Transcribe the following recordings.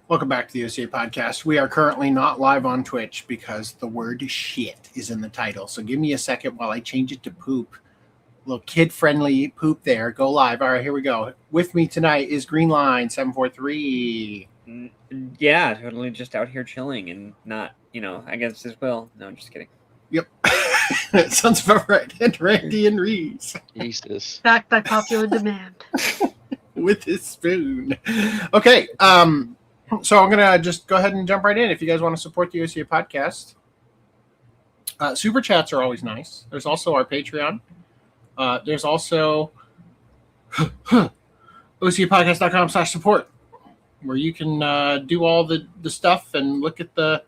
Welcome back to the OCA podcast. We are currently not live on Twitch because the word shit is in the title. So give me a second while I change it to poop. A little kid-friendly poop there. Go live. All right, here we go. With me tonight is Greenline 743. Yeah, totally just out here chilling and not, against his will. No, I'm just kidding. Yep. That sounds about right. And Randy and Reese. Jesus. Back by popular demand. With his spoon. Okay, so I'm going to just go ahead and jump right in. If you guys want to support the OCA podcast, super chats are always nice. There's also our Patreon. There's also OCApodcast.com/support, where you can do all the stuff and look at the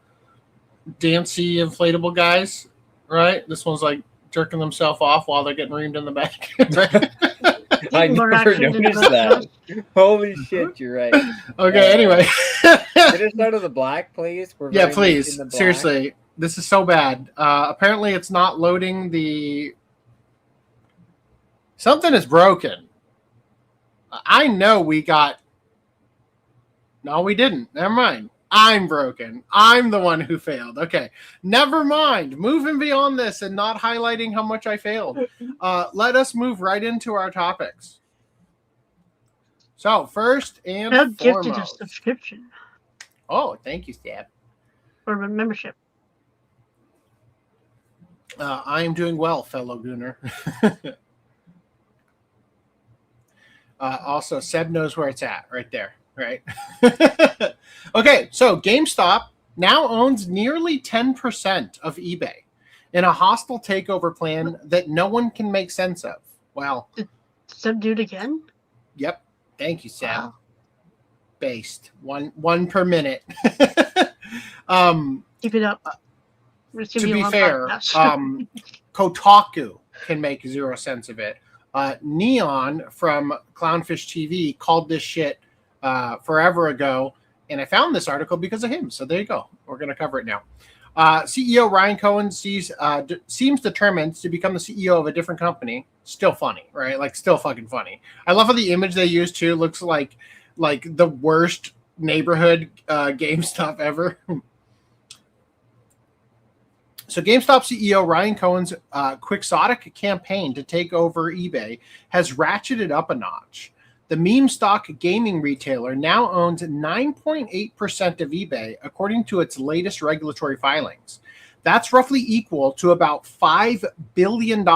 dancy inflatable guys, right? This one's like jerking themselves off while they're getting reamed in the back. Right? I never noticed that. Holy shit, you're right. Okay, anyway. Get us out of the black, please. Yeah, please. Seriously, this is so bad. Apparently, it's not loading the... Something is broken. I know we got... No, we didn't. Never mind. I'm broken. I'm the one who failed. Okay. Never mind. Moving beyond this and not highlighting how much I failed. Let us move right into our topics. So, first and foremost... gifted a subscription. Oh, thank you, Stab. Or a membership. I am doing well, fellow Gooner. Also, Seb knows where it's at, right there. Right. Okay, so GameStop now owns nearly 10% of eBay in a hostile takeover plan that no one can make sense of. Well, did Seb do it again? Yep. Thank you, Seb. Wow. Based one per minute. Keep it up. To be fair, Kotaku can make 0 cents of it. Neon from Clownfish TV called this shit forever ago, and I found this article because of him. So there you go. We're going to cover it now. CEO Ryan Cohen seems determined to become the CEO of a different company. Still funny, right? Like, still fucking funny. I love how the image they use too looks like the worst neighborhood GameStop ever. So GameStop CEO Ryan Cohen's quixotic campaign to take over eBay has ratcheted up a notch. The meme stock gaming retailer now owns 9.8% of eBay, according to its latest regulatory filings. That's roughly equal to about $5 billion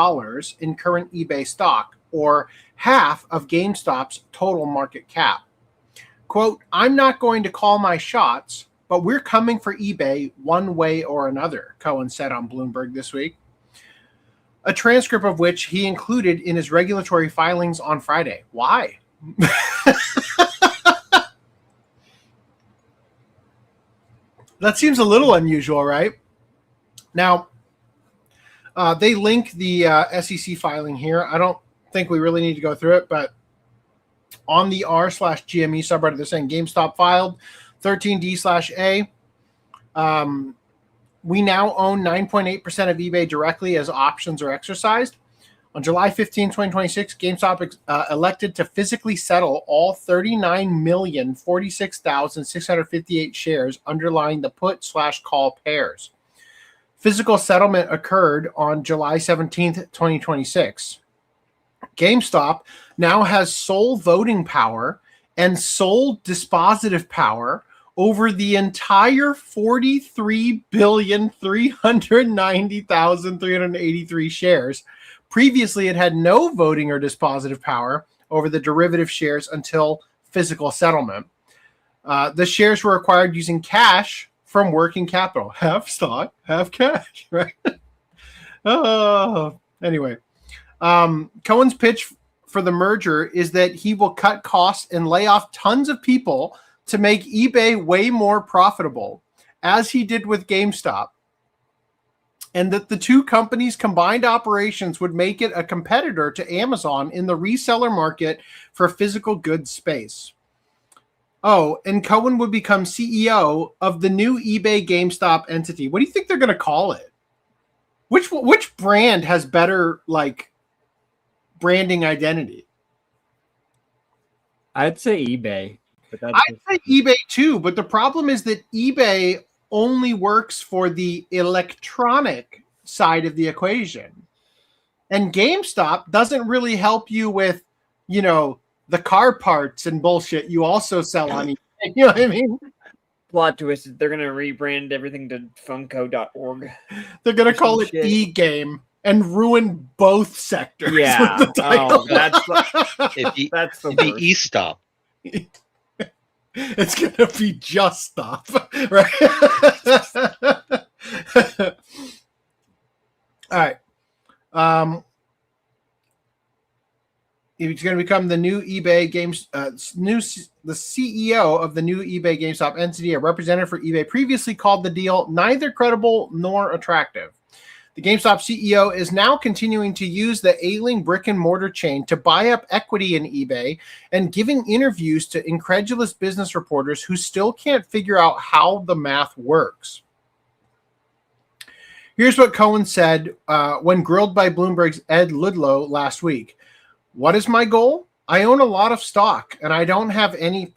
in current eBay stock, or half of GameStop's total market cap. Quote, "I'm not going to call my shots, but we're coming for eBay one way or another," Cohen said on Bloomberg this week, a transcript of which he included in his regulatory filings on Friday. Why? That seems a little unusual, right? Now, they link the SEC filing here. I don't think we really need to go through it, but on the r/GME subreddit, they're saying GameStop filed 13D/A. We now own 9.8% of eBay directly as options are exercised. On July 15, 2026, GameStop elected to physically settle all 39,046,658 shares underlying the put/call pairs. Physical settlement occurred on July 17, 2026. GameStop now has sole voting power and sole dispositive power over the entire 43,390,383 shares. Previously, it had no voting or dispositive power over the derivative shares until physical settlement. The shares were acquired using cash from working capital. Half stock, half cash, right? Anyway, Cohen's pitch for the merger is that he will cut costs and lay off tons of people to make eBay way more profitable, as he did with GameStop, and that the two companies' combined operations would make it a competitor to Amazon in the reseller market for physical goods space. Oh, and Cohen would become CEO of the new eBay GameStop entity. What do you think they're going to call it? Which brand has better, branding identity? I'd say eBay. but that's I'd say eBay too, but the problem is that eBay only works for the electronic side of the equation. And GameStop doesn't really help you with, the car parts and bullshit you also sell on eBay. You know what I mean? plot twist is they're gonna rebrand everything to Funko.org. They're going to call it e-game and ruin both sectors. Yeah. With the title. Oh, that's the The worst. e-stop. It's going to be just stuff, right? All right. He's going to become the new eBay games, the CEO of the new eBay GameStop entity. A representative for eBay previously called the deal neither credible nor attractive. The GameStop CEO is now continuing to use the ailing brick and mortar chain to buy up equity in eBay and giving interviews to incredulous business reporters who still can't figure out how the math works. Here's what Cohen said when grilled by Bloomberg's Ed Ludlow last week. What is my goal? I own a lot of stock and I don't have any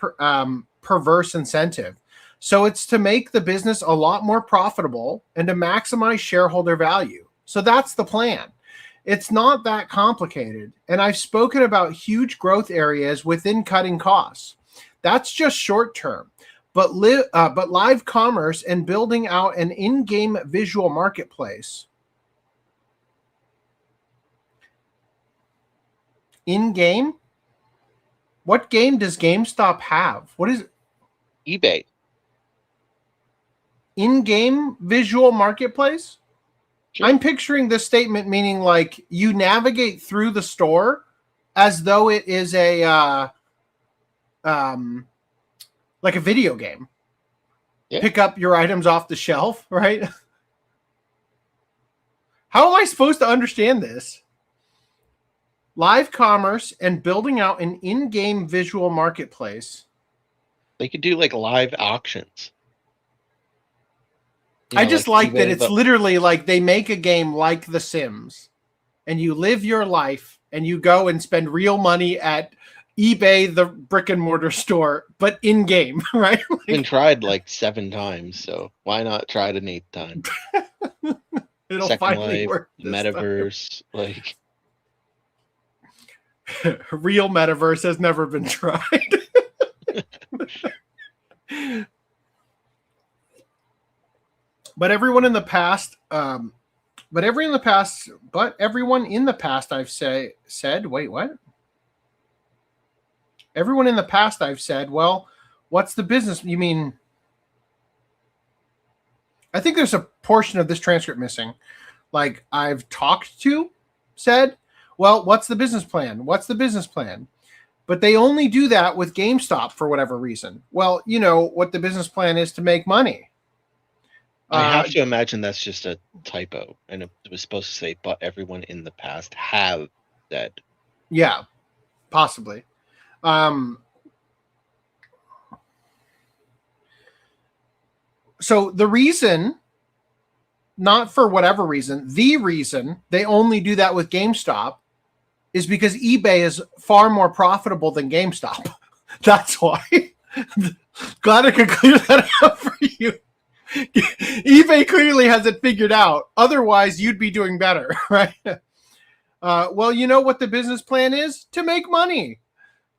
perverse incentive. So it's to make the business a lot more profitable and to maximize shareholder value. So that's the plan. It's not that complicated. And I've spoken about huge growth areas within cutting costs. That's just short term. But live commerce and building out an in-game visual marketplace. In-game? What game does GameStop have? What is eBay. In-game visual marketplace? Sure. I'm picturing this statement meaning like you navigate through the store as though it is a like a video game. Yeah. Pick up your items off the shelf, right? How am I supposed to understand this? Live commerce and building out an in-game visual marketplace. They could do like live auctions. I just like that it's literally like they make a game like The Sims and you live your life and you go and spend real money at eBay, the brick and mortar store, but in game, right? Been tried like 7 times, so why not try it an 8th time? It'll Second finally Life, work. Metaverse, like real metaverse has never been tried. But everyone in the past, I've said, wait, what? Everyone in the past I've said, well, what's the business? You mean, I think there's a portion of this transcript missing. Like I've talked to said, well, what's the business plan? What's the business plan? But they only do that with GameStop for whatever reason. Well, you know what the business plan is to make money. I have to imagine that's just a typo, and it was supposed to say, but everyone in the past have said. Yeah, possibly. So the reason, not for whatever reason, the reason they only do that with GameStop is because eBay is far more profitable than GameStop. That's why. Glad I could clear that up for you. eBay clearly has it figured out. Otherwise, you'd be doing better, right? Well, you know what the business plan is? To make money.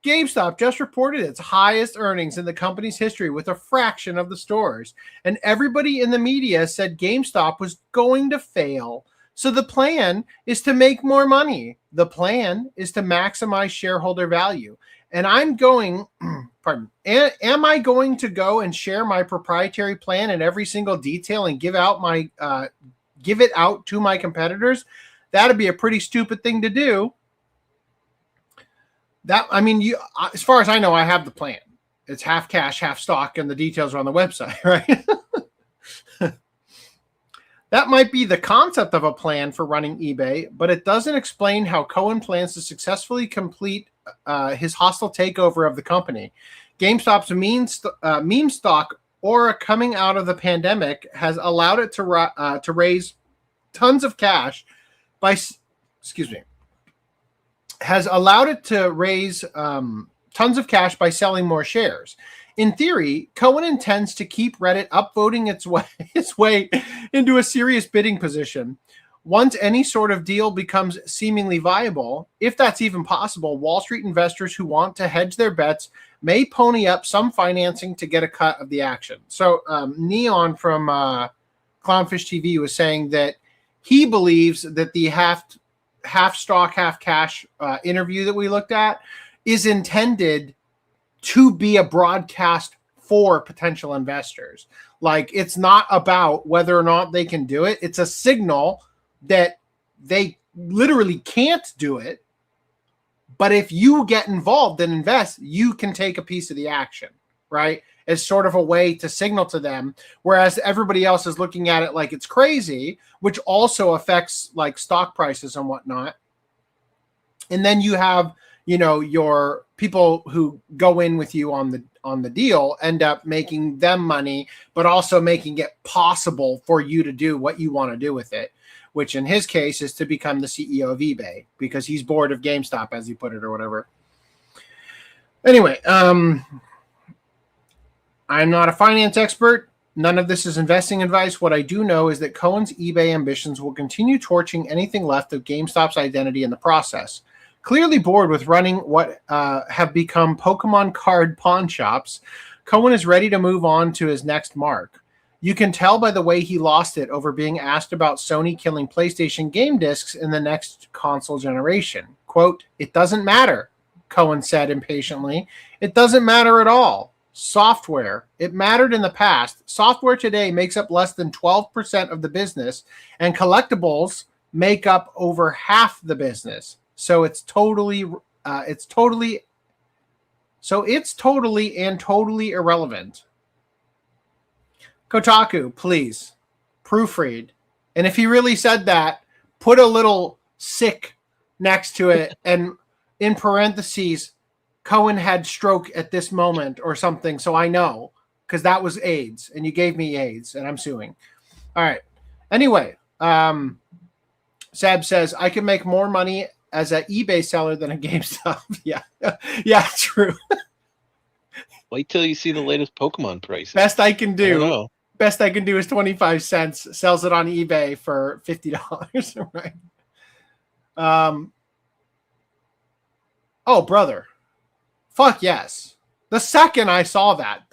GameStop just reported its highest earnings in the company's history with a fraction of the stores. And everybody in the media said GameStop was going to fail. So the plan is to make more money. The plan is to maximize shareholder value. And I'm going, am I going to go and share my proprietary plan in every single detail and give it out to my competitors? That'd be a pretty stupid thing to do. As far as I know, I have the plan. It's half cash, half stock, and the details are on the website, right? That might be the concept of a plan for running eBay, but it doesn't explain how Cohen plans to successfully complete his hostile takeover of the company. GameStop's meme stock aura coming out of the pandemic has allowed it to raise tons of cash tons of cash by selling more shares. In theory, Cohen intends to keep Reddit upvoting its way into a serious bidding position. Once any sort of deal becomes seemingly viable, if that's even possible, Wall Street investors who want to hedge their bets may pony up some financing to get a cut of the action. So Neon from Clownfish TV was saying that he believes that the half stock, half cash interview that we looked at is intended to be a broadcast for potential investors. Like, it's not about whether or not they can do it. It's a signal that they literally can't do it. But if you get involved and invest, you can take a piece of the action, right? As sort of a way to signal to them, whereas everybody else is looking at it like it's crazy, which also affects like stock prices and whatnot. And then you have, you know, your people who go in with you on the deal end up making them money, but also making it possible for you to do what you want to do with it, which in his case is to become the CEO of eBay because he's bored of GameStop, as he put it, or whatever. Anyway, I'm not a finance expert. None of this is investing advice. What I do know is that Cohen's eBay ambitions will continue torching anything left of GameStop's identity in the process. Clearly bored with running what have become Pokemon card pawn shops, Cohen is ready to move on to his next mark. You can tell by the way he lost it over being asked about Sony killing PlayStation game discs in the next console generation. Quote, "It doesn't matter," Cohen said impatiently. "It doesn't matter at all. Software. It mattered in the past. Software today makes up less than 12% of the business, and collectibles make up over half the business. So it's totally irrelevant." Kotaku, please proofread. And if he really said that, put a little sick next to it and in parentheses, Cohen had stroke at this moment or something. So I know, because that was AIDS and you gave me AIDS and I'm suing. All right. Anyway, Sab says, I can make more money as an eBay seller than a GameStop. Yeah. Yeah, true. Wait till you see the latest Pokemon prices. Best I can do. I don't know. Best I can do is 25 cents. Sells it on eBay for $50. Right. Oh, brother. Fuck yes. The second I saw that,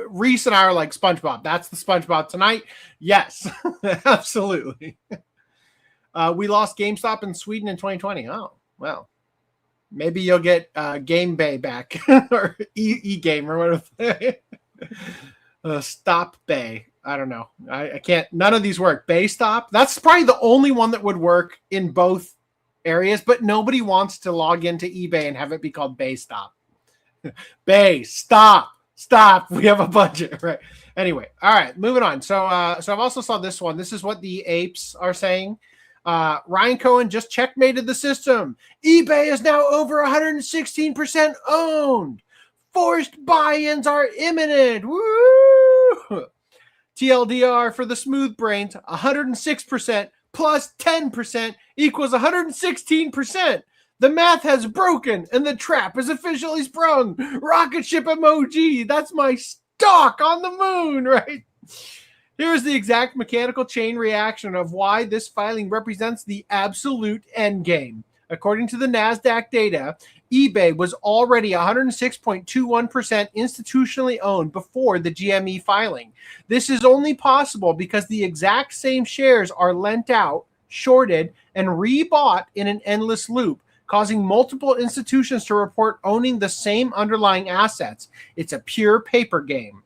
Reese and I are like, SpongeBob. That's the SpongeBob tonight. Yes, absolutely. We lost GameStop in Sweden in 2020. Oh, well. Maybe you'll get Kinbae back or e-game or whatever. Stop Bay. I don't know. I can't. None of these work. Bay Stop. That's probably the only one that would work in both areas, but nobody wants to log into eBay and have it be called Bay Stop. Bay Stop. Stop. We have a budget, right? Anyway, all right, moving on. So I've also saw this one. This is what the apes are saying. Ryan Cohen just checkmated the system. eBay is now over 116% owned. Forced buy-ins are imminent. Woo! TLDR for the smooth brains, 106% plus 10% equals 116%. The math has broken and the trap is officially sprung. Rocket ship emoji. That's my stock on the moon, right? Here's the exact mechanical chain reaction of why this filing represents the absolute endgame. According to the NASDAQ data, eBay was already 106.21% institutionally owned before the GME filing. This is only possible because the exact same shares are lent out, shorted, and rebought in an endless loop, causing multiple institutions to report owning the same underlying assets. It's a pure paper game.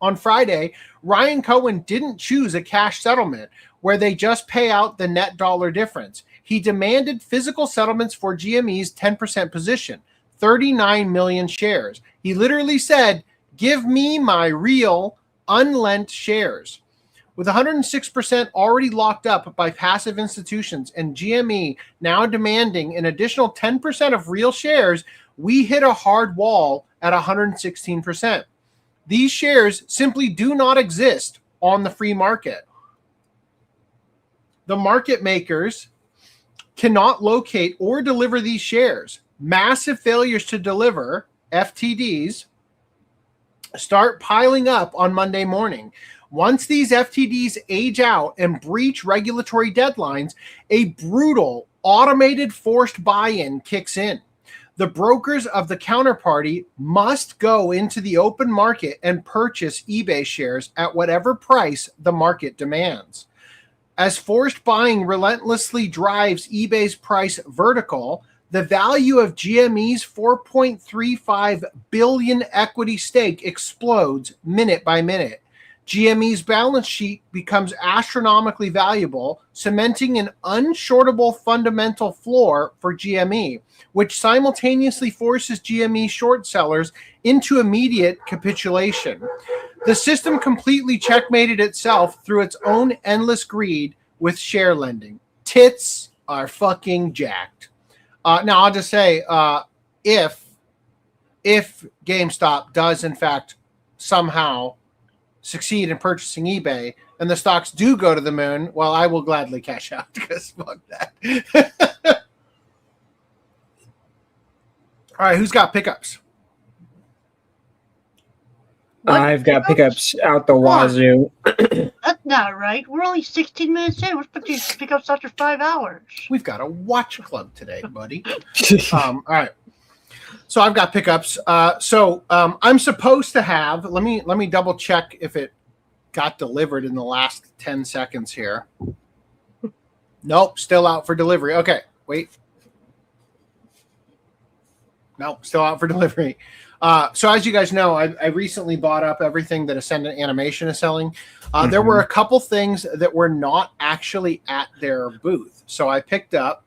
On Friday, Ryan Cohen didn't choose a cash settlement where they just pay out the net dollar difference. He demanded physical settlements for GME's 10% position, 39 million shares. He literally said, give me my real unlent shares. With 106% already locked up by passive institutions and GME now demanding an additional 10% of real shares, we hit a hard wall at 116%. These shares simply do not exist on the free market. The market makers cannot locate or deliver these shares. Massive failures to deliver FTDs start piling up on Monday morning. Once these FTDs age out and breach regulatory deadlines, a brutal automated forced buy-in kicks in. The brokers of the counterparty must go into the open market and purchase eBay shares at whatever price the market demands. As forced buying relentlessly drives eBay's price vertical, the value of GME's 4.35 billion equity stake explodes minute by minute. GME's balance sheet becomes astronomically valuable, cementing an unshortable fundamental floor for GME, which simultaneously forces GME short sellers into immediate capitulation. The system completely checkmated itself through its own endless greed with share lending. Tits are fucking jacked. Now, I'll just say, if GameStop does, in fact, somehow succeed in purchasing eBay and the stocks do go to the moon, well, I will gladly cash out because fuck that. All right, who's got pickups? I've got pickups out the wazoo. That's not right. We're only 16 minutes in. We're supposed to pick up after 5 hours. We've got a watch club today, buddy. All right. So I've got pickups. I'm supposed to have. Let me double check if it got delivered in the last 10 seconds here. Nope, still out for delivery. Okay, wait. Nope, still out for delivery. So as you guys know, I recently bought up everything that Ascendant Animation is selling. There were a couple things that were not actually at their booth. So I picked up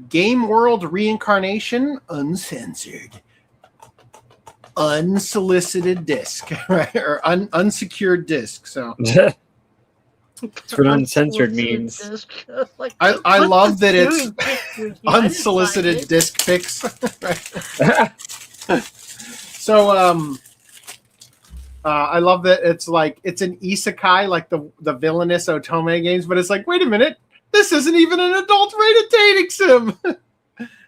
Game World Reincarnation Uncensored. Unsolicited disc, right? Or unsecured disc. So That's what uncensored means. Like, I love that it's it's unsolicited disc pics. Right? So I love that it's like it's an isekai, like the villainous Otome games, but it's like, wait a minute, this isn't even an adult rated dating sim.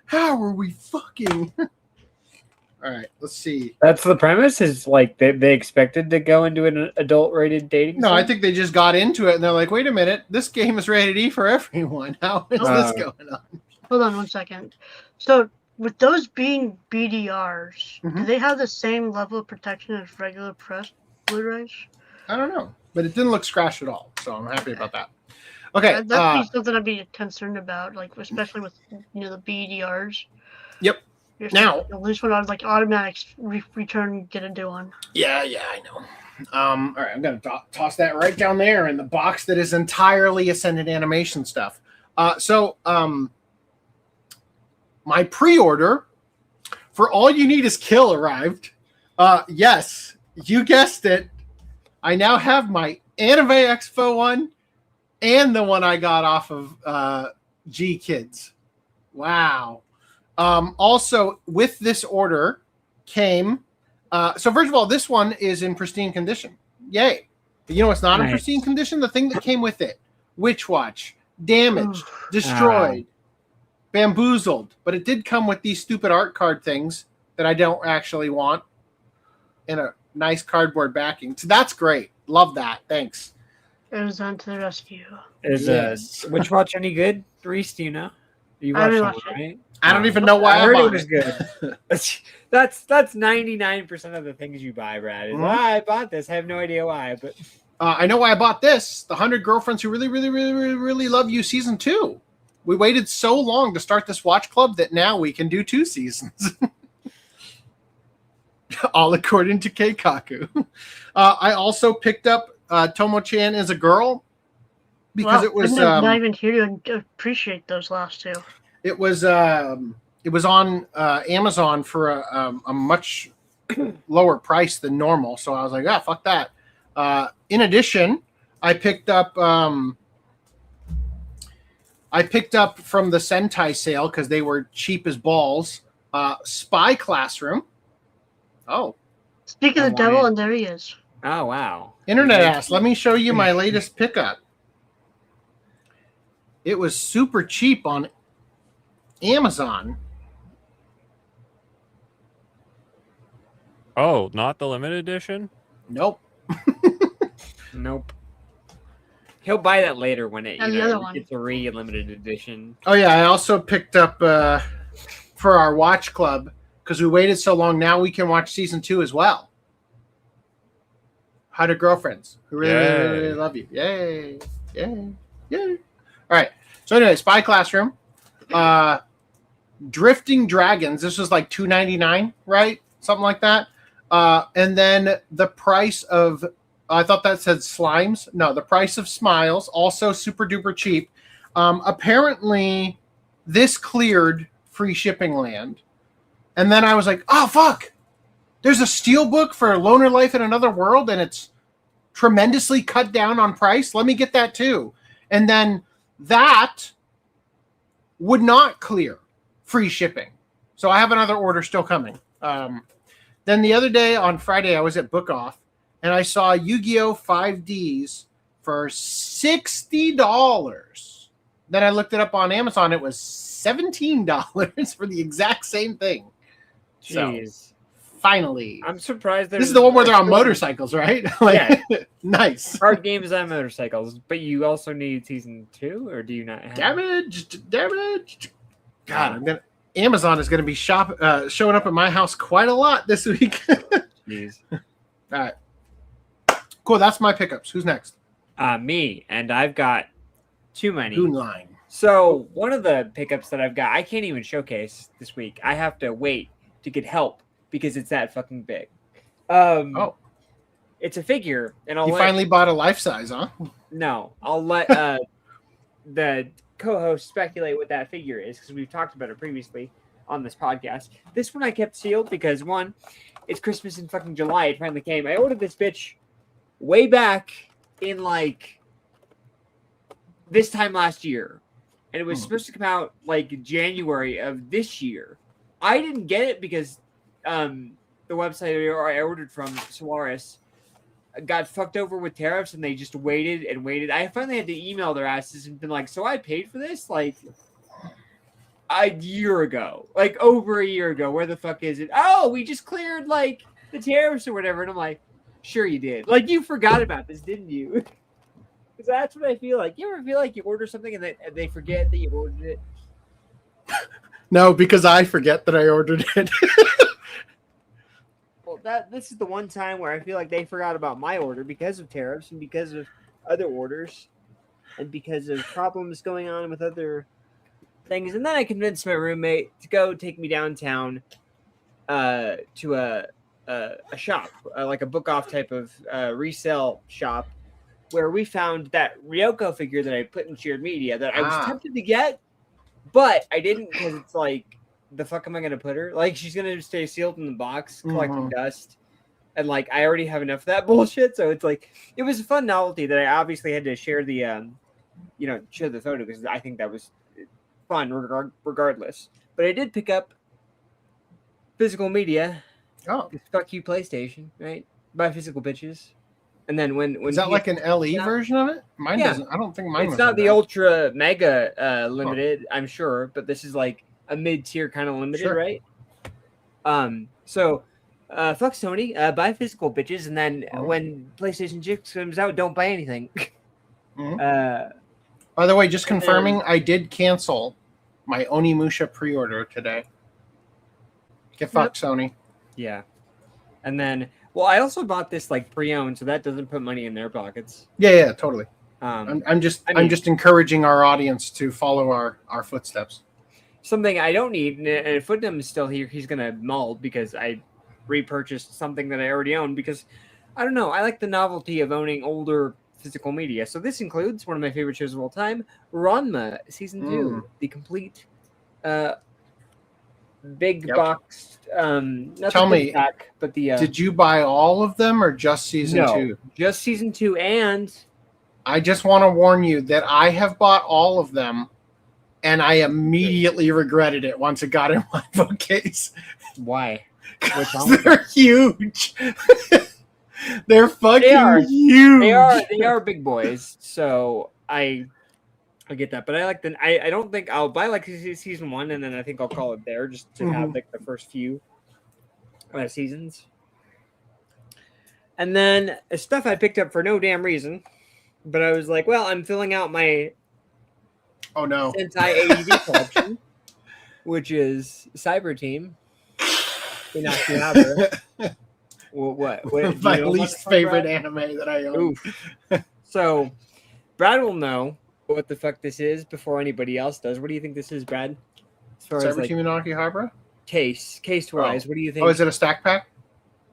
How are we fucking? All right, let's see. That's the premise. Is like they expected to go into an adult rated dating. No, sim? I think they just got into it and they're like, wait a minute, this game is rated E for everyone. How is this going on? Hold on 1 second. So, with those being BDRs, do they have the same level of protection as regular press Blu-rays? I don't know, but it didn't look scratched at all, so I'm happy about that. Okay, That'd be something I'd be concerned about, like especially with the BDRs. Yep. Now, at least when I was like automatic return get a do one. Yeah, I know. All right, I'm gonna toss that right down there in the box that is entirely Ascendant Animation stuff. My pre-order for All You Need Is Kill arrived. Yes, you guessed it. I now have my Anime Expo one and the one I got off of G Kids. Wow. Also, with this order came. So first of all, this one is in pristine condition. Yay! But you know what's not in pristine condition? The thing that came with it: Witch Watch, damaged, destroyed, bamboozled. But it did come with these stupid art card things that I don't actually want, in a nice cardboard backing. So that's great. Love that. Thanks. Amazon to the rescue. Is Witch Watch any good, Reese? Do you know? You I watched haven't one, right? I don't even know why I heard bought it was good. That's 99% of the things you buy, Brad. Is, I bought this. I have no idea why, but I know why I bought this. The 100 Girlfriends Who Really, Really, Really, Really, Really Love You Season 2. We waited so long to start this watch club that now we can do 2 seasons. All according to Keikaku. I also picked up Tomo-chan Is a Girl because it was not even here to appreciate those last two. It was on Amazon for a much lower price than normal, so I was like, fuck that. In addition, I picked up from the Sentai sale because they were cheap as balls. Spy Classroom. Oh, speak of the devil, and there he is. Oh wow! Internet ass. Let me show you my latest pickup. it was super cheap on Amazon. Oh, not the limited edition? Nope. Nope. He'll buy that later when it And the other one. gets a limited edition. Oh yeah, I also picked up for our watch club because we waited so long. Now we can watch season 2 as well. How to Girlfriends, who really, really, really, really love you. Yay. Yay. Yay. All right. So anyway, Spy Classroom. Drifting Dragons. This was like $2.99, right? Something like that. And then the price of, I thought that said Slimes. No, the price of Smiles, also super duper cheap. Apparently, this cleared free shipping land. And then I was like, oh, fuck. There's a steelbook for Loner Life in Another World, and it's tremendously cut down on price. Let me get that too. And then that would not clear free shipping. So I have another order still coming. Then the other day on Friday, I was at Book Off, and I saw Yu-Gi-Oh! 5Ds for $60. Then I looked it up on Amazon. It was $17 for the exact same thing. Jeez. So, finally. I'm surprised This is the one where they're on motorcycles, right? Like, Yeah. Nice. Card games on motorcycles, but you also need season 2, or do you not have Damaged. God, Amazon is going to be showing up at my house quite a lot this week. Jeez. All right. Cool. That's my pickups. Who's next? Me, and I've got too many. Goonline. So one of the pickups that I've got, I can't even showcase this week. I have to wait to get help because it's that fucking big. It's a figure, and You finally bought a life size, huh? No, I'll let the co-host speculate what that figure is because we've talked about it previously on this podcast. This one I kept sealed because one, it's Christmas in fucking July. It finally came. I ordered this bitch way back in like this time last year, and it was supposed to come out like January of this year. I didn't get it because the website I ordered from, Solaris, got fucked over with tariffs, and they just waited and waited. I finally had to email their asses and been like, so I paid for this like a year ago, like over a year ago. Where the fuck is it? Oh, we just cleared like the tariffs or whatever. And I'm like, sure you did. Like, you forgot about this, didn't you? Because that's what I feel like. You ever feel like you order something and they forget that you ordered it? No, because I forget that I ordered it. Well, this is the one time where I feel like they forgot about my order because of tariffs and because of other orders and because of problems going on with other things. And then I convinced my roommate to go take me downtown to a shop, like a book off type of resale shop, where we found that Ryoko figure that I put in shared media that I was tempted to get, but I didn't because it's like, the fuck am I gonna put her? Like, she's gonna stay sealed in the box, collecting dust, and like I already have enough of that bullshit. So it's like, it was a fun novelty that I obviously had to share the, share the photo because I think that was fun regardless. But I did pick up physical media. Oh, Fuck you, PlayStation, right? Buy physical bitches. And then when is that like an LE version of it? Mine doesn't. I don't think mine. It's not the ultra mega limited, I'm sure, but this is like a mid-tier kind of limited, right? So fuck Sony, buy physical bitches, and then when PlayStation 6 comes out, don't buy anything. By the way, just confirming, I did cancel my Onimusha pre-order today. Get fucked, Sony. Yeah. And then, well, I also bought this like pre-owned, so that doesn't put money in their pockets. Yeah, totally. I'm just encouraging our audience to follow our footsteps. Something I don't need, and if Footnum is still here, he's gonna mull because I repurchased something that I already own because I don't know. I like the novelty of owning older physical media. So this includes one of my favorite shows of all time, Ranma season 2, the complete big box. Not Tell the big me, pack, but the did you buy all of them or just season 2? Just season 2, and I just want to warn you that I have bought all of them, and I immediately regretted it once it got in my bookcase. Why? They're huge. They're fucking huge. They are big boys. So I I get that, but I like I don't think I'll buy like season 1, and then I think I'll call it there just to have like the first few seasons. And then stuff I picked up for no damn reason, but I was like, well, I'm filling out my Sentai ADV collection, which is Cyber Team. What? My least favorite anime that I own. So, Brad will know what the fuck this is before anybody else does. What do you think this is, Brad? As far as Cyber Team in Akihabara? Case-wise, what do you think? Oh, is it a stack pack?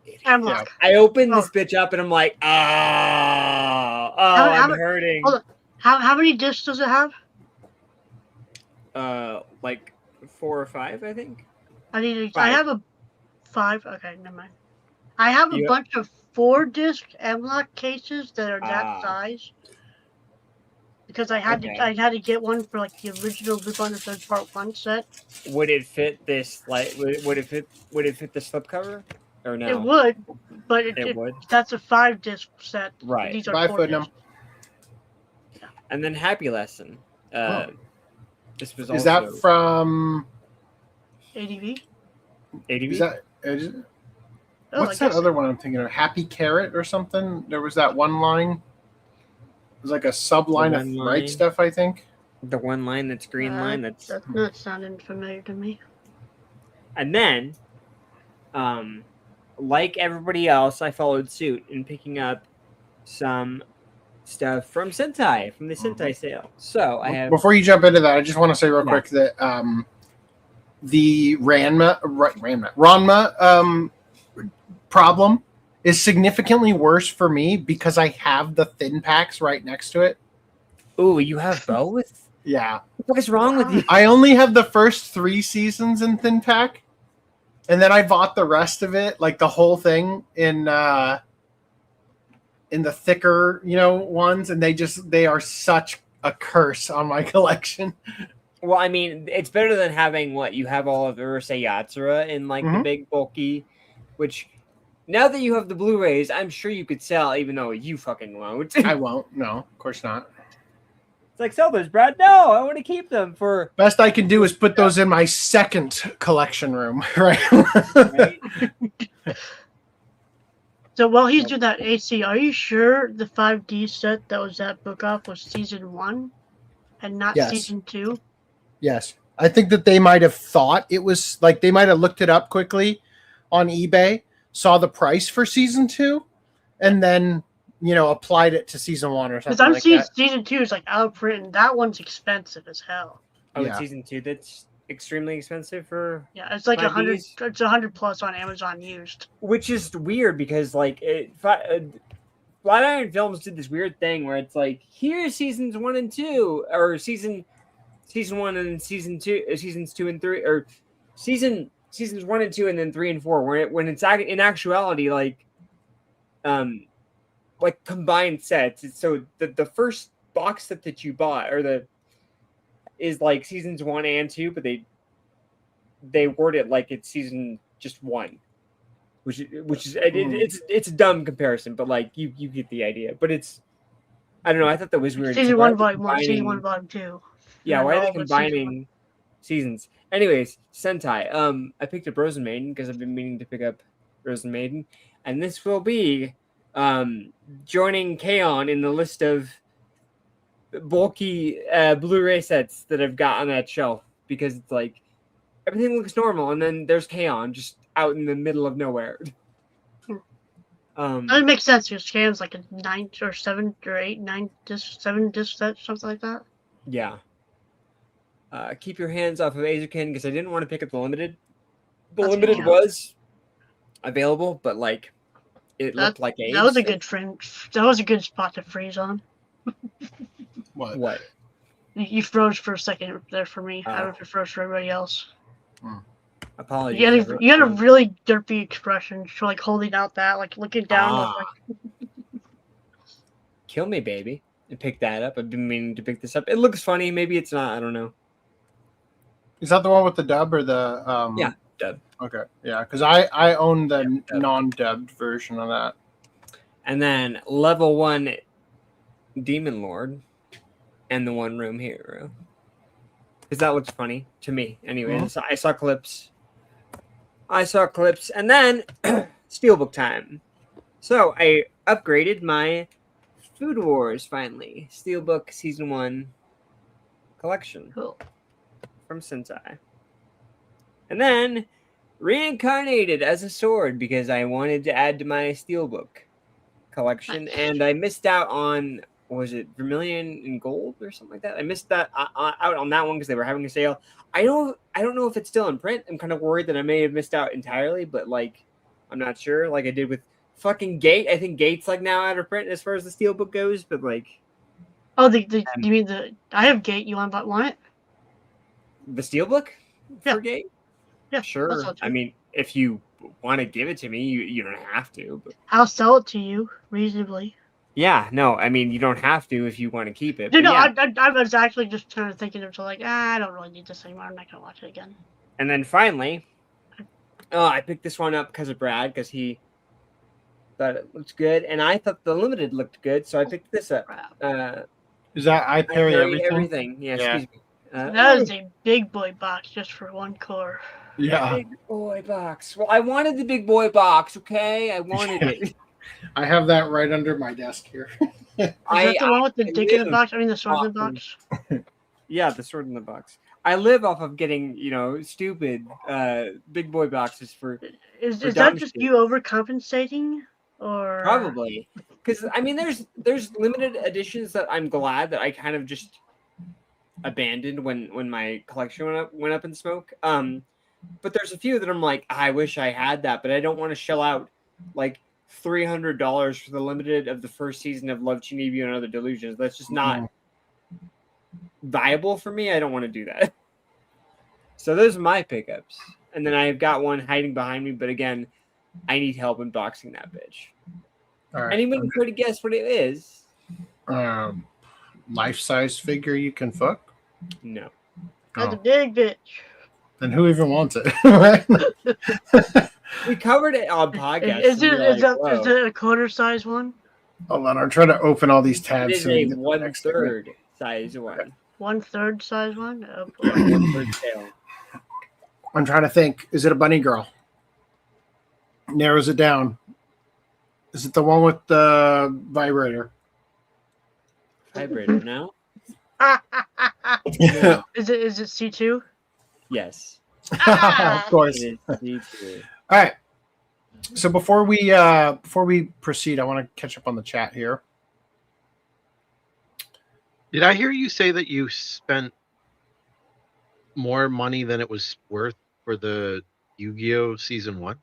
Yeah. I opened this bitch up and I'm like, I'm hurting. Hold on. How many discs does it have? Like 4 or 5, I think. I have a 5. Okay, never mind. I have a bunch of 4-disc M-Lock cases that are that size. Because I had to get one for like the original Loop on the Third Part 1 set. Would it fit this? Like, would it fit the slipcover? Or no? It would, but it would. That's a 5-disc set. Right. These are 4 discs. And then Happy Lesson. This was is that from ADV? Is that? What's that other one I'm thinking of? Happy Carrot or something? There was that one line. It was like a subline of right stuff, I think. The one line that's green line. That's not sounding familiar to me. And then, like everybody else, I followed suit in picking up some stuff from Sentai, from the Sentai sale. So I have. Before you jump into that, I just want to say real quick that the Ranma problem is significantly worse for me because I have the thin packs right next to it. Ooh, you have both? Yeah. What is wrong with you? I only have the first 3 seasons in thin pack, and then I bought the rest of it, like the whole thing, in the thicker, ones, and they are such a curse on my collection. Well, I mean, it's better than having you have all of Urusei Yatsura in the big bulky, which now that you have the Blu-rays, I'm sure you could sell, even though you fucking won't. I won't. No, of course not. It's like, sell those, Brad. No, I want to keep them for. Best I can do is put those in my second collection room, right? So while he's doing that, AC, are you sure the 5D set that was at Book Off was season 1 and not season 2? Yes. I think that they might have thought it was they might have looked it up quickly on eBay, saw the price for season 2, and then, applied it to season 1 or something. Because I'm seeing season 2 is out of print, and that one's expensive as hell. Oh, it's season 2 that's extremely expensive for. Yeah, it's like 100. It's 100 plus on Amazon used. Which is weird because Flatiron Films did this weird thing where it's here's seasons 1 and 2, or season 1 and then seasons 2 and 3, or seasons 1 and 2 and then 3 and 4. When it's in actuality combined sets. So the first box set that you bought is seasons 1 and 2, but they word it like it's season just 1, which is it's a dumb comparison, but you get the idea. But it's, I don't know. I thought that was weird. Season 1 volume 1, season 1 volume 2. Yeah, why are they combining seasons? Anyways, Sentai. I picked up Rosen Maiden because I've been meaning to pick up Rosen Maiden, and this will be joining K-On! In the list of bulky Blu-ray sets that I've got on that shelf, because it's everything looks normal, and then there's K-On! Just out in the middle of nowhere. That makes sense because K-On!'s a 9 or 7 or 8, 9 disc, 7 disc set, something like that. Yeah. Keep your hands off of Azukin because I didn't want to pick up the limited. The limited was available, but it looked like Ace. That was a good frame. That was a good spot to freeze on. What? You froze for a second there for me. I don't know if you froze for everybody else. Apologies. You had a really derpy expression, so holding out that, looking down. Kill me, baby. And pick that up. I've been meaning to pick this up. It looks funny. Maybe it's not. I don't know. Is that the one with the dub or the? Yeah, dub. Okay, yeah, because I own the non-dubbed version of that. And then level 1 Demon Lord. and the One Room Hero. Because that looks funny to me. Anyway, I saw clips. And then Steelbook time. So I upgraded my Food Wars finally. Steelbook Season 1 collection. Cool. From Sentai. And then reincarnated as a sword because I wanted to add to my Steelbook collection. Nice. And I missed out on, was it Vermilion and Gold or something like that? I missed that out on that one because they were having a sale. I don't know if it's still in print. I'm kind of worried that I may have missed out entirely, but like, I'm not sure. Like I did with fucking Gate. I think Gate's like now out of print as far as the Steelbook goes, but like. Oh, you mean I have Gate. You want it? The Steelbook Yeah. for Gate? Yeah, sure. I mean, if you want to give it to me, you don't have to. But... I'll sell it to you reasonably. Yeah, no, I mean, you don't have to if you want to keep it. No, yeah. I was actually just kind of thinking of like, I don't really need this anymore. I'm not gonna watch it again. And then finally, I picked this one up because of Brad, because he thought it looked good, and I thought the limited looked good, so I picked this up. Is that I Parry Everything? Yeah, excuse me. That is a big boy box just for one core. Yeah. Big boy box. Well, I wanted the big boy box, okay? I wanted it. I have that right under my desk here. Is that the one with the dick in the box? I mean, the sword in the box? Yeah, the sword in the box. I live off of getting, stupid big boy boxes for. Is that just you overcompensating, or probably? Because I mean, there's limited editions that I'm glad that I kind of just abandoned when my collection went up in smoke. But there's a few that I'm like, I wish I had that, but I don't want to shell out like $300 for the limited of the first season of Love, Chinibyo and Other Delusions. That's just not viable for me. I don't want to do that. So those are my pickups. And then I've got one hiding behind me, but again, I need help unboxing that bitch. All right. Anyone care to guess what it is? Life-size figure you can fuck? No. That's a big bitch. Then who even wants it? We covered it on podcast. Is it a quarter size one? Hold on, I'm trying to open all these tabs. It is a 1/3 size one. 1/3 size one? Oh, boy. 1/3 scale. I'm trying to think. Is it a bunny girl? Narrows it down. Is it the one with the vibrator? Vibrator now? Yeah. Is it C2? Yes. Of course. It is C2. All right. So before we proceed, I want to catch up on the chat here. Did I hear you say that you spent more money than it was worth for the Yu-Gi-Oh! Season 1?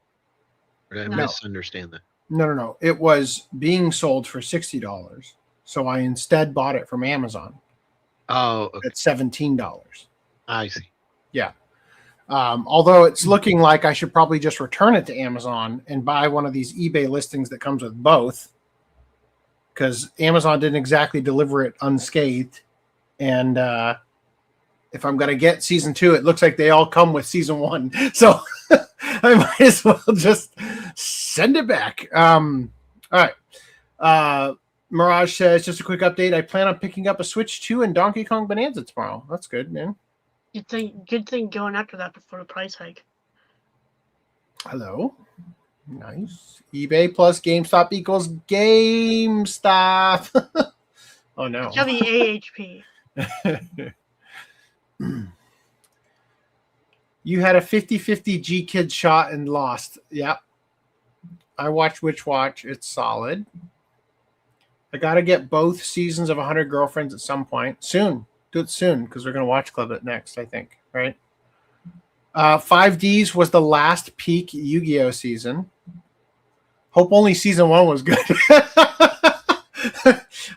Or did I misunderstand that? No. It was being sold for $60. So I instead bought it from Amazon. Oh, okay. At $17. I see. Yeah. Although it's looking like I should probably just return it to Amazon and buy one of these eBay listings that comes with both, because Amazon didn't exactly deliver it unscathed. And if I'm going to get season 2, it looks like they all come with season 1. So I might as well just send it back. All right. Mirage says, just a quick update. I plan on picking up a Switch 2 and Donkey Kong Bonanza tomorrow. That's good, man. Good thing going after that before the price hike. Hello. Nice. eBay plus GameStop equals GameStop. Oh, no. It's gotta be AHP. You had a 50-50 G-Kid shot and lost. Yep. I watched Witch Watch. It's solid. I got to get both seasons of 100 Girlfriends at some point. Soon. Do it soon, because we're going to watch Club it next, I think. Right? 5Ds was the last peak Yu-Gi-Oh! Season. Hope only season 1 was good.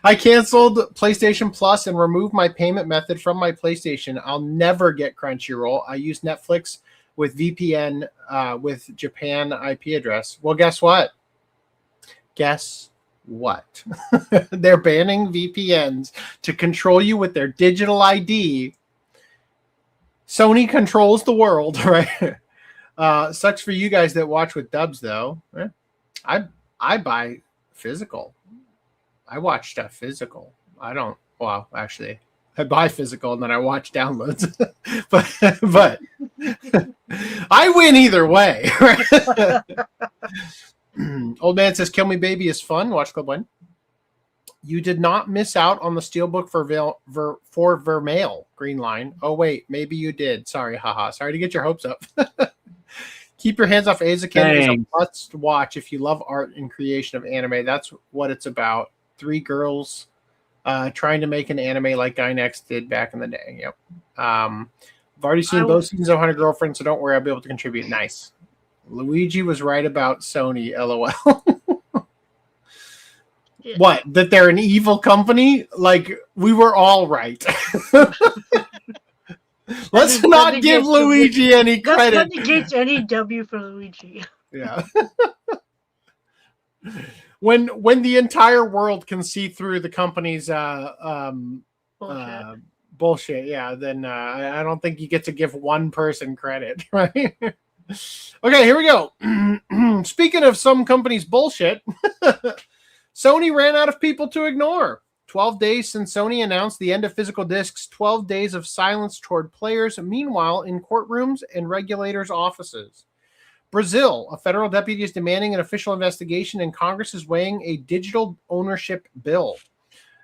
I canceled PlayStation Plus and removed my payment method from my PlayStation. I'll never get Crunchyroll. I use Netflix with VPN with Japan IP address. Well, guess what? They're banning VPNs to control you with their digital ID. Sony controls the world, right? Sucks for you guys that watch with dubs, though. I buy physical. I watch stuff physical. I don't. Well, actually, I buy physical and then I watch downloads. but I win either way. Old man says, "Kill Me Baby" is fun. Watch Club Win. You did not miss out on the steelbook for Vermeil Green Line. Oh wait, maybe you did. Sorry, haha. Sorry to get your hopes up. Keep Your Hands Off Eizouken is a must watch if you love art and creation of anime. That's what it's about. 3 girls trying to make an anime like Guy Next did back in the day. Yep. I've already seen both seasons of 100 Girlfriends, so don't worry, I'll be able to contribute. Nice. Luigi was right about Sony, LOL. Yeah. What? That they're an evil company? Like, we were all right. Let's not give Luigi any credit. That negates any W for Luigi. Yeah. When the entire world can see through the company's bullshit, yeah, then I don't think you get to give one person credit, right? Okay, here we go. Speaking of some companies' bullshit, Sony ran out of people to ignore. 12 days since Sony announced the end of physical discs, 12 days of silence toward players, meanwhile in courtrooms and regulators' offices. Brazil, a federal deputy is demanding an official investigation and Congress is weighing a digital ownership bill.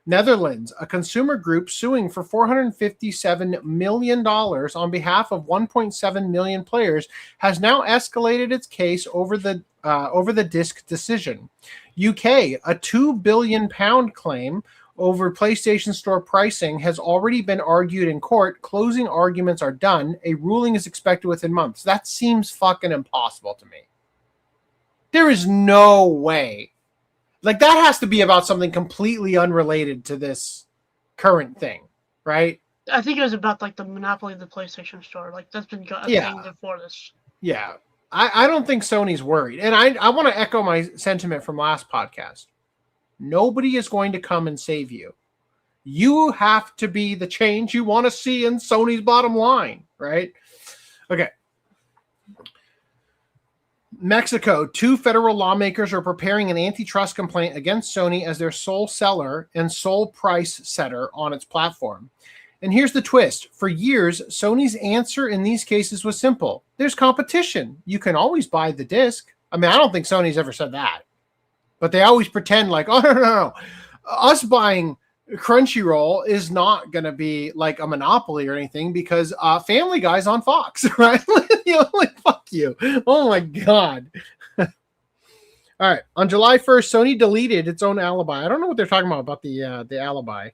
Netherlands, a consumer group suing for $457 million on behalf of 1.7 million players, has now escalated its case over the disc decision. UK, a £2 billion claim over PlayStation Store pricing has already been argued in court. Closing arguments are done. A ruling is expected within months. That seems fucking impossible to me. There is no way. Like, that has to be about something completely unrelated to this current thing, right? I think it was about like the monopoly of the PlayStation Store. Like, that's been a thing before this. Yeah. I don't think Sony's worried. And I want to echo my sentiment from last podcast. Nobody is going to come and save you. You have to be the change you want to see in Sony's bottom line, right? Okay. Mexico, 2 federal lawmakers are preparing an antitrust complaint against Sony as their sole seller and sole price setter on its platform. And here's the twist. For years, Sony's answer in these cases was simple. There's competition. You can always buy the disc. I mean, I don't think Sony's ever said that. But they always pretend like, oh, no. Us buying Crunchyroll is not going to be like a monopoly or anything because Family Guy's on Fox, right? Like, fuck you. Oh, my God. All right. On July 1st, Sony deleted its own alibi. I don't know what they're talking about the alibi.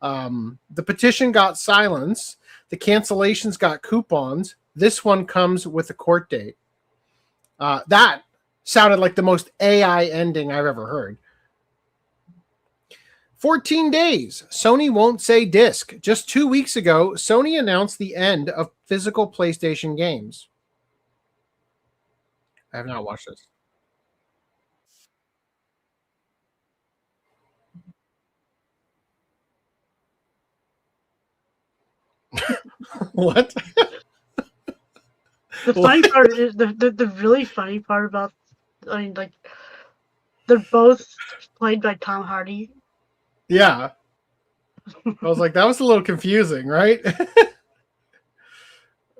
The petition got silence. The cancellations got coupons. This one comes with a court date. That sounded like the most AI ending I've ever heard. 14 days. Sony won't say disc. Just 2 weeks ago, Sony announced the end of physical PlayStation games. I have not watched this. What? The funny part is the really funny part about, I mean, like, they're both played by Tom Hardy. Yeah. I was like, that was a little confusing, right?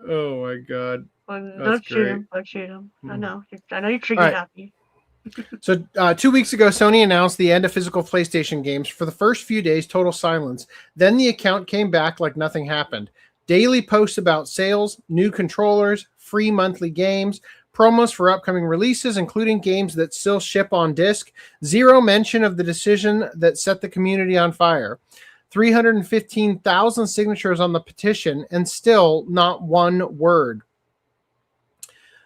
Oh my God. Don't shoot him. Don't shoot him. I know you're triggered happy. So 2 weeks ago, Sony announced the end of physical PlayStation games. For the first few days, total silence. Then the account came back like nothing happened. Daily posts about sales, new controllers, free monthly games, promos for upcoming releases, including games that still ship on disc. Zero mention of the decision that set the community on fire. 315,000 signatures on the petition, and still not one word.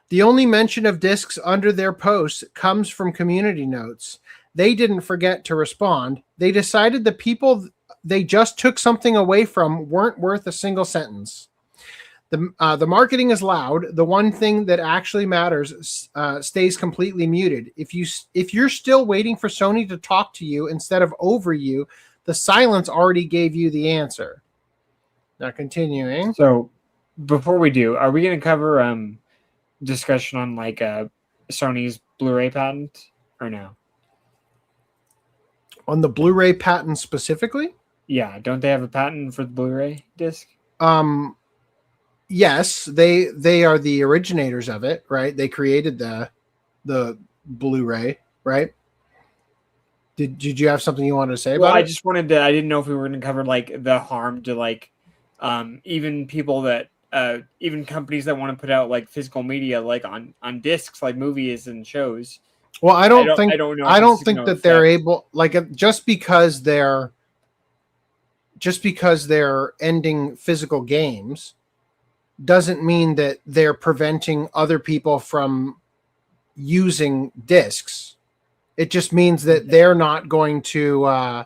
The only mention of discs under their posts comes from community notes. They didn't forget to respond. They decided the people they just took something away from weren't worth a single sentence. The marketing is loud. The one thing that actually matters stays completely muted. If you're still waiting for Sony to talk to you instead of over you, the silence already gave you the answer. Now continuing. So before we do, are we going to cover discussion on like Sony's Blu-ray patent or no? On the Blu-ray patent specifically? Yeah, don't they have a patent for the Blu-ray disc? Yes, they are the originators of it, right? They created the Blu-ray, right? Did you have something you wanted to say about I it? just wanted to. I didn't know if we were going to cover like the harm to like, even people that, even companies that want to put out like physical media like on discs, like movies and shows. Well, I don't think that they're able, like, just because they're ending physical games doesn't mean that they're preventing other people from using discs. It just means that they're not going to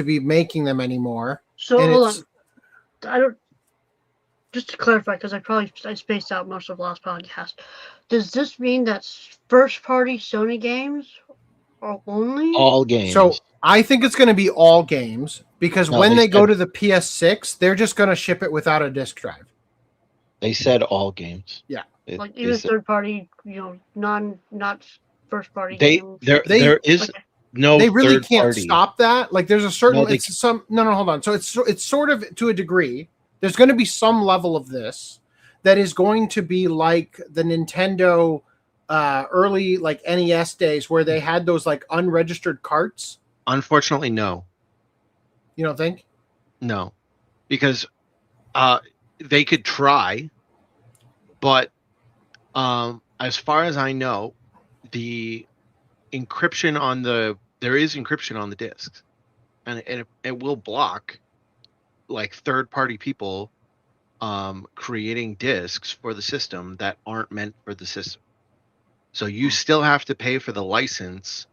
be making them anymore. So hold on. I don't. Just to clarify, because I spaced out most of the last podcast. Does this mean that first-party Sony games are only All games. So I think it's going to be all games, because when they go to the PS6, they're just going to ship it without a disc drive. They said all games. Yeah, like even third-party, not first-party games. There is no. They really third can't party. stop that. Like there's a certain hold on. So it's sort of, to a degree. There's going to be some level of this that is going to be like the Nintendo early like NES days, where they had those like unregistered carts. Unfortunately, no. You don't think? No, because they could try, but as far as I know, the encryption there is encryption on the discs, and it will block like third-party people creating discs for the system that aren't meant for the system. So you still have to pay for the license,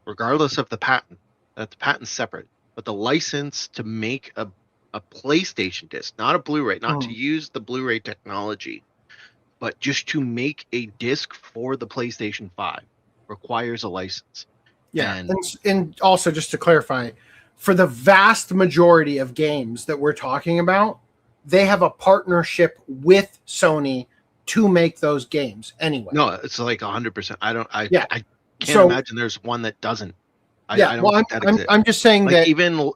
regardless of the patent. That the patent's separate, but the license to make a PlayStation disc, not a Blu-ray, not to use the Blu-ray technology, but just to make a disc for the PlayStation 5 requires a license. Yeah, and also just to clarify, for the vast majority of games that we're talking about, they have a partnership with Sony to make those games anyway. No, it's like 100%. I can't imagine there's one that doesn't. I'm just saying like that even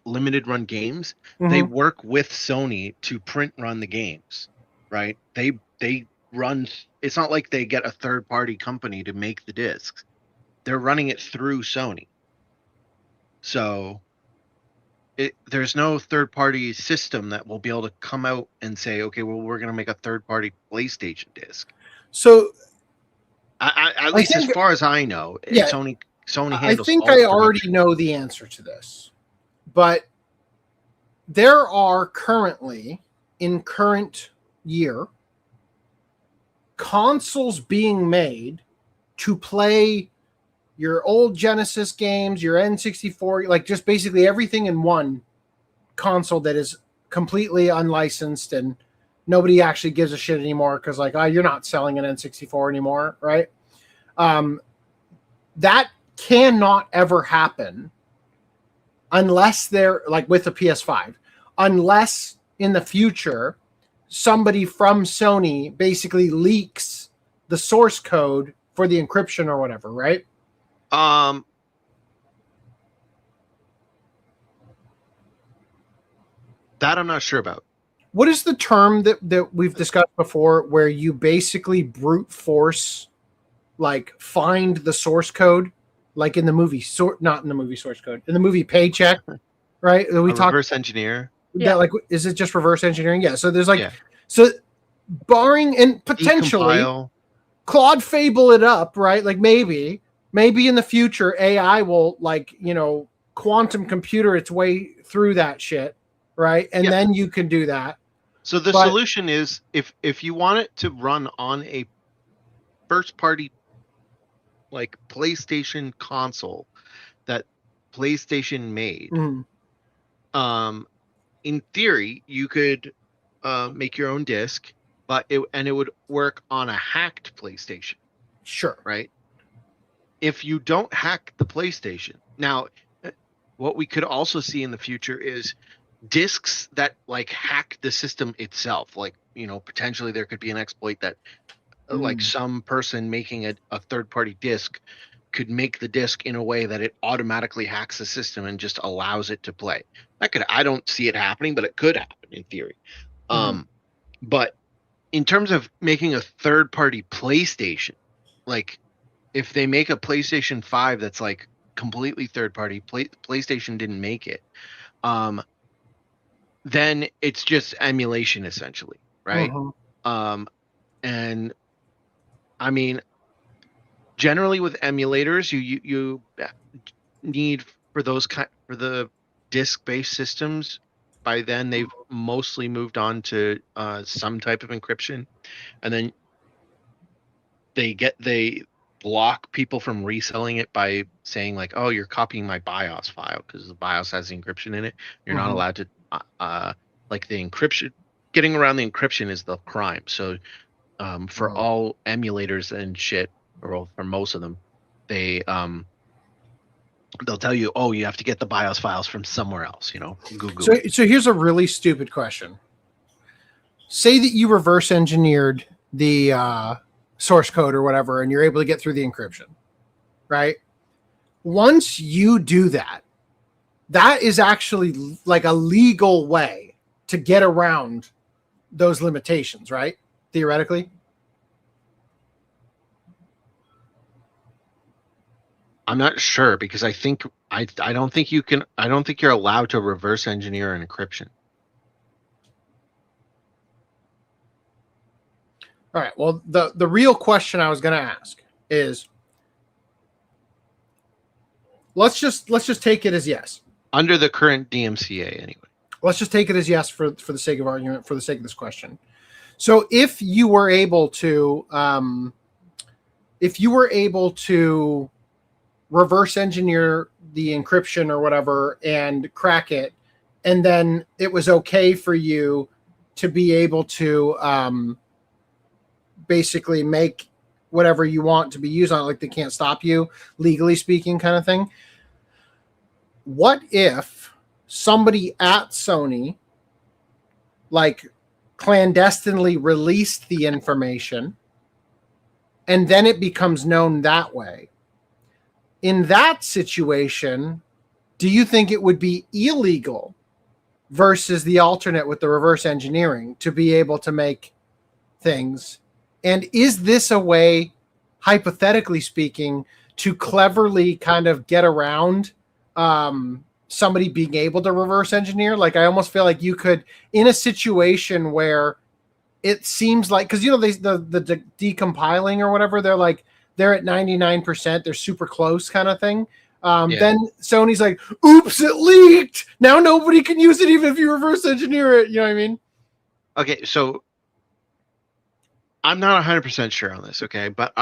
limited run games, they work with Sony to print run the games, right? They run. It's not like they get a third party company to make the discs. They're running it through Sony. So there's no third party system that will be able to come out and say, okay, well, we're going to make a third party PlayStation disc. So at least as far as I know, Sony handles. I think I already know the answer to this, but there are currently, in current year, consoles being made to play your old Genesis games, your N64, like just basically everything in one console that is completely unlicensed and nobody actually gives a shit anymore because like, you're not selling an N64 anymore, right? That cannot ever happen unless they're like with a PS5, unless in the future somebody from Sony basically leaks the source code for the encryption or whatever, right? That I'm not sure about. What is the term that we've discussed before where you basically brute force, like find the source code, like in the movie, not in the movie source code, in the movie Paycheck, right? Reverse engineer. Yeah, like, is it just reverse engineering? Yeah. So there's so barring and potentially Decompile. Claude Fable it up, right? Like maybe in the future AI will quantum computer its way through that shit, right? And then you can do that. So the solution is if you want it to run on a first party like PlayStation console that PlayStation made, in theory you could make your own disc, but it would work on a hacked PlayStation. Sure. Right? If you don't hack the PlayStation. Now, what we could also see in the future is discs that like hack the system itself. Like, potentially there could be an exploit that like some person making a third-party disc could make the disc in a way that it automatically hacks the system and just allows it to play. I don't see it happening, but it could happen in theory. But in terms of making a third-party PlayStation, like if they make a PlayStation 5 that's like completely third-party, PlayStation didn't make it, then it's just emulation essentially, right? And I mean, generally with emulators, you need for the disk-based systems. By then, they've mostly moved on to some type of encryption, and then they block people from reselling it by saying like, "Oh, you're copying my BIOS file because the BIOS has encryption in it. You're not allowed to like the encryption. Getting around the encryption is the crime." So for all emulators and shit, or for most of them, they'll tell you, "Oh, you have to get the BIOS files from somewhere else." Google. So here's a really stupid question. Say that you reverse engineered the source code or whatever, and you're able to get through the encryption, right? Once you do that, that is actually like a legal way to get around those limitations, right? Theoretically. I'm not sure because I don't think you're allowed to reverse engineer an encryption. All right. Well, the real question I was going to ask is, let's just take it as yes. Under the current DMCA, anyway. Let's just take it as yes for the sake of argument, for the sake of this question. So if you were able to, reverse engineer the encryption or whatever and crack it, and then it was okay for you to be able to basically make whatever you want to be used on it, like they can't stop you, legally speaking, kind of thing. What if somebody at Sony like clandestinely released the information and then it becomes known that way? In that situation, do you think it would be illegal versus the alternate with the reverse engineering to be able to make things? And is this a way, hypothetically speaking, to cleverly kind of get around somebody being able to reverse engineer? Like, I almost feel like you could, in a situation where it seems like, because the decompiling or whatever, they're at 99%, they're super close kind of thing. Then Sony's like, oops, it leaked. Now nobody can use it even if you reverse engineer it. You know what I mean? Okay, so I'm not 100% sure on this, okay? But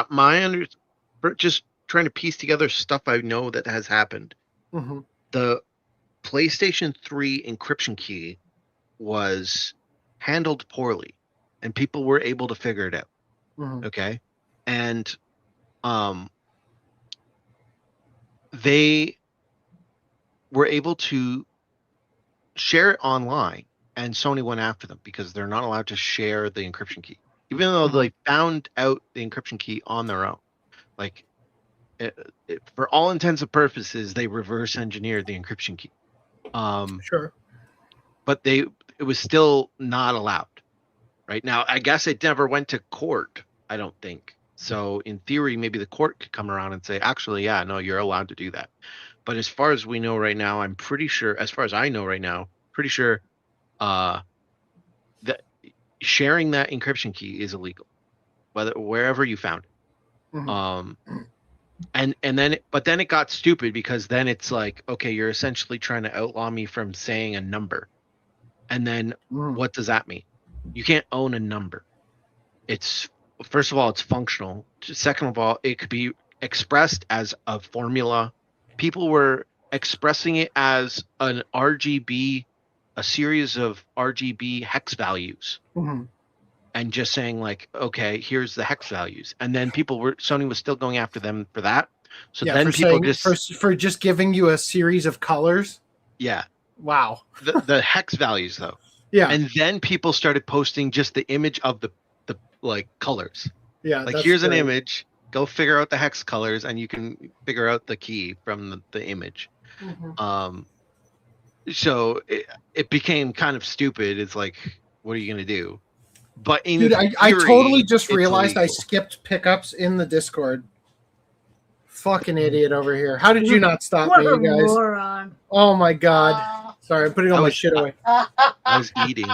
just trying to piece together stuff I know that has happened. The PlayStation 3 encryption key was handled poorly, and people were able to figure it out, okay? And they were able to share it online, and Sony went after them because they're not allowed to share the encryption key, even though they found out the encryption key on their own. Like, for all intents and purposes, they reverse engineered the encryption key. Sure. But it was still not allowed. Right now, I guess it never went to court, I don't think. So in theory, maybe the court could come around and say, actually, yeah, no, you're allowed to do that. But as far as we know right now, I'm pretty sure, as far as I know right now, pretty sure that sharing that encryption key is illegal, wherever you found it. And then it got stupid because then it's like, okay, you're essentially trying to outlaw me from saying a number. And then what does that mean? You can't own a number. First of all, it's functional. Second of all, it could be expressed as a formula. People were expressing it as an RGB, a series of RGB hex values, and just saying like, okay, here's the hex values. And then Sony was still going after them for that. So then people for just giving you a series of colors. Yeah. Wow. the hex values though. Yeah. And then people started posting just the image of the like colors. Yeah. Like, here's an image Go figure out the hex colors, and you can figure out the key from the image. Mhm. So it became kind of stupid. It's like, what are you gonna do? But in Dude, theory, I totally just it's realized I illegal. skipped pickups in the Discord. Fucking idiot over here. How did you not stop What me, a you guys? moron. Oh my god. Sorry, I'm putting all my shit away. I was eating.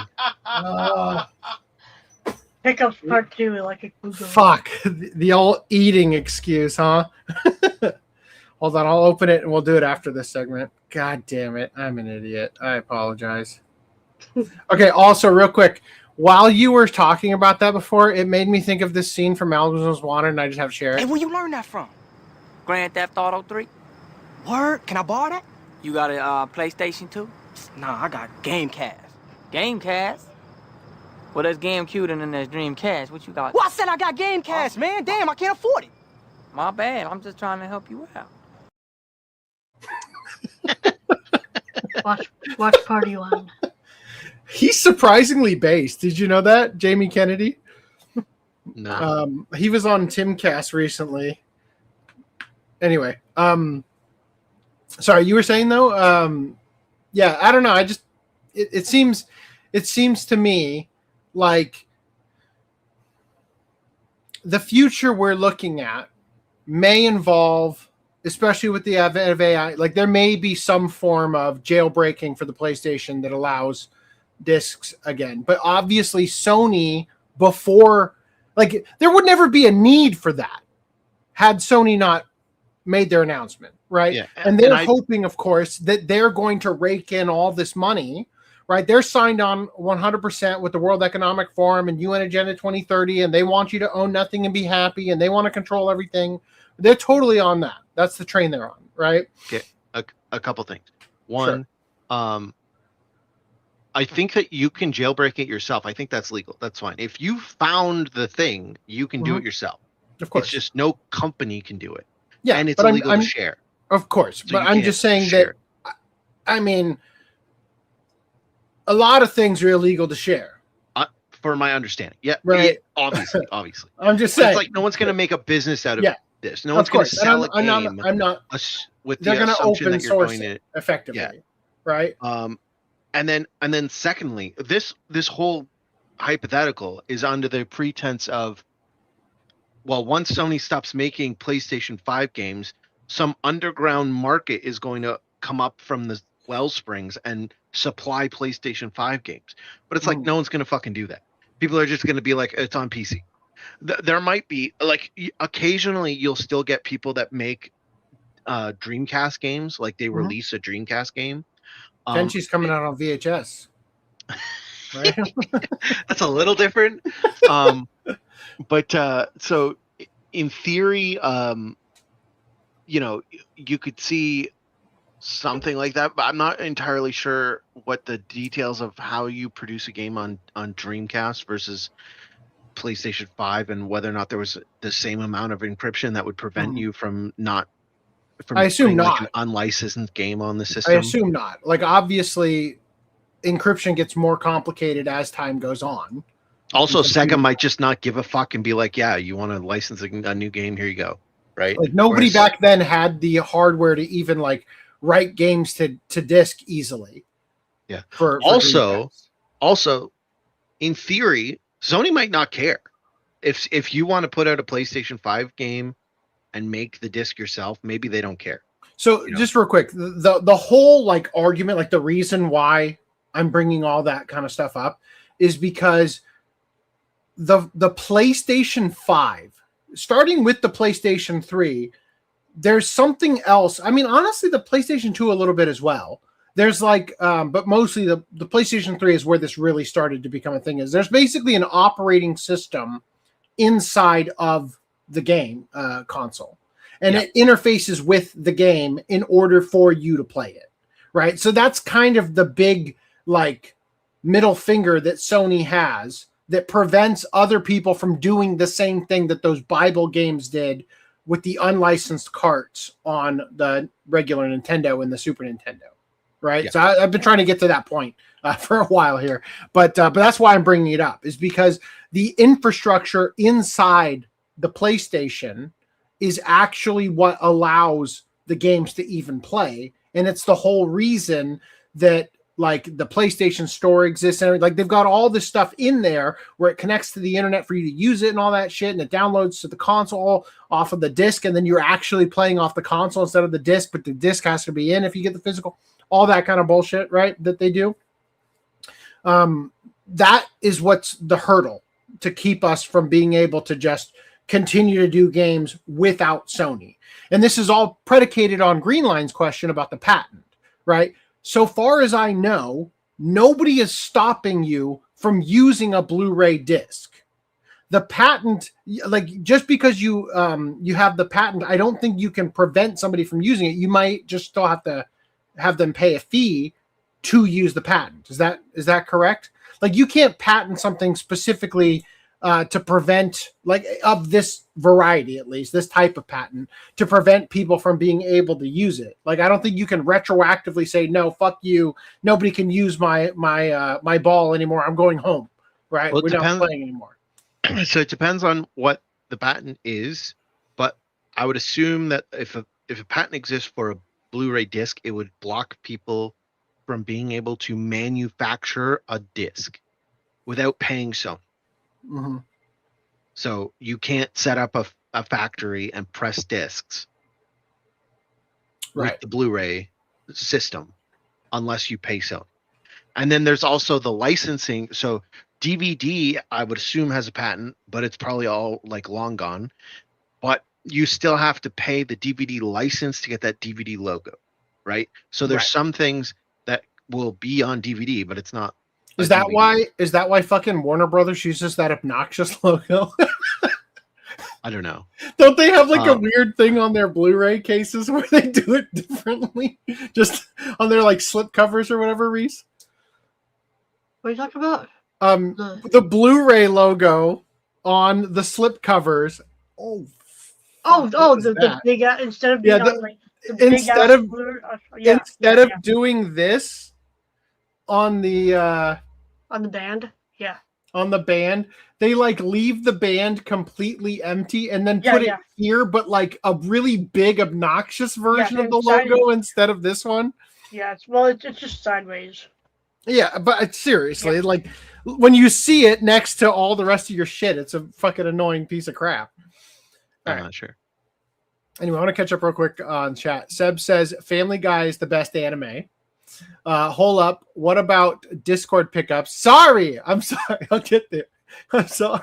Pickups part 2 like a Google. Fuck. The old eating excuse, huh? Hold on, I'll open it and we'll do it after this segment. God damn it. I'm an idiot. I apologize. Okay, also, real quick, while you were talking about that before, it made me think of this scene from Malibu's Most Wanted, and I just have to share it. Hey, where you learn that from? Grand Theft Auto 3? Word? Can I borrow that? You got a PlayStation 2? Nah, I got Gamecast. Gamecast? Well, there's GameCube and then there's Dreamcast. What you got? Well, I said I got Gamecast, man. Damn, I can't afford it. My bad. I'm just trying to help you out. Watch party 1. He's surprisingly based. Did you know that, Jamie Kennedy? No. He was on Timcast recently. Anyway, sorry, you were saying though. Yeah, I don't know. It seems to me like the future we're looking at may involve, especially with the advent of AI, like there may be some form of jailbreaking for the PlayStation that allows discs again. But obviously Sony, before, like, there would never be a need for that had Sony not made their announcement, right? Yeah. And they're hoping, of course, that they're going to rake in all this money, right? They're signed on 100% with the World Economic Forum and UN Agenda 2030, and they want you to own nothing and be happy, and they want to control everything. They're totally on that. That's the train they're on, right? Okay, a couple things. One, sure. I think that you can jailbreak it yourself. I think that's legal. That's fine. If you found the thing, you can do it yourself. Of course. It's just no company can do it. Yeah, and it's illegal to share. Of course, So but I'm just saying that, I mean, a lot of things are illegal to share. For my understanding. Yeah, right. Yeah, obviously. I'm just saying. It's like no one's going to make a business out of this. No one's going to sell a game. I'm not. With they're the going to assumption open that you're source going to effectively, right? And then secondly, this whole hypothetical is under the pretense of, well, once Sony stops making PlayStation 5 games, some underground market is going to come up from the well springs and supply PlayStation 5 games. But it's like no one's going to fucking do that. People are just going to be like, it's on PC. There might be, like, occasionally you'll still get people that make Dreamcast games, like they release a Dreamcast game. Tenchi's coming out on VHS. Right? That's a little different. But so in theory, you know, you could see something like that, but I'm not entirely sure what the details of how you produce a game on Dreamcast versus PlayStation 5 and whether or not there was the same amount of encryption that would prevent you from I assume not. Like an unlicensed game on the system. I assume not. Like, obviously, encryption gets more complicated as time goes on. Also, Sega might just not give a fuck and be like, yeah, you want to license a new game? Here you go. Right? Like, nobody back then had the hardware to even, like, write games to disk easily. Yeah. For also, in theory, Sony might not care. If you want to put out a PlayStation 5 game and make the disc yourself, maybe they don't care. So just real quick, the whole, like, argument, like, the reason why I'm bringing all that kind of stuff up is because the PlayStation 5, starting with the PlayStation 3, there's something else. I mean, honestly, the PlayStation 2 a little bit as well. There's like, but mostly the PlayStation 3 is where this really started to become a thing. Is there's basically an operating system inside of the game console, and it interfaces with the game in order for you to play it, right? So that's kind of the big, like, middle finger that Sony has that prevents other people from doing the same thing that those Bible games did with the unlicensed carts on the regular Nintendo and the Super Nintendo, right? Yeah. So I've been trying to get to that point for a while here, but that's why I'm bringing it up, is because the infrastructure inside the PlayStation is actually what allows the games to even play. And it's the whole reason that like the PlayStation Store exists, and like they've got all this stuff in there where it connects to the internet for you to use it and all that shit, and it downloads to the console off of the disc, and then you're actually playing off the console instead of the disc, but the disc has to be in if you get the physical, all that kind of bullshit, right? That they do. That is what's the hurdle to keep us from being able to just continue to do games without Sony. And this is all predicated on Greenline's question about the patent, right? So far as I know, nobody is stopping you from using a Blu-ray disc. The patent, like just because you have the patent, I don't think you can prevent somebody from using it. You might just still have to have them pay a fee to use the patent. Is that correct? Like you can't patent something specifically to prevent, like of this variety, at least this type of patent, to prevent people from being able to use it. Like I don't think you can retroactively say, no, fuck you, nobody can use my ball anymore, I'm going home, right? Well, we're not playing anymore. So it depends on what the patent is, but I would assume that if a patent exists for a Blu-ray disc, it would block people from being able to manufacture a disc without paying Sony. Mm-hmm. So you can't set up a factory and press discs with the Blu-ray system unless you pay Sony. And then there's also the licensing. So DVD, I would assume, has a patent, but it's probably all like long gone. But you still have to pay the DVD license to get that DVD logo, right? So there's some things that will be on DVD, but it's not. Is that why fucking Warner Brothers uses that obnoxious logo? I don't know. Don't they have like a weird thing on their Blu-ray cases where they do it differently? Just on their like slip covers or whatever, Reese? What are you talking about? The Blu-ray logo on the slip covers. The big instead of being on, like, the big instead of Blue, of doing this on the band, on the band, they like leave the band completely empty and then put it here, but like a really big obnoxious version of the logo instead of this one. Yeah, it's just sideways. Yeah, but seriously, like when you see it next to all the rest of your shit, it's a fucking annoying piece of crap. I'm not sure. Anyway, I want to catch up real quick on chat. Seb says Family Guy is the best anime. Hold up. What about Discord pickups? Sorry. I'm sorry. I'll get there. I'm sorry.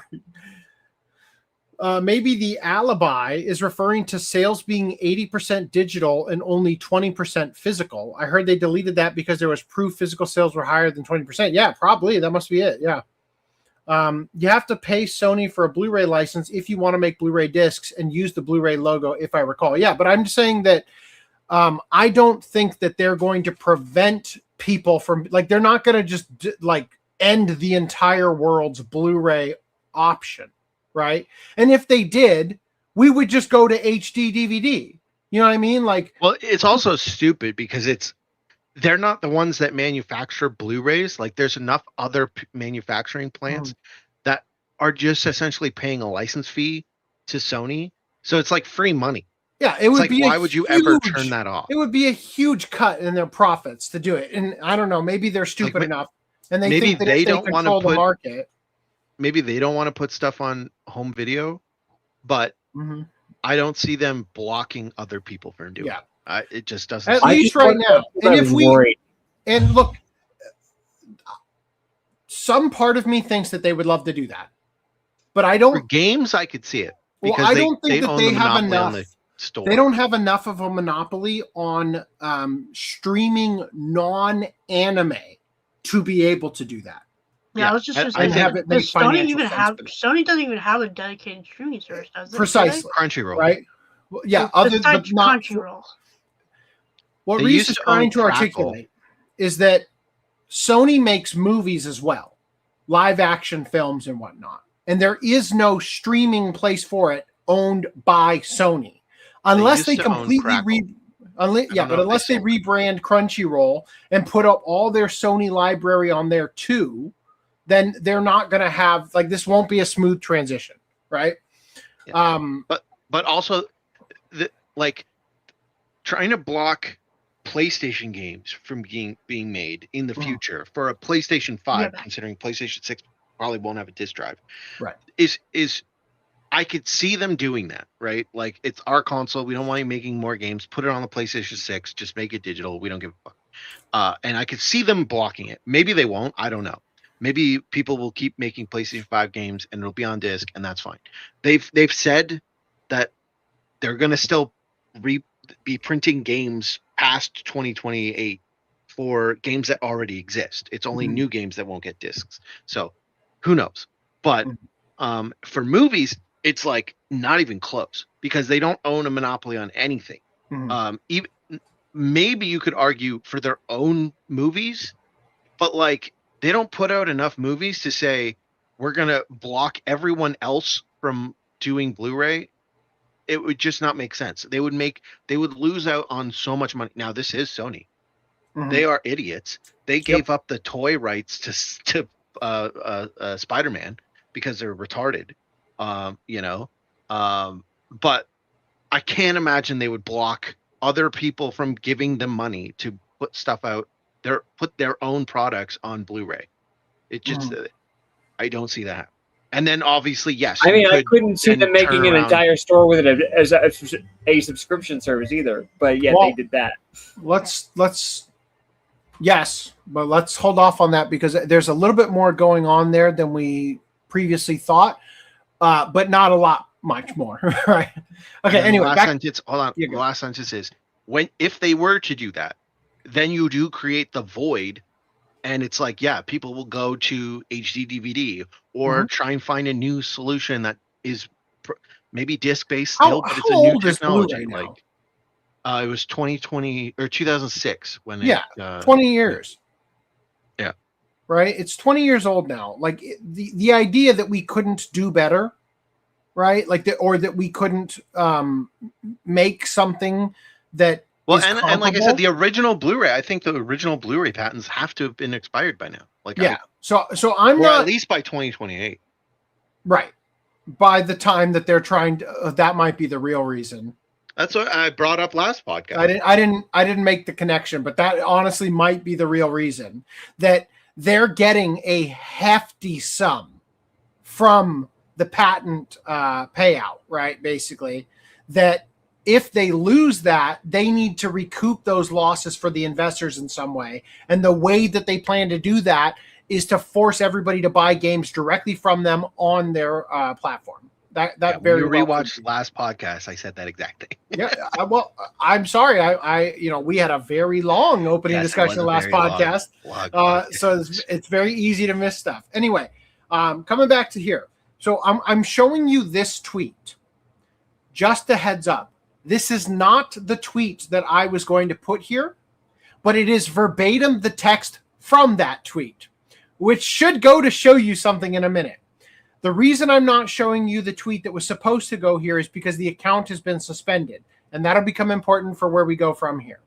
Maybe the alibi is referring to sales being 80% digital and only 20% physical. I heard they deleted that because there was proof physical sales were higher than 20%. Yeah, probably. That must be it. Yeah. You have to pay Sony for a Blu-ray license if you want to make Blu-ray discs and use the Blu-ray logo, if I recall. Yeah, but I'm just saying that I don't think that they're going to prevent people from, like, they're not going to just like end the entire world's Blu-ray option, right? And if they did, we would just go to HD DVD. You know what I mean? Like, well, it's also stupid because they're not the ones that manufacture Blu-rays. Like there's enough other manufacturing plants that are just essentially paying a license fee to Sony. So it's like free money. Yeah, it would like, be. Why would you ever turn that off? It would be a huge cut in their profits to do it. And I don't know, maybe they're stupid enough and they think that they don't want to put the market. Maybe they don't want to put stuff on home video, but I don't see them blocking other people from doing it. It just doesn't. At least right now. And if and look, some part of me thinks that they would love to do that, but I don't. For games, I could see it because I don't think that they have enough. Store. They don't have enough of a monopoly on streaming non-anime to be able to do that. Yeah, I was just going to say, Sony doesn't even have a dedicated streaming service, does it? Precisely. Crunchyroll. Right? Well, yeah, other than Crunchyroll. What Reese is trying to articulate is that Sony makes movies as well, live action films and whatnot. And there is no streaming place for it owned by Sony. Unless they completely unless they rebrand Crunchyroll and put up all their Sony library on there too, then they're not going to have, like, this won't be a smooth transition, right? Yeah. But also like trying to block PlayStation games from being made in the future for a PlayStation 5, considering PlayStation 6 probably won't have a disc drive, right? Is I could see them doing that, right? Like, it's our console. We don't want you making more games. Put it on the PlayStation 6. Just make it digital. We don't give a fuck. And I could see them blocking it. Maybe they won't. I don't know. Maybe people will keep making PlayStation 5 games and it'll be on disc, and that's fine. They've said that they're going to still be printing games past 2028 for games that already exist. It's only new games that won't get discs. So who knows? But for movies, it's like not even close, because they don't own a monopoly on anything. Even maybe you could argue for their own movies, but like they don't put out enough movies to say we're gonna block everyone else from doing Blu-ray. It would just not make sense. They would lose out on so much money. Now, this is Sony. They are idiots. They gave up the toy rights to Spider-Man because they're retarded. But I can't imagine they would block other people from giving them money to put stuff out, put their own products on Blu-ray. It just, I don't see that. And then obviously, yes. I mean, I couldn't see them making an entire store with it as a subscription service either. But yeah, they did that. Yes, but let's hold off on that because there's a little bit more going on there than we previously thought, but not a lot, much more, right? Okay. And anyway, hold on. The last sentence is if they were to do that, then you do create the void, and it's like, yeah, people will go to HD DVD or try and find a new solution that is maybe disc based still, but it's a new technology. Like, it was 2020 or 2006 when 20 years. Yeah. Right. It's 20 years old now. Like the idea that we couldn't do better, right? Like or that we couldn't make something that and like I said, the original Blu-ray, I think the original Blu-ray patents have to have been expired by now. Like, so I'm not, at least by 2028. Right. By the time that they're trying to, that might be the real reason. That's what I brought up last podcast. I didn't make the connection, but that honestly might be the real reason that they're getting a hefty sum from the patent payout, right? Basically, that if they lose that, they need to recoup those losses for the investors in some way. And the way that they plan to do that is to force everybody to buy games directly from them on their platform. That very when you rewatched last podcast, I said that exact thing. Well, I'm sorry. I we had a very long opening discussion last podcast. So it's very easy to miss stuff. Anyway, coming back to here. So I'm showing you this tweet. Just a heads up. This is not the tweet that I was going to put here, but it is verbatim the text from that tweet, which should go to show you something in a minute. The reason I'm not showing you the tweet that was supposed to go here is because the account has been suspended, and that'll become important for where we go from here.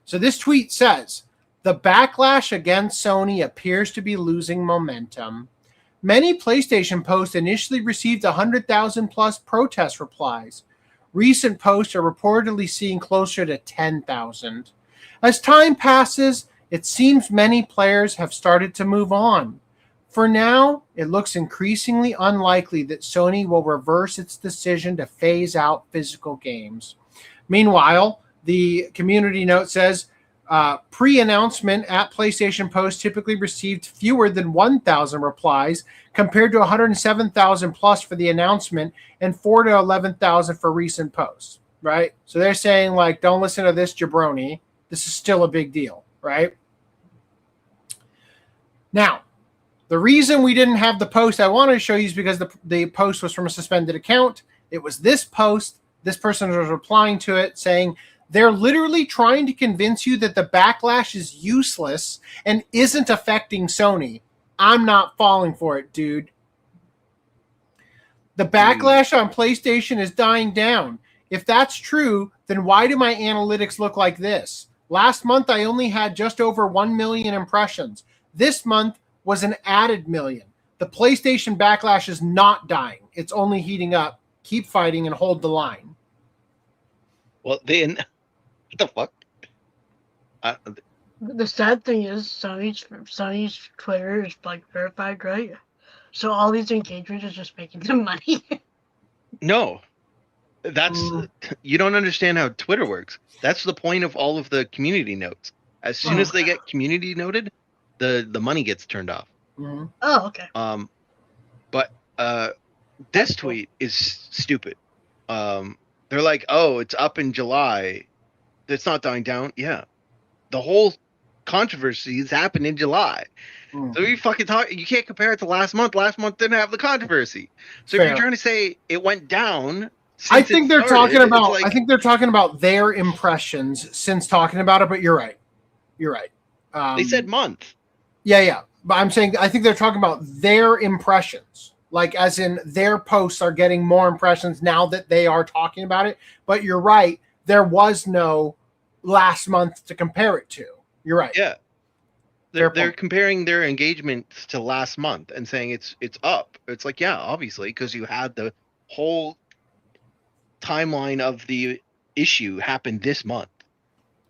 So this tweet says, the backlash against Sony appears to be losing momentum. Many PlayStation posts initially received 100,000 plus protest replies. Recent posts are reportedly seeing closer to 10,000. As time passes, it seems many players have started to move on. For now, it looks increasingly unlikely that Sony will reverse its decision to phase out physical games. Meanwhile, the community note says, pre-announcement at PlayStation Post typically received fewer than 1,000 replies compared to 107,000 plus for the announcement and 4,000 to 11,000 for recent posts, right? So they're saying, like, don't listen to this jabroni. This is still a big deal, right? Now, the reason we didn't have the post I wanted to show you is because the post was from a suspended account. It was this post. This person was replying to it saying, they're literally trying to convince you that the backlash is useless and isn't affecting Sony. I'm not falling for it, dude. The backlash on PlayStation is dying down. If that's true, then why do my analytics look like this? Last month, I only had just over 1 million impressions. This month was an added million. The PlayStation backlash is not dying. It's only heating up. Keep fighting and hold the line. Well, then what the fuck? The sad thing is Sony's Twitter is like verified, right? So all these engagements is just making them money. No, that's you don't understand how Twitter works. That's the point of all of the community notes. As soon as they get community noted, the money gets turned off. Mm-hmm. Oh, okay. But this tweet is stupid. They're like, oh, it's up in July. It's not dying down. Yeah, the whole controversy has happened in July. So you fucking you can't compare it to last month. Last month didn't have the controversy. So if you're trying to say it went down, I think they're talking about. I think they're talking about their impressions since talking about it. But you're right. You're right. They said month. Yeah. But I'm saying I think they're talking about their impressions, like as in their posts are getting more impressions now that they are talking about it. But you're right. There was no last month to compare it to. You're right. Yeah. They're comparing their engagements to last month and saying it's up. It's like, yeah, obviously, because you had the whole timeline of the issue happen this month.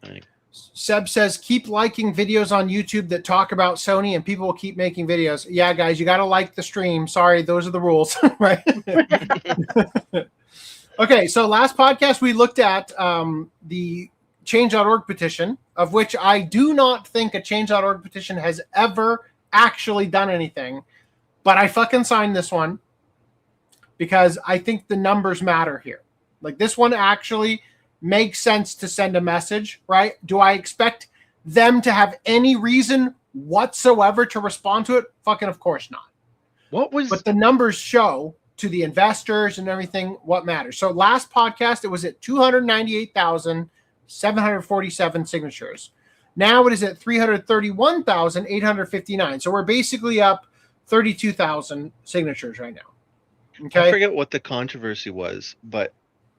Right. Seb says, keep liking videos on YouTube that talk about Sony and people will keep making videos. Yeah, guys, you got to like the stream. Sorry, those are the rules. Right? Okay, so last podcast we looked at the Change.org petition, of which I do not think a Change.org petition has ever actually done anything, but I fucking signed this one because I think the numbers matter here. Like this one actually makes sense to send a message, right? Do I expect them to have any reason whatsoever to respond to it? Fucking of course not. But the numbers show to the investors and everything what matters. So last podcast, it was at 298,747 signatures. Now it is at 331,859. So we're basically up 32,000 signatures right now. Okay. I forget what the controversy was, but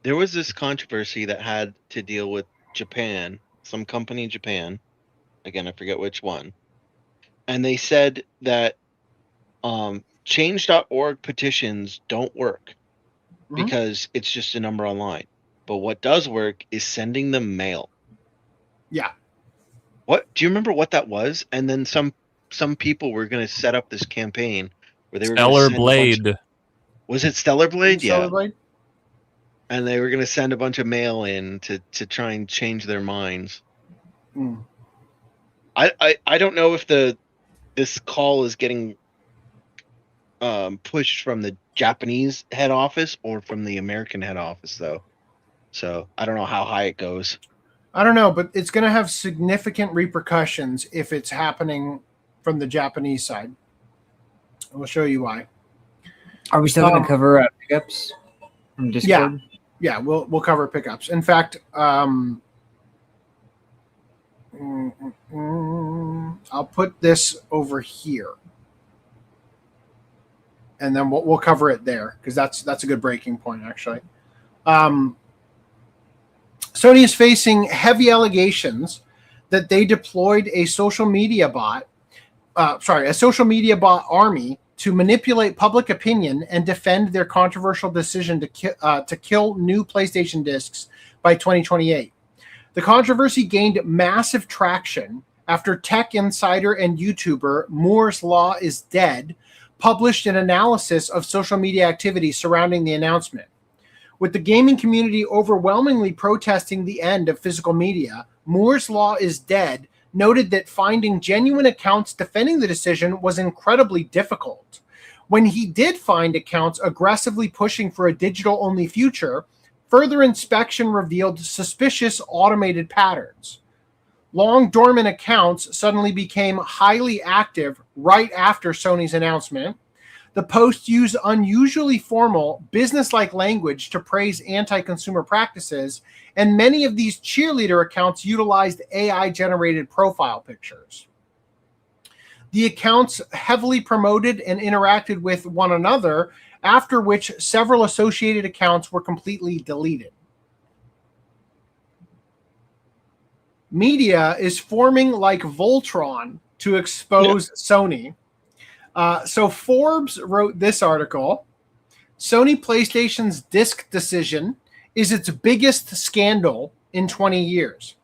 there was this controversy that had to deal with Japan, some company in Japan. Again, I forget which one. And they said that change.org petitions don't work because it's just a number online. But what does work is sending them mail. Yeah. What do you remember what that was? And then some people were going to set up this campaign where they were Stellar Blade. Was it Stellar Blade? Yeah. Stellar Blade? And they were going to send a bunch of mail in to try and change their minds. I don't know if this call is getting pushed from the Japanese head office or from the American head office, though. So I don't know how high it goes. I don't know, but it's going to have significant repercussions if it's happening from the Japanese side. We'll show you why. Are we still going to cover pickups from Discord? Yeah, we'll cover pickups. In fact, I'll put this over here, and then we'll cover it there because that's a good breaking point, actually. Sony is facing heavy allegations that they deployed a social media bot army to manipulate public opinion and defend their controversial decision to kill new PlayStation discs by 2028. The controversy gained massive traction after tech insider and YouTuber Moore's Law is Dead published an analysis of social media activity surrounding the announcement. With the gaming community overwhelmingly protesting the end of physical media, Moore's Law is Dead noted that finding genuine accounts defending the decision was incredibly difficult. When he did find accounts aggressively pushing for a digital-only future, further inspection revealed suspicious automated patterns. Long dormant accounts suddenly became highly active right after Sony's announcement. The posts use unusually formal, business-like language to praise anti-consumer practices, and many of these cheerleader accounts utilized AI-generated profile pictures. The accounts heavily promoted and interacted with one another, after which several associated accounts were completely deleted. Media is forming like Voltron to expose Sony. So Forbes wrote this article. Sony PlayStation's disc decision is its biggest scandal in 20 years.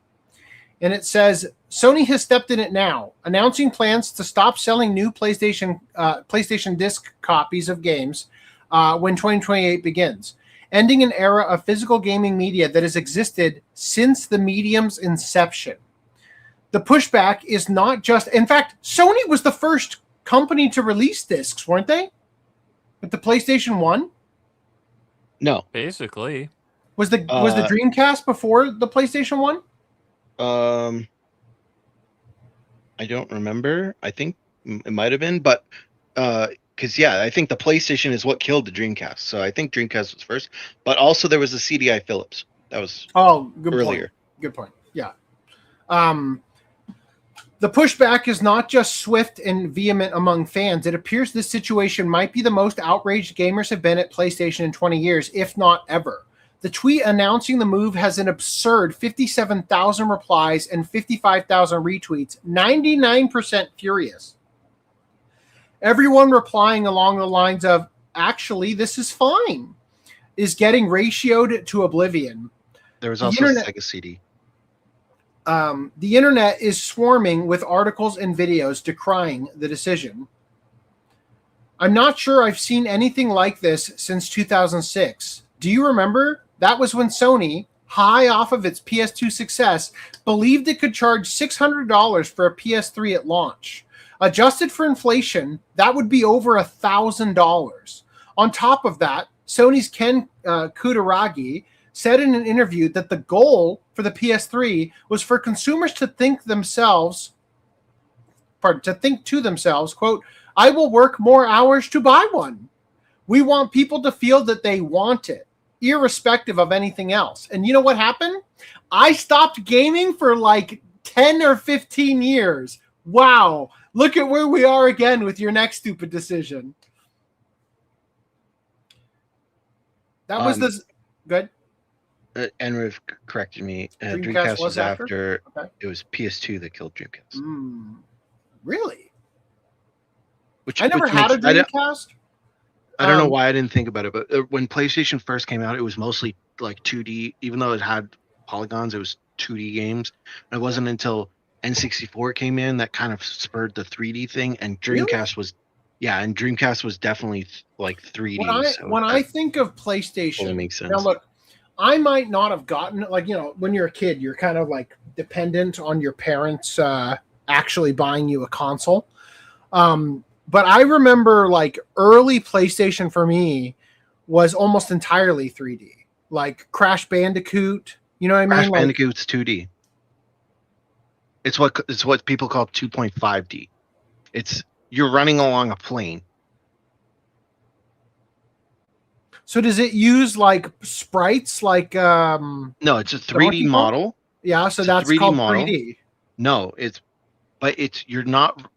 And it says, Sony has stepped in it now, announcing plans to stop selling new PlayStation disc copies of games when 2028 begins, ending an era of physical gaming media that has existed since the medium's inception. The pushback is not just... In fact, Sony was the first company to release discs, weren't they? With the PlayStation 1? No. Basically. Was the Dreamcast before the PlayStation 1? I don't remember. I think it might have been, but because I think the PlayStation is what killed the Dreamcast. So I think Dreamcast was first, but also there was the CDI Philips that was good earlier. Point. Good point. Yeah. The pushback is not just swift and vehement among fans. It appears this situation might be the most outraged gamers have been at PlayStation in 20 years, if not ever. The tweet announcing the move has an absurd 57,000 replies and 55,000 retweets, 99% furious. Everyone replying along the lines of, actually, this is fine, is getting ratioed to oblivion. There was also a Sega CD. The internet is swarming with articles and videos decrying the decision. I'm not sure I've seen anything like this since 2006. Do you remember? That was when Sony, high off of its PS2 success, believed it could charge $600 for a PS3 at launch. Adjusted for inflation, that would be over $1,000. On top of that, Sony's Ken Kutaragi said in an interview that the goal for the PS3 was for consumers to think to themselves, quote, I will work more hours to buy one. We want people to feel that they want it, irrespective of anything else. And you know what happened? I stopped gaming for like 10 or 15 years. Wow. Look at where we are again with your next stupid decision. That was this. Good. Enriv corrected me. Dreamcast was after. Okay. It was PS2 that killed Dreamcast. Really? Which I never had a Dreamcast. I don't know why I didn't think about it, but when PlayStation first came out, it was mostly like 2D. Even though it had polygons, it was 2D games. And it wasn't until N64 came in that kind of spurred the 3D thing. And Dreamcast was, and Dreamcast was definitely like 3D. When I think of PlayStation, totally makes sense. Now look, I might not have gotten, like, when you're a kid, you're kind of like dependent on your parents actually buying you a console. But I remember like early PlayStation for me was almost entirely 3D, like Crash Bandicoot. You know what I mean? Crash Bandicoot's 2D. It's what people call 2.5D. You're running along a plane. So does it use like sprites, like No, it's a 3D model. Yeah, so that's 3D called model. 3D. No, you're not.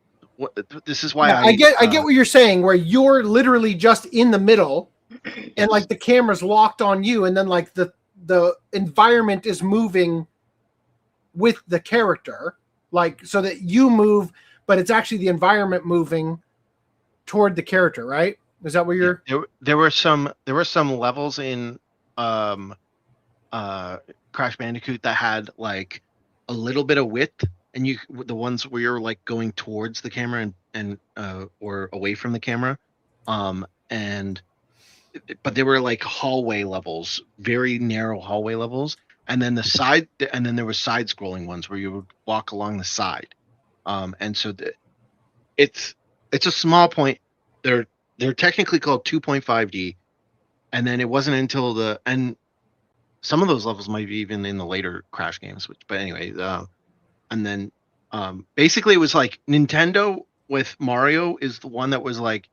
This is why I get what you're saying, where you're literally just in the middle, and like the camera's locked on you, and then like the environment is moving with the character, like so that you move, but it's actually the environment moving toward the character, right? Is that what you're? There were some levels in Crash Bandicoot that had like a little bit of width, and the ones where you're like going towards the camera and or away from the camera, but they were like hallway levels, very narrow hallway levels, and then there were side scrolling ones where you would walk along the side, and so it's a small point. They're technically called 2.5D, and then it wasn't until and some of those levels might be even in the later Crash games. But anyway, and then basically it was like Nintendo with Mario is the one that was like,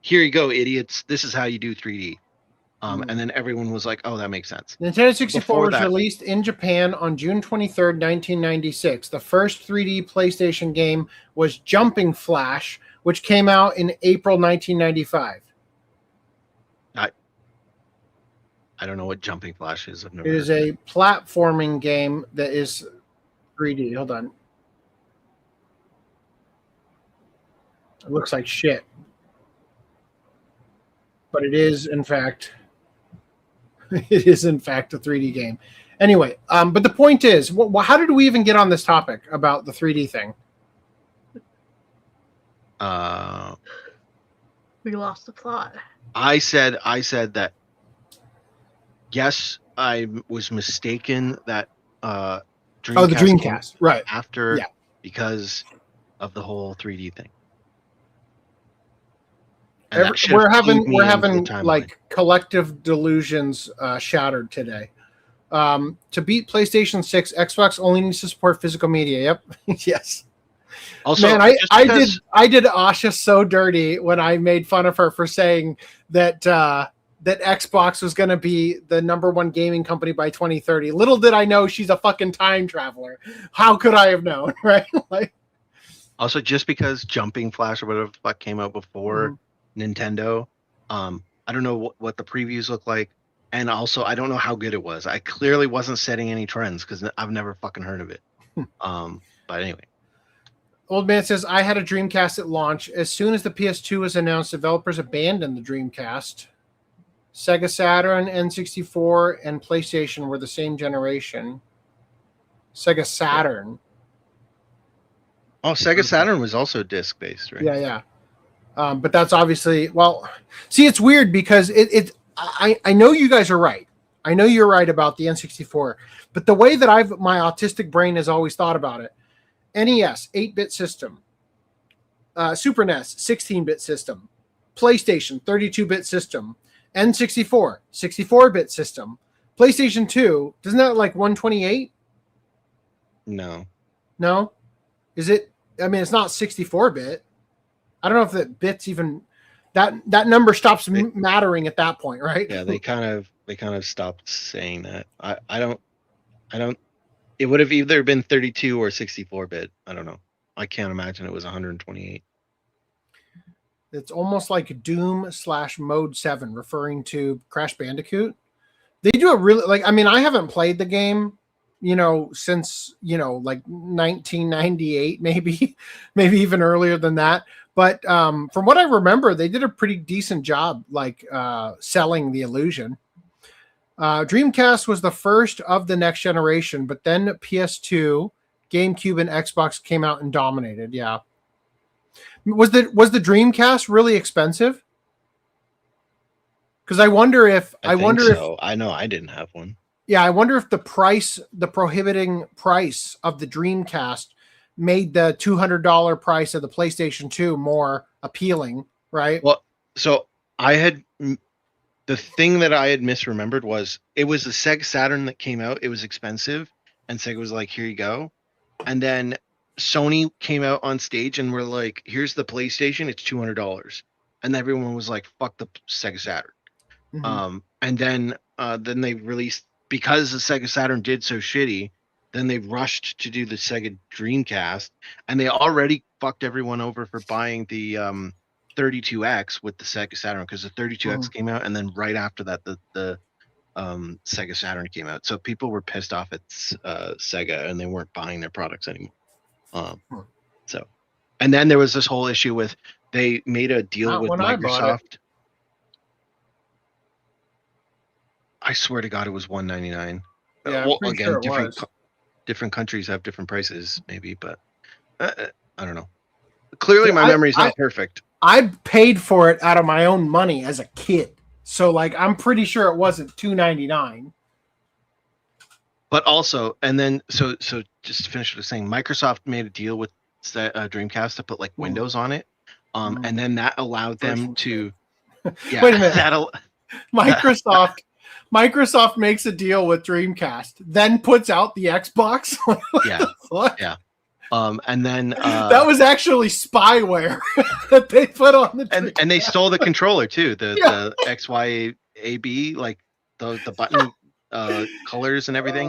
here you go, idiots. This is how you do 3D. And then everyone was like, oh, that makes sense. Nintendo 64 was released in Japan on June 23rd, 1996. The first 3D PlayStation game was Jumping Flash, which came out in April 1995. I don't know what Jumping Flash is. It is a platforming game that is 3D. Hold on. It looks like shit. But it is, in fact. It is in fact a 3D game. Anyway, but the point is, how did we even get on this topic about the 3D thing? We lost the plot. I said that. Yes, I was mistaken that Dreamcast the Dreamcast, right? After, because of the whole 3D thing. And we're having like collective delusions shattered today. To beat PlayStation 6, Xbox only needs to support physical media. Yep. Yes. Also, man, I did Asha so dirty when I made fun of her for saying that that Xbox was going to be the #1 gaming company by 2030. Little did I know she's a fucking time traveler. How could I have known, right? Like, also, just because Jumping Flash or whatever the fuck came out before Nintendo, I don't know what the previews look like, and also I don't know how good it was. I clearly wasn't setting any trends because I've never fucking heard of it. But anyway. Old Man says, I had a Dreamcast at launch. As soon as the PS2 was announced, developers abandoned the Dreamcast. Sega Saturn, N64, and PlayStation were the same generation. Sega Saturn. Oh, Sega Saturn was also disc-based, right? Yeah. But that's obviously... Well, see, it's weird because I know you guys are right. I know you're right about the N64. But the way that my autistic brain has always thought about it, NES, 8-bit system. Super NES, 16-bit system. PlayStation, 32-bit system. N64, 64-bit system. PlayStation 2, isn't that like 128? No? Is it? I mean, it's not 64-bit. I don't know if that bit's even... That number stops mattering at that point, right? Yeah, they kind of stopped saying that. I don't... It would have either been 32 or 64-bit. I don't know. I can't imagine it was 128. It's almost like Doom / Mode 7, referring to Crash Bandicoot. They do a really, like, I mean, I haven't played the game, since, like 1998, maybe even earlier than that. But from what I remember, they did a pretty decent job, like selling the illusion. Dreamcast was the first of the next generation, but then PS2, GameCube, and Xbox came out and dominated. Yeah. Was the Dreamcast really expensive? Because I wonder if I know I didn't have one. Yeah, I wonder if the prohibiting price of the Dreamcast made the $200 price of the PlayStation 2 more appealing, right? Well, so the thing that I had misremembered was it was the Sega Saturn that came out. It was expensive, and Sega was like, "Here you go," and then Sony came out on stage and were like, "Here's the PlayStation. It's $200," and everyone was like, "Fuck the Sega Saturn." Mm-hmm. And then they released, because the Sega Saturn did so shitty. Then they rushed to do the Sega Dreamcast, and they already fucked everyone over for buying the 32X with the Sega Saturn, because the 32X came out, and then right after that, the Sega Saturn came out. So people were pissed off at Sega, and they weren't buying their products anymore. So, and then there was this whole issue with they made a deal with Microsoft. I swear to God, it was $199. Yeah, well, again, sure different countries have different prices, maybe, but I don't know. Clearly, my memory is not perfect. I paid for it out of my own money as a kid, so like I'm pretty sure it wasn't $299. But also, and then so just to finish what I was saying, Microsoft made a deal with Dreamcast to put like Windows on it, and then that allowed them to. Yeah, wait a minute. Microsoft makes a deal with Dreamcast, then puts out the Xbox. Yeah. And then that was actually spyware that they put on the and they stole the controller too, the XYAB, like the button colors and everything.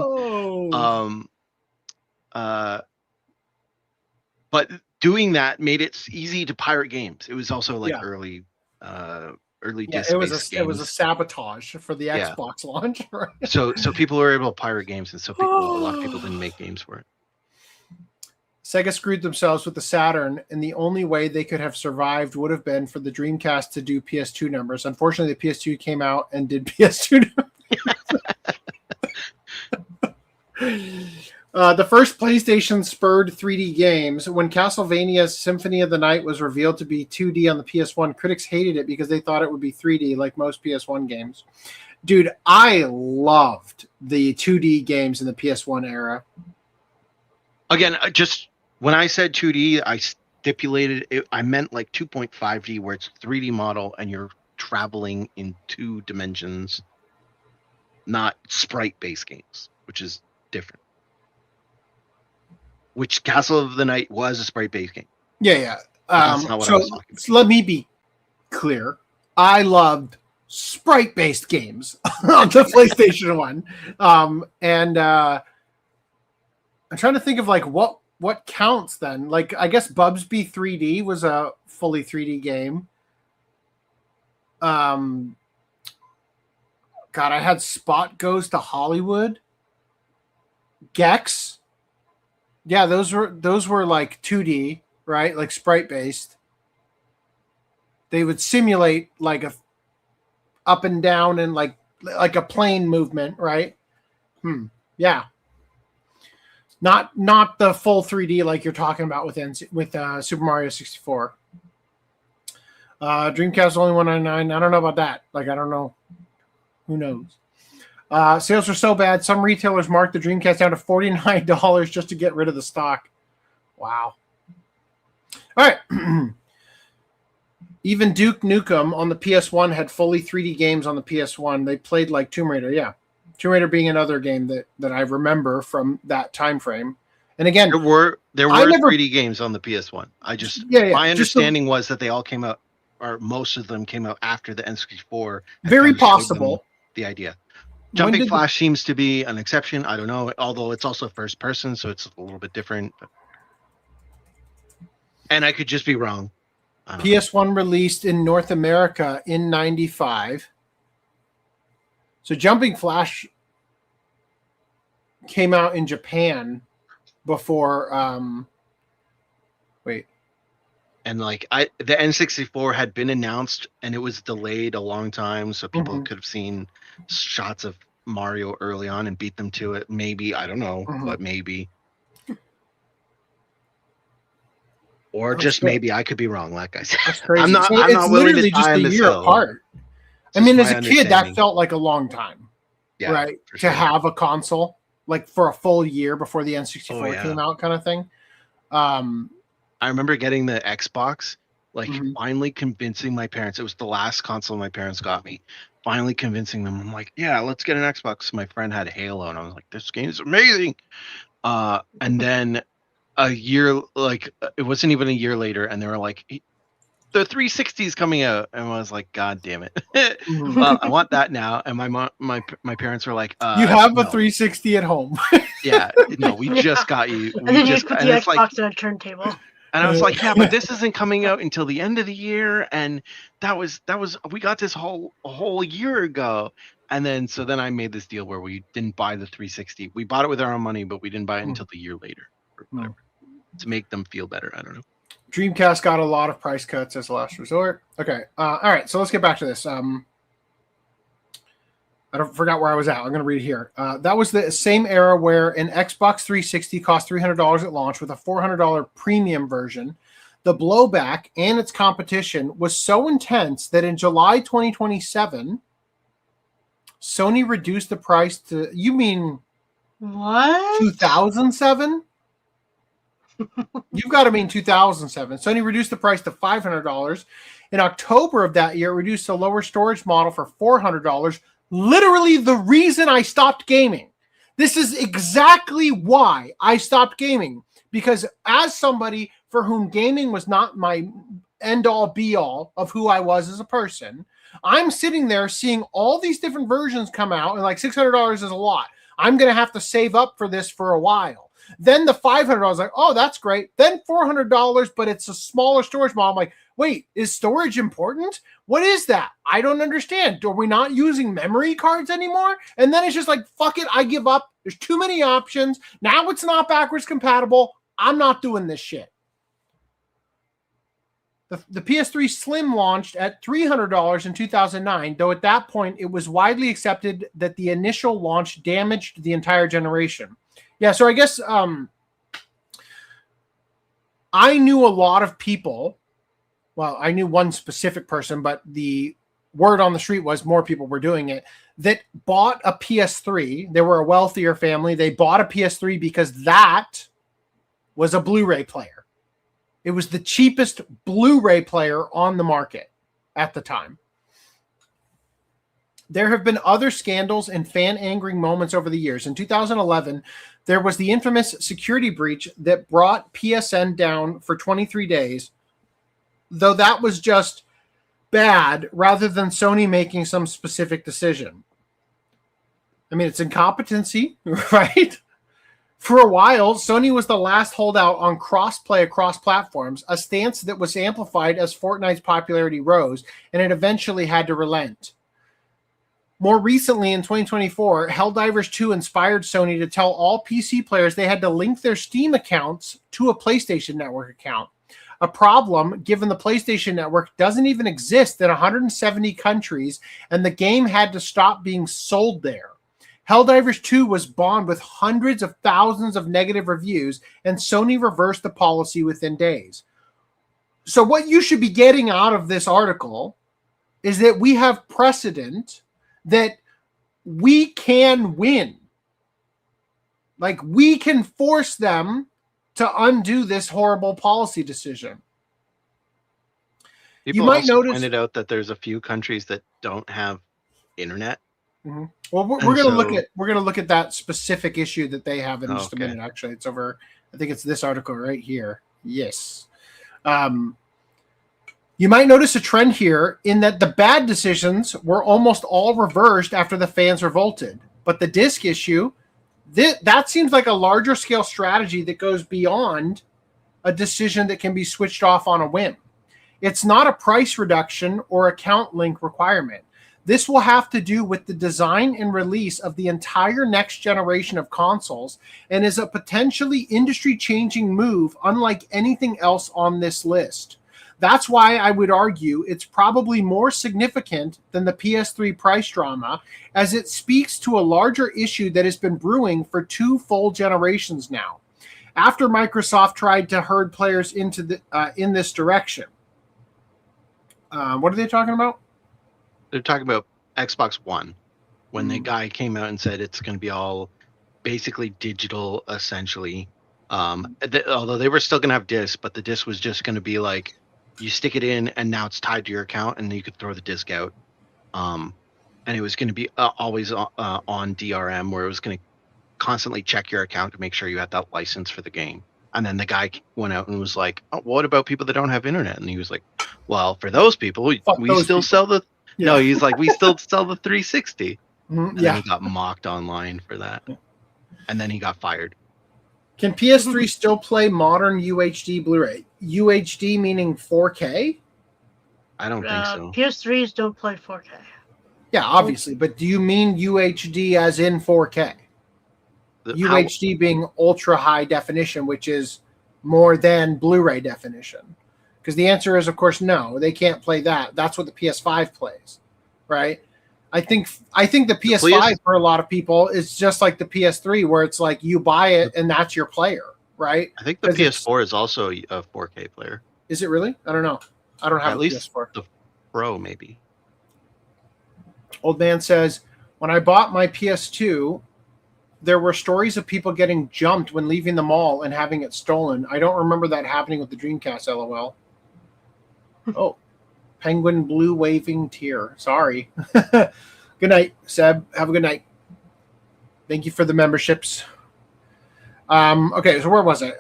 But doing that made it easy to pirate games. It was also like early disc. It was a sabotage for the Xbox launch. Right? So people were able to pirate games, and a lot of people didn't make games for it. Sega screwed themselves with the Saturn, and the only way they could have survived would have been for the Dreamcast to do PS2 numbers. Unfortunately, the PS2 came out and did PS2 numbers. The first PlayStation spurred 3D games. When Castlevania's Symphony of the Night was revealed to be 2D on the PS1, critics hated it because they thought it would be 3D like most PS1 games. Dude, I loved the 2D games in the PS1 era. Again, just when I said 2D, I stipulated it. I meant like 2.5D, where it's 3D model and you're traveling in 2 dimensions, not sprite-based games, which is different. Which Castle of the Night was a sprite-based game. Yeah. That's not what I was talking about. So let me be clear. I loved sprite-based games on the PlayStation 1. And I'm trying to think of like what counts then. Like, I guess Bubsby 3D was a fully 3D game. God, I had Spot Goes to Hollywood. Gex. Yeah, those were like 2D, right? Like sprite based. They would simulate like a up and down and like a plane movement, right? Yeah. Not the full 3D like you're talking about with Super Mario 64. Dreamcast only $199. I don't know about that. Like, I don't know. Who knows? Sales are so bad, some retailers marked the Dreamcast down to $49 just to get rid of the stock. Wow. All right. Even Duke Nukem on the PS1 had fully 3D games on the PS1. They played like Tomb Raider, yeah. Tomb Raider being another game that I remember from that time frame. And again, there were 3D games on the PS1. My understanding was that they all came out, or most of them came out after the N64. Very possible. The idea. Jumping Flash seems to be an exception. I don't know, although it's also first person, so it's a little bit different. And I could just be wrong. PS1 released in North America in 95. So Jumping Flash came out in Japan before And like the N64 had been announced and it was delayed a long time, so people could have seen shots of Mario early on and beat them to it. Maybe, I don't know, but maybe. Or just maybe I could be wrong, like I said. That's crazy. I'm not willing to die on this hill. Apart. I mean, as a kid, that felt like a long time, right? To have a console, like for a full year before the N64 came out, kind of thing. I remember getting the Xbox, like finally convincing my parents. It was the last console my parents got me. Finally convincing them. I'm like, yeah, let's get an Xbox. My friend had Halo, and I was like, this game is amazing. And then a year, like it wasn't even a year later, and they were like, the 360 is coming out, and I was like, God damn it! Well, I want that now. And my parents were like, you have a 360 at home. Yeah, no, we just got you. And then you put the Xbox on a turntable. And I was like, yeah, but this isn't coming out until the end of the year, and that was we got this a whole year ago. And then then I made this deal where we didn't buy the 360. We bought it with our own money, but we didn't buy it until the year later, or whatever, to make them feel better. I don't know. Dreamcast got a lot of price cuts as a last resort. Okay, all right. So let's get back to this. I forgot where I was at. I'm going to read it here. That was the same era where an Xbox 360 cost $300 at launch with a $400 premium version. The blowback and its competition was so intense that in July 2027, Sony reduced the price to, you mean what? 2007? You've got to mean 2007. Sony reduced the price to $500. In October of that year, reduced a lower storage model for $400. Literally the reason I stopped gaming. This is exactly why I stopped gaming. Because as somebody for whom gaming was not my end-all, be-all of who I was as a person, I'm sitting there seeing all these different versions come out, and like $600 is a lot. I'm going to have to save up for this for a while. Then the $500, like, oh, that's great. Then $400, but it's a smaller storage model. I'm like, wait, is storage important? What is that? I don't understand. Are we not using memory cards anymore? And then it's just like, fuck it, I give up. There's too many options. Now it's not backwards compatible. I'm not doing this shit. The PS3 Slim launched at $300 in 2009, though at that point it was widely accepted that the initial launch damaged the entire generation. Yeah, so I guess I knew a lot of people. Well, I knew one specific person, but the word on the street was more people were doing it, that bought a PS3. They were a wealthier family. They bought a PS3 because that was a Blu-ray player. It was the cheapest Blu-ray player on the market at the time. There have been other scandals and fan-angering moments over the years. In 2011, there was the infamous security breach that brought PSN down for 23 days, though that was just bad rather than Sony making some specific decision. I mean, it's incompetency, right? For a while, Sony was the last holdout on cross-play across platforms, a stance that was amplified as Fortnite's popularity rose, and it eventually had to relent. More recently, in 2024, Helldivers 2 inspired Sony to tell all PC players they had to link their Steam accounts to a PlayStation Network account. A problem, given the PlayStation Network doesn't even exist in 170 countries, and the game had to stop being sold there. Helldivers 2 was bombed with hundreds of thousands of negative reviews, and Sony reversed the policy within days. So what you should be getting out of this article is that we have precedent that we can win. Like, we can force them to undo this horrible policy decision. People also pointed out that there's a few countries that don't have internet. Mm-hmm. Well, we're gonna look at that specific issue that they have in just a minute. Actually, it's over. I think it's this article right here. Yes. You might notice a trend here in that the bad decisions were almost all reversed after the fans revolted. But the disc issue, that seems like a larger scale strategy that goes beyond a decision that can be switched off on a whim. It's not a price reduction or account link requirement. This will have to do with the design and release of the entire next generation of consoles and is a potentially industry-changing move unlike anything else on this list. That's why I would argue it's probably more significant than the PS3 price drama, as it speaks to a larger issue that has been brewing for 2 full generations now, after Microsoft tried to herd players into in this direction. What are they talking about? They're talking about Xbox One, when the guy came out and said it's going to be all basically digital, essentially. Although they were still going to have discs, but the disc was just going to be like, you stick it in and now it's tied to your account and then you could throw the disc out. And it was going to be always on DRM, where it was going to constantly check your account to make sure you had that license for the game. And then the guy went out and was like, oh, what about people that don't have internet? And he was like, well, for those people, we still sell the... Yeah. No, he's like, we still sell the 360. And then he got mocked online for that. And then he got fired. Can PS3 still play modern UHD Blu-ray? UHD meaning 4K? I don't think so. PS3s don't play 4K. Yeah, obviously. But do you mean UHD as in 4K? UHD being ultra high definition, which is more than Blu-ray definition. Because the answer is, of course, no. They can't play that. That's what the PS5 plays, right? I think the PS5 for a lot of people is just like the PS3, where it's like you buy it and that's your player, right? I think the PS4 is also a 4K player. Is it really? I don't know. I don't have at least PS4. The Pro, maybe. Old man says, when I bought my PS2, there were stories of people getting jumped when leaving the mall and having it stolen. I don't remember that happening with the Dreamcast, LOL. Oh, penguin blue waving tear. Sorry. Good night, Seb. Have a good night. Thank you for the memberships. Okay, so where was I?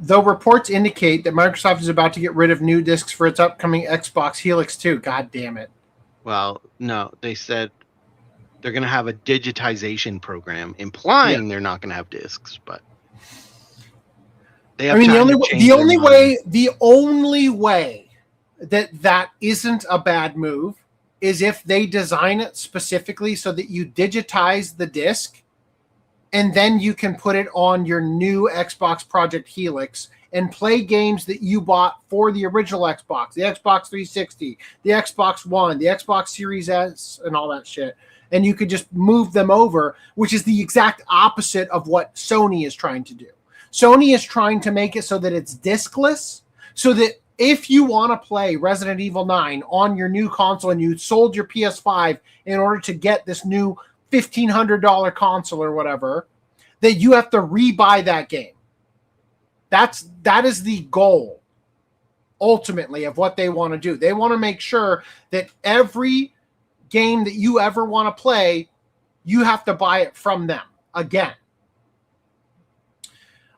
Though reports indicate that Microsoft is about to get rid of new discs for its upcoming Xbox Helix 2. God damn it. Well, no, they said they're going to have a digitization program, implying they're not going to have discs, but they have the only way that isn't a bad move is if they design it specifically so that you digitize the disc and then you can put it on your new Xbox Project Helix and play games that you bought for the original Xbox, the Xbox 360, the Xbox One, the Xbox Series S, and all that shit. And you could just move them over, which is the exact opposite of what Sony is trying to do. Sony is trying to make it so that it's diskless, so that if you want to play Resident Evil 9 on your new console and you sold your PS5 in order to get this new $1,500 console or whatever, that you have to rebuy that game. That is the goal, ultimately, of what they want to do. They want to make sure that every game that you ever want to play, you have to buy it from them again.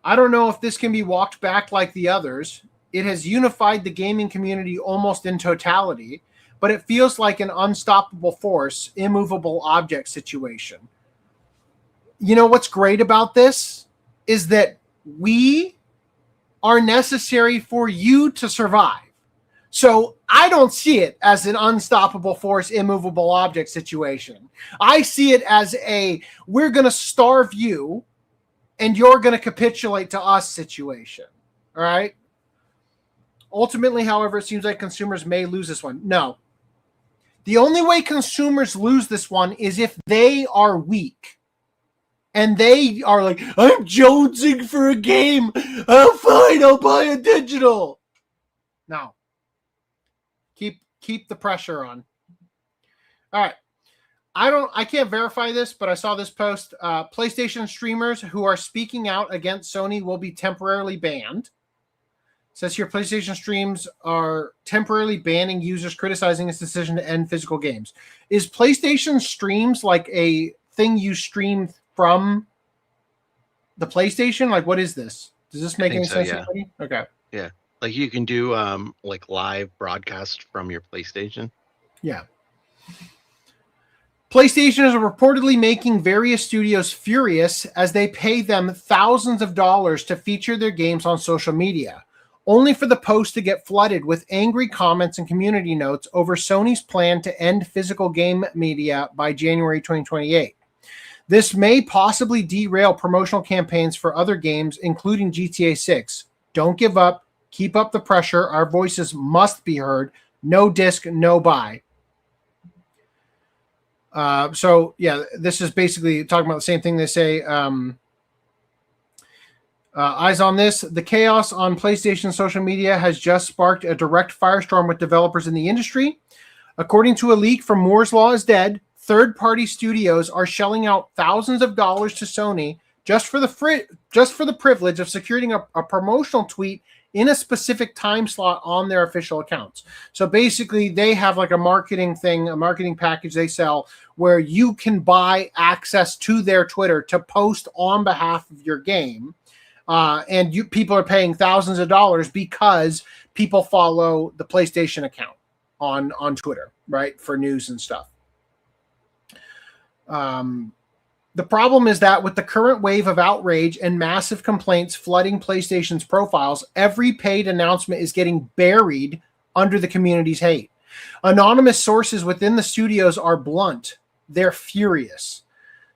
I don't know if this can be walked back like the others. It has unified the gaming community almost in totality, but it feels like an unstoppable force, immovable object situation. You know what's great about this is that we are necessary for you to survive. So I don't see it as an unstoppable force, immovable object situation. I see it as we're going to starve you and you're going to capitulate to us situation. All right. Ultimately, however, it seems like consumers may lose this one. No. The only way consumers lose this one is if they are weak. And they are like, I'm jonesing for a game. Oh, fine, I'll buy a digital. No. Keep the pressure on. All right. I can't verify this, but I saw this post. PlayStation streamers who are speaking out against Sony will be temporarily banned. It says here PlayStation streams are temporarily banning users criticizing its decision to end physical games. Is PlayStation streams like a thing you stream from the PlayStation? Like, what is this? Does this make any sense? Yeah. Okay. Yeah. Like you can do like live broadcast from your PlayStation. Yeah. PlayStation is reportedly making various studios furious as they pay them thousands of dollars to feature their games on social media, only for the post to get flooded with angry comments and community notes over Sony's plan to end physical game media by January 2028. This may possibly derail promotional campaigns for other games, including GTA 6. Don't give up. Keep up the pressure. Our voices must be heard. No disc, no buy. So, yeah, this is basically talking about the same thing they say. Eyes on this. The chaos on PlayStation social media has just sparked a direct firestorm with developers in the industry. According to a leak from Moore's Law is Dead, third-party studios are shelling out thousands of dollars to Sony just for the privilege of securing a promotional tweet in a specific time slot on their official accounts. So basically, they have like a marketing package they sell where you can buy access to their Twitter to post on behalf of your game. And people are paying thousands of dollars because people follow the PlayStation account on Twitter, right, for news and stuff. The problem is that with the current wave of outrage and massive complaints flooding PlayStation's profiles, every paid announcement is getting buried under the community's hate. Anonymous sources within the studios are blunt. They're furious.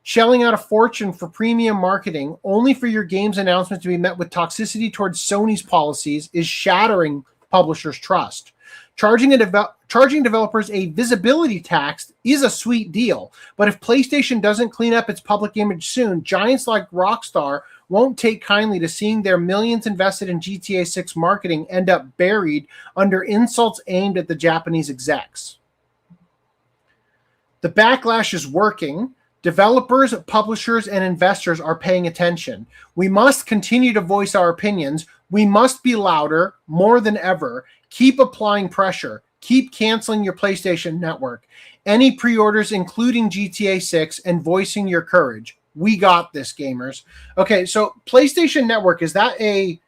Shelling out a fortune for premium marketing only for your game's announcement to be met with toxicity towards Sony's policies is shattering publishers' trust. Charging developers a visibility tax is a sweet deal, but if PlayStation doesn't clean up its public image soon, giants like Rockstar won't take kindly to seeing their millions invested in GTA 6 marketing end up buried under insults aimed at the Japanese execs. The backlash is working. Developers, publishers, and investors are paying attention. We must continue to voice our opinions. We must be louder, more than ever. Keep applying pressure. Keep canceling your PlayStation Network. Any pre-orders, including GTA 6, and voicing your courage. We got this, gamers. Okay, so PlayStation Network, that's a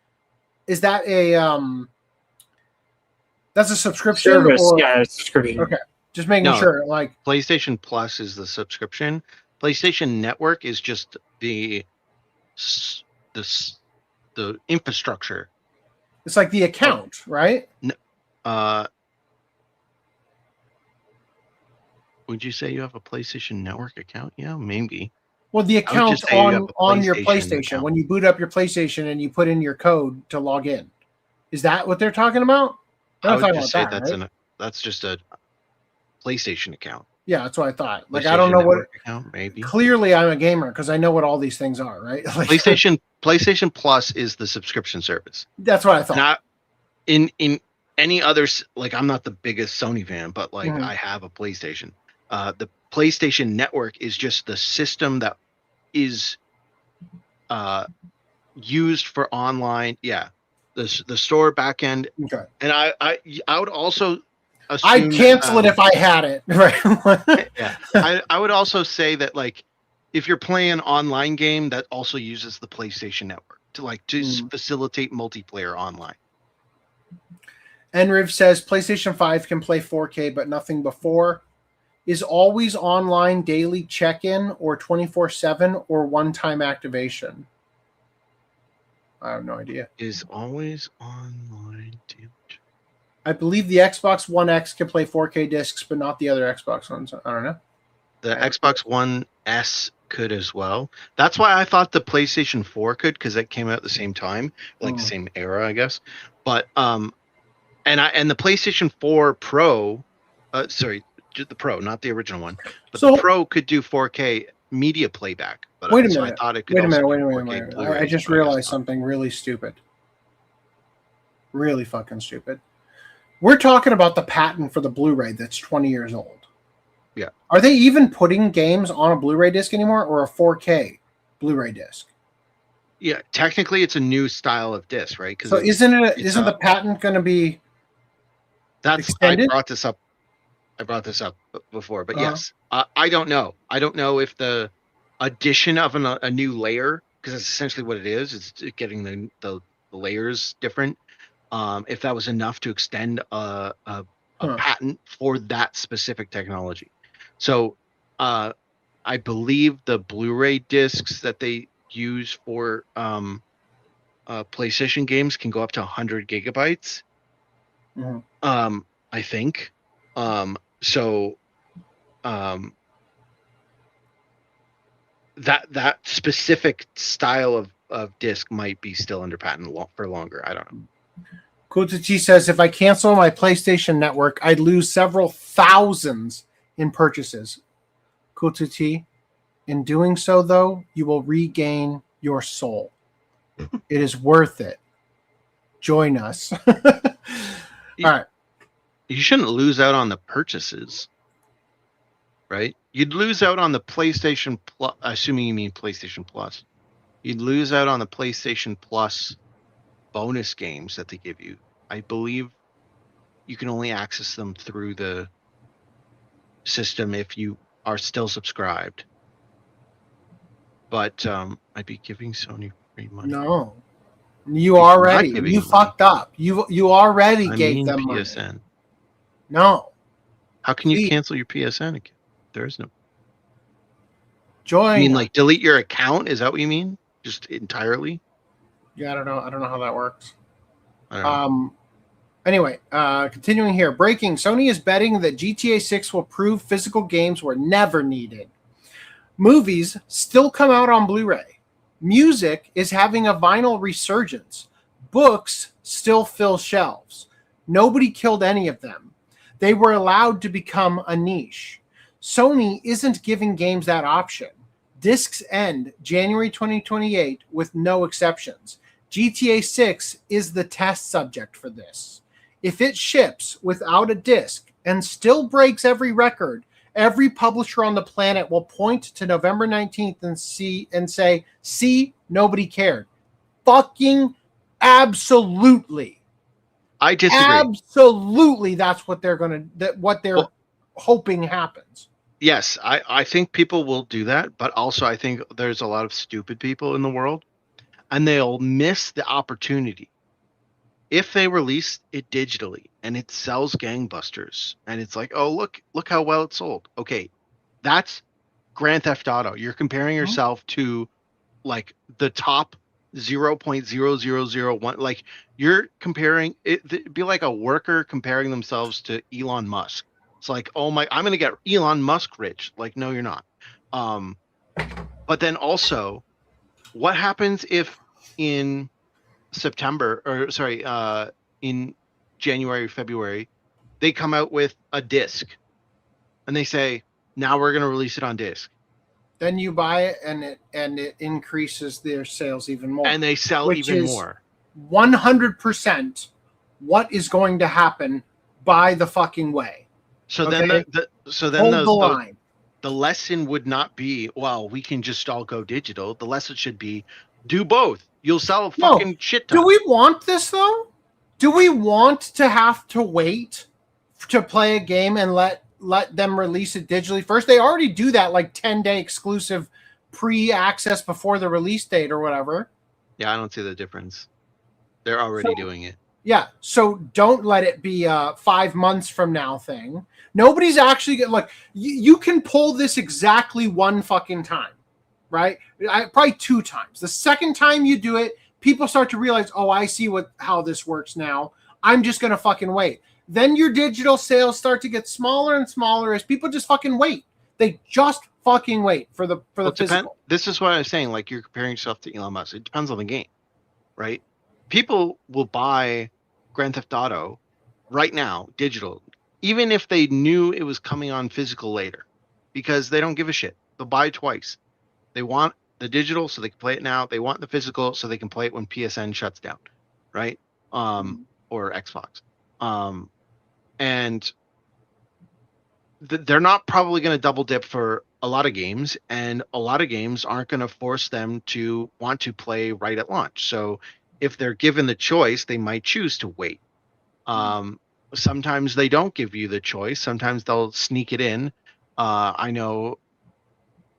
subscription? Service, yeah, it's subscription. Okay, just making sure. Like PlayStation Plus is the subscription. PlayStation Network is just the infrastructure. It's like the account, right? Would you say you have a PlayStation Network account? Yeah, maybe. Well, the I would account just say you have a on your PlayStation PlayStation, account. when you boot up your PlayStation and you put in your code to log in. Is that what they're talking about? They're I not would talking just about say that, right? that's just a PlayStation account. Yeah, that's what I thought. Like, PlayStation I don't know what. Network account, maybe. Clearly, I'm a gamer because I know what all these things are, right? Like, PlayStation Plus is the subscription service. That's what I thought. Not in any other, like, I'm not the biggest Sony fan, but like Mhm. I have a PlayStation. The PlayStation Network is just the system that is used for online. Yeah, the store backend. Okay. And I would also assume I'd cancel it if I had it. Right. yeah, I would also say that, like, if you're playing an online game, that also uses the PlayStation Network to facilitate multiplayer online. Enriv says PlayStation 5 can play 4K, but nothing before. Is always online daily check-in or 24/7 or one-time activation? I have no idea. Is always online. I believe the Xbox One X can play 4K discs, but not the other Xbox ones. I don't know. The Xbox One S could as well. That's why I thought the PlayStation 4 could, because it came out at the same time, like the same era, I guess. But and the PlayStation 4 Pro, sorry, the Pro, not the original one, but the Pro could do 4K media playback. But wait a minute. I thought it could wait a also minute. do Wait a 4K minute. Blu-ray, I just but guess realized not. something really stupid. Really fucking stupid. We're talking about the patent for the Blu-ray that's 20 years old. Yeah. Are they even putting games on a Blu-ray disc anymore, or a 4K Blu-ray disc? Yeah, technically it's a new style of disc, right? So isn't the patent going to be extended? I brought this up before, but yes, I don't know. I don't know if the addition of a new layer, because that's essentially what it is. It's getting the layers different. If that was enough to extend a patent for that specific technology. So I believe the Blu-ray discs that they use for PlayStation games can go up to 100 gigabytes. I think. That specific style of disc might be still under patent for longer. I don't know. Kotachi says, if I cancel my PlayStation Network, I'd lose several thousands in purchases. Kotachi, in doing so, though, you will regain your soul. It is worth it. Join us. All right. You shouldn't lose out on the purchases, right? You'd lose out on the PlayStation Plus, assuming you mean PlayStation Plus. You'd lose out on the PlayStation Plus bonus games that they give you. I believe you can only access them through the system if you are still subscribed. But I'd be giving Sony free money. No. You already. You fucked up. You already gave them PSN. money. No. How can you cancel your PSN account? There is no. Join. You mean like delete your account? Is that what you mean? Just entirely? Yeah, I don't know. I don't know how that works. I don't know. Anyway, continuing here. Breaking. Sony is betting that GTA 6 will prove physical games were never needed. Movies still come out on Blu-ray. Music is having a vinyl resurgence. Books still fill shelves. Nobody killed any of them. They were allowed to become a niche. Sony isn't giving games that option. Discs end January 2028 with no exceptions. GTA 6 is the test subject for this. If it ships without a disc and still breaks every record, every publisher on the planet will point to November 19th and say, see, nobody cared. Fucking absolutely. I disagree. Absolutely, that's what they're hoping happens. Yes, I think people will do that, but also I think there's a lot of stupid people in the world, and they'll miss the opportunity. If they release it digitally and it sells gangbusters, and it's like, oh, look how well it sold. Okay, that's Grand Theft Auto. You're comparing yourself to like the top 0.0001. Like you're comparing it'd be like a worker comparing themselves to Elon Musk. It's like, oh my, I'm gonna get Elon Musk rich. Like, no, you're not. But But then also, what happens if in in January, February, they come out with a disc and they say, now we're going to release it on disc. Then you buy it and it increases their sales even more. And they sell even more. 100% what is going to happen by the fucking way. So okay? then line. The lesson would not be, well, we can just all go digital. The lesson should be, do both. You'll sell a fucking shit ton. Do we want this though? Do we want to have to wait to play a game and let them release it digitally first? They already do that, like 10-day exclusive pre-access before the release date or whatever. Yeah, I don't see the difference. They're already doing it. Yeah, so don't let it be a 5 months from now thing. Nobody's actually look. You can pull this exactly one fucking time, right? Probably 2 times. The second time you do it, people start to realize, oh, I see how this works now. I'm just gonna fucking wait. Then your digital sales start to get smaller and smaller as people just fucking wait. They just fucking wait for the physical. This is what I was saying. Like, you're comparing yourself to Elon Musk. It depends on the game, right? People will buy Grand Theft Auto right now, digital, even if they knew it was coming on physical later, because they don't give a shit. They'll buy it twice. They want the digital so they can play it now. They want the physical so they can play it when PSN shuts down, right? Or Xbox. And they're not probably going to double dip for a lot of games, and a lot of games aren't going to force them to want to play right at launch. So if they're given the choice, they might choose to wait. Sometimes they don't give you the choice. Sometimes they'll sneak it in. I know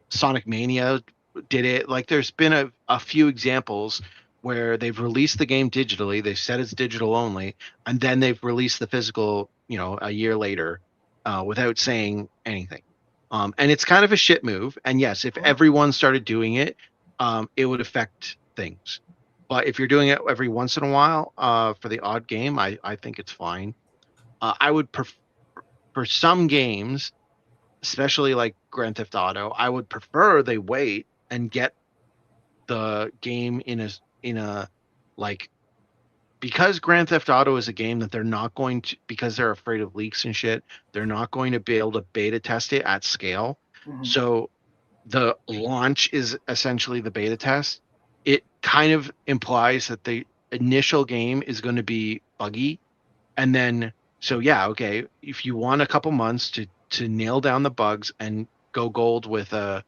Sonic Mania did it. Like, there's been a few examples where they've released the game digitally. They've said it's digital only, and then they've released the physical, a year later, without saying anything. And it's kind of a shit move. And yes, if everyone started doing it, it would affect things. But if you're doing it every once in a while, for the odd game, I think it's fine. I would prefer, for some games, especially like Grand Theft Auto, I would prefer they wait and get the game in a like, because Grand Theft Auto is a game that they're not going to, because they're afraid of leaks and shit, they're not going to be able to beta test it at scale. Mm-hmm. So the launch is essentially the beta test. It kind of implies that the initial game is going to be buggy. And then, so yeah, okay, if you want a couple months to nail down the bugs and go gold with a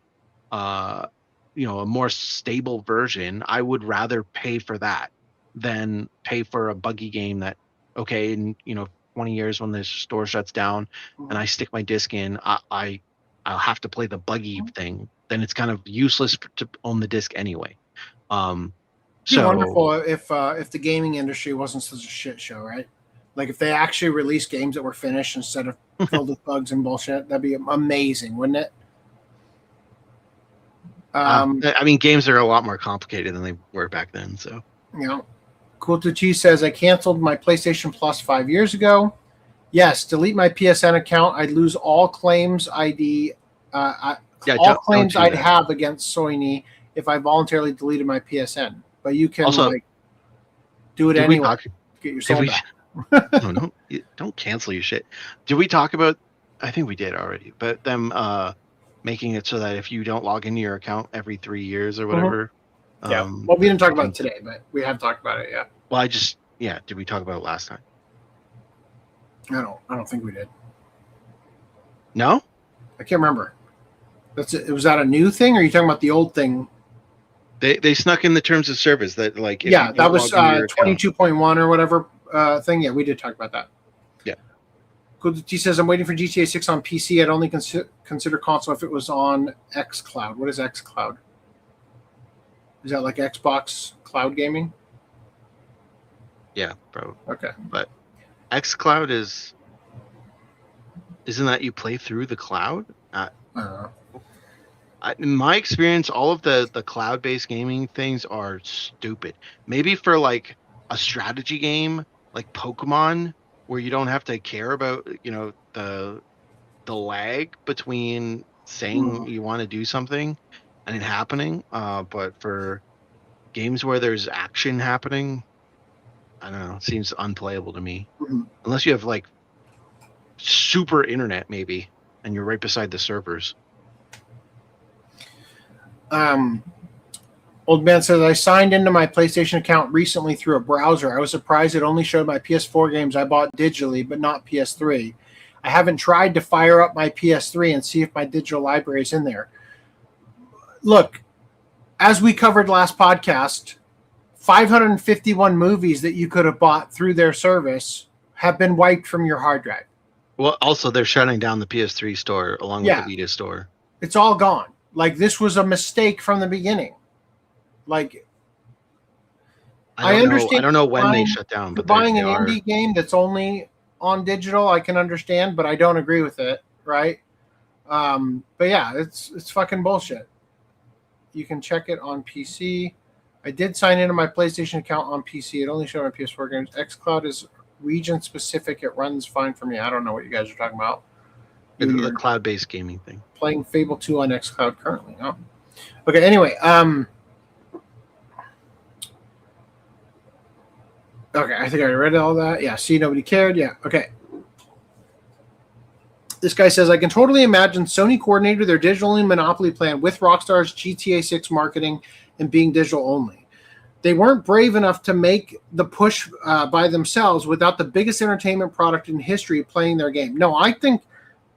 more stable version, I would rather pay for that than pay for a buggy game that, okay, in 20 years when the store shuts down and I stick my disc in, I'll have to play the buggy thing. Then it's kind of useless to own the disc anyway. It'd be wonderful if the gaming industry wasn't such a shit show, right? Like, if they actually released games that were finished instead of filled with bugs and bullshit, that'd be amazing, wouldn't it? Games are a lot more complicated than they were back then. So, Cool to Cheese says, I canceled my PlayStation Plus 5 years ago. Yes, delete my PSN account. I'd lose all claims ID. Claims I'd have against Sony if I voluntarily deleted my PSN. But you can also, do it anyway. Get your soul back. No, don't cancel your shit. Did we talk about? I think we did already. But them making it so that if you don't log into your account every 3 years or whatever. Yeah. Well, we didn't talk about it today, but we have talked about it. Yeah. Well, did we talk about it last time? I don't think we did. No? I can't remember. Was that a new thing, or are you talking about the old thing? They snuck in the terms of service that, like, that was 22.1 or whatever thing. Yeah, we did talk about that. Yeah. He says, I'm waiting for GTA 6 on PC. I'd only consider console if it was on xCloud. What is xCloud? Is that like Xbox cloud gaming? Yeah, probably. Okay. But xCloud isn't that you play through the cloud? I don't know. In my experience, all of the cloud-based gaming things are stupid. Maybe for like a strategy game like Pokemon, where you don't have to care about the lag between saying you want to do something and it happening. But for games where there's action happening, I don't know. It seems unplayable to me. Mm-hmm. Unless you have like super internet, maybe, and you're right beside the servers. Old man says, I signed into my PlayStation account recently through a browser. I was surprised it only showed my PS4 games I bought digitally, but not PS3. I haven't tried to fire up my PS3 and see if my digital library is in there. Look, as we covered last podcast, 551 movies that you could have bought through their service have been wiped from your hard drive. Well, also, they're shutting down the PS3 store along with the Vita store. It's all gone. Like, this was a mistake from the beginning. Like, I understand. I don't know when they shut down, but buying an indie game that's only on digital, I can understand, but I don't agree with it, right? But yeah, it's fucking bullshit. You can check it on PC. I did sign into my PlayStation account on PC. It only showed my PS4 games. xCloud is region specific. It runs fine for me. I don't know what you guys are talking about. The cloud-based gaming thing. Playing Fable 2 on xCloud currently. Oh. Okay, anyway, okay, I think I read all that. Yeah, see, nobody cared. Yeah, okay. This guy says, I can totally imagine Sony coordinated their digital monopoly plan with Rockstar's GTA 6 marketing and being digital only. They weren't brave enough to make the push by themselves without the biggest entertainment product in history playing their game. No, I think,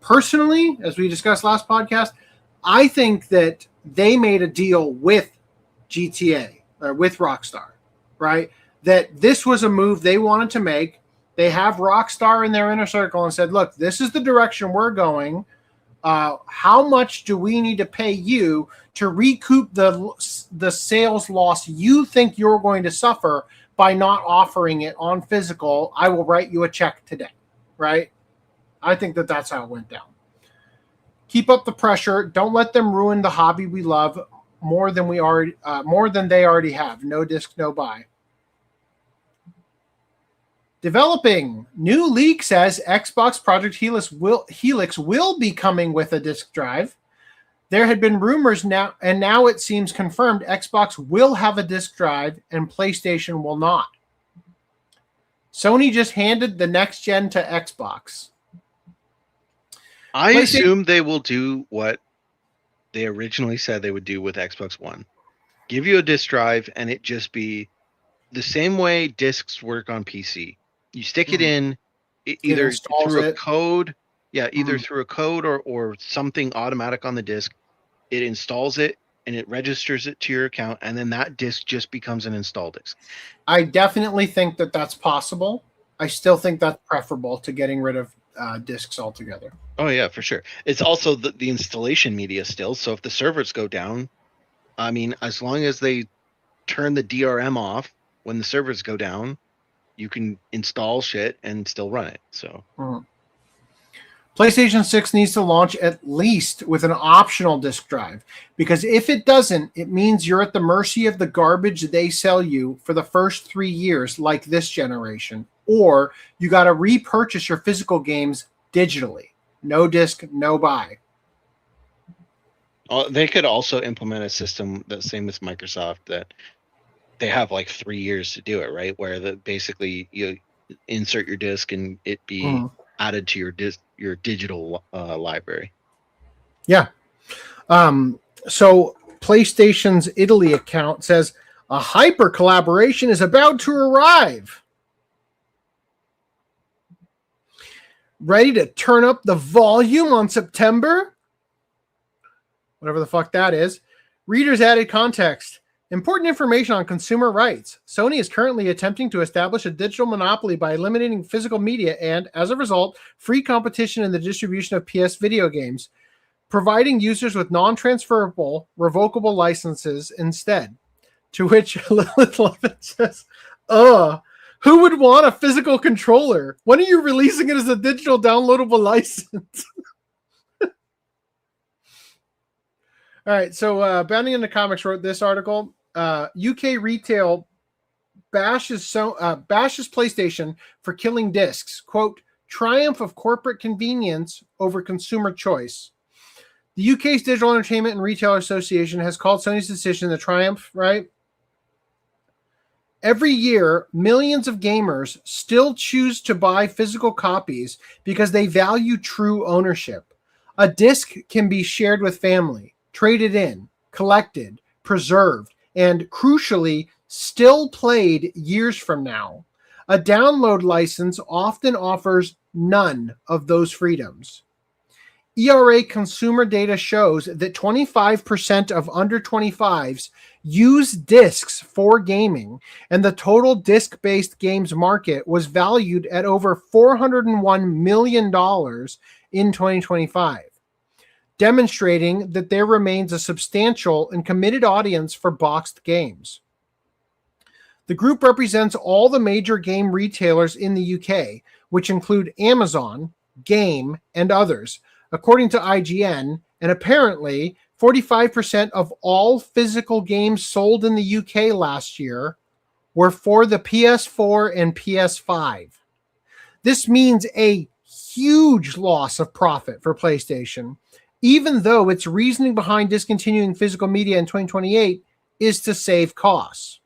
personally, as we discussed last podcast, I think that they made a deal with GTA, or with Rockstar, right? That this was a move they wanted to make. They have Rockstar in their inner circle and said, look, this is the direction we're going. How much do we need to pay you to recoup the sales loss you think you're going to suffer by not offering it on physical? I will write you a check today, right? I think that that's how it went down. Keep up the pressure. Don't let them ruin the hobby we love more than they already have. No disc, no buy. Developing. New leak says Xbox Project Helix will be coming with a disk drive. There had been rumors now, and now it seems confirmed Xbox will have a disk drive and PlayStation will not. Sony just handed the next gen to Xbox. I assume they will do what they originally said they would do with Xbox One. Give you a disk drive and it just be the same way discs work on PC. You stick it in either through a code, through a code or something automatic on the disk. It installs it and it registers it to your account, and then that disk just becomes an install disk. I definitely think that that's possible. I still think that's preferable to getting rid of disks altogether. Oh yeah, for sure. It's also the installation media still. So if the servers go down, I mean, as long as they turn the DRM off when the servers go down, you can install shit and still run it. So PlayStation 6 needs to launch at least with an optional disk drive, because if it doesn't, it means you're at the mercy of the garbage they sell you for the first 3 years, like this generation, or you got to repurchase your physical games digitally. No disc, no buy. They could also implement a system the same as Microsoft that they have like 3 years to do it, right? Where basically you insert your disc and it be added to your digital library. Yeah. So PlayStation's Italy account says a hyper collaboration is about to arrive. Ready to turn up the volume on September? Whatever the fuck that is. Readers added context. Important information on consumer rights. Sony is currently attempting to establish a digital monopoly by eliminating physical media and, as a result, free competition in the distribution of PS video games, providing users with non-transferable, revocable licenses instead. To which Lilith Lovett says, who would want a physical controller? When are you releasing it as a digital downloadable license? All right, so Bounding into Comics wrote this article. UK retail bashes PlayStation for killing discs. Quote, triumph of corporate convenience over consumer choice. The UK's Digital Entertainment and Retailer Association has called Sony's decision the triumph, right? Every year, millions of gamers still choose to buy physical copies because they value true ownership. A disc can be shared with family, traded in, collected, preserved, and crucially, still played years from now. A download license often offers none of those freedoms. ERA consumer data shows that 25% of under 25s use discs for gaming, and the total disc-based games market was valued at over $401 million in 2025, demonstrating that there remains a substantial and committed audience for boxed games. The group represents all the major game retailers in the UK, which include Amazon, Game, and others, according to IGN, and apparently 45% of all physical games sold in the UK last year were for the PS4 and PS5. This means a huge loss of profit for PlayStation, even though its reasoning behind discontinuing physical media in 2028 is to save costs.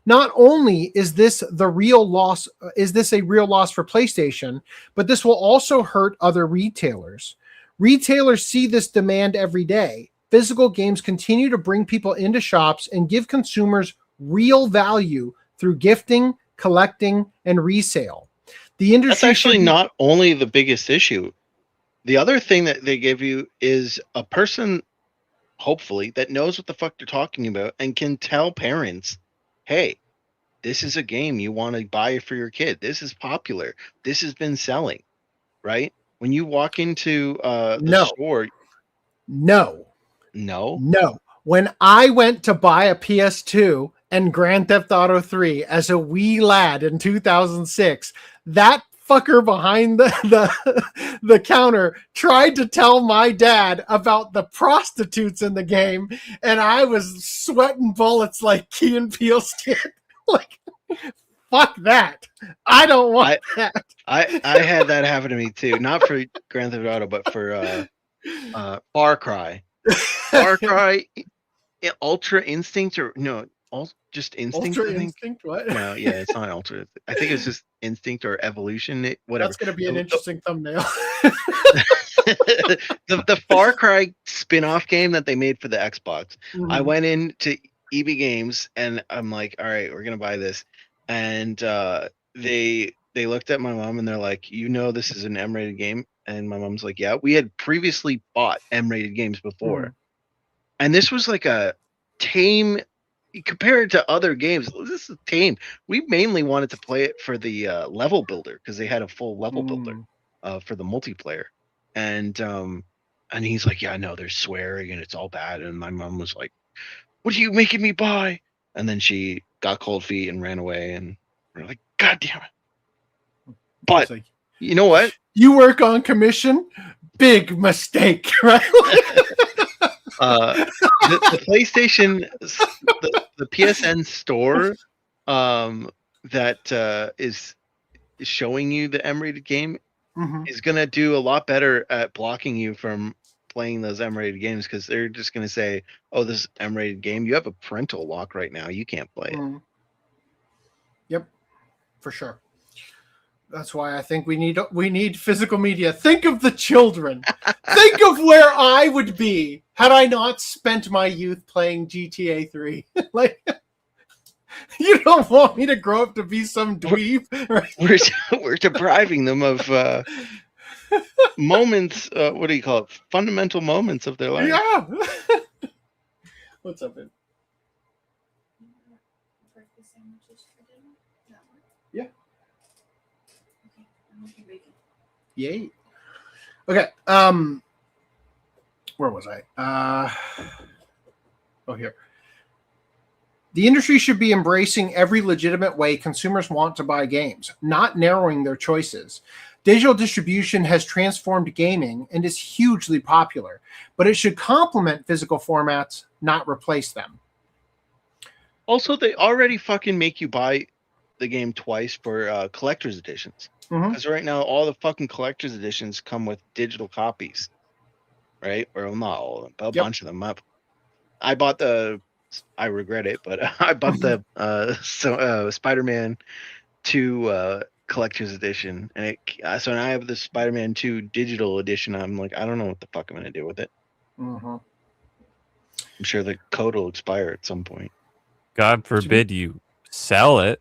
Not only is this a real loss for PlayStation, but this will also hurt other retailers. Retailers see this demand every day. Physical games continue to bring people into shops and give consumers real value through gifting, collecting, and resale. The industry That's actually not only the biggest issue. The other thing that they give you is a person, hopefully, that knows what the fuck they're talking about and can tell parents, hey, this is a game you want to buy for your kid. This is popular. This has been selling, right? When you walk into the store. No. When I went to buy a PS2 and Grand Theft Auto 3 as a wee lad in 2006, that fucker behind the counter tried to tell my dad about the prostitutes in the game, and I was sweating bullets like Key and Peele's did. Like, fuck that. I don't want that. I had that happen to me too. Not for Grand Theft Auto, but for Far Cry. Far Cry Ultra Instinct, or no, just Instinct. Ultra Instinct? What? No, yeah, it's not Ultra. I think it's just Instinct or Evolution. Whatever. That's going to be an interesting thumbnail. the Far Cry spin-off game that they made for the Xbox. Mm-hmm. I went into EB Games and I'm like, all right, we're going to buy this. And they looked at my mom and they're like, you know, this is an M-rated game. And my mom's like, yeah, we had previously bought M-rated games before. Mm. And this was like a tame, compared to other games, this is tame. We mainly wanted to play it for the level builder because they had a full level builder for the multiplayer. And he's like, yeah, no, there's swearing and it's all bad. And my mom was like, what are you making me buy? And then she got cold feet and ran away. And we're like, God damn it. But like, you know what? You work on commission? Big mistake, right? The PlayStation, the PSN store that is showing you the M-rated game is going to do a lot better at blocking you from playing those M-rated games because they're just going to say, oh, this is M-rated game. You have a parental lock right now. You can't play it. Yep, for sure. That's why I think we need physical media. Think of the children. Think of where I would be had I not spent my youth playing GTA 3. Like, you don't want me to grow up to be some dweeb. Right? We're depriving them of moments. What do you call it? Fundamental moments of their life. Yeah. What's up, man? Yeah. Yay. Okay. Where was I? Here. The industry should be embracing every legitimate way consumers want to buy games, not narrowing their choices. Digital distribution has transformed gaming and is hugely popular, but it should complement physical formats, not replace them. Also, they already fucking make you buy the game twice for collector's editions. Because right now, all the fucking collector's editions come with digital copies. right? Or not all of them, but a Yep. bunch of them up. I bought I regret it, but I bought the Spider-Man 2 collector's edition, and so now I have the Spider-Man 2 digital edition. I'm like, I don't know what the fuck I'm gonna do with it. Mm-hmm. I'm sure the code will expire at some point. God forbid you sell it.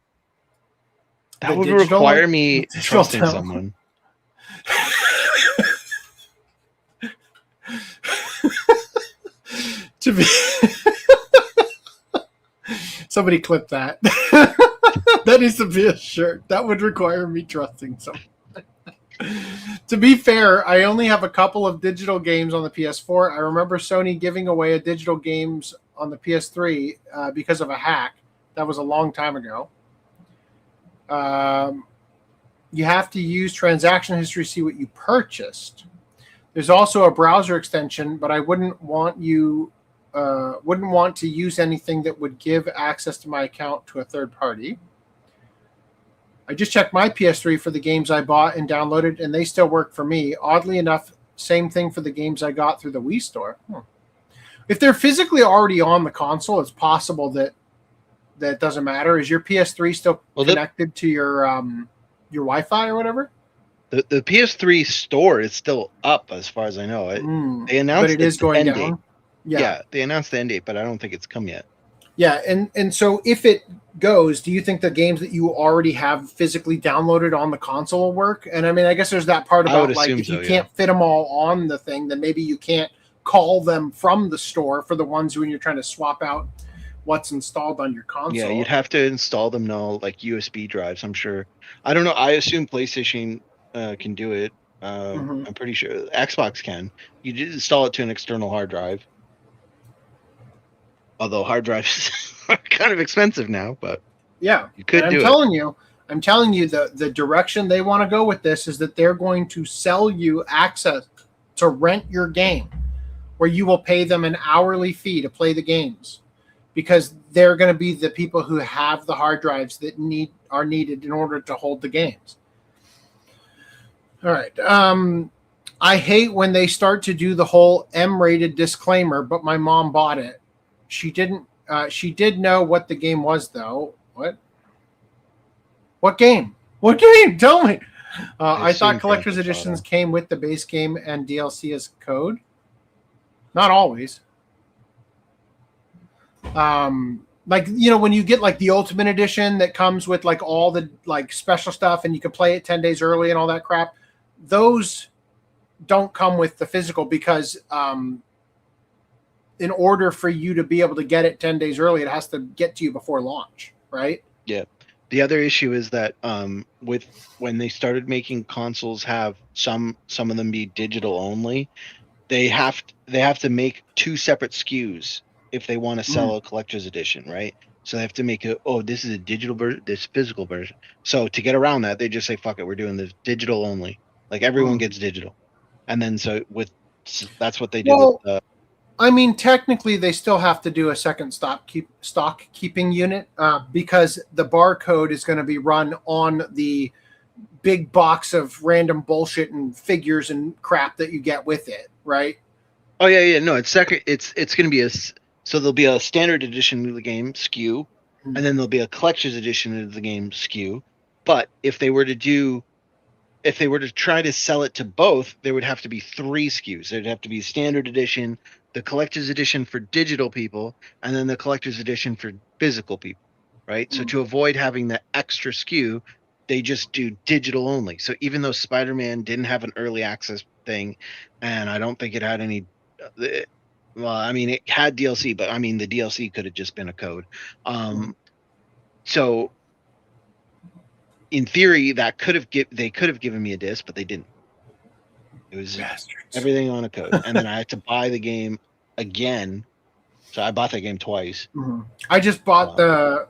That would require me trusting someone. To be somebody clip that. That needs to be a shirt. That would require me trusting someone. To be fair, I only have a couple of digital games on the PS4. I remember Sony giving away a digital games on the PS3 because of a hack. That was a long time ago. You have to use transaction history to see what you purchased. There's also a browser extension, but I wouldn't want to use anything that would give access to my account to a third party. I just checked my PS3 for the games I bought and downloaded, and they still work for me. Oddly enough, same thing for the games I got through the Wii Store. If they're physically already on the console, it's possible that it doesn't matter. Is your PS3 still connected to your Wi-Fi or whatever? The PS3 store is still up, as far as I know. They announced but it is going down. Yeah, they announced the end date, but I don't think it's come yet. Yeah, and so if it goes, do you think the games that you already have physically downloaded on the console will work? And I mean, I guess there's that part about like if you can't fit them all on the thing, then maybe you can't call them from the store for the ones when you're trying to swap out what's installed on your console. Yeah, you'd have to install them now, like USB drives, I'm sure. I don't know. I assume PlayStation can do it. I'm pretty sure Xbox can. You just install it to an external hard drive. Although hard drives are kind of expensive now, but yeah, you could do it. I'm telling you the direction they want to go with this is that they're going to sell you access to rent your game, where you will pay them an hourly fee to play the games, because they're going to be the people who have the hard drives that are needed in order to hold the games. All right. I hate when they start to do the whole M-rated disclaimer, but my mom bought it. She didn't. She did know what the game was, though. What? What game? What game? Tell me. I thought collector's editions came with the base game and DLC as code. Not always. Like, you know, when you get like the Ultimate Edition that comes with like all the like special stuff and you can play it 10 days early and all that crap, those don't come with the physical because in order for you to be able to get it 10 days early, it has to get to you before launch, right? Yeah. The other issue is that with when they started making consoles have some of them be digital only, they have to make two separate SKUs if they want to sell a collector's edition, right? So they have to make this is a digital version, this physical version. So to get around that, they just say, fuck it, we're doing this digital only. Like everyone gets digital. And then that's what they did with I mean, technically, they still have to do a second stock keeping unit because the barcode is going to be run on the big box of random bullshit and figures and crap that you get with it, right? Oh yeah. No, it's second. It's going to be so there'll be a standard edition of the game SKU, and then there'll be a collector's edition of the game SKU. But if they were to try to sell it to both, there would have to be 3 SKUs. There'd have to be standard edition, the collector's edition for digital people, and then the collector's edition for physical people, right? So to avoid having the extra SKU, they just do digital only. So even though Spider-Man didn't have an early access thing, and I don't think it had any, well, I mean, it had DLC, but I mean, the DLC could have just been a code. So in theory, they could have given me a disc, but they didn't. It was everything on a code, and then I had to buy the game again. So I bought that game twice. I just bought the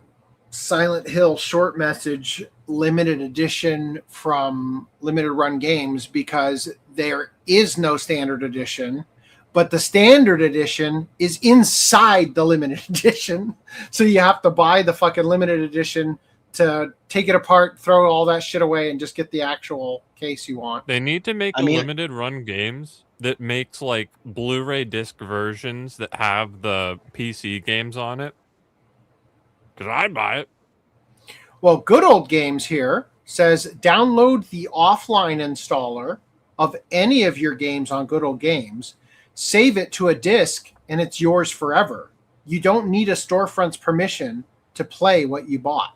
Silent Hill short message limited edition from Limited Run Games because there is no standard edition, but the standard edition is inside the limited edition. So you have to buy the fucking limited edition to take it apart, throw all that shit away, and just get the actual case you want. They need to make limited run games that makes like Blu-ray disc versions that have the PC games on it. Because I'd buy it. Well, Good Old Games here says download the offline installer of any of your games on Good Old Games, save it to a disc, and it's yours forever. You don't need a storefront's permission to play what you bought.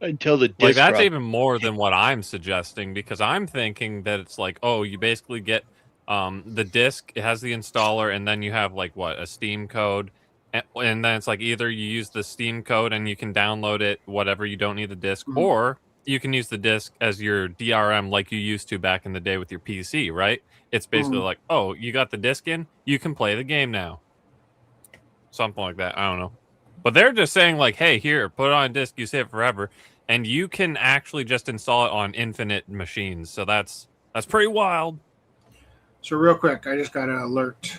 Until the disc like that's drop. even more than what I'm suggesting, because I'm thinking that it's like, oh, you basically get the disc, it has the installer, and then you have like a Steam code, and then it's like either you use the Steam code and you can download it, whatever, you don't need the disc, or you can use the disc as your DRM like you used to back in the day with your PC, right? It's basically like, oh, you got the disc in, you can play the game now. Something like that. I don't know. But they're just saying like, hey, here, put it on a disc, you save it forever. And you can actually just install it on infinite machines. So that's pretty wild. So real quick, I just got an alert.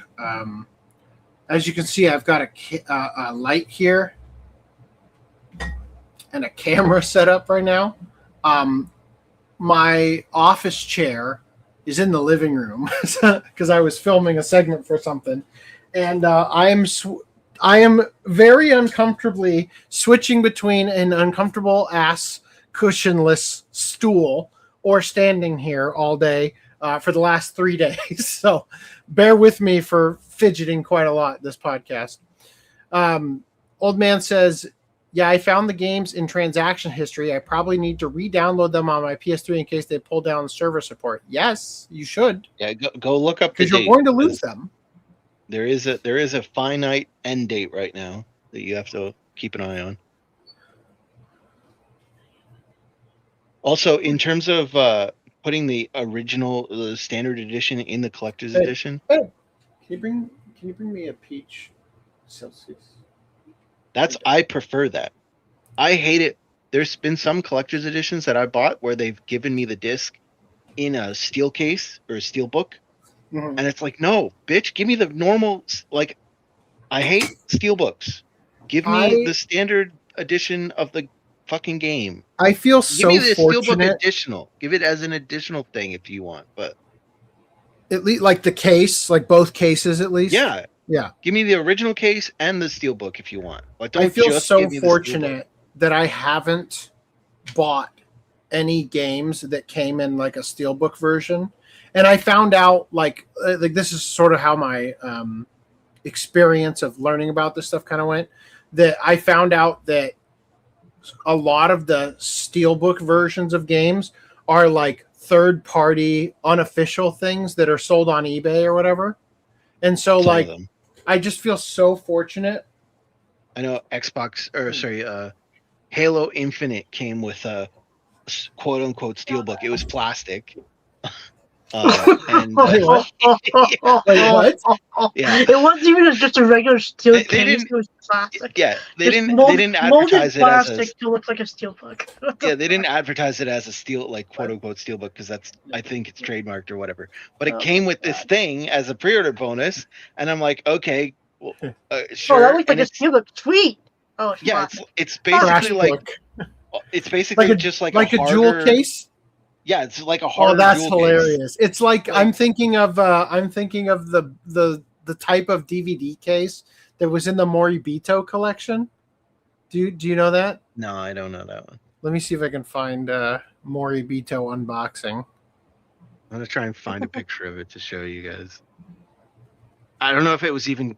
As you can see, I've got a light here and a camera set up right now. My office chair is in the living room because I was filming a segment for something. And I am very uncomfortably switching between an uncomfortable ass cushionless stool or standing here all day for the last 3 days. So bear with me for fidgeting quite a lot this podcast. Old man says, yeah, I found the games in transaction history. I probably need to re-download them on my PS3 in case they pull down server support. Yes, you should. Yeah, go look up the because you're date, going to lose them. There is a finite end date right now that you have to keep an eye on. Also, in terms of putting the standard edition in the collector's edition, Can you bring me a peach Celsius? I prefer that. I hate it. There's been some collector's editions that I bought where they've given me the disc in a steel case or a steel book. And it's like, no, bitch, give me the normal, like, I hate steelbooks. Give me the standard edition of the fucking game. I feel so fortunate. Give me the fortunate. Steelbook additional. Give it as an additional thing if you want, but at least like the case, like both cases at least. Yeah. Yeah. Give me the original case and the steelbook if you want. But don't I feel just so give me the fortunate steelbook. that I haven't bought any games that came in like a steelbook version. And I found out like this is sort of how my experience of learning about this stuff kind of went, that I found out that a lot of the steelbook versions of games are like third-party unofficial things that are sold on eBay or whatever. And so like I just feel so fortunate. I know Halo Infinite came with a quote unquote steelbook. It was plastic. Wait, what? Yeah. It wasn't even just a regular steel case. It was plastic. Yeah, they Just didn't advertise it as plastic to look like a steelbook. Yeah, they didn't advertise it as a steel, like quote unquote steelbook, because I think it's trademarked or whatever. But it came with this thing as a pre-order bonus, and I'm like, okay, well, sure. Oh, that looks like a steelbook. Sweet. Oh, yeah, it's basically like just like a jewel case. Yeah, it's like a hard. Oh, that's jewel hilarious! Case. It's like I'm thinking of the type of DVD case that was in the Moribito collection. Do you know that? No, I don't know that one. Let me see if I can find Moribito unboxing. I'm gonna try and find a picture of it to show you guys. I don't know if it was even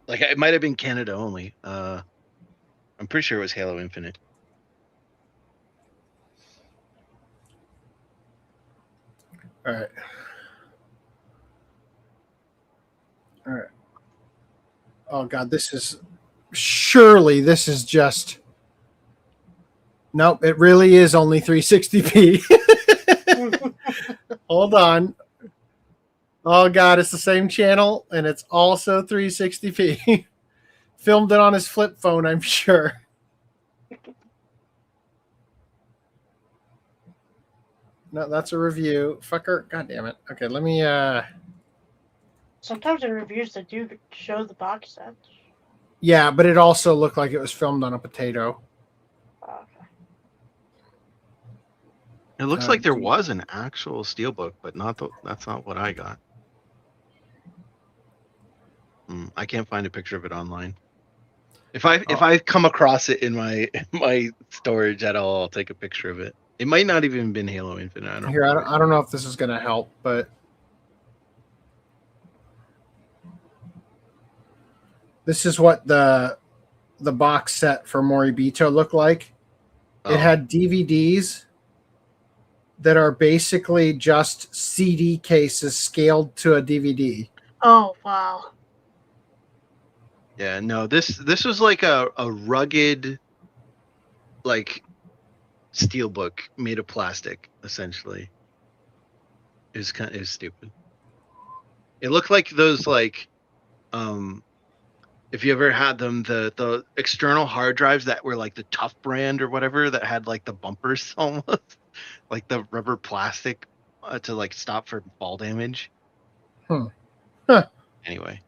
like it might have been Canada only. I'm pretty sure it was Halo Infinite. All right. Oh God, this is just. Nope, it really is only 360p. Hold on. Oh God, it's the same channel and it's also 360p. Filmed it on his flip phone, I'm sure. No, that's a review. Fucker. God damn it. Okay, let me Sometimes in reviews they do show the box sets. Yeah, but it also looked like it was filmed on a potato. It looks like there was an actual steelbook, but that's not what I got. I can't find a picture of it online. If I come across it in my storage at all, I'll take a picture of it. It might not even been Halo Infinite. I don't know if this is going to help, but this is what the box set for Moribito looked like. It had DVDs that are basically just CD cases scaled to a DVD. Oh, wow. Yeah, no, this was like a rugged, like, steelbook made of plastic, essentially. It was stupid. It looked like those, like, if you ever had them, the external hard drives that were like the Tough brand or whatever that had like the bumpers almost, like the rubber plastic to like stop for fall damage. Huh. Anyway.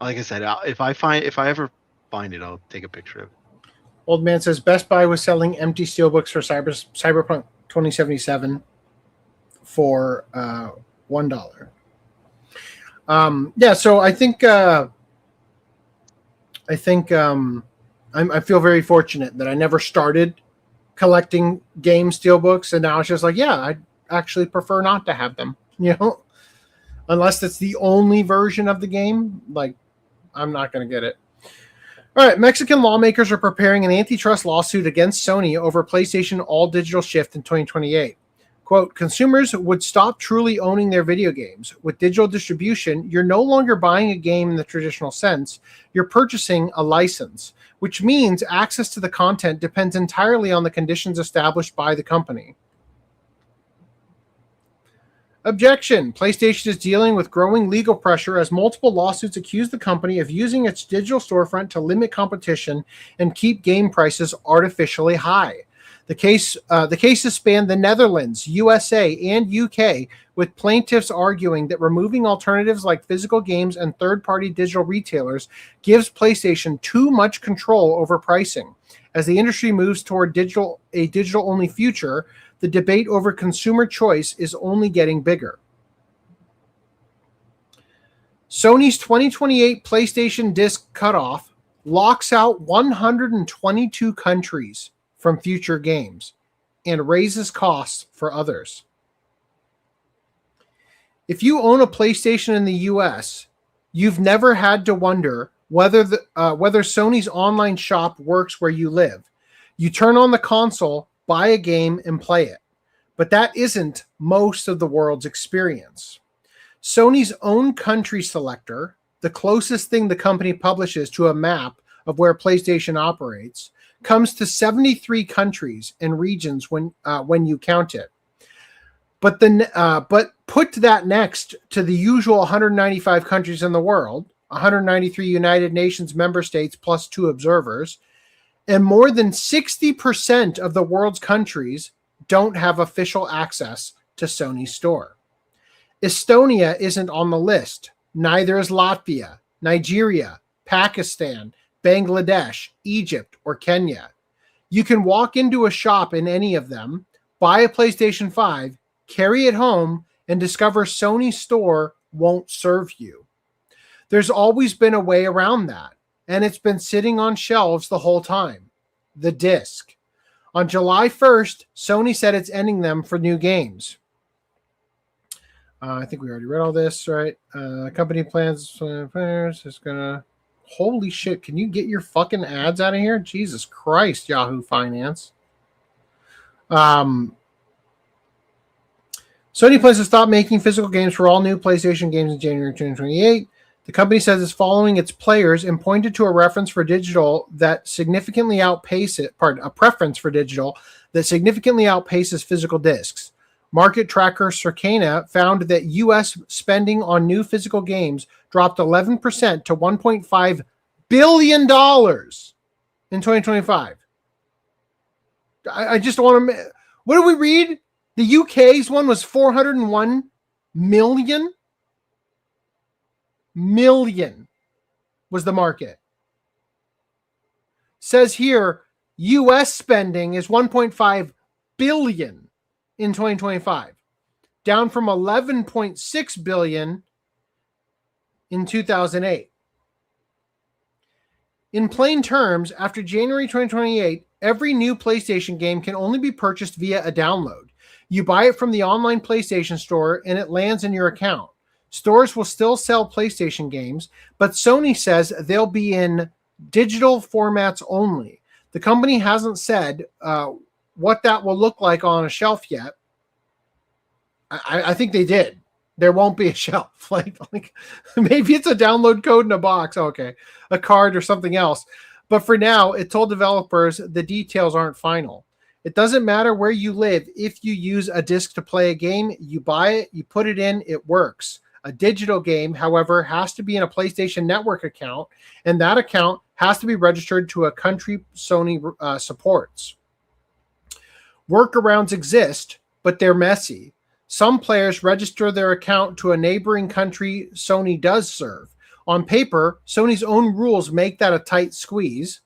Like I said, if I ever find it, I'll take a picture of it. Old man says Best Buy was selling empty steelbooks for Cyberpunk 2077 for $1. Yeah, so I feel very fortunate that I never started collecting game steelbooks, and now it's just like, yeah, I actually prefer not to have them, unless it's the only version of the game. Like, I'm not going to get it. All right, Mexican lawmakers are preparing an antitrust lawsuit against Sony over PlayStation all-digital shift in 2028. Quote, consumers would stop truly owning their video games. With digital distribution, you're no longer buying a game in the traditional sense. You're purchasing a license, which means access to the content depends entirely on the conditions established by the company. Objection. PlayStation is dealing with growing legal pressure as multiple lawsuits accuse the company of using its digital storefront to limit competition and keep game prices artificially high. The cases span the Netherlands, USA, and UK, with plaintiffs arguing that removing alternatives like physical games and third-party digital retailers gives PlayStation too much control over pricing. As the industry moves toward a digital-only future, the debate over consumer choice is only getting bigger. Sony's 2028 PlayStation disc cutoff locks out 122 countries from future games and raises costs for others. If you own a PlayStation in the US, you've never had to wonder whether Sony's online shop works where you live. You turn on the console, buy a game, and play it. But that isn't most of the world's experience. Sony's own country selector, the closest thing the company publishes to a map of where PlayStation operates, comes to 73 countries and regions when you count it. But put that next to the usual 195 countries in the world, 193 United Nations member states plus 2 observers, and more than 60% of the world's countries don't have official access to Sony's store. Estonia isn't on the list. Neither is Latvia, Nigeria, Pakistan, Bangladesh, Egypt, or Kenya. You can walk into a shop in any of them, buy a PlayStation 5, carry it home, and discover Sony's store won't serve you. There's always been a way around that, and it's been sitting on shelves the whole time. The disc. On July 1st, Sony said it's ending them for new games. I think we already read all this, right? Company plans is going to... Holy shit, can you get your fucking ads out of here? Jesus Christ, Yahoo Finance. Sony plans to stop making physical games for all new PlayStation games in January 2028. The company says it's following its players and pointed to a reference for digital that significantly outpaces physical discs. Market tracker Circana found that U.S. spending on new physical games dropped 11% to $1.5 billion in 2025. I just want to... What did we read? The UK's one was 401 million? Million was the market. Says here, U.S. spending is 1.5 billion in 2025, down from 11.6 billion in 2008. In plain terms, after January 2028, every new PlayStation game can only be purchased via a download. You buy it from the online PlayStation store and it lands in your account. Stores will still sell PlayStation games, but Sony says they'll be in digital formats only. The company hasn't said what that will look like on a shelf yet. I think they did. There won't be a shelf. Like maybe it's a download code in a box. Okay, a card or something else. But for now, it told developers the details aren't final. It doesn't matter where you live. If you use a disc to play a game, you buy it, you put it in, it works. A digital game, however, has to be in a PlayStation Network account, and that account has to be registered to a country Sony supports. Workarounds exist, but they're messy. Some players register their account to a neighboring country Sony does serve. On paper, Sony's own rules make that a tight squeeze.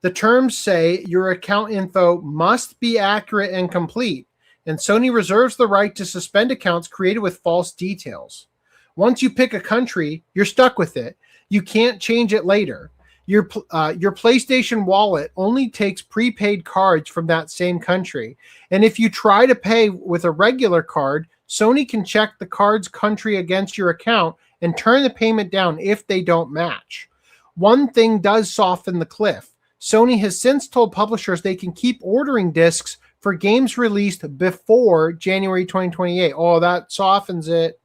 The terms say your account info must be accurate and complete, and Sony reserves the right to suspend accounts created with false details. Once you pick a country, you're stuck with it. You can't change it later. Your PlayStation wallet only takes prepaid cards from that same country, and if you try to pay with a regular card, Sony can check the card's country against your account and turn the payment down if they don't match. One thing does soften the cliff. Sony has since told publishers they can keep ordering discs for games released before January 2028. Oh, that softens it.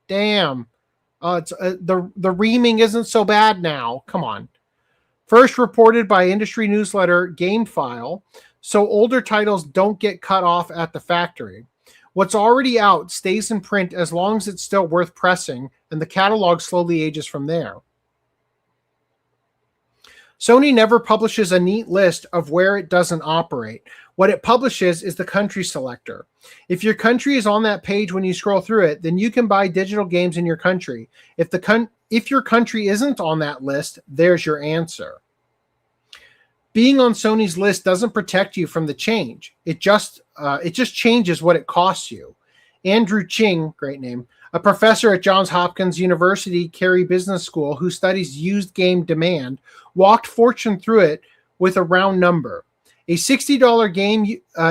Damn. It's the reaming isn't so bad now. Come on. First reported by industry newsletter GameFile, so older titles don't get cut off at the factory. What's already out stays in print as long as it's still worth pressing, and the catalog slowly ages from there. Sony never publishes a neat list of where it doesn't operate. What it publishes is the country selector. If your country is on that page when you scroll through it, then you can buy digital games in your country. If your country isn't on that list, there's your answer. Being on Sony's list doesn't protect you from the change. It just changes what it costs you. Andrew Ching, great name, a professor at Johns Hopkins University Carey Business School who studies used game demand, walked Fortune through it with a round number. A $60 game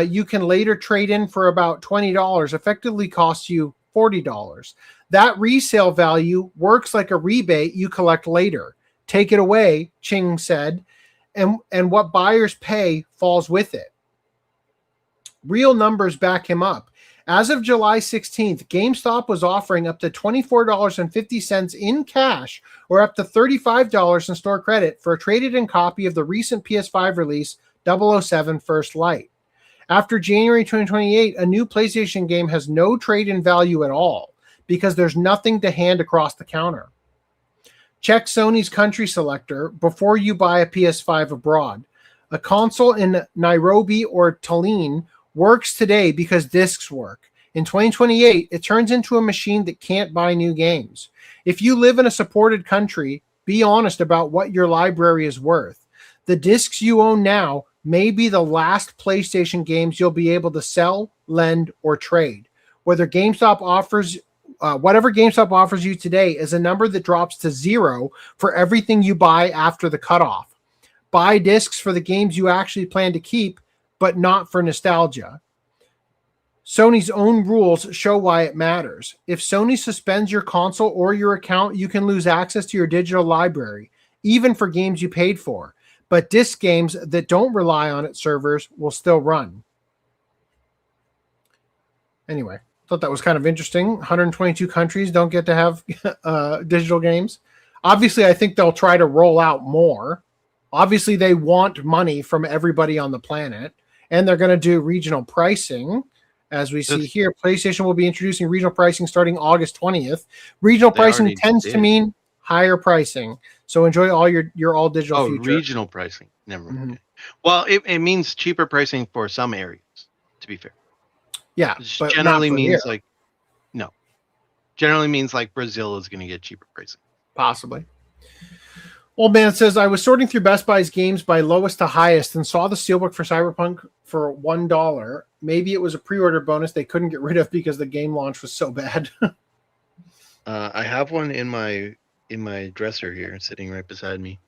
you can later trade in for about $20 effectively costs you $40. That resale value works like a rebate you collect later. Take it away, Ching said, and what buyers pay falls with it. Real numbers back him up. As of July 16th, GameStop was offering up to $24.50 in cash or up to $35 in store credit for a traded-in copy of the recent PS5 release 007 First Light. After January 2028, a new PlayStation game has no trade-in value at all because there's nothing to hand across the counter. Check Sony's country selector before you buy a PS5 abroad. A console in Nairobi or Tallinn works today because discs work. In 2028, it turns into a machine that can't buy new games. If you live in a supported country, be honest about what your library is worth. The discs you own now may be the last PlayStation games you'll be able to sell, lend, or trade. Whatever GameStop offers you today is a number that drops to zero for everything you buy after the cutoff. Buy discs for the games you actually plan to keep, but not for nostalgia. Sony's own rules show why it matters. If Sony suspends your console or your account, you can lose access to your digital library, even for games you paid for. But disc games that don't rely on its servers will still run. Anyway, thought that was kind of interesting. 122 countries don't get to have digital games. Obviously, I think they'll try to roll out more. Obviously, they want money from everybody on the planet, and they're going to do regional pricing. As we see here, PlayStation will be introducing regional pricing starting August 20th. Regional pricing tends to mean higher pricing. So enjoy all your all digital future. Regional pricing. Never mind. Okay. Well, it means cheaper pricing for some areas, to be fair. Yeah. But generally means Generally means like Brazil is going to get cheaper pricing. Possibly. Old man says, I was sorting through Best Buy's games by lowest to highest and saw the Steelbook for Cyberpunk for $1. Maybe it was a pre-order bonus they couldn't get rid of because the game launch was so bad. I have one in my dresser here, sitting right beside me.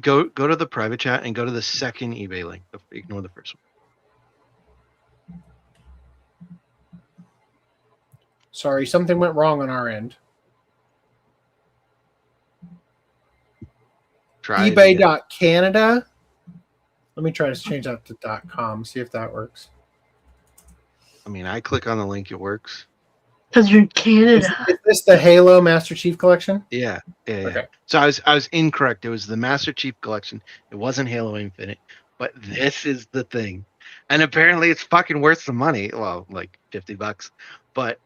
Go to the private chat and go to the second eBay link. Ignore the first one. Sorry, something went wrong on our end. eBay.Canada. Let me try to change that to .com, see if that works. I mean, I click on the link, it works. Because you're in Canada. Is this the Halo Master Chief Collection? Yeah. Okay. So I was incorrect. It was the Master Chief Collection. It wasn't Halo Infinite. But this is the thing. And apparently it's fucking worth some money. Well, like $50. But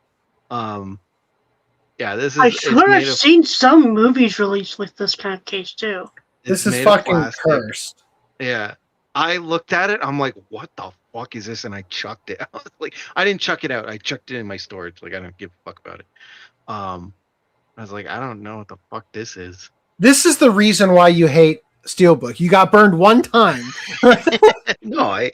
yeah, this is. I swear I've seen some movies released with this kind of case too. This is fucking cursed. Yeah. I looked at it. I'm like, what the fuck is this? And I chucked it. I was like, I didn't chuck it out. I chucked it in my storage. Like, I don't give a fuck about it. I was like, I don't know what the fuck this is. This is the reason why you hate Steelbook. You got burned one time. No, I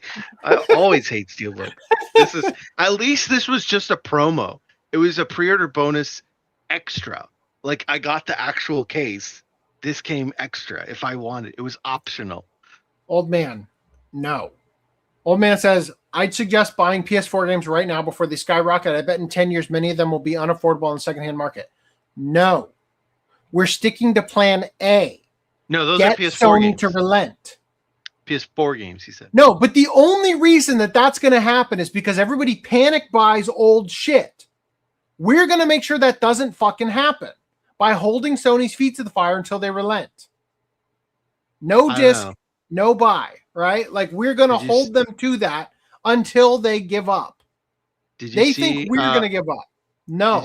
always hate Steelbook. This is at least this was just a promo. It was a pre-order bonus extra. Like, I got the actual case. This came extra if I wanted. It was optional. Old man, no. Old man says, I'd suggest buying PS4 games right now before they skyrocket. I bet in 10 years, many of them will be unaffordable in the secondhand market. No. We're sticking to plan A. No, those Get are PS4 Sony games. to relent. PS4 games, he said. No, but the only reason that that's going to happen is because everybody panic buys old shit. We're going to make sure that doesn't fucking happen by holding Sony's feet to the fire until they relent. No disc, no buy, right? Like, we're going to hold them to that until they give up. They think we're going to give up. No.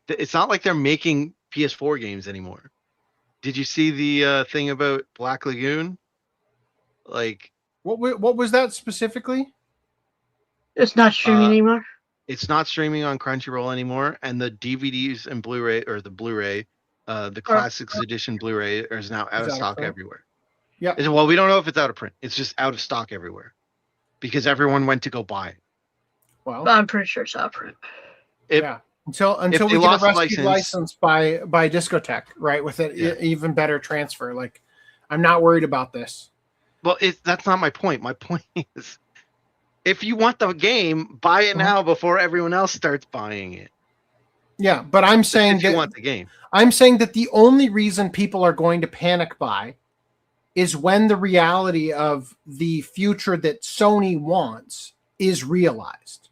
It's not like they're making PS4 games anymore. Did you see the thing about Black Lagoon? Like, what was that specifically? It's not streaming anymore. It's not streaming on Crunchyroll anymore, and the DVDs and Blu-ray, or the Blu-ray, the Classics Edition Blu-ray is now out of stock everywhere. Yeah. Well, we don't know if it's out of print. It's just out of stock everywhere because everyone went to go buy it. Well, I'm pretty sure it's out of print. Yeah. Until we get a rescue license by Discotech, right? With it even better transfer. Like, I'm not worried about this. Well, that's not my point. My point is, if you want the game, buy it now before everyone else starts buying it. Yeah, but I'm saying that you want the game. I'm saying that the only reason people are going to panic buy is when the reality of the future that Sony wants is realized.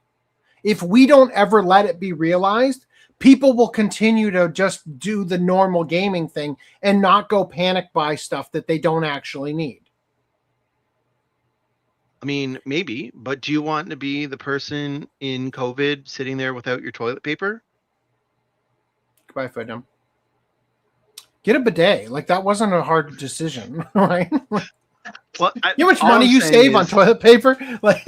If we don't ever let it be realized, people will continue to just do the normal gaming thing and not go panic buy stuff that they don't actually need. I mean, maybe, but do you want to be the person in COVID sitting there without your toilet paper? Goodbye, Foodum. Get a bidet. Like, that wasn't a hard decision, right? Well, you know how much money you save on toilet paper? Like,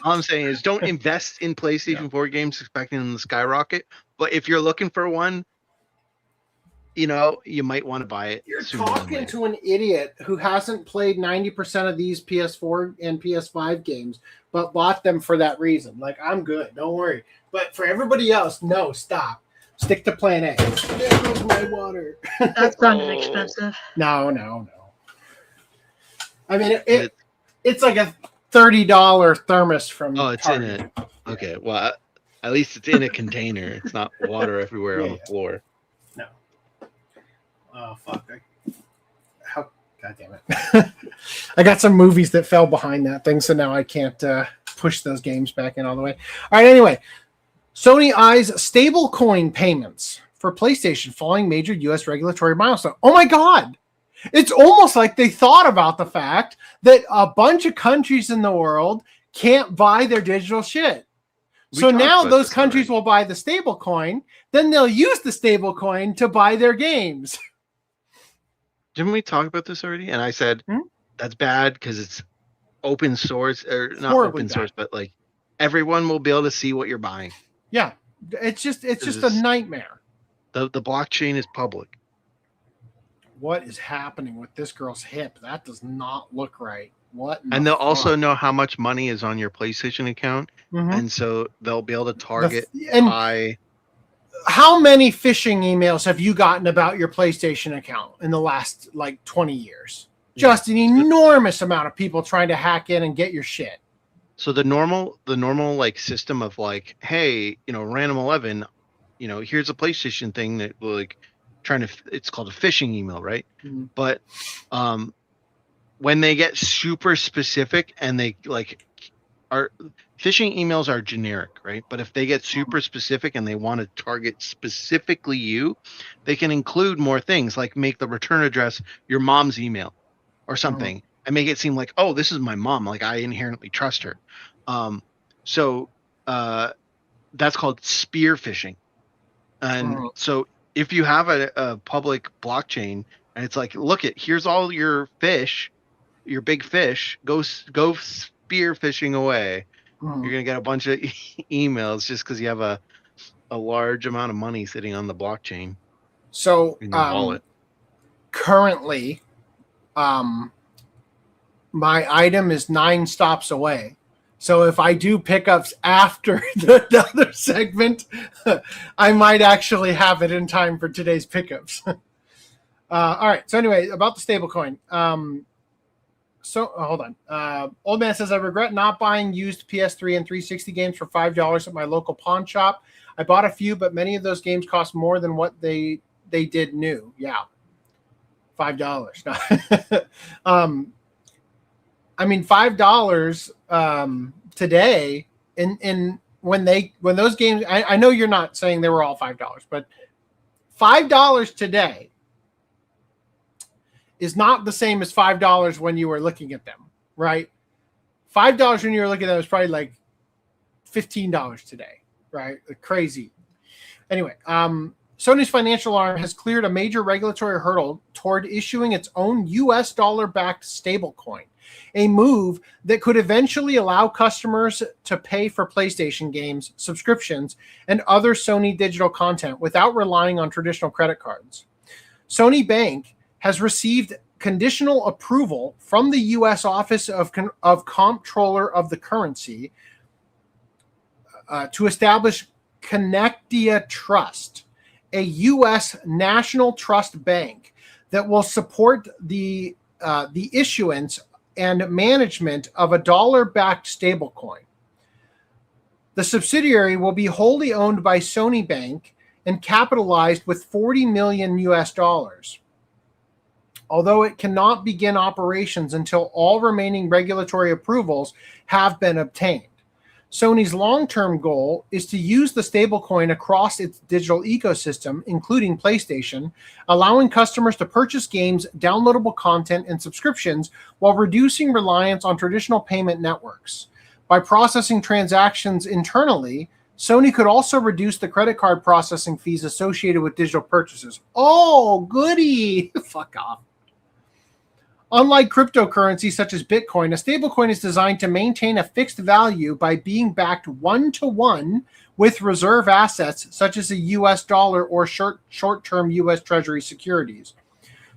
all I'm saying is, don't invest in PlayStation 4 games expecting them to skyrocket. But if you're looking for one, you know, you might want to buy it. You're talking to an idiot who hasn't played 90% of these PS4 and PS5 games, but bought them for that reason. Like, I'm good. Don't worry. But for everybody else, no, stop. Stick to plan A. There goes my water. That's not expensive. No. I mean, it's like a $30 thermos from. Oh, it's Target. In it. Okay, well, at least it's in a container. It's not water everywhere on the floor. No. Oh fuck! God damn it! I got some movies that fell behind that thing, so now I can't push those games back in all the way. All right. Anyway, Sony eyes stablecoin payments for PlayStation following major U.S. regulatory milestone. Oh my God! It's almost like they thought about the fact that a bunch of countries in the world can't buy their digital shit. So now those countries will buy the stable coin, then they'll use the stable coin to buy their games. Didn't we talk about this already? And I said, that's bad because it's open source, or not open source, but like everyone will be able to see what you're buying. Yeah. It's just a nightmare. The blockchain is public. What is happening with this girl's hip? That does not look right. What? And they'll also know how much money is on your PlayStation account, Mhm. and so they'll be able to target and high. how many phishing emails have you gotten about your PlayStation account in the last like 20 years? Just an enormous amount of people trying to hack in and get your shit. So the normal like system of like, hey, Random 11, here's a PlayStation thing that like it's called a phishing email, right? Mm-hmm. But when they get super specific and they like are phishing emails are generic, right? But if they get super specific and they want to target specifically you, they can include more things like make the return address your mom's email or something and make it seem like, oh, this is my mom. Like I inherently trust her. So that's called spear phishing. And so if you have a public blockchain and it's like, look here's all your fish, your big fish, go spear fishing away. You're going to get a bunch of emails just because you have a large amount of money sitting on the blockchain. So in your wallet. Currently, my item is 9 stops away. So if I do pickups after the other segment, I might actually have it in time for today's pickups. All right. So anyway, about the stablecoin. Hold on. Old man says, I regret not buying used PS3 and 360 games for $5 at my local pawn shop. I bought a few, but many of those games cost more than what they did new. Yeah. $5. I mean, $5 today in when those games, I know you're not saying they were all $5, but $5 today is not the same as $5 when you were looking at them, right? $5 when you were looking at them is probably like $15 today, right? Crazy. Anyway, Sony's financial arm has cleared a major regulatory hurdle toward issuing its own US dollar-backed stablecoin, a move that could eventually allow customers to pay for PlayStation games, subscriptions, and other Sony digital content without relying on traditional credit cards. Sony Bank has received conditional approval from the U.S. Office of Comptroller of the Currency to establish Connectia Trust, a U.S. national trust bank that will support the issuance and management of a dollar-backed stablecoin. The subsidiary will be wholly owned by Sony Bank and capitalized with $40 million US. Although it cannot begin operations until all remaining regulatory approvals have been obtained. Sony's long-term goal is to use the stablecoin across its digital ecosystem, including PlayStation, allowing customers to purchase games, downloadable content, and subscriptions while reducing reliance on traditional payment networks. By processing transactions internally, Sony could also reduce the credit card processing fees associated with digital purchases. Oh, goody! Fuck off. Unlike cryptocurrency such as Bitcoin, a stablecoin is designed to maintain a fixed value by being backed 1-to-1 with reserve assets such as a US dollar or short-term US Treasury securities.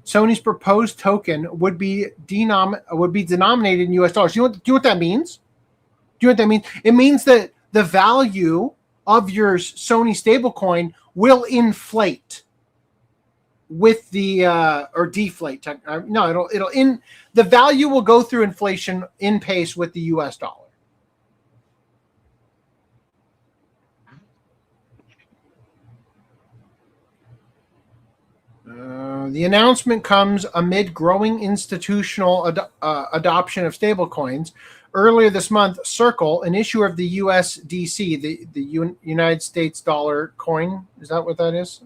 Sony's proposed token would be denominated in US dollars. Do you know what that means? Do you know what that means? It means that the value of your Sony stablecoin will inflate with the or deflate. No, the value will go through inflation in pace with the US dollar. The announcement comes amid growing institutional adoption of stablecoins. Earlier this month, Circle, an issuer of the USDC, the United States dollar coin, is that what that is?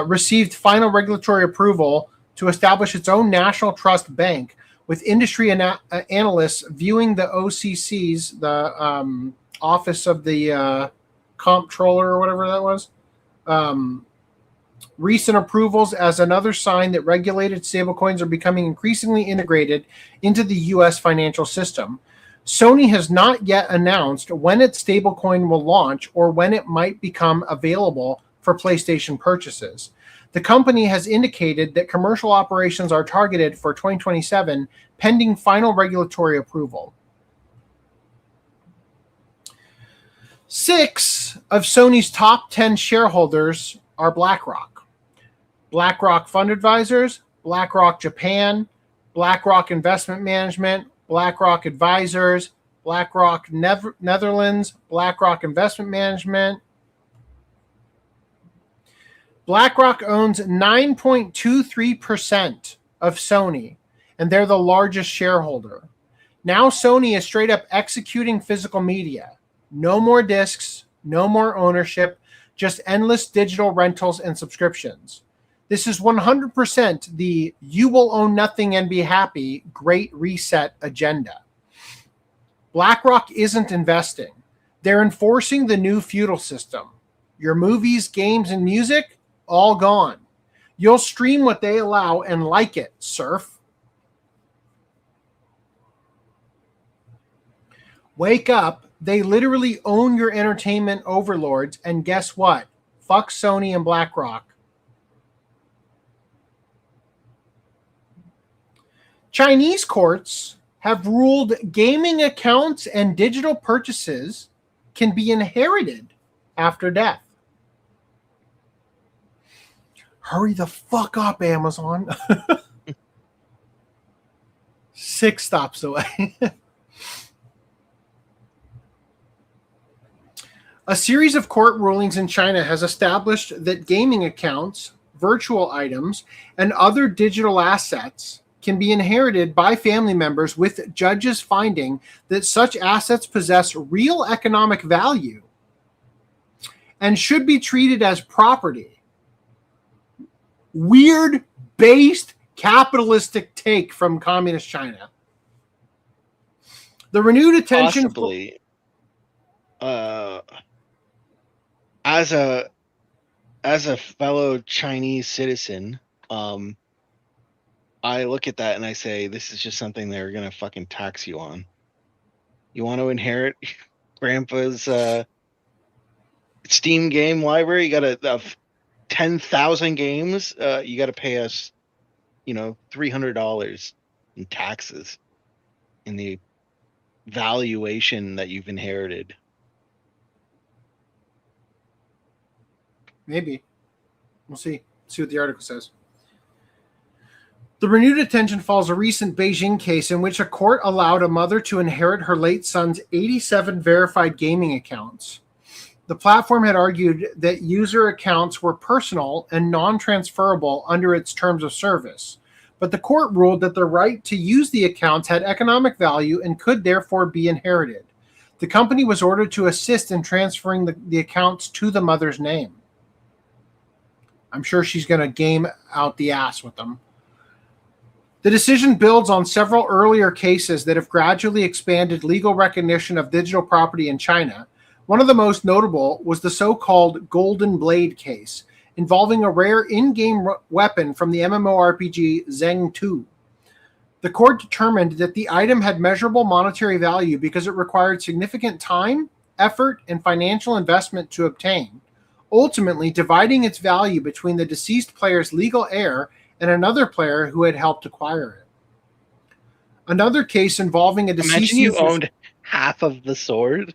Received final regulatory approval to establish its own national trust bank, with industry analysts viewing the OCC's, the Office of the Comptroller or whatever that was, recent approvals as another sign that regulated stablecoins are becoming increasingly integrated into the U.S. financial system. Sony has not yet announced when its stablecoin will launch or when it might become available for PlayStation purchases. The company has indicated that commercial operations are targeted for 2027, pending final regulatory approval. 6 of Sony's top 10 shareholders are BlackRock. BlackRock Fund Advisors, BlackRock Japan, BlackRock Investment Management, BlackRock Advisors, BlackRock Netherlands, BlackRock Investment Management. BlackRock owns 9.23% of Sony, and they're the largest shareholder. Now Sony is straight up executing physical media. No more discs, no more ownership, just endless digital rentals and subscriptions. This is 100% the "you will own nothing and be happy" Great Reset agenda. BlackRock isn't investing. They're enforcing the new feudal system. Your movies, games, and music, all gone. You'll stream what they allow and like it, serf. Wake up. They literally own your entertainment overlords, and guess what? Fuck Sony and BlackRock. Chinese courts have ruled gaming accounts and digital purchases can be inherited after death. Hurry the fuck up, Amazon. 6 stops away. A series of court rulings in China has established that gaming accounts, virtual items, and other digital assets can be inherited by family members, with judges finding that such assets possess real economic value and should be treated as property. Weird, based, capitalistic take from communist China. The renewed attention... Possibly. As a fellow Chinese citizen, I look at that and I say, this is just something they're gonna fucking tax you on. You want to inherit Grandpa's Steam game library? You got a 10,000 games. You got to pay us, $300 in taxes in the valuation that you've inherited. Maybe. We'll see. See what the article says. The renewed attention follows a recent Beijing case in which a court allowed a mother to inherit her late son's 87 verified gaming accounts. The platform had argued that user accounts were personal and non-transferable under its terms of service, but the court ruled that the right to use the accounts had economic value and could therefore be inherited. The company was ordered to assist in transferring the accounts to the mother's name. I'm sure she's going to game out the ass with them. The decision builds on several earlier cases that have gradually expanded legal recognition of digital property in China. One of the most notable was the so-called Golden Blade case, involving a rare in-game weapon from the MMORPG Zeng 2. The court determined that the item had measurable monetary value because it required significant time, effort, and financial investment to obtain, ultimately dividing its value between the deceased player's legal heir and another player who had helped acquire it. Another case involving a deceased... Imagine you owned half of the sword.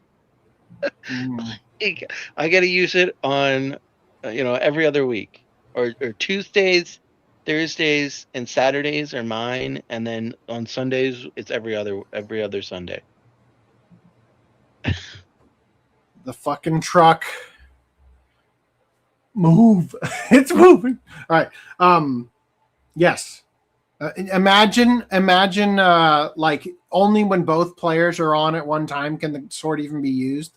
I got to use it on, every other week, or Tuesdays, Thursdays, and Saturdays are mine, and then on Sundays it's every other Sunday. The fucking truck. Move. It's moving. All right. Yes. Imagine like only when both players are on at one time can the sword even be used.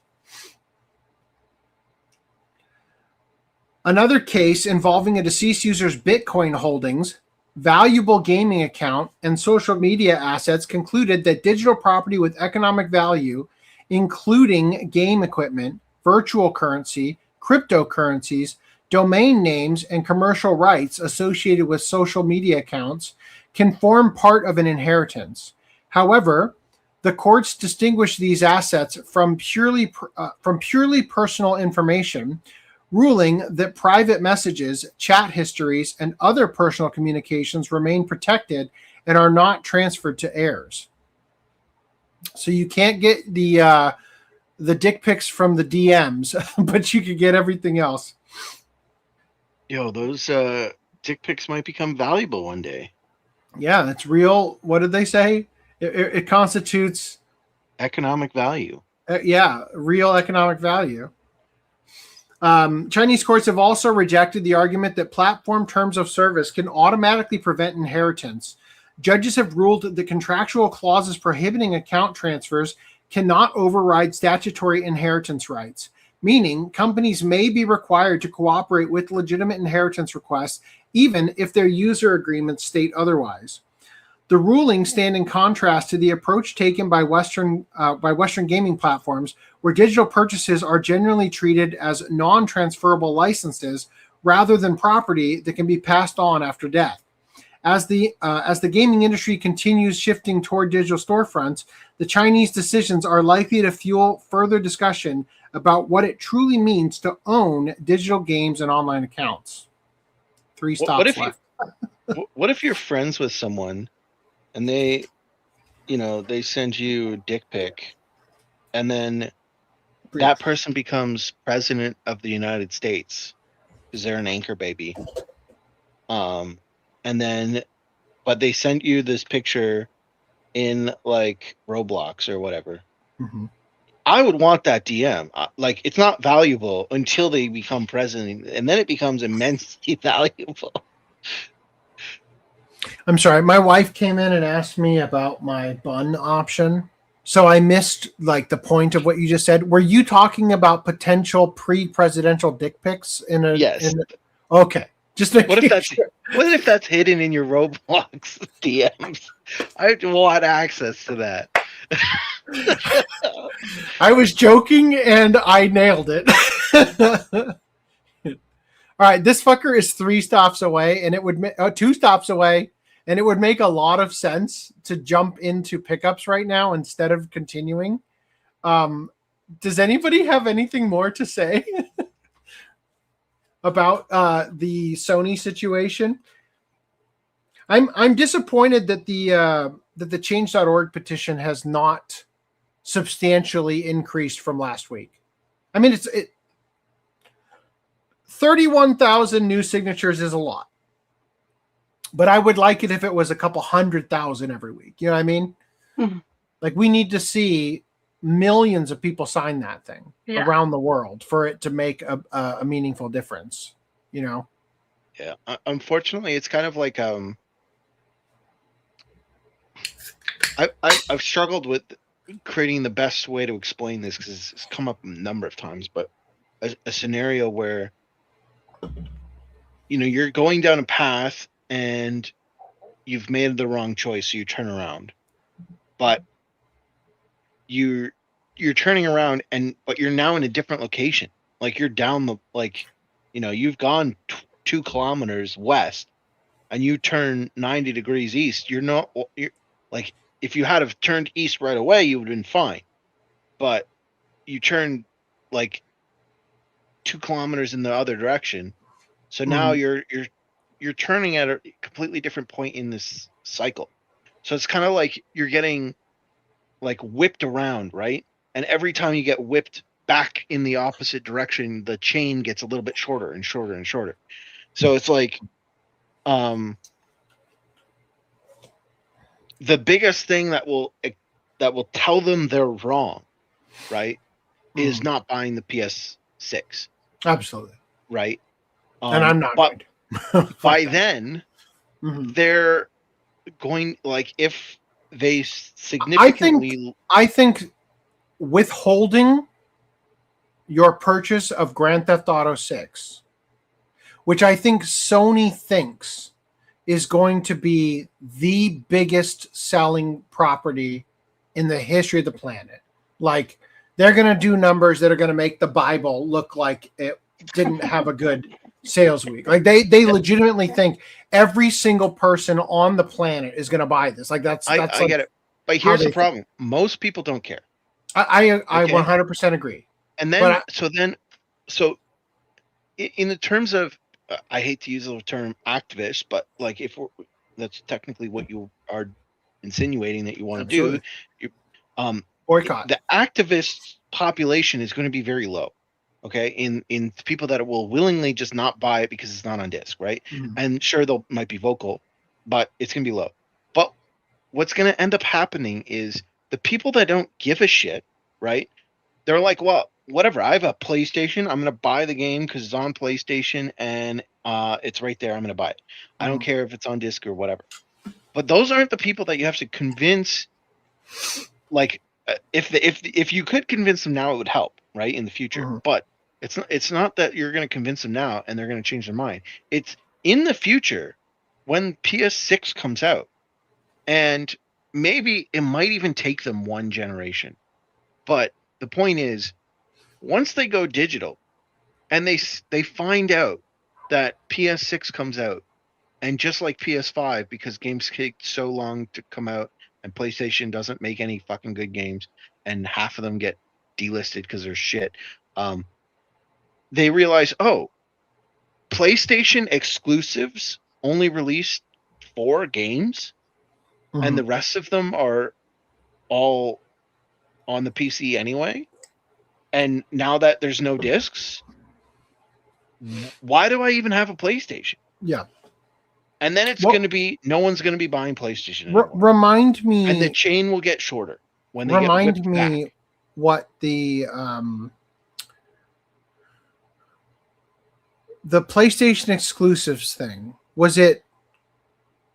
Another case involving a deceased user's Bitcoin holdings, valuable gaming account, and social media assets concluded that digital property with economic value, including game equipment, virtual currency, cryptocurrencies, domain names, and commercial rights associated with social media accounts, can form part of an inheritance. However, the courts distinguish these assets from purely personal information, ruling that private messages, chat histories, and other personal communications remain protected and are not transferred to heirs. So you can't get the dick pics from the DMs, but you could get everything else. Yo, those dick pics might become valuable one day. Yeah, it's real. What did they say? It constitutes economic value. Real economic value. Chinese courts have also rejected the argument that platform terms of service can automatically prevent inheritance. Judges have ruled that the contractual clauses prohibiting account transfers cannot override statutory inheritance rights, meaning companies may be required to cooperate with legitimate inheritance requests even if their user agreements state otherwise. The rulings stand in contrast to the approach taken by Western gaming platforms, where digital purchases are generally treated as non-transferable licenses rather than property that can be passed on after death. As the gaming industry continues shifting toward digital storefronts, the Chinese decisions are likely to fuel further discussion about what it truly means to own digital games and online accounts. 3 stops left. What if you're friends with someone and they send you a dick pic, and then that person becomes president of the United States because they're an anchor baby, but they sent you this picture in like Roblox or whatever. Mm-hmm. I would want that DM. Like, it's not valuable until they become president, and then it becomes immensely valuable. I'm sorry, my wife came in and asked me about my bun option. So I missed like the point of what you just said. Were you talking about potential pre-presidential dick pics Yes. Okay. Just what if that's hidden in your Roblox DMs? I want access to that. I was joking and I nailed it. All right, this fucker is 3 stops away, and it would 2 stops away, and it would make a lot of sense to jump into pickups right now instead of continuing. Does anybody have anything more to say about the Sony situation? I'm disappointed that the Change.org petition has not substantially increased from last week. I mean, 31,000 new signatures is a lot, but I would like it if it was a couple 100,000 every week. You know what I mean? Mm-hmm. Like, we need to see millions of people sign that thing around the world for it to make a meaningful difference. You know? Yeah. Unfortunately, it's kind of like I've struggled with creating the best way to explain this because it's come up a number of times, but a scenario where you're going down a path and you've made the wrong choice, so you turn around, but you're turning around but you're now in a different location. Like, you're down you've gone 2 kilometers west and you turn 90 degrees east. You're like, if you had have turned east right away, you would have been fine. But you turned like 2 kilometers in the other direction. So now you're turning at a completely different point in this cycle. So it's kind of like you're getting like whipped around, right? And every time you get whipped back in the opposite direction, the chain gets a little bit shorter and shorter and shorter. So it's like the biggest thing that will tell them they're wrong, right, is not buying the PS6. Absolutely. Right. And I'm not. But by then, they're going, like, if they significantly. I think withholding your purchase of Grand Theft Auto 6, which I think Sony thinks is going to be the biggest selling property in the history of the planet. Like, they're going to do numbers that are going to make the Bible look like it didn't have a good sales week. Like, they legitimately think every single person on the planet is going to buy this. Like, that's I get it. But here's the problem. Most people don't care. I 100% agree. And then, so in the terms of, I hate to use the term activist, but like if that's technically what you are insinuating that you want to do, boycott. The activist population is going to be very low. Okay, in people that will willingly just not buy it because it's not on disc, right? Mm-hmm. And sure, they'll might be vocal, but it's going to be low. But what's going to end up happening is the people that don't give a shit, right? They're like, well, whatever. I have a PlayStation. I'm going to buy the game because it's on PlayStation and it's right there. I'm going to buy it. I don't care if it's on disc or whatever. But those aren't the people that you have to convince. Like, if you could convince them now, it would help, right, in the future. But it's not that you're going to convince them now and they're going to change their mind. It's in the future when PS6 comes out, and maybe it might even take them one generation. But the point is, once they go digital and they find out that PS6 comes out, and just like PS5, because games take so long to come out and PlayStation doesn't make any fucking good games and half of them get delisted because they're shit, they realize, oh, PlayStation exclusives only released 4 games and the rest of them are all on the PC anyway. And now that there's no discs, why do I even have a PlayStation? Yeah. And then it's going to be, no one's going to be buying PlayStation anymore. Remind me. And the chain will get shorter when they remind me back. What the PlayStation exclusives thing, was it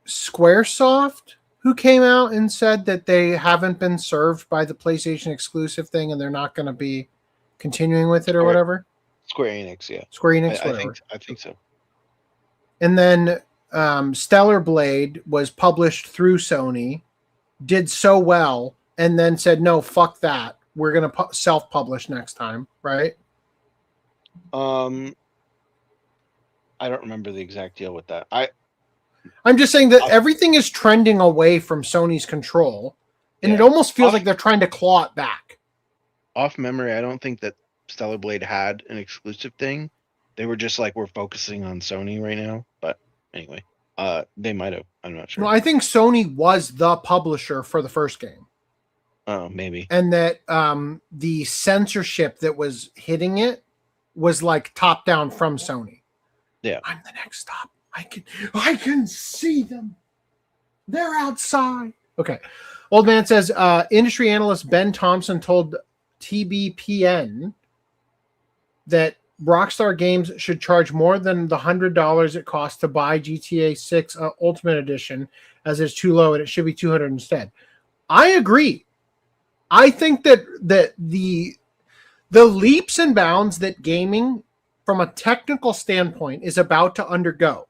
Squaresoft who came out and said that they haven't been served by the PlayStation exclusive thing and they're not going to be continuing with it or whatever? Square Enix, yeah. Square Enix, whatever. I think so. And then Stellar Blade was published through Sony, did so well, and then said, no, fuck that. We're going to self-publish next time, right? I don't remember the exact deal with that. I'm just saying that everything is trending away from Sony's control, and it almost feels like they're trying to claw it back. Off memory, I don't think that Stellar Blade had an exclusive thing. They were just like, we're focusing on Sony right now. But anyway, they might have. I'm not sure. No, I think Sony was the publisher for the first game. Oh, maybe. And that the censorship that was hitting it was like top down from Sony. Yeah. I'm the next stop. I can see them. They're outside. Okay. Old man says, industry analyst Ben Thompson told TBPN that Rockstar Games should charge more than the $100 it costs to buy GTA 6 Ultimate Edition, as it's too low and it should be $200 instead. I agree. I think that the leaps and bounds that gaming, from a technical standpoint, is about to undergo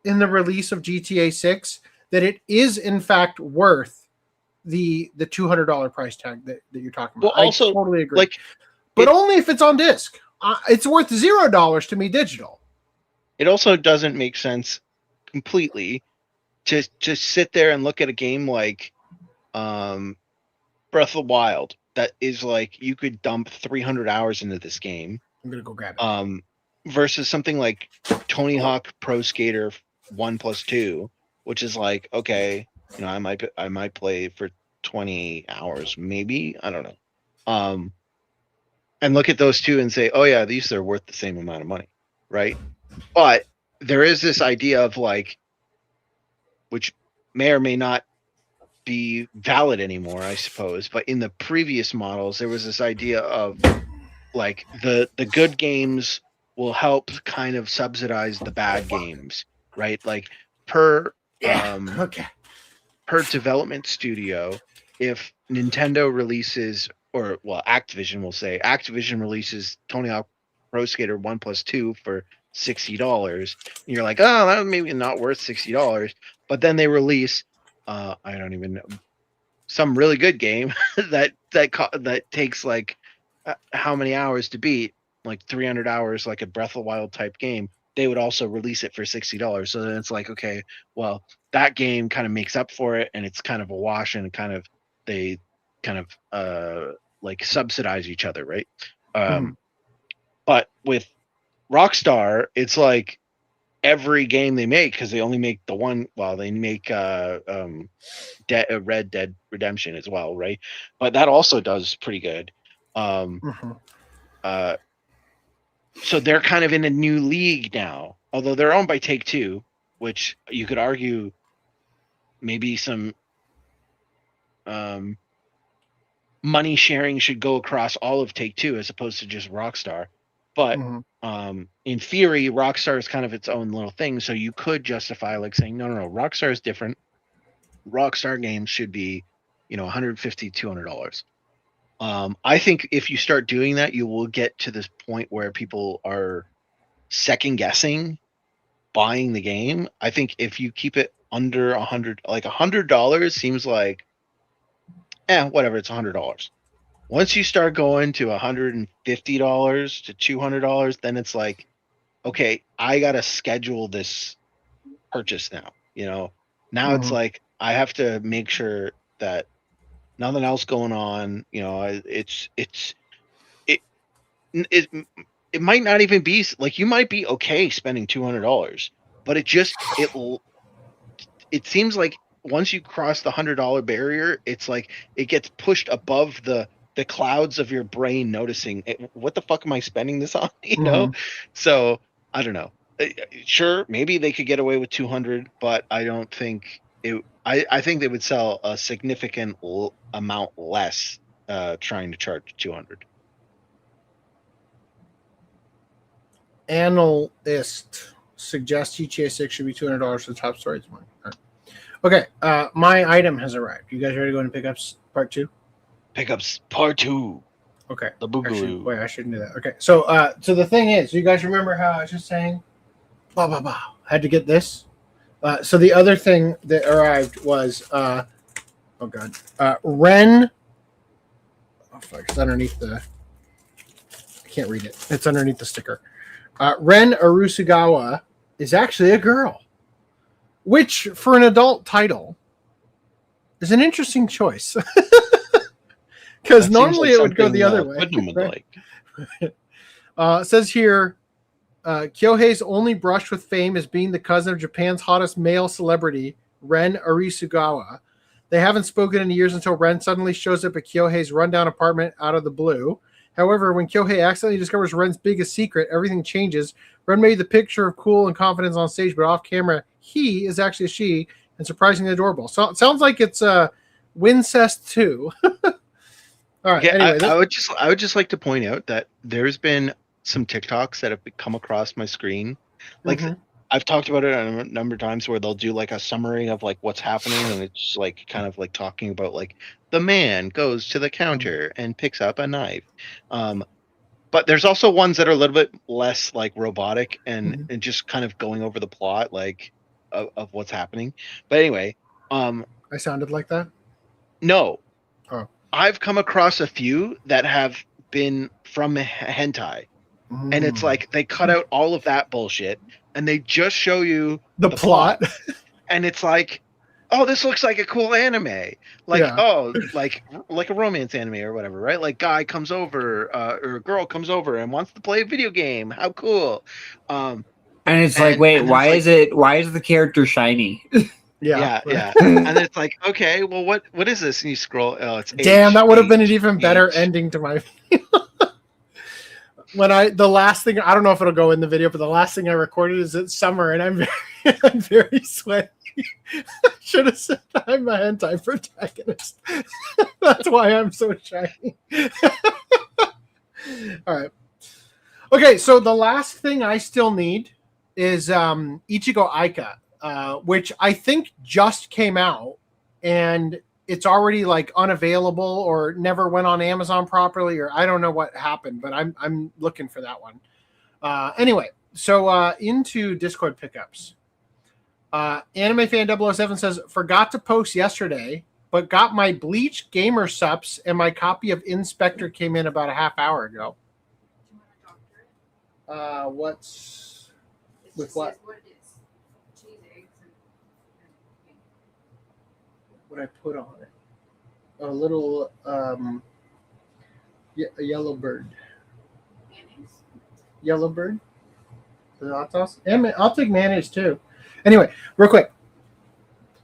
in the release of GTA 6, that it is in fact worth the $200 price tag that you're talking about. Well, also, I totally agree. But only if it's on disc. It's worth $0 to me digital. It also doesn't make sense completely to just sit there and look at a game like Breath of the Wild that is like, you could dump 300 hours into this game. I'm gonna go grab it. Versus something like Tony Hawk Pro Skater 1+2, which is like, okay, you know, I might play for 20 hours, maybe, I don't know. And look at those two and say, oh yeah, these are worth the same amount of money, right? But there is this idea of like, which may or may not be valid anymore, I suppose, but in the previous models, there was this idea of like the good games will help kind of subsidize the bad games, right? Like per development studio, if Nintendo releases, or well, Activision releases Tony Hawk Pro Skater 1+2 for $60, and you're like, oh, that maybe not worth $60, but then they release I don't even know, some really good game that takes like how many hours to beat, like 300 hours, like a Breath of the Wild type game, they would also release it for $60. So then it's like, okay, well, that game kind of makes up for it, and it's kind of a wash, and they like subsidize each other, right? But with Rockstar, it's like every game they make, because they only make the one. Well, they make Red Dead Redemption as well, right? But that also does pretty good. So they're kind of in a new league now, although they're owned by Take-Two, which you could argue maybe some money sharing should go across all of Take-Two as opposed to just Rockstar. But in theory, Rockstar is kind of its own little thing, so you could justify like saying, no, Rockstar is different. Rockstar games should be, $150, $200. I think if you start doing that, you will get to this point where people are second guessing buying the game. I think if you keep it under $100 seems like, whatever, it's $100. Once you start going to $150 to $200, then it's like, okay, I gotta schedule this purchase now. Now it's like I have to make sure that nothing else going on. It might not even be like, you might be okay spending $200, but it seems like once you cross the $100 barrier, it's like it gets pushed above the clouds of your brain noticing, what the fuck am I spending this on? So I don't know. Sure, maybe they could get away with 200, but I don't think it. I think they would sell a significant amount less trying to charge 200. Analyst suggests GTA 6 should be $200 for the top story. Right. Okay, my item has arrived. You guys ready to go into pickups part 2? Pickups part 2. Okay. The boogaloo. Wait, I shouldn't do that. Okay, so the thing is, you guys remember how I was just saying, blah blah blah, had to get this. So the other thing that arrived was, Ren. Oh fuck! It's underneath the. I can't read it. It's underneath the sticker. Ren Arusugawa is actually a girl, which for an adult title is an interesting choice. Because normally it would go the other way. Right? It says here, Kyohei's only brush with fame is being the cousin of Japan's hottest male celebrity, Ren Arisugawa. They haven't spoken in years until Ren suddenly shows up at Kyohei's rundown apartment out of the blue. However, when Kyohei accidentally discovers Ren's biggest secret, everything changes. Ren made the picture of cool and confidence on stage, but off camera, he is actually a she and surprisingly adorable. So it sounds like it's Wincest 2. All right. Yeah, anyway, I would just like to point out that there's been some TikToks that have come across my screen. Like I've talked about it a number of times where they'll do like a summary of like what's happening, and it's like kind of like talking about like the man goes to the counter and picks up a knife. But there's also ones that are a little bit less like robotic and just kind of going over the plot like of what's happening. But anyway, I sounded like that? No. Oh. I've come across a few that have been from hentai, and it's like they cut out all of that bullshit and they just show you the plot. And it's like, oh, this looks like a cool anime, like like a romance anime or whatever, right? Like guy comes over or a girl comes over and wants to play a video game. How cool. And it's like, wait, why is the character shiny? Yeah. And it's like, okay, well, what is this? And you scroll. Oh, it's damn. That would have been an even better ending to my. The last thing, I don't know if it'll go in the video, but the last thing I recorded is it's summer and I'm very sweaty. Should have said I'm a hentai protagonist. That's why I'm so shiny. All right. Okay, so the last thing I still need is Ichigo Aika. Which I think just came out and it's already like unavailable or never went on Amazon properly, or I don't know what happened, but I'm looking for that one. Anyway, so into Discord pickups. Anime Fan 007 says, forgot to post yesterday, but got my Bleach gamer subs and my copy of Inspector came in about a half hour ago. What's with what? What I put on it? A little a yellow bird. Yellow bird? The hot sauce. And I'll take mayonnaise too. Anyway, real quick.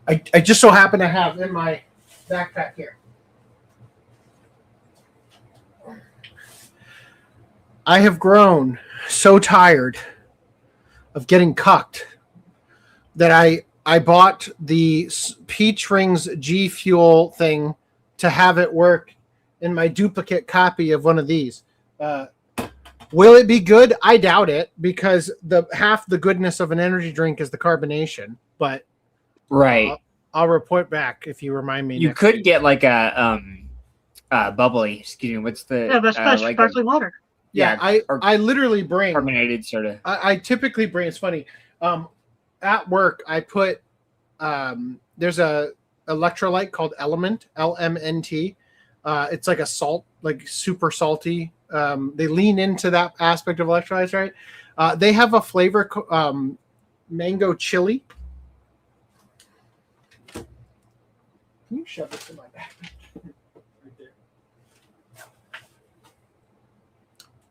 I just so happen to have in my backpack here. I have grown so tired of getting cucked that I bought the Peach Rings G Fuel thing to have it work in my duplicate copy of one of these. Will it be good? I doubt it, because half the goodness of an energy drink is the carbonation. But Right. I'll report back if you remind me. You next could week. get like a bubbly. Excuse me. What's the? Yeah, that's like sparkling water. Yeah, I literally bring carbonated soda. I typically bring. It's funny. At work, I put there's a electrolyte called Element, LMNT. It's like a salt, like super salty. They lean into that aspect of electrolytes, right? They have a flavor, mango chili. Can you shove this in my bag? Right there.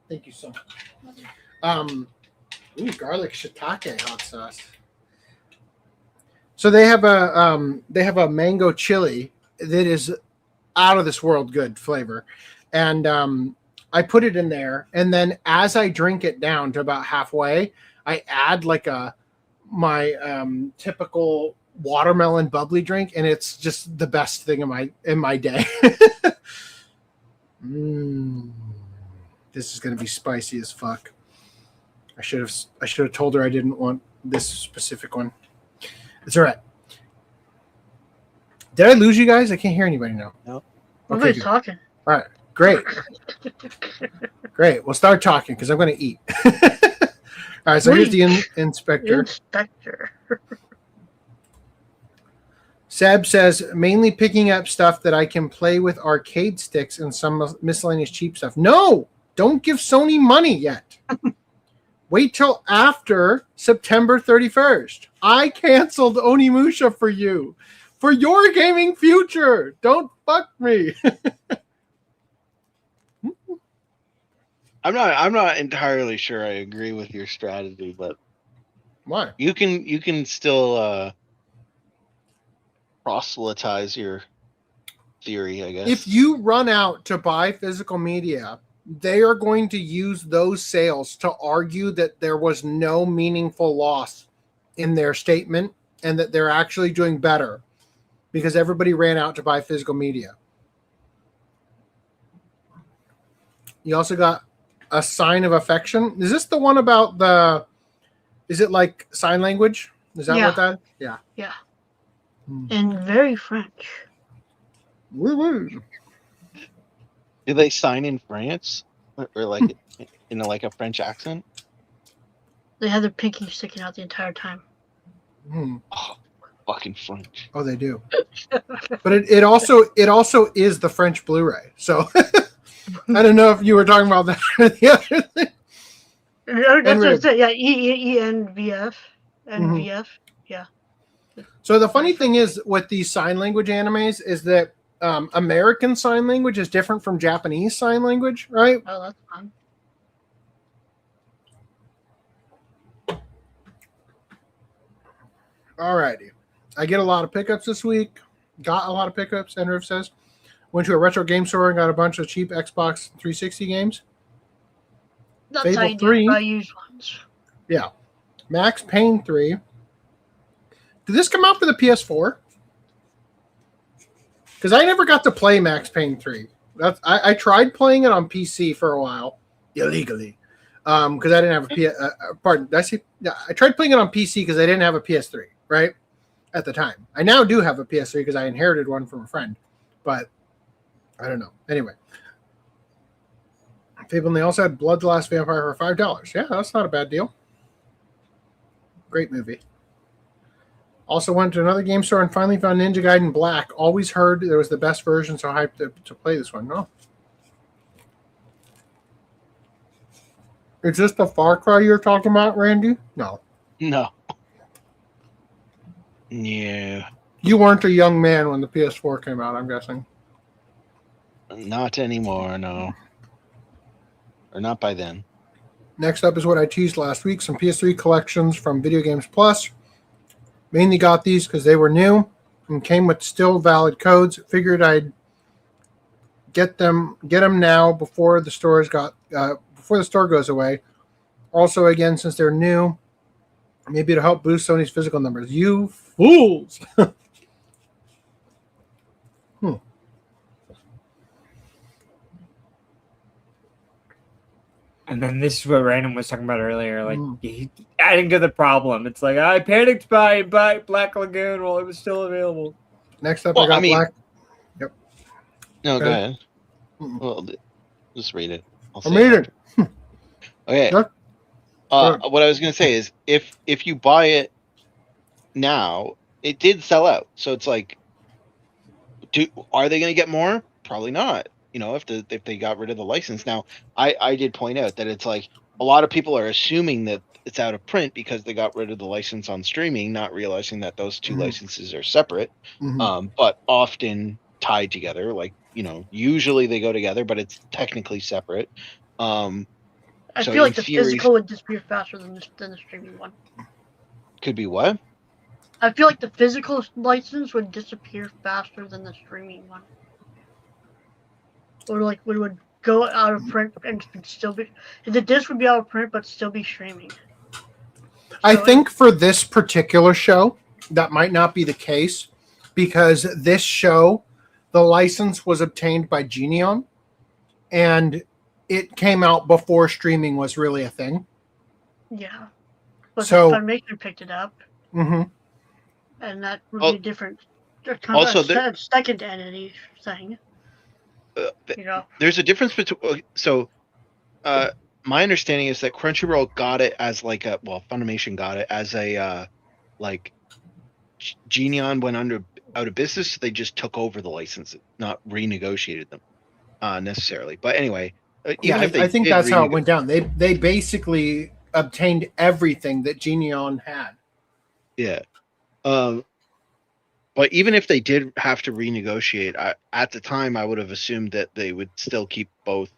Thank you so much. Garlic shiitake hot sauce. So they have a mango chili that is out of this world good flavor, and I put it in there, and then as I drink it down to about halfway, I add like my typical watermelon bubbly drink, and it's just the best thing in my day. This is gonna be spicy as fuck. I should have told her I didn't want this specific one. It's all right. Did I lose you guys? I can't hear anybody now. No. Nobody's talking. All right. Great. Great. We'll start talking because I'm going to eat. All right. So here's the inspector. Inspector. Seb says, mainly picking up stuff that I can play with arcade sticks and some miscellaneous cheap stuff. No! Don't give Sony money yet. Wait till after September 31st. I canceled Onimusha for you. For your gaming future. Don't fuck me. I'm not entirely sure I agree with your strategy, but Why? you can still proselytize your theory, I guess. If you run out to buy physical media, they are going to use those sales to argue that there was no meaningful loss in their statement and that they're actually doing better because everybody ran out to buy physical media. You also got a sign of affection. Is this the one about is it like sign language? Is that what that? Yeah. Yeah. And very French. Woo-woo. Do they sign in France or like in a French accent? They had their pinky sticking out the entire time. Oh, fucking French. Oh, they do. But it also is the French Blu-ray. So I don't know if you were talking about that or the other thing. That's what it said. Yeah, ENVF. NVF. Yeah. So the funny thing is with these sign language animes is that American Sign Language is different from Japanese Sign Language, right? Oh, that's fun. Alrighty. I get a lot of pickups this week. Got a lot of pickups, Enriv says. Went to a retro game store and got a bunch of cheap Xbox 360 games. That's Fable how you 3. buy used ones. Yeah. Max Payne 3. Did this come out for the PS4? Because I never got to play Max Payne 3. I tried playing it on PC for a while, illegally, because I didn't have a pardon. Did I say? Yeah, I tried playing it on PC because I didn't have a PS3, right? At the time. I now do have a PS3 because I inherited one from a friend, but I don't know. Anyway. Fable, and they also had Blood the Last Vampire for $5. Yeah, that's not a bad deal. Great movie. Also went to another game store and finally found Ninja Gaiden Black. Always heard there was the best version, so hyped to play this one. No. Is this the Far Cry you're talking about, Randy? No. No. Yeah. You weren't a young man when the PS4 came out, I'm guessing. Not anymore, no. Or not by then. Next up is what I teased last week, some PS3 collections from Video Games Plus. Mainly got these because they were new and came with still valid codes. Figured I'd get them now before the store goes away. Also, again, since they're new, maybe it'll help boost Sony's physical numbers. You fools! And then this is what Random was talking about earlier, like adding to the problem. It's like I panicked by Black Lagoon while it was still available. Next up, Black. Yep. No, go ahead. Well, just read it. I'm reading. Okay. Sure. What I was going to say is, if you buy it now, it did sell out. So it's like, are they going to get more? Probably not. If they got rid of the license. Now, I did point out that it's like a lot of people are assuming that it's out of print because they got rid of the license on streaming, not realizing that those two licenses are separate, but often tied together. Like, usually they go together, but it's technically separate. I feel like the physical would disappear faster than the streaming one. Could be what? I feel like the physical license would disappear faster than the streaming one. Or like we would go out of print and still be. The disc would be out of print, but still be streaming. I think for this particular show, that might not be the case because this show, the license was obtained by Geneon, and it came out before streaming was really a thing. Yeah. But so Funimation picked it up. Mm-hmm. And that would be different. Also, second entity thing. There's a difference between. So, my understanding is that Crunchyroll got it as Funimation got it as a Geneon went out of business. So they just took over the licenses, not renegotiated them necessarily. But anyway, I think that's how it went down. They basically obtained everything that Geneon had. Yeah. But even if they did have to renegotiate, at the time I would have assumed that they would still keep both,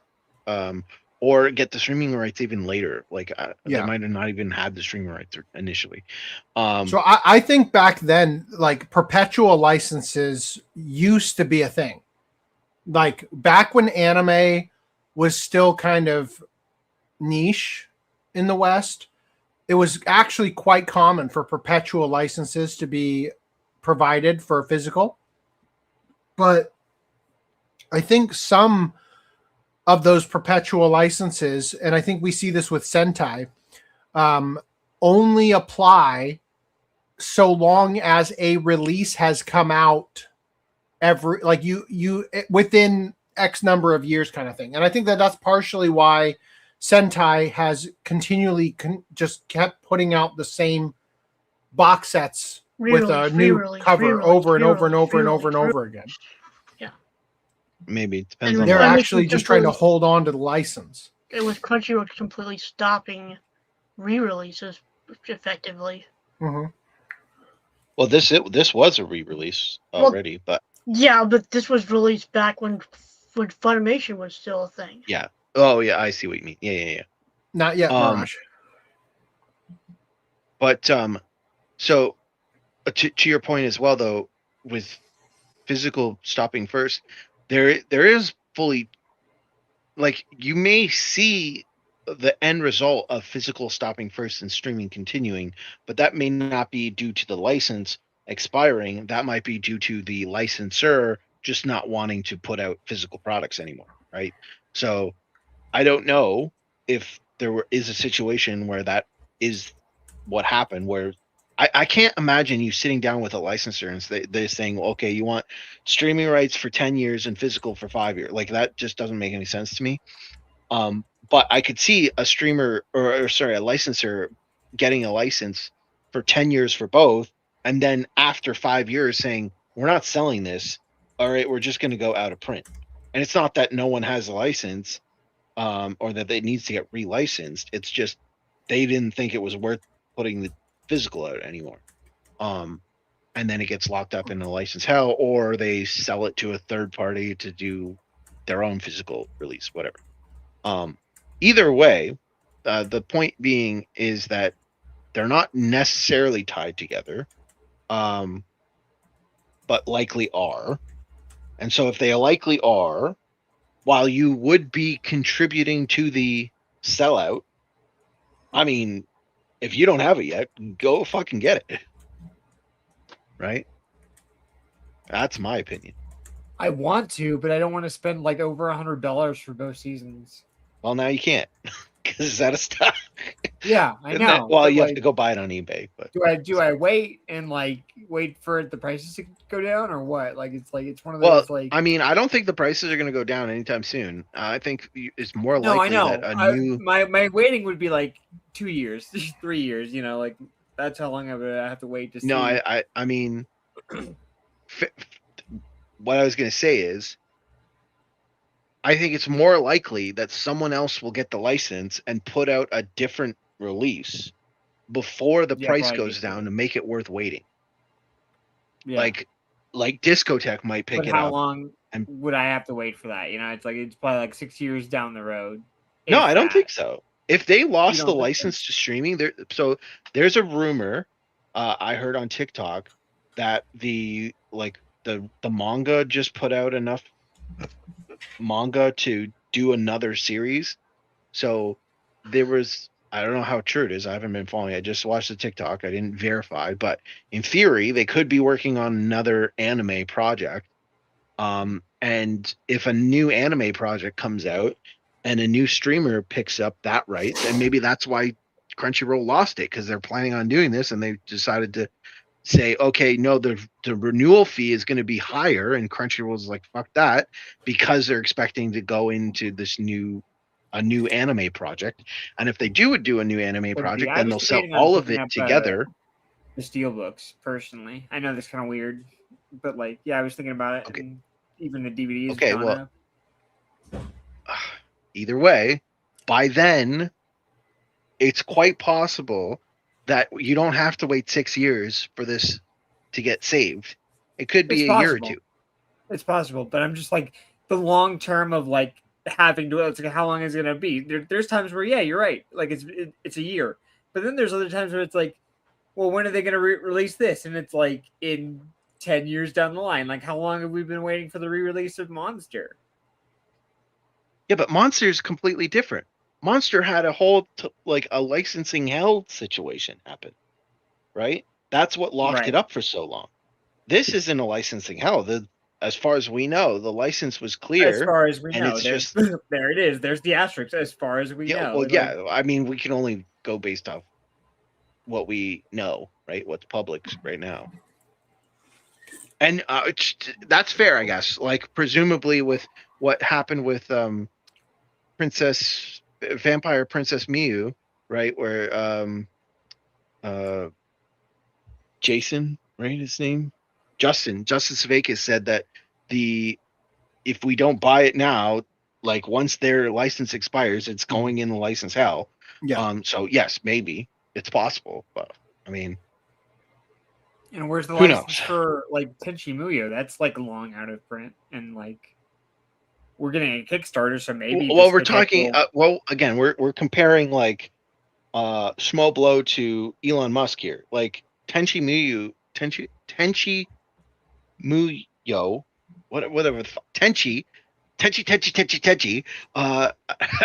or get the streaming rights even later. They might have not even had the streaming rights initially. So I think back then, like perpetual licenses used to be a thing. Like back when anime was still kind of niche in the West, it was actually quite common for perpetual licenses to be provided for physical, but I think some of those perpetual licenses, and I think we see this with Sentai, only apply so long as a release has come out within X number of years, kind of thing. And I think that's partially why Sentai has continually just kept putting out the same box sets with a new cover over and over again. Yeah. Maybe it depends on. They're actually just trying to hold on to the license. It was Crunchyroll completely stopping re-releases effectively. Mm-hmm. Well, this was a re-release already, but yeah, but this was released back when Funimation was still a thing. Yeah. Oh yeah, I see what you mean. Yeah. Not yet, Mirage. But so. To your point as well, though, with physical stopping first, there is fully, you may see the end result of physical stopping first and streaming continuing, but that may not be due to the license expiring. That might be due to the licensor just not wanting to put out physical products anymore, right? So I don't know if there is a situation where that is what happened, where I can't imagine you sitting down with a licensor and they're saying, okay, you want streaming rights for 10 years and physical for 5 years. That just doesn't make any sense to me. But I could see a streamer a licensor getting a license for 10 years for both. And then after 5 years saying, we're not selling this. All right, we're just going to go out of print. And it's not that no one has a license or that it needs to get relicensed. It's just they didn't think it was worth putting the physical out anymore, and then it gets locked up in a license hell, or they sell it to a third party to do their own physical release, whatever. Either way, the point being is that they're not necessarily tied together, but likely are. And so if they likely are, while you would be contributing to the sellout, I mean, if you don't have it yet, go fucking get it. Right? That's my opinion. I want to, but I don't want to spend like over $100 for both seasons. Well, now you can't because it's out of stock. Yeah, I know. Well, you have to go buy it on eBay. But do I wait and like wait for the prices to go down or what? Like it's one of those like. I mean, I don't think the prices are going to go down anytime soon. I think it's more likely that a new. My waiting would be like 2 years, 3 years. You know, like that's how long I would have to wait to see. No, I mean, what I was going to say is, I think it's more likely that someone else will get the license and put out a different release before the price goes down to make it worth waiting. Yeah. Like Discotech might pick it up. How long would I have to wait for that? You know, it's probably like 6 years down the road. No, I don't think so. If they lost the license to streaming, there's a rumor I heard on TikTok that the manga just put out enough manga to do another series. So there was, I don't know how true it is. I haven't been following. I just watched the TikTok. I didn't verify, but in theory, they could be working on another anime project. And if a new anime project comes out and a new streamer picks up that rights, and maybe that's why Crunchyroll lost it, because they're planning on doing this and they decided to say, okay, no, the renewal fee is going to be higher, and Crunchyroll's like, fuck that, because they're expecting to go into a new anime project. And if they do a new anime project, then they'll sell all of it together. The steelbooks, personally, I know that's kind of weird, but like, yeah, I was thinking about it. Okay. And even the DVDs. Okay, well, either way, by then, it's quite possible that you don't have to wait 6 years for this to get saved. It could be a year or two. It's possible, but I'm just like, the long term of like having to, it's like, how long is it going to be? There's times where, yeah, you're right. Like it's a year, but then there's other times where it's like, well, when are they going to release this? And it's like in 10 years down the line. Like, how long have we been waiting for the re-release of Monster? Yeah, but Monster is completely different. Monster had a whole a licensing hell situation happen, right? That's what locked it up for so long. This isn't a licensing hell. As far as we know, the license was clear. As far as we know, it's just there it is. There's the asterisk. As far as we know. Well, yeah. I mean, we can only go based off what we know, right? What's public right now, and that's fair, I guess. Like, presumably, with what happened with Vampire Princess Miyu, right? Where Jason, right? His name? Justin Sudeikis said that if we don't buy it now, like once their license expires, it's going in the license hell. Yeah. So yes, maybe it's possible, but I mean, and where's the license for like Tenchi Muyo? That's like long out of print, and like we're getting a Kickstarter, so maybe. Well, we're talking. Well, again, we're comparing like small blow to Elon Musk here. Like Tenchi Muyo, whatever. Tenchi. I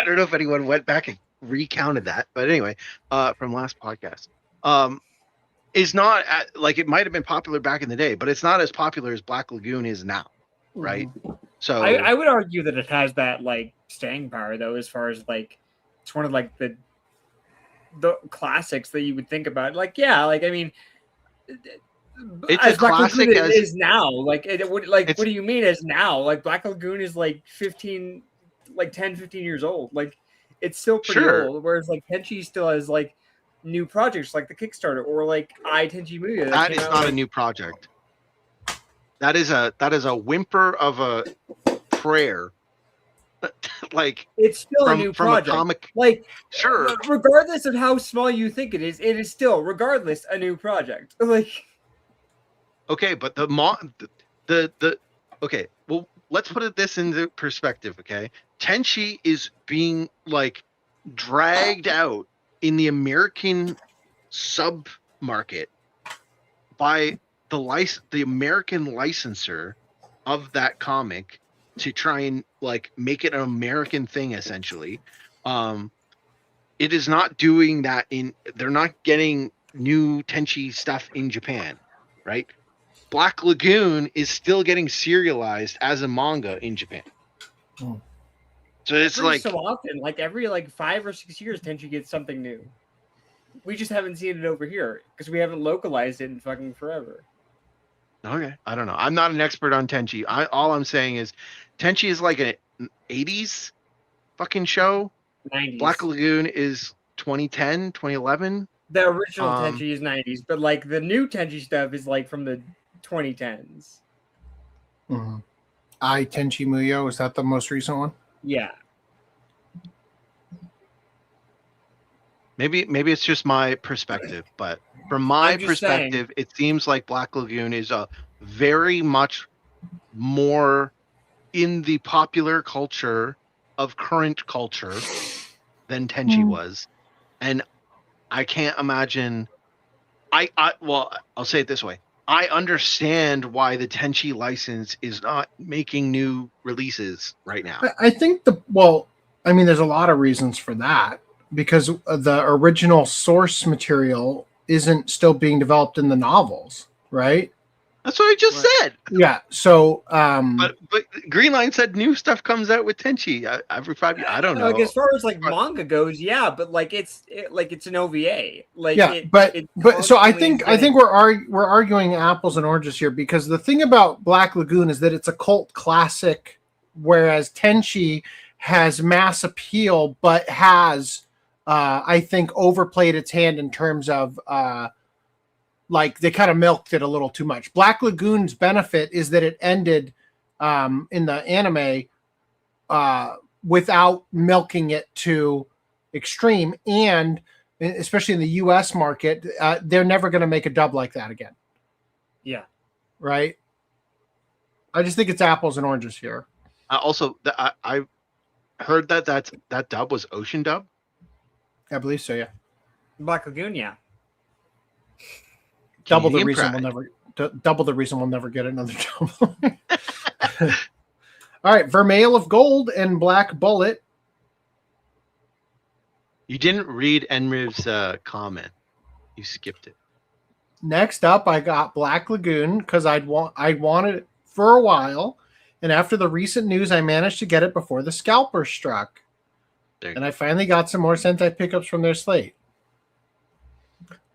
don't know if anyone went back and recounted that, but anyway, from last podcast, is not like, it might have been popular back in the day, but it's not as popular as Black Lagoon is now, right? So I would argue that it has that like staying power, though, as far as like it's one of like the classics that you would think about. Like, yeah, like I mean, it's as a classic as it is now. Like, what do you mean as now? Like, Black Lagoon is like 10, 15 years old. Like, it's still pretty old. Whereas like Tenchi still has like new projects, like the Kickstarter, or like Tenchi Muyo. That is not a new project. That is a whimper of a prayer. Like, it's still a new project. From a comic. Like, sure. Regardless of how small you think it is still, regardless, a new project. Like, okay, but okay. Well, let's put this into perspective. Okay, Tenchi is being like dragged out in the American sub market by the American licensor of that comic to try and like make it an American thing essentially. It is not doing that they're not getting new Tenchi stuff in Japan, right? Black Lagoon is still getting serialized as a manga in Japan. Oh. So it's every like so often, like every 5 or 6 years, Tenchi gets something new. We just haven't seen it over here because we haven't localized it in fucking forever. okay, I don't know. I'm not an expert on Tenchi. All I'm saying is Tenchi is like an 80s fucking show. 90s. Black Lagoon is 2010, 2011. The original Tenchi is 90s, but like the new Tenchi stuff is like from the 2010s. Mm-hmm. Tenchi Muyo, is that the most recent one? Yeah. Maybe it's just my perspective, but from my perspective, it seems like Black Lagoon is a very much more in the popular culture of current culture than Tenchi was. And I can't imagine well, I'll say it this way. I understand why the Tenchi license is not making new releases right now. I think there's a lot of reasons for that, because the original source material isn't still being developed in the novels, right? That's what I just said. Yeah. So, but Green Line said new stuff comes out with Tenchi every 5 years. I don't know. Like as far as manga goes, yeah, but it's an OVA. So I think we're arguing apples and oranges here, because the thing about Black Lagoon is that it's a cult classic, whereas Tenchi has mass appeal, but has I think overplayed its hand in terms of they kind of milked it a little too much. Black Lagoon's benefit is that it ended in the anime without milking it to extreme, and especially in the US market, they're never going to make a dub like that again. Yeah. Right? I just think it's apples and oranges here. Also, I heard that dub was Ocean dub. I believe so, yeah. Black Lagoon, yeah. Double the reason we'll never get another double. All right, Vermeil of Gold and Black Bullet. You didn't read Enriv's comment. You skipped it. Next up, I got Black Lagoon because I wanted it for a while, and after the recent news, I managed to get it before the scalper struck. And I finally got some more Sentai pickups from their slate.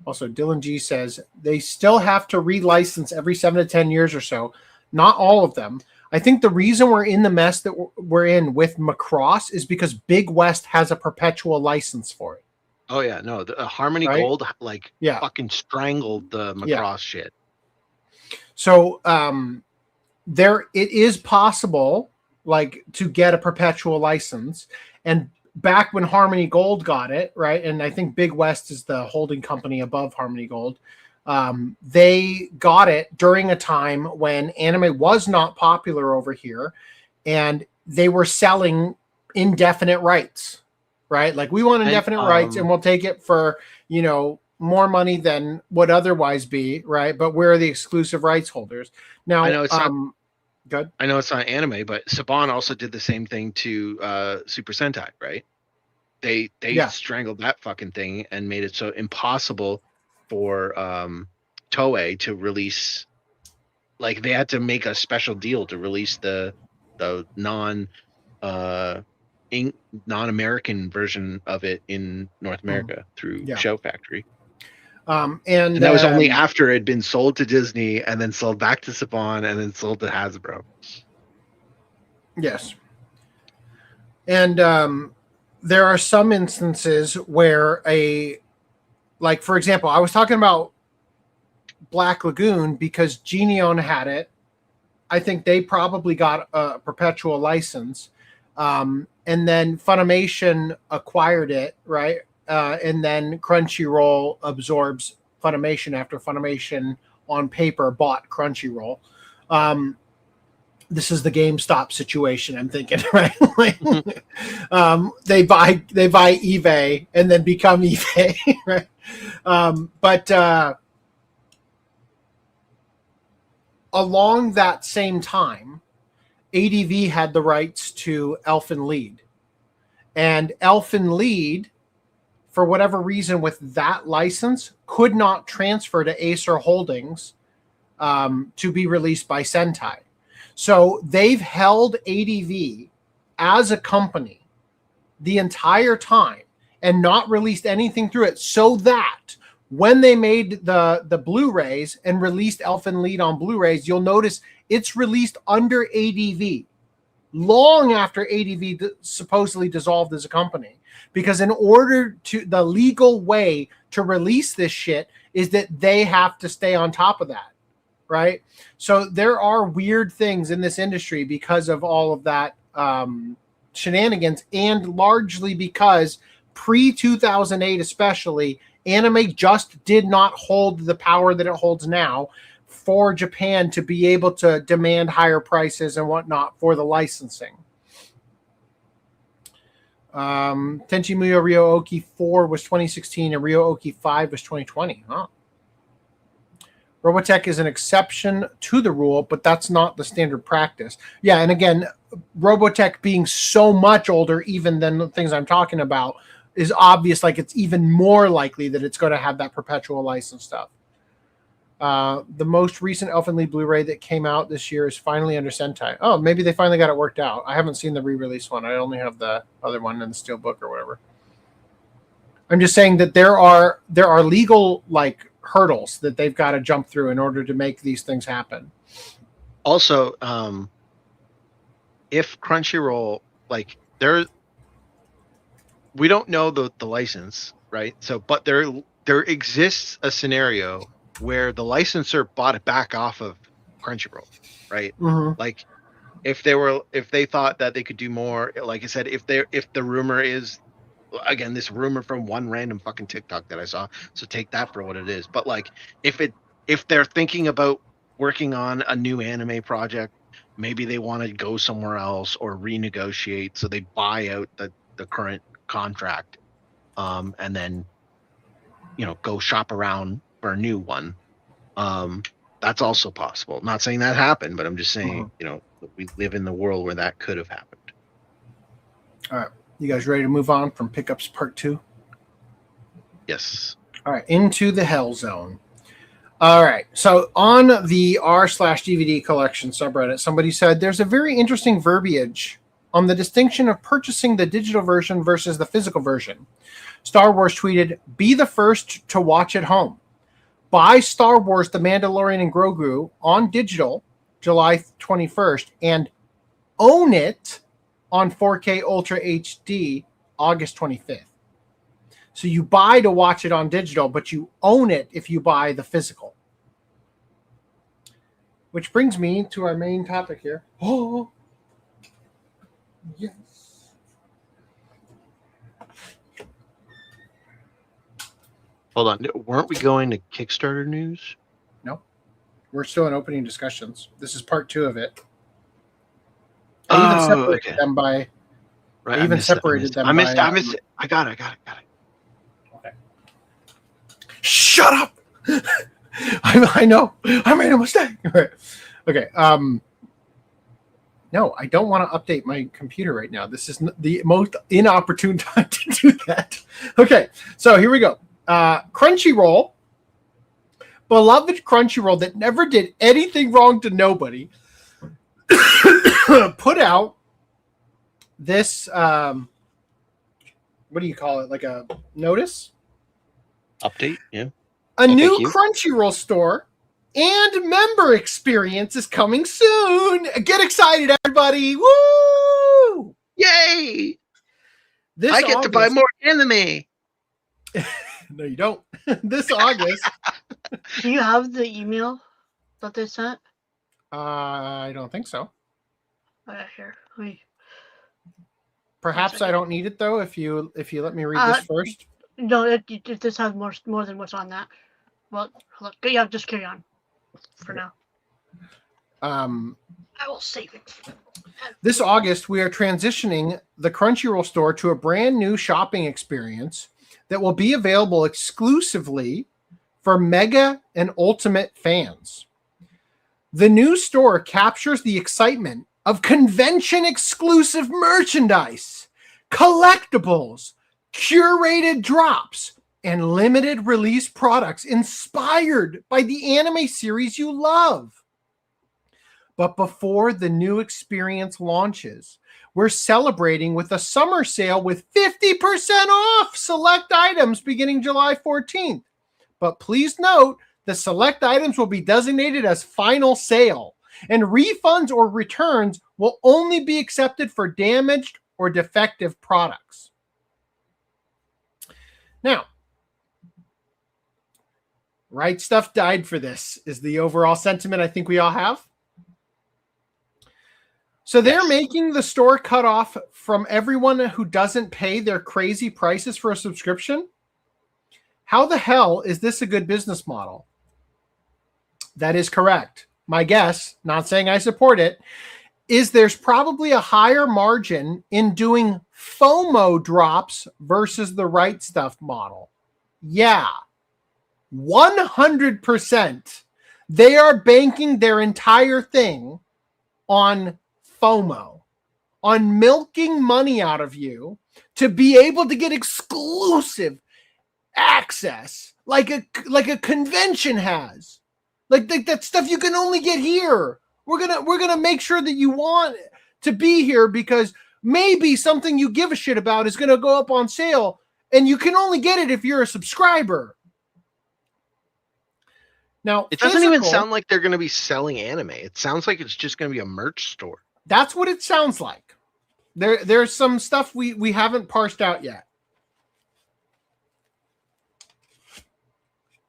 Also, Dylan G says they still have to relicense every 7 to 10 years or so. Not all of them. I think the reason we're in the mess that we're in with Macross is because Big West has a perpetual license for it. Oh yeah, no, the Harmony Gold fucking strangled the Macross shit. So it is possible to get a perpetual license, and back when Harmony Gold got it, right, and I think Big West is the holding company above Harmony Gold, they got it during a time when anime was not popular over here, and they were selling indefinite rights, right? Like, we want indefinite rights, and we'll take it for, more money than would otherwise be, right? But we're the exclusive rights holders. Now, I know it's not good. I know it's not anime, but Saban also did the same thing to Super Sentai, right? They strangled that fucking thing and made it so impossible for Toei to release. Like, they had to make a special deal to release the non-American version of it in North America through Show Factory. And that was only after it had been sold to Disney and then sold back to Saban and then sold to Hasbro. Yes. And there are some instances where for example, I was talking about Black Lagoon because Geneon had it. I think they probably got a perpetual license. And then Funimation acquired it, right? And then Crunchyroll absorbs Funimation after Funimation on paper bought Crunchyroll. this is the GameStop situation. I'm thinking, right? Like, they buy eBay and then become eBay, right? But along that same time, ADV had the rights to Elfen Lied, and Elfen Lied, for whatever reason, with that license, could not transfer to Acer Holdings to be released by Sentai. So they've held ADV as a company the entire time and not released anything through it, so that when they made the Blu-rays and released Elfen Lied on Blu-rays, you'll notice it's released under ADV long after ADV supposedly dissolved as a company. Because in order to, the legal way to release this shit is that they have to stay on top of that, right? So there are weird things in this industry because of all of that shenanigans, and largely because pre-2008 especially, anime just did not hold the power that it holds now for Japan to be able to demand higher prices and whatnot for the licensing. Tenchi Muyo Ryo Oki 4 was 2016 and Ryo Oki 5 was 2020. Huh. Robotech is an exception to the rule, but that's not the standard practice. Yeah, and again, Robotech being so much older even than the things I'm talking about is obvious. Like, it's even more likely that it's going to have that perpetual license stuff. The most recent Elfen Lied Blu-ray that came out this year is finally under Sentai. Oh, maybe they finally got it worked out. I haven't seen the re-release one. I only have the other one in the Steelbook or whatever. I'm just saying that there are legal like hurdles that they've got to jump through in order to make these things happen. Also, if Crunchyroll, like, we don't know the license, right? So, but there exists a scenario where the licensor bought it back off of Crunchyroll, right? Mm-hmm. Like, if they thought that they could do more, like I said, if the rumor is, again, this rumor from one random fucking TikTok that I saw, so take that for what it is. But like, if they're thinking about working on a new anime project, maybe they want to go somewhere else or renegotiate, so they buy out the current contract, and then, you know, go shop around for a new one. That's also possible. Not saying that happened, but I'm just saying, you know, we live in the world where that could have happened. All right. You guys ready to move on from Pickups Part 2? Yes. All right. Into the Hell Zone. All right. So on the r/DVD collection subreddit, somebody said there's a very interesting verbiage on the distinction of purchasing the digital version versus the physical version. Star Wars tweeted, "Be the first to watch at home. Buy Star Wars The Mandalorian and Grogu on digital July 21st and own it on 4K Ultra HD August 25th. So you buy to watch it on digital, but you own it if you buy the physical." Which brings me to our main topic here. Oh, yes. Hold on. Weren't we going to Kickstarter news? No. We're still in opening discussions. This is part 2 of it. I even separated them by... Right, I even separated them by... I missed it. I got it. Okay. Shut up! I know. I made a mistake. Okay. No, I don't want to update my computer right now. This is the most inopportune time to do that. Okay, so here we go. Crunchyroll, beloved Crunchyroll that never did anything wrong to nobody, put out this, what do you call it? Like a notice? Update, yeah. A new Crunchyroll store and member experience is coming soon. Get excited, everybody. Woo! Yay! I get to buy more anime. No, you don't. This August. Do you have the email that they sent? I don't think so. Here. Perhaps I don't need it though. If you let me read this first. No, it this has more than what's on that. Well, look, yeah, just carry on for now. I will save it. This August, we are transitioning the Crunchyroll store to a brand new shopping experience that will be available exclusively for Mega and Ultimate fans. The new store captures the excitement of convention-exclusive merchandise, collectibles, curated drops, and limited release products inspired by the anime series you love. But before the new experience launches, we're celebrating with a summer sale with 50% off select items beginning July 14th. But please note, the select items will be designated as final sale, and refunds or returns will only be accepted for damaged or defective products. Now, Right Stuf died for this, is the overall sentiment I think we all have. So they're making the store cut off from everyone who doesn't pay their crazy prices for a subscription. How the hell is this a good business model? That is correct. My guess, not saying I support it, is there's probably a higher margin in doing FOMO drops versus the Right Stuf model. Yeah, 100%. They are banking their entire thing on FOMO, on milking money out of you to be able to get exclusive access like a convention has. Like that stuff you can only get here. We're gonna make sure that you want to be here because maybe something you give a shit about is gonna go up on sale, and you can only get it if you're a subscriber. Now, it doesn't even sound like they're going to be selling anime. It sounds like it's just going to be a merch store. That's what it sounds like. There's some stuff we haven't parsed out yet.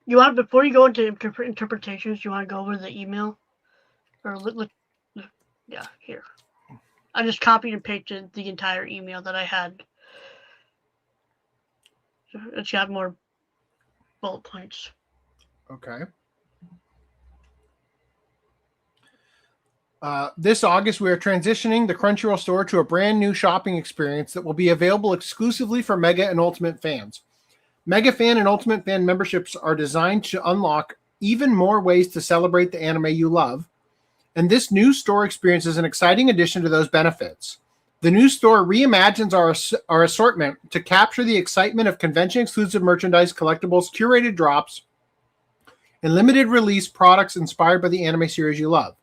You want, before you go into interpretations, you want to go over the email? Or yeah, here. I just copied and pasted the entire email that I had. It's got more bullet points. Okay. This August, we are transitioning the Crunchyroll store to a brand new shopping experience that will be available exclusively for Mega and Ultimate fans. Mega Fan and Ultimate Fan memberships are designed to unlock even more ways to celebrate the anime you love, and this new store experience is an exciting addition to those benefits. The new store reimagines our assortment to capture the excitement of convention-exclusive merchandise, collectibles, curated drops, and limited release products inspired by the anime series you love.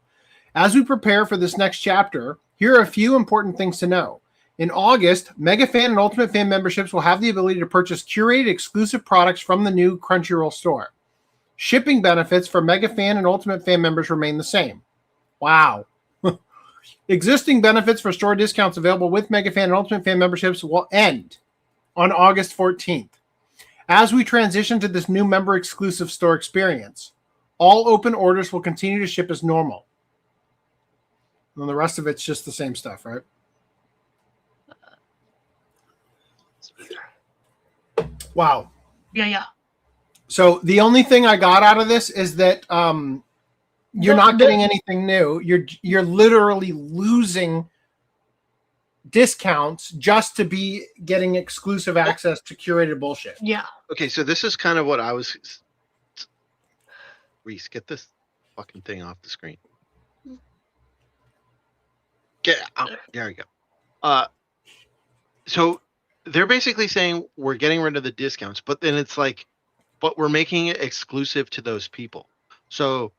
As we prepare for this next chapter, here are a few important things to know. In August, Mega Fan and Ultimate Fan memberships will have the ability to purchase curated exclusive products from the new Crunchyroll store. Shipping benefits for Mega Fan and Ultimate Fan members remain the same. Wow. Existing benefits for store discounts available with Mega Fan and Ultimate Fan memberships will end on August 14th. As we transition to this new member-exclusive store experience, all open orders will continue to ship as normal. And the rest of it's just the same stuff, right? Wow. Yeah. So the only thing I got out of this is that you're not getting anything new. You're literally losing discounts just to be getting exclusive access to curated bullshit. Yeah. Okay, so this is kind of what I was. Reese, get this fucking thing off the screen. Get out. There we go. So they're basically saying we're getting rid of the discounts, but then it's like, but we're making it exclusive to those people. So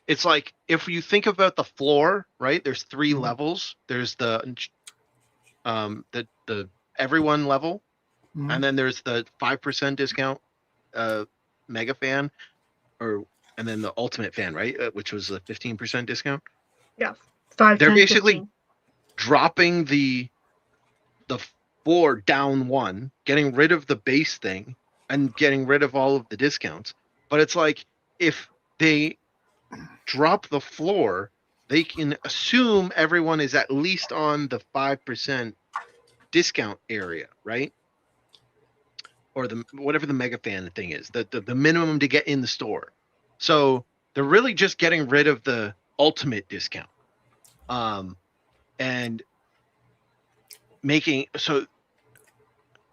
it's like, if you think about the floor, right? There's three levels. There's the everyone level, and then there's the 5% discount Mega Fan, and then the Ultimate Fan, right? Which was a 15% discount. Yeah. 5, They're 10, basically 15. dropping the floor down one, getting rid of the base thing, and getting rid of all of the discounts. But it's like, if they drop the floor, they can assume everyone is at least on the 5% discount area, right? Or the whatever the Mega Fan thing is, the minimum to get in the store. So they're really just getting rid of the ultimate discount, and making so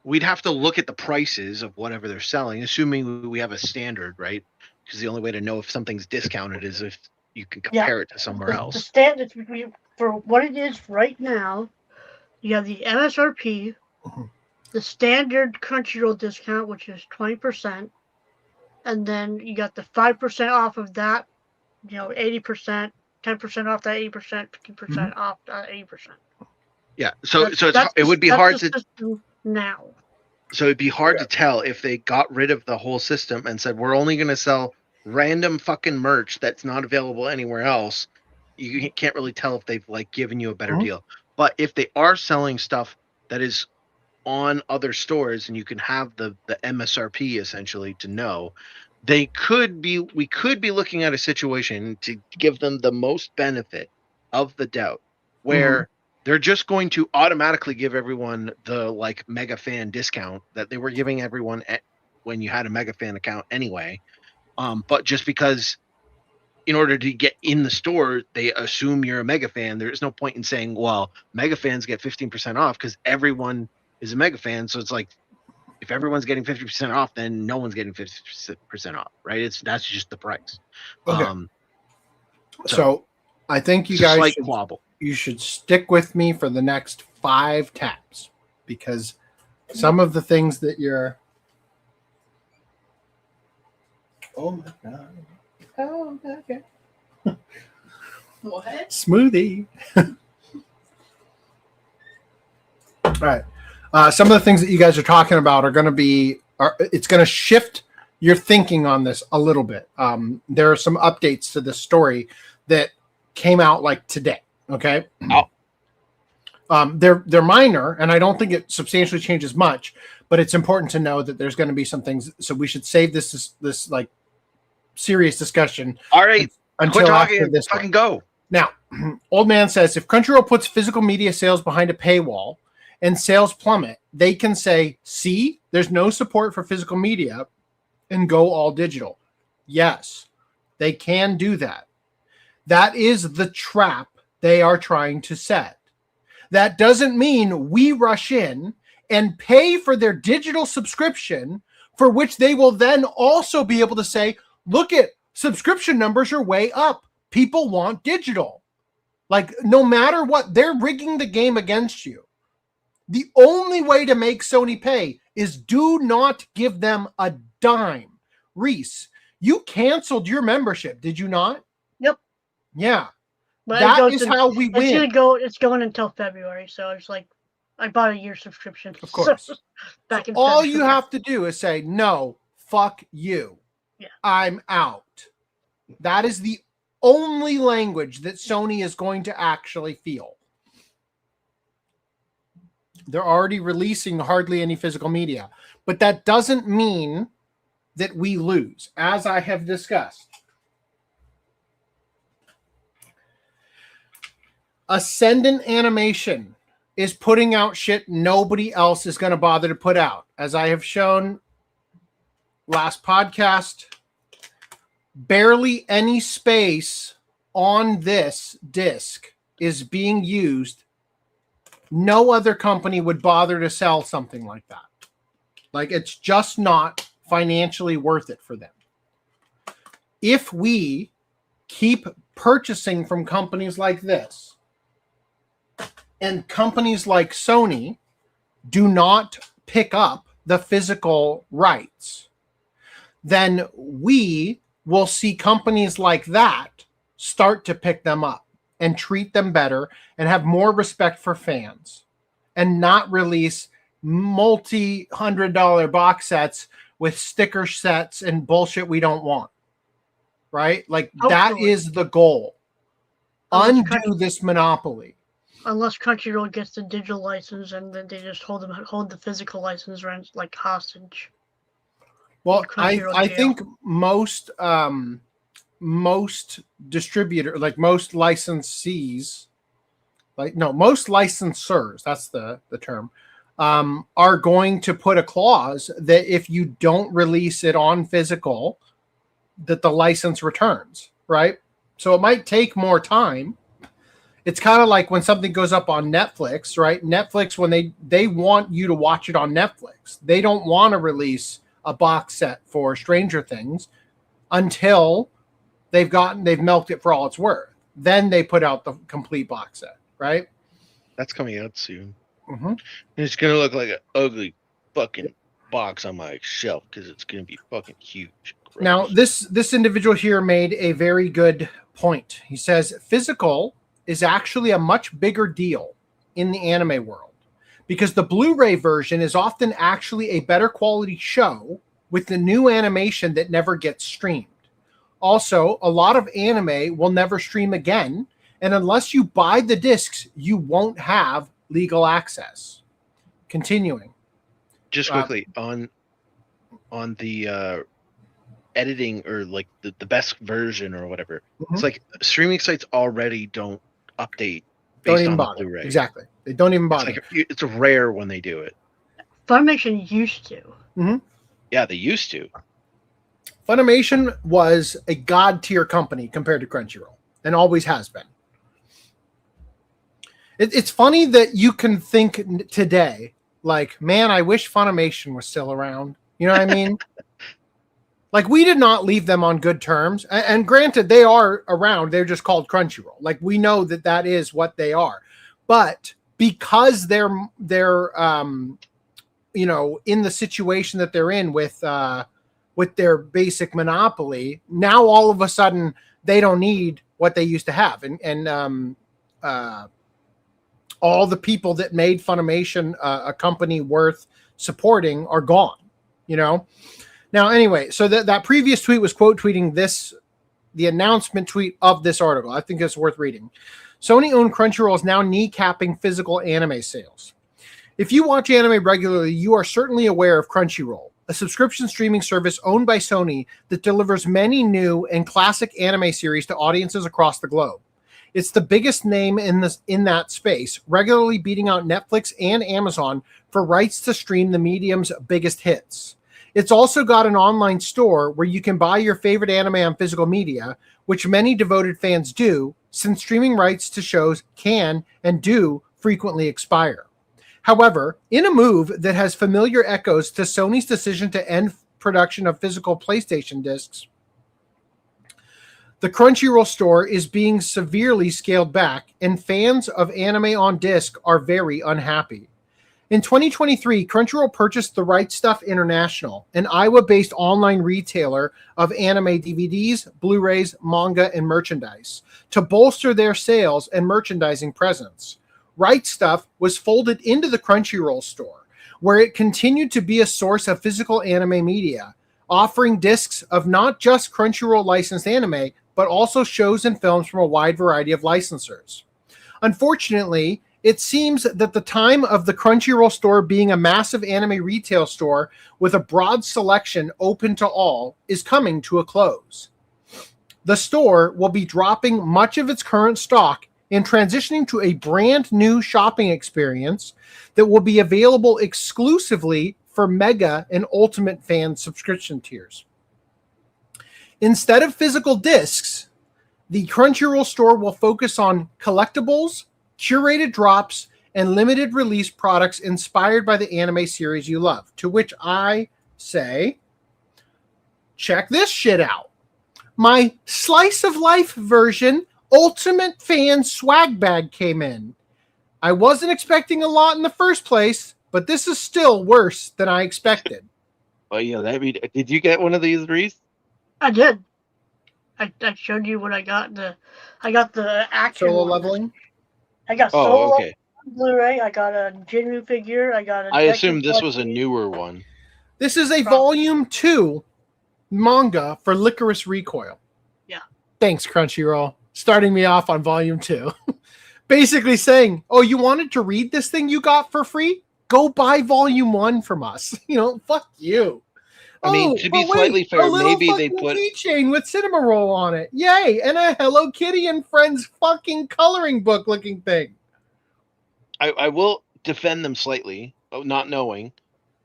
we'd have to look at the prices of whatever they're selling, assuming we have a standard, right? Because the only way to know if something's discounted is if you can compare it to somewhere The else. standard for what it is right now, you have the MSRP, the standard Crunchyroll discount, which is 20%, and then you got the 5% off of that, 80%, 10% off that 80%, 50% off that 80%. Yeah, so it would be hard to now. So it'd be hard to tell if they got rid of the whole system and said, we're only going to sell random fucking merch that's not available anywhere else. You can't really tell if they've like given you a better deal. But if they are selling stuff that is on other stores and you can have the MSRP essentially to know, we could be looking at a situation to give them the most benefit of the doubt where they're just going to automatically give everyone the like mega fan discount that they were giving everyone when you had a mega fan account anyway. But just because in order to get in the store, they assume you're a mega fan. There's no point in saying, well, mega fans get 15% off because everyone is a mega fan. So it's like, if everyone's getting 50% off, then no one's getting 50% off, right? That's just the price. Okay. So I think you guys should stick with me for the next 5 taps, because some of the things that you're... Oh my God. Oh, okay. What? Smoothie. All right. Some of the things that you guys are talking about are going to be... it's going to shift your thinking on this a little bit. There are some updates to this story that came out like today. Okay. They're minor, and I don't think it substantially changes much, but it's important to know that there's going to be some things. So we should save this like serious discussion. All right. Until quit talking after this fucking go. Now, Old Man says, if Crunchyroll puts physical media sales behind a paywall and sales plummet, they can say, see, there's no support for physical media, and go all digital. Yes, they can do that. That is the trap they are trying to set. That doesn't mean we rush in and pay for their digital subscription, for which they will then also be able to say, look at subscription numbers are way up. People want digital. Like, no matter what, they're rigging the game against you. The only way to make Sony pay is do not give them a dime. Reese, you canceled your membership, did you not? Yep. Yeah. But that is how we win. It's going until February, so it's like I bought a year subscription. Of course. Back in all February. you have to do is say, no, fuck you. Yeah. I'm out. That is the only language that Sony is going to actually feel. They're already releasing hardly any physical media, but that doesn't mean that we lose, as I have discussed. Ascendant Animation is putting out shit nobody else is going to bother to put out. As I have shown last podcast, barely any space on this disc is being used. No other company would bother to sell something like that. Like, it's just not financially worth it for them. If we keep purchasing from companies like this, and companies like Sony do not pick up the physical rights, then we will see companies like that start to pick them up and treat them better and have more respect for fans and not release multi-$100 box sets with sticker sets and bullshit we don't want. Right? Like, that is the goal. Undo this monopoly. Unless Crunchyroll gets the digital license, and then they just hold the physical license rent like hostage. Well, I think most distributor, like most licensees, most licensors, that's the term, are going to put a clause that if you don't release it on physical, that the license returns, right? So it might take more time. It's kind of like when something goes up on Netflix, right? Netflix, when they want you to watch it on Netflix, they don't want to release a box set for Stranger Things until they've milked it for all it's worth. Then they put out the complete box set, right? That's coming out soon. Mm-hmm. It's gonna look like an ugly fucking box on my shelf because it's gonna be fucking huge. Gross. Now, this individual here made a very good point. He says physical is actually a much bigger deal in the anime world because the Blu-ray version is often actually a better quality show with the new animation that never gets streamed. Also, a lot of anime will never stream again, and unless you buy the discs, you won't have legal access. Continuing. Just quickly on the editing or like the best version or whatever. Mm-hmm. It's like streaming sites already don't update Don't based even on bother. the Blu-ray. Exactly. They don't even bother. It's rare when they do it. Funimation used to. Mm-hmm. Yeah, they used to. Funimation was a god tier company compared to Crunchyroll, and always has been. It's funny that you can think today, like, man, I wish Funimation was still around. You know what I mean? Like, we did not leave them on good terms. And granted, they are around. They're just called Crunchyroll. Like, we know that is what they are. But because they're in the situation that they're in with their basic monopoly, now all of a sudden they don't need what they used to have. And all the people that made Funimation a company worth supporting are gone, you know? Now, anyway, so that previous tweet was quote tweeting the announcement tweet of this article. I think it's worth reading. Sony-owned Crunchyroll is now kneecapping physical anime sales. If you watch anime regularly, you are certainly aware of Crunchyroll, a subscription streaming service owned by Sony that delivers many new and classic anime series to audiences across the globe. It's the biggest name in that space, regularly beating out Netflix and Amazon for rights to stream the medium's biggest hits. It's also got an online store where you can buy your favorite anime on physical media, which many devoted fans do, since streaming rights to shows can and do frequently expire. However, in a move that has familiar echoes to Sony's decision to end production of physical PlayStation discs, the Crunchyroll store is being severely scaled back, and fans of anime on disc are very unhappy. In 2023, Crunchyroll purchased the Right Stuff International, an Iowa-based online retailer of anime DVDs, Blu-rays, manga, and merchandise, to bolster their sales and merchandising presence. Right Stuff was folded into the Crunchyroll store, where it continued to be a source of physical anime media, offering discs of not just Crunchyroll licensed anime, but also shows and films from a wide variety of licensors. Unfortunately, it seems that the time of the Crunchyroll store being a massive anime retail store with a broad selection open to all is coming to a close. The store will be dropping much of its current stock and transitioning to a brand new shopping experience that will be available exclusively for Mega and Ultimate fan subscription tiers. Instead of physical discs, the Crunchyroll store will focus on collectibles, curated drops, and limited release products inspired by the anime series you love. To which I say, check this shit out. My slice of life version Ultimate Fan swag bag came in. I wasn't expecting a lot in the first place, but this is still worse than I expected. Oh yeah, did you get one of these, Reese? I did. I showed you what I got. I got the action Solo one. leveling? I got Solo okay. Blu-ray. I got a Jinmu figure. I assumed this was a newer one. This is a Volume 2 manga for Licorice Recoil. Yeah. Thanks, Crunchyroll. Starting me off on Volume 2. Basically saying, oh, you wanted to read this thing you got for free? Go buy Volume 1 from us. Fuck you. I mean, to be slightly fair, maybe they put keychain with cinema roll on it. Yay! And a Hello Kitty and Friends fucking coloring book looking thing. I will defend them slightly, not knowing,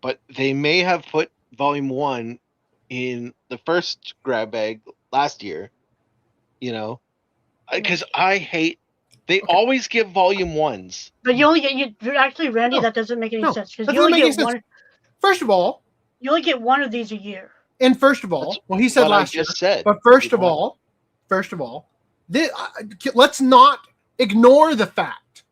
but they may have put Volume 1 in the first grab bag last year, because I hate. They always give volume 1s. But you only get actually, Randy. No. that doesn't make any No, sense because that you doesn't only make any get sense. one. First of all, You only get one of these a year. and first of all, That's well, he said what I last year. just said. But first of all, let's not ignore the fact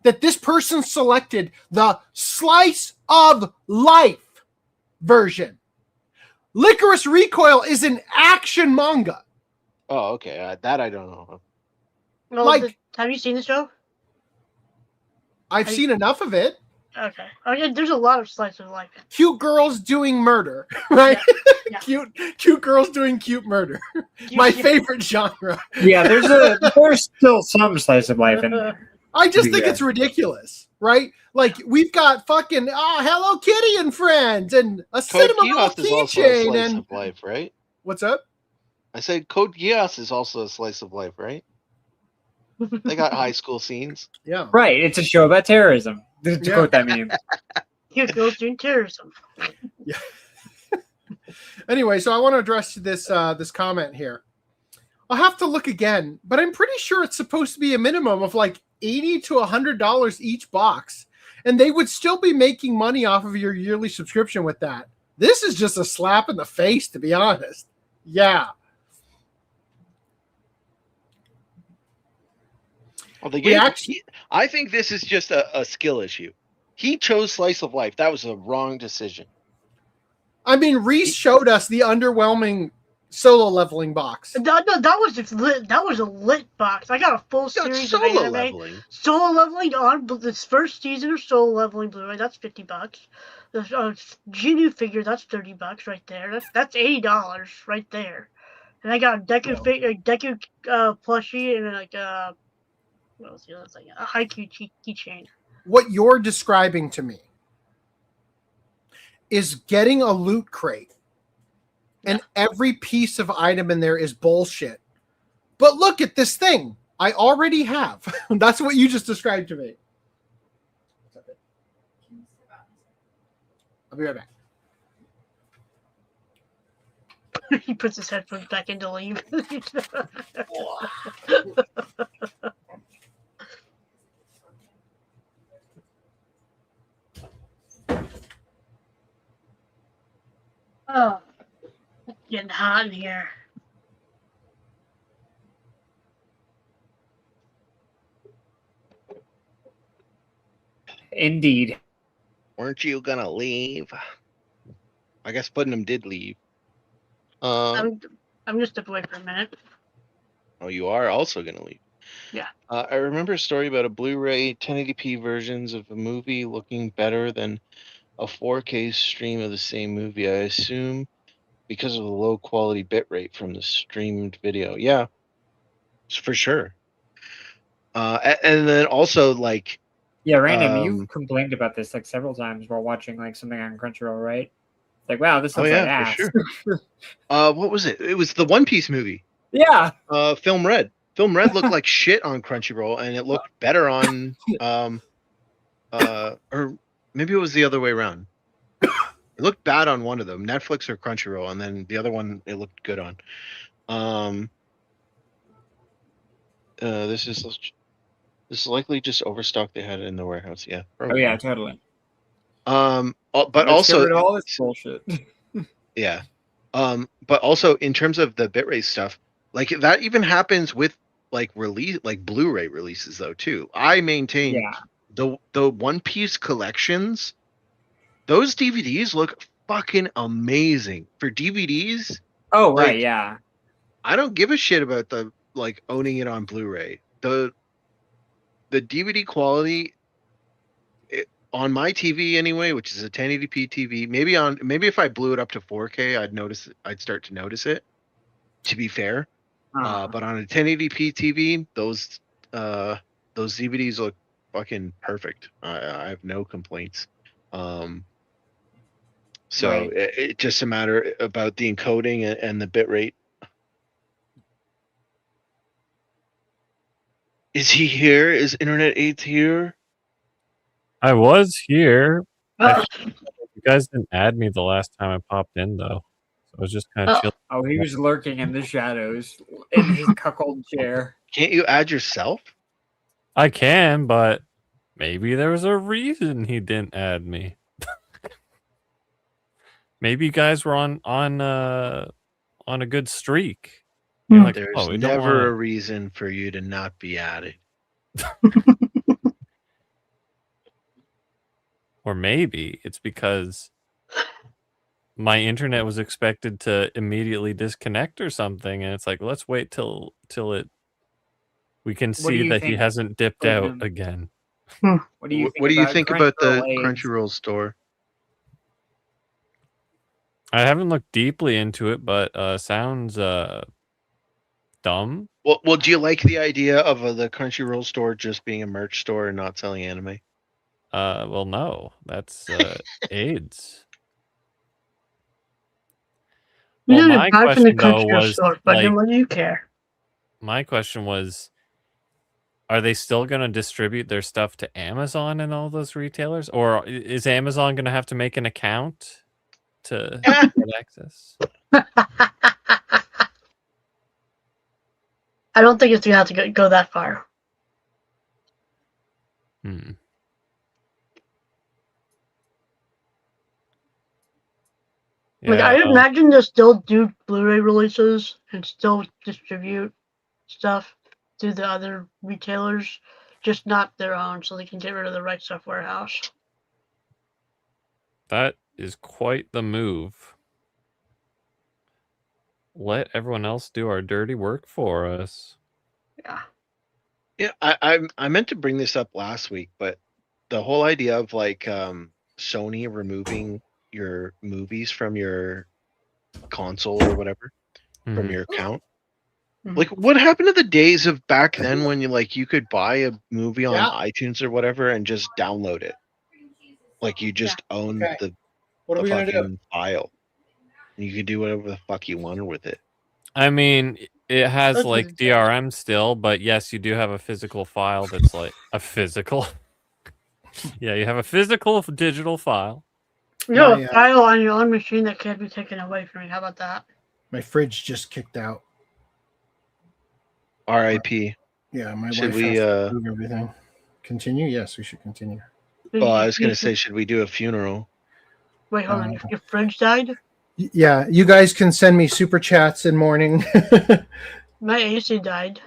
that this person selected the slice of life version. Licorice Recoil is an action manga. Oh, okay. That I don't know. Well, have you seen the show? I've seen enough of it. Okay. Oh, yeah, there's a lot of slice of life. Cute girls doing murder, right? Yeah. Cute girls doing cute murder. My favorite genre. Yeah, there's still some slice of life in there. I just think it's ridiculous, right? Like we've got fucking Hello Kitty and friends and a cinema Geass is also a keychain slice and of life, right? what's up? I said Code Geass is also a slice of life, right? They got high school scenes. Yeah. Right, it's a show about terrorism. To quote that meme. Cute girls doing terrorism. Yeah. Anyway, so I want to address this this comment here. I'll have to look again, but I'm pretty sure it's supposed to be a minimum of like $80 to $100 each box, and they would still be making money off of your yearly subscription with that. This is just a slap in the face, to be honest. Yeah. Well, I think this is just a skill issue. He chose slice of life. That was a wrong decision. I mean, Reese showed us the underwhelming solo leveling box. That was lit. That was a lit box. I got a full series of solo anime. leveling. Solo leveling on this first season of solo leveling Blu-ray. That's $50. The Genu figure. That's $30 right there. That's $80 right there. And I got a Deku plushie and like what was the other thing? A Haikyuu keychain. What you're describing to me is getting a loot crate and every piece of item in there is bullshit. But look at this thing I already have. That's what you just described to me. I'll be right back. He puts his headphones back in to leave. Oh, it's getting hot in here. Indeed. Weren't you gonna leave? I guess Putnam did leave. I'm gonna step away for a minute. Oh, you are also gonna leave. Yeah. I remember a story about a Blu-ray 1080p versions of a movie looking better than a 4K stream of the same movie. I assume because of the low quality bitrate from the streamed video. Yeah, for sure. And then also like. Yeah, Random, you've complained about this like several times while watching like something on Crunchyroll, right? Like, wow, this looks like ass. For sure. What was it? It was the One Piece movie. Yeah. Film Red. Film Red looked like shit on Crunchyroll, and it looked better on or maybe it was the other way around. It looked bad on one of them, Netflix or Crunchyroll, and then the other one it looked good on. This is likely just overstock they had in the warehouse. Yeah. Probably. Oh yeah, totally. But Let's also get rid of all this bullshit. Yeah. But also in terms of the bitrate stuff, like that even happens with like Blu-ray releases though too. I maintain the One Piece collections, those DVDs look fucking amazing. For DVDs, oh right, yeah. I don't give a shit about the like owning it on Blu-ray. The DVD quality on my TV anyway, which is a 1080p TV, maybe if I blew it up to 4K, I'd start to notice it. To be fair, but on a 1080p TV, those DVDs look fucking perfect. I have no complaints. So right. it's just a matter about the encoding and the bitrate. Is he here? Is Internet 8 here? I was here. You guys didn't add me the last time I popped in, though. So I was just kind of chilling. Oh, he was lurking in the shadows in his cuckold chair. Can't you add yourself? I can, but maybe there was a reason he didn't add me. Maybe you guys were on a good streak. You're like, There's oh, we never don't wanna... a reason for you to not be added. Or maybe it's because my internet was expected to immediately disconnect or something, and it's like, let's wait till we can see that he hasn't dipped out again. What do you think about the Crunchyroll? Crunchyroll store? I haven't looked deeply into it, but sounds dumb. Well, do you like the idea of the Crunchyroll store just being a merch store and not selling anime? Well, no, that's AIDS. Well, my question though was, like, what do you care? My question was, are they still going to distribute their stuff to Amazon and all those retailers, or is Amazon going to have to make an account to get access? I don't think it's gonna have to go that far. Like, I imagine they'll still do Blu-ray releases and still distribute stuff to the other retailers, just not their own, so they can get rid of the Right Stuff warehouse. That is quite the move. Let everyone else do our dirty work for us. Yeah. Yeah, I meant to bring this up last week, but the whole idea of like Sony removing your movies from your console or whatever, from your account. Like, what happened to the days of back then when you could buy a movie on iTunes or whatever and just download it? Like, you just owned the fucking file. And you could do whatever the fuck you wanted with it. I mean, it has like DRM still, but yes, you do have a physical file that's like a physical. Yeah, you have a physical digital file. You have a file on your own machine that can't be taken away from you. How about that? My fridge just kicked out. R.I.P. Yeah, my should wife we has to move everything. Continue? Yes, we should continue. Oh, I was going to say, should we do a funeral? Wait, hold on. Your fridge died? Yeah, you guys can send me super chats in morning. My AC died.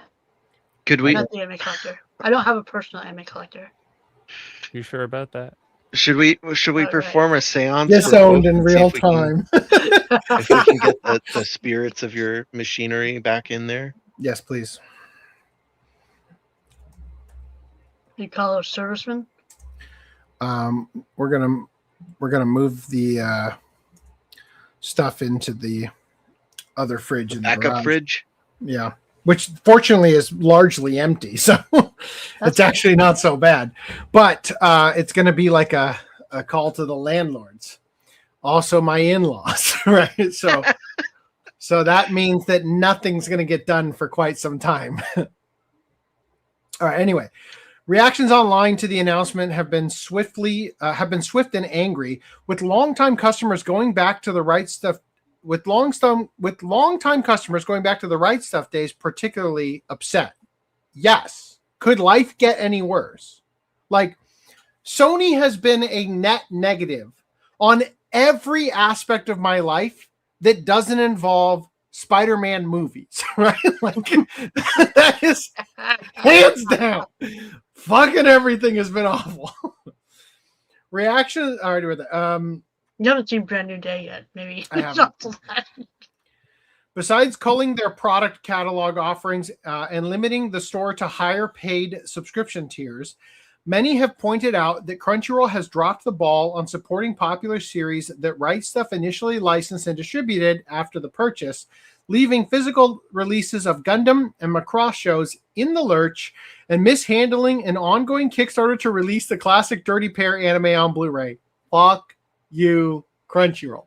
Could we? Not the anime collector. I don't have a personal anime collector. You sure about that? Should we perform a seance? Disowned in real time. If we can get the spirits of your machinery back in there. Yes, please. You call a serviceman? We're gonna move the stuff into the other fridge in the backup fridge. Yeah, which fortunately is largely empty, so it's actually not so bad. But it's going to be like a call to the landlords, also my in-laws, right? So that means that nothing's going to get done for quite some time. All right. Anyway, reactions online to the announcement have been swift and angry, with longtime customers going back to the Right Stuff. With longtime customers going back to the Right Stuff days, particularly upset. Yes. Could life get any worse? Like, Sony has been a net negative on every aspect of my life that doesn't involve Spider-Man movies, right? Like, that is hands down. Fucking everything has been awful. Reaction. Already with it. You haven't seen Brand New Day yet, maybe. I haven't. Besides culling their product catalog offerings and limiting the store to higher paid subscription tiers, many have pointed out that Crunchyroll has dropped the ball on supporting popular series that Right Stuff initially licensed and distributed after the purchase, leaving physical releases of Gundam and Macross shows in the lurch and mishandling an ongoing Kickstarter to release the classic Dirty Pair anime on Blu-ray. Fuck you, Crunchyroll.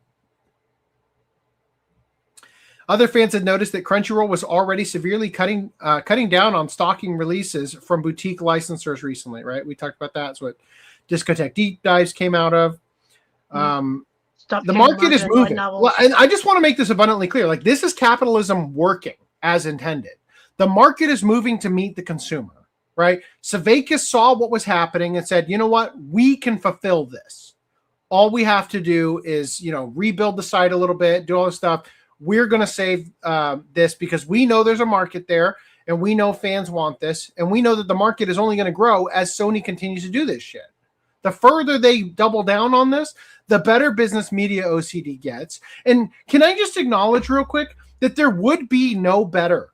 Other fans had noticed that Crunchyroll was already severely cutting down on stocking releases from boutique licensors recently, right? We talked about that. That's what Discotheque Deep Dives came out of. The market is moving. Well, and I just want to make this abundantly clear. Like, this is capitalism working as intended. The market is moving to meet the consumer, right? Savakis saw what was happening and said, you know what? We can fulfill this. All we have to do is, rebuild the site a little bit, do all this stuff. We're going to save this because we know there's a market there and we know fans want this. And we know that the market is only going to grow as Sony continues to do this shit. The further they double down on this, the better business media OCD gets. And can I just acknowledge real quick that there would be no better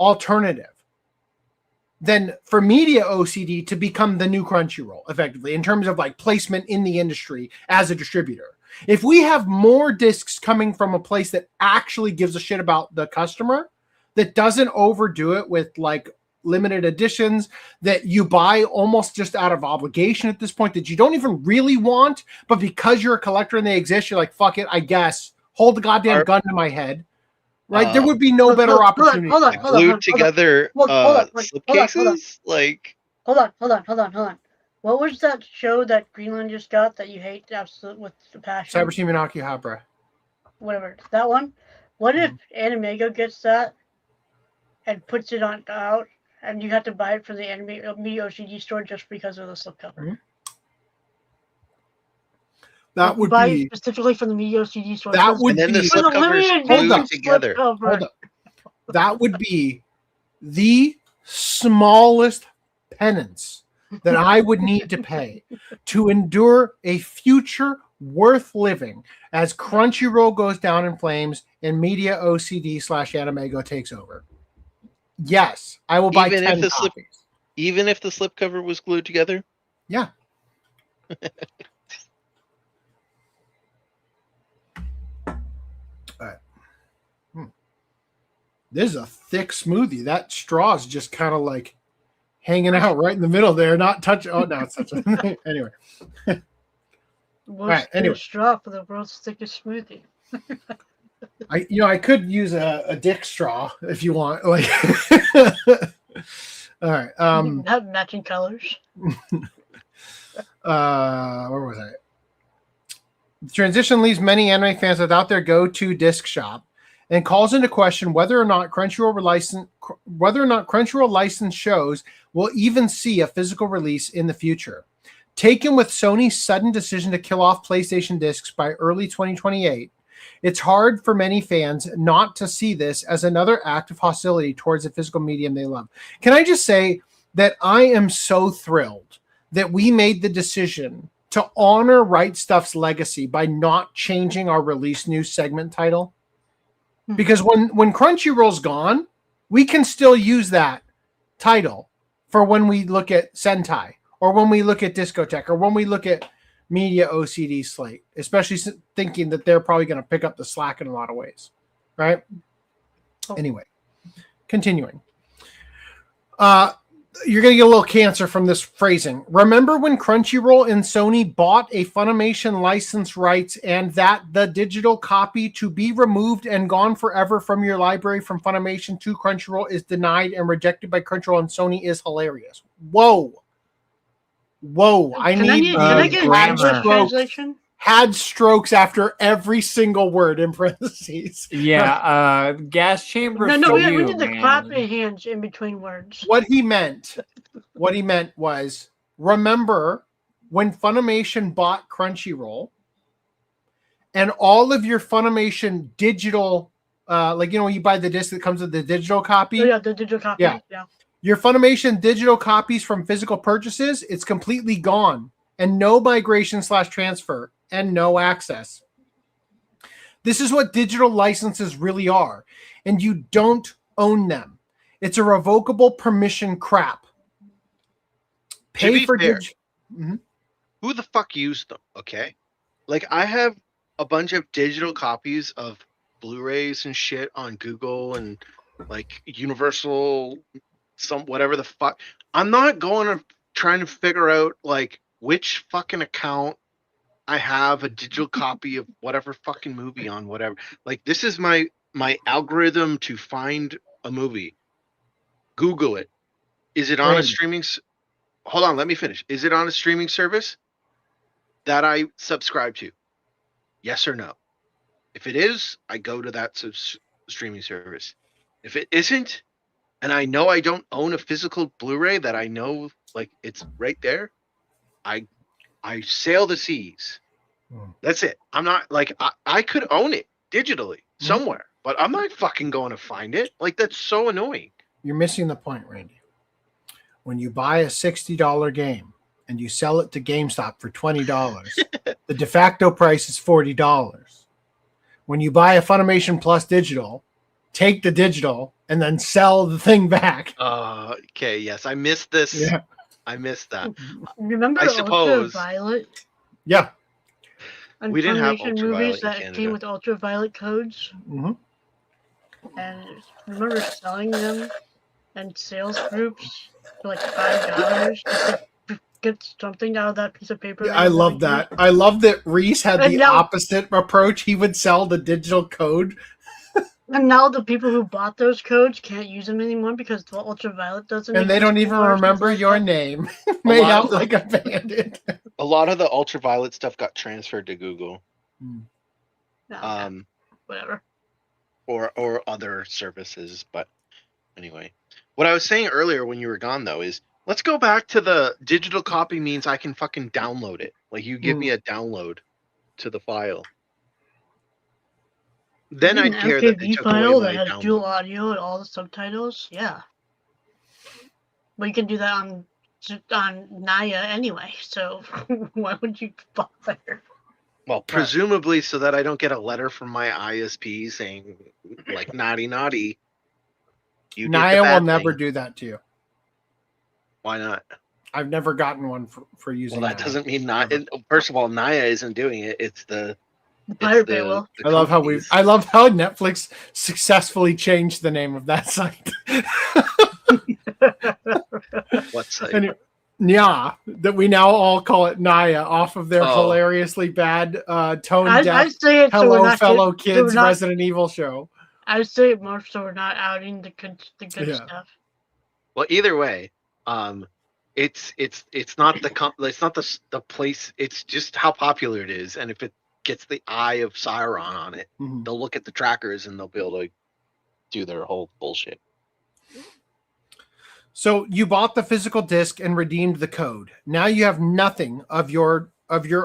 alternative than for media OCD to become the new Crunchyroll, effectively, in terms of like placement in the industry as a distributor. If we have more discs coming from a place that actually gives a shit about the customer, that doesn't overdo it with like limited editions that you buy almost just out of obligation at this point, that you don't even really want, but because you're a collector and they exist, you're like, fuck it, I guess. Hold the goddamn gun to my head. Right? There would be no better opportunity. Hold on, glued together slipcases? Like, hold on. What was that show that Greenland just got that you hate absolute with the passion? Cyber Team and Akihabara. Whatever. That one? What if Animego gets that and puts it on out and you have to buy it from the Media OCD store just because of the slipcover? Mm-hmm. That would buy be it specifically from the Media OCD store. That would and then be the slipcovers glued together. Hold up. That would be the smallest penance that I would need to pay to endure a future worth living as Crunchyroll goes down in flames and Media OCD / Animego takes over. Yes, I will buy 10 copies. Even if the slipcover was glued together? Yeah. All right. This is a thick smoothie. That straw is just kind of like hanging out right in the middle there, not touching. Oh, no, it's such a anyway. All right, anyway. Straw for the world's thickest smoothie. I could use a dick straw if you want. Like, all right. Have matching colors. Where was I? The transition leaves many anime fans without their go-to disc shop, and calls into question whether or not Crunchyroll licensed shows will even see a physical release in the future. Taken with Sony's sudden decision to kill off PlayStation discs by early 2028, it's hard for many fans not to see this as another act of hostility towards the physical medium they love. Can I just say that I am so thrilled that we made the decision to honor Right Stuff's legacy by not changing our release news segment title? Because when Crunchyroll's gone, we can still use that title for when we look at Sentai or when we look at Discotheque or when we look at Media OCD slate, especially thinking that they're probably going to pick up the slack in a lot of ways, right? Anyway, continuing. You're going to get a little cancer from this phrasing. Remember when Crunchyroll and Sony bought a Funimation license rights and that the digital copy to be removed and gone forever from your library from Funimation to Crunchyroll is denied and rejected by Crunchyroll and Sony is hilarious. Whoa. Can I get a translation? Had strokes after every single word in parentheses. Yeah, gas chamber. No, we did the clapping hands in between words. What he meant was, remember when Funimation bought Crunchyroll and all of your Funimation digital, when you buy the disc that comes with the digital copy. Oh, yeah, the digital copy. Yeah. Your Funimation digital copies from physical purchases, it's completely gone. And no migration / transfer. And no access. This is what digital licenses really are. And you don't own them. It's a revocable permission crap. Pay for digital. Mm-hmm. Who the fuck used them? Okay. Like, I have a bunch of digital copies of Blu-rays and shit on Google and like Universal, whatever the fuck. I'm not going to trying to figure out like which fucking account I have a digital copy of whatever fucking movie on whatever. Like, this is my algorithm to find a movie. Google it. Is it on a streaming? Hold on, let me finish. Is it on a streaming service that I subscribe to? Yes or no? If it is, I go to that streaming service. If it isn't, and I know I don't own a physical Blu-ray that I know like it's right there, I sail the seas. That's it. I'm not like I could own it digitally somewhere, but I'm not fucking going to find it. Like that's so annoying. You're missing the point, Randy. When you buy a $60 game and you sell it to GameStop for $20, the de facto price is $40. When you buy a Funimation Plus digital, take the digital and then sell the thing back. Okay, yes, I missed this. Yeah. I missed that. Remember I suppose. Ultraviolet? Yeah. And We didn't have Funimation Ultraviolet movies in that Canada. came with ultraviolet codes, and remember selling them and sales groups for like $5 just to get something out of that piece of paper. I love that. I love that Reese had And the now- opposite approach. He would sell the digital code. And now the people who bought those codes can't use them anymore because the ultraviolet doesn't. And they don't exist even anymore, remember something your like that. name. Made lot out of like a bandit. A lot of the ultraviolet stuff got transferred to Google, No, whatever. or other services. But anyway, what I was saying earlier when you were gone though is let's go back to the digital copy means I can fucking download it. Like you give me a download to the file. Then I'd care that they MKV took file away that my has download. dual audio and all the subtitles. Yeah, but you can do that on Naya anyway. So why would you bother? Well, presumably so that I don't get a letter from my ISP saying like naughty. You did the Naya will bad never thing. do that to you. Why not? I've never gotten one for using Well, that Naya. doesn't mean not. First of all, Naya isn't doing it. It's the Pirate Bay will. I love how Netflix successfully changed the name of that site. What site? And Nya, that we now all call it Naya, off of their Oh. hilariously bad tone I deaf say it so we're Hello not Fellow so we're Kids not- Resident Evil show. I say it more so we're not outing the good Yeah. stuff. Well, either way, it's not the place. It's just how popular it is, and if it gets the eye of Sauron on it, they'll look at the trackers and they'll be able to do their whole bullshit. So you bought the physical disc and redeemed the code. Now you have nothing of your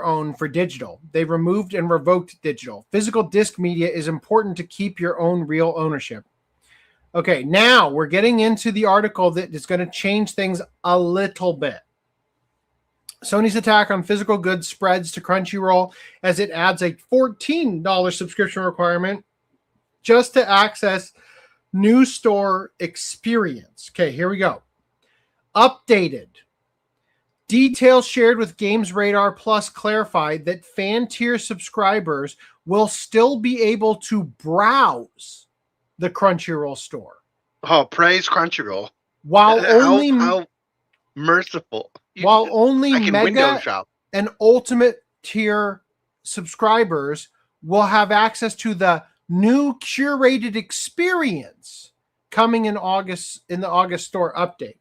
own for digital. They removed and revoked digital. Physical disc media is important to keep your own real ownership. Okay, now we're getting into the article that is going to change things a little bit. Sony's attack on physical goods spreads to Crunchyroll as it adds a $14 subscription requirement just to access new store experience. Okay, here we go. Updated. Details shared with Games Radar Plus clarified that fan tier subscribers will still be able to browse the Crunchyroll store. Oh, praise Crunchyroll! While only how merciful. Only I can window Mega shop. and Ultimate tier subscribers will have access to the new curated experience coming in August in the August store update.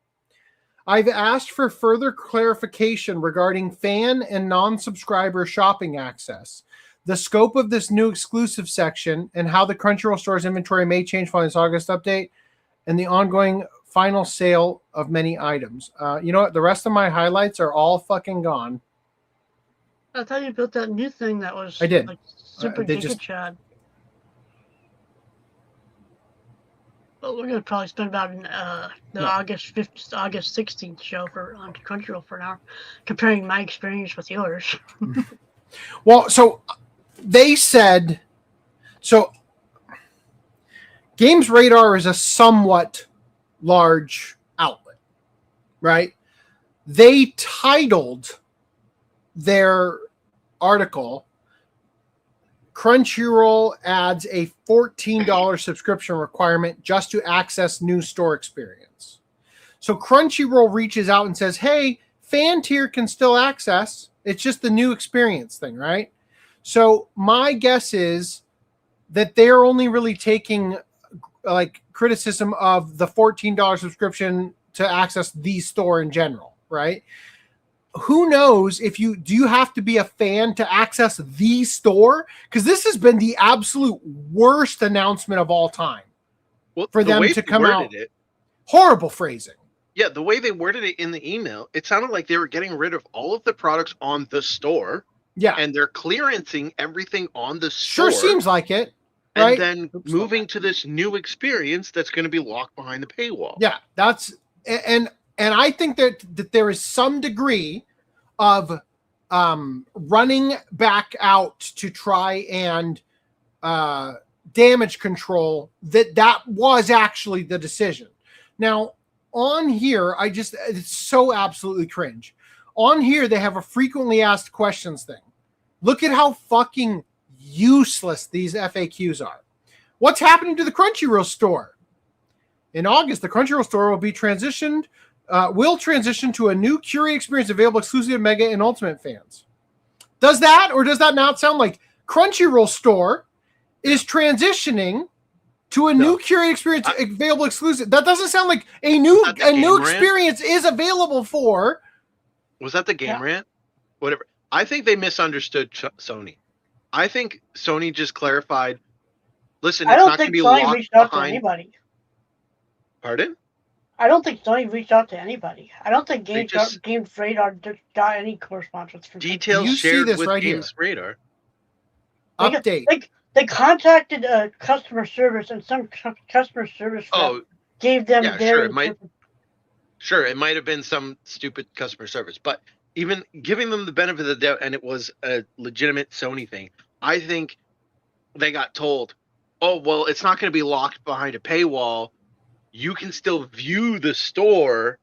I've asked for further clarification regarding fan and non-subscriber shopping access, the scope of this new exclusive section, and how the Crunchyroll store's inventory may change following this August update, and the ongoing final sale of many items. You know what? The rest of my highlights are all fucking gone. I thought you built that new thing that was I did. like super They Giga just- Chad. But we're gonna probably spend about the August 16th show on Crunchyroll for an hour, comparing my experience with yours. Well, so they said, so Games Radar is a somewhat large outlet, right? They titled their article, Crunchyroll adds a $14 subscription requirement just to access new store experience. So Crunchyroll reaches out and says, hey, fan tier can still access. It's just the new experience thing, right? So my guess is that they're only really taking like criticism of the $14 subscription to access the store in general, right? Who knows if do you have to be a fan to access the store? Because this has been the absolute worst announcement of all time. Well, For the them way to they come worded out. it, Horrible phrasing. Yeah, the way they worded it in the email, it sounded like they were getting rid of all of the products on the store. Yeah. And they're clearancing everything on the store. Sure seems like it. And Right? then moving to this new experience that's going to be locked behind the paywall. Yeah, and I think that there is some degree of running back out to try and damage control that was actually the decision. Now, on here, it's so absolutely cringe. On here, they have a frequently asked questions thing. Look at how fucking useless these FAQs are. What's happening to the Crunchyroll store? In August, the Crunchyroll store will transition to a new curated experience available exclusively to Mega and Ultimate fans. Does that not sound like Crunchyroll store is transitioning to a new curated experience available exclusive? That doesn't sound like a new experience is available for. Was that the game rant? Whatever. I think they misunderstood Sony. I think Sony just clarified. Listen, it's not going to be Sony locked reached out behind. to anybody. Pardon? I don't think Sony reached out to anybody. I don't think They Games Radar got any correspondence from Details shared with Games Radar. Update. They contacted customer service, and some customer service gave them their. Sure, it might have been some stupid customer service, but even giving them the benefit of the doubt, and it was a legitimate Sony thing, I think they got told, oh, well, it's not going to be locked behind a paywall. You can still view the store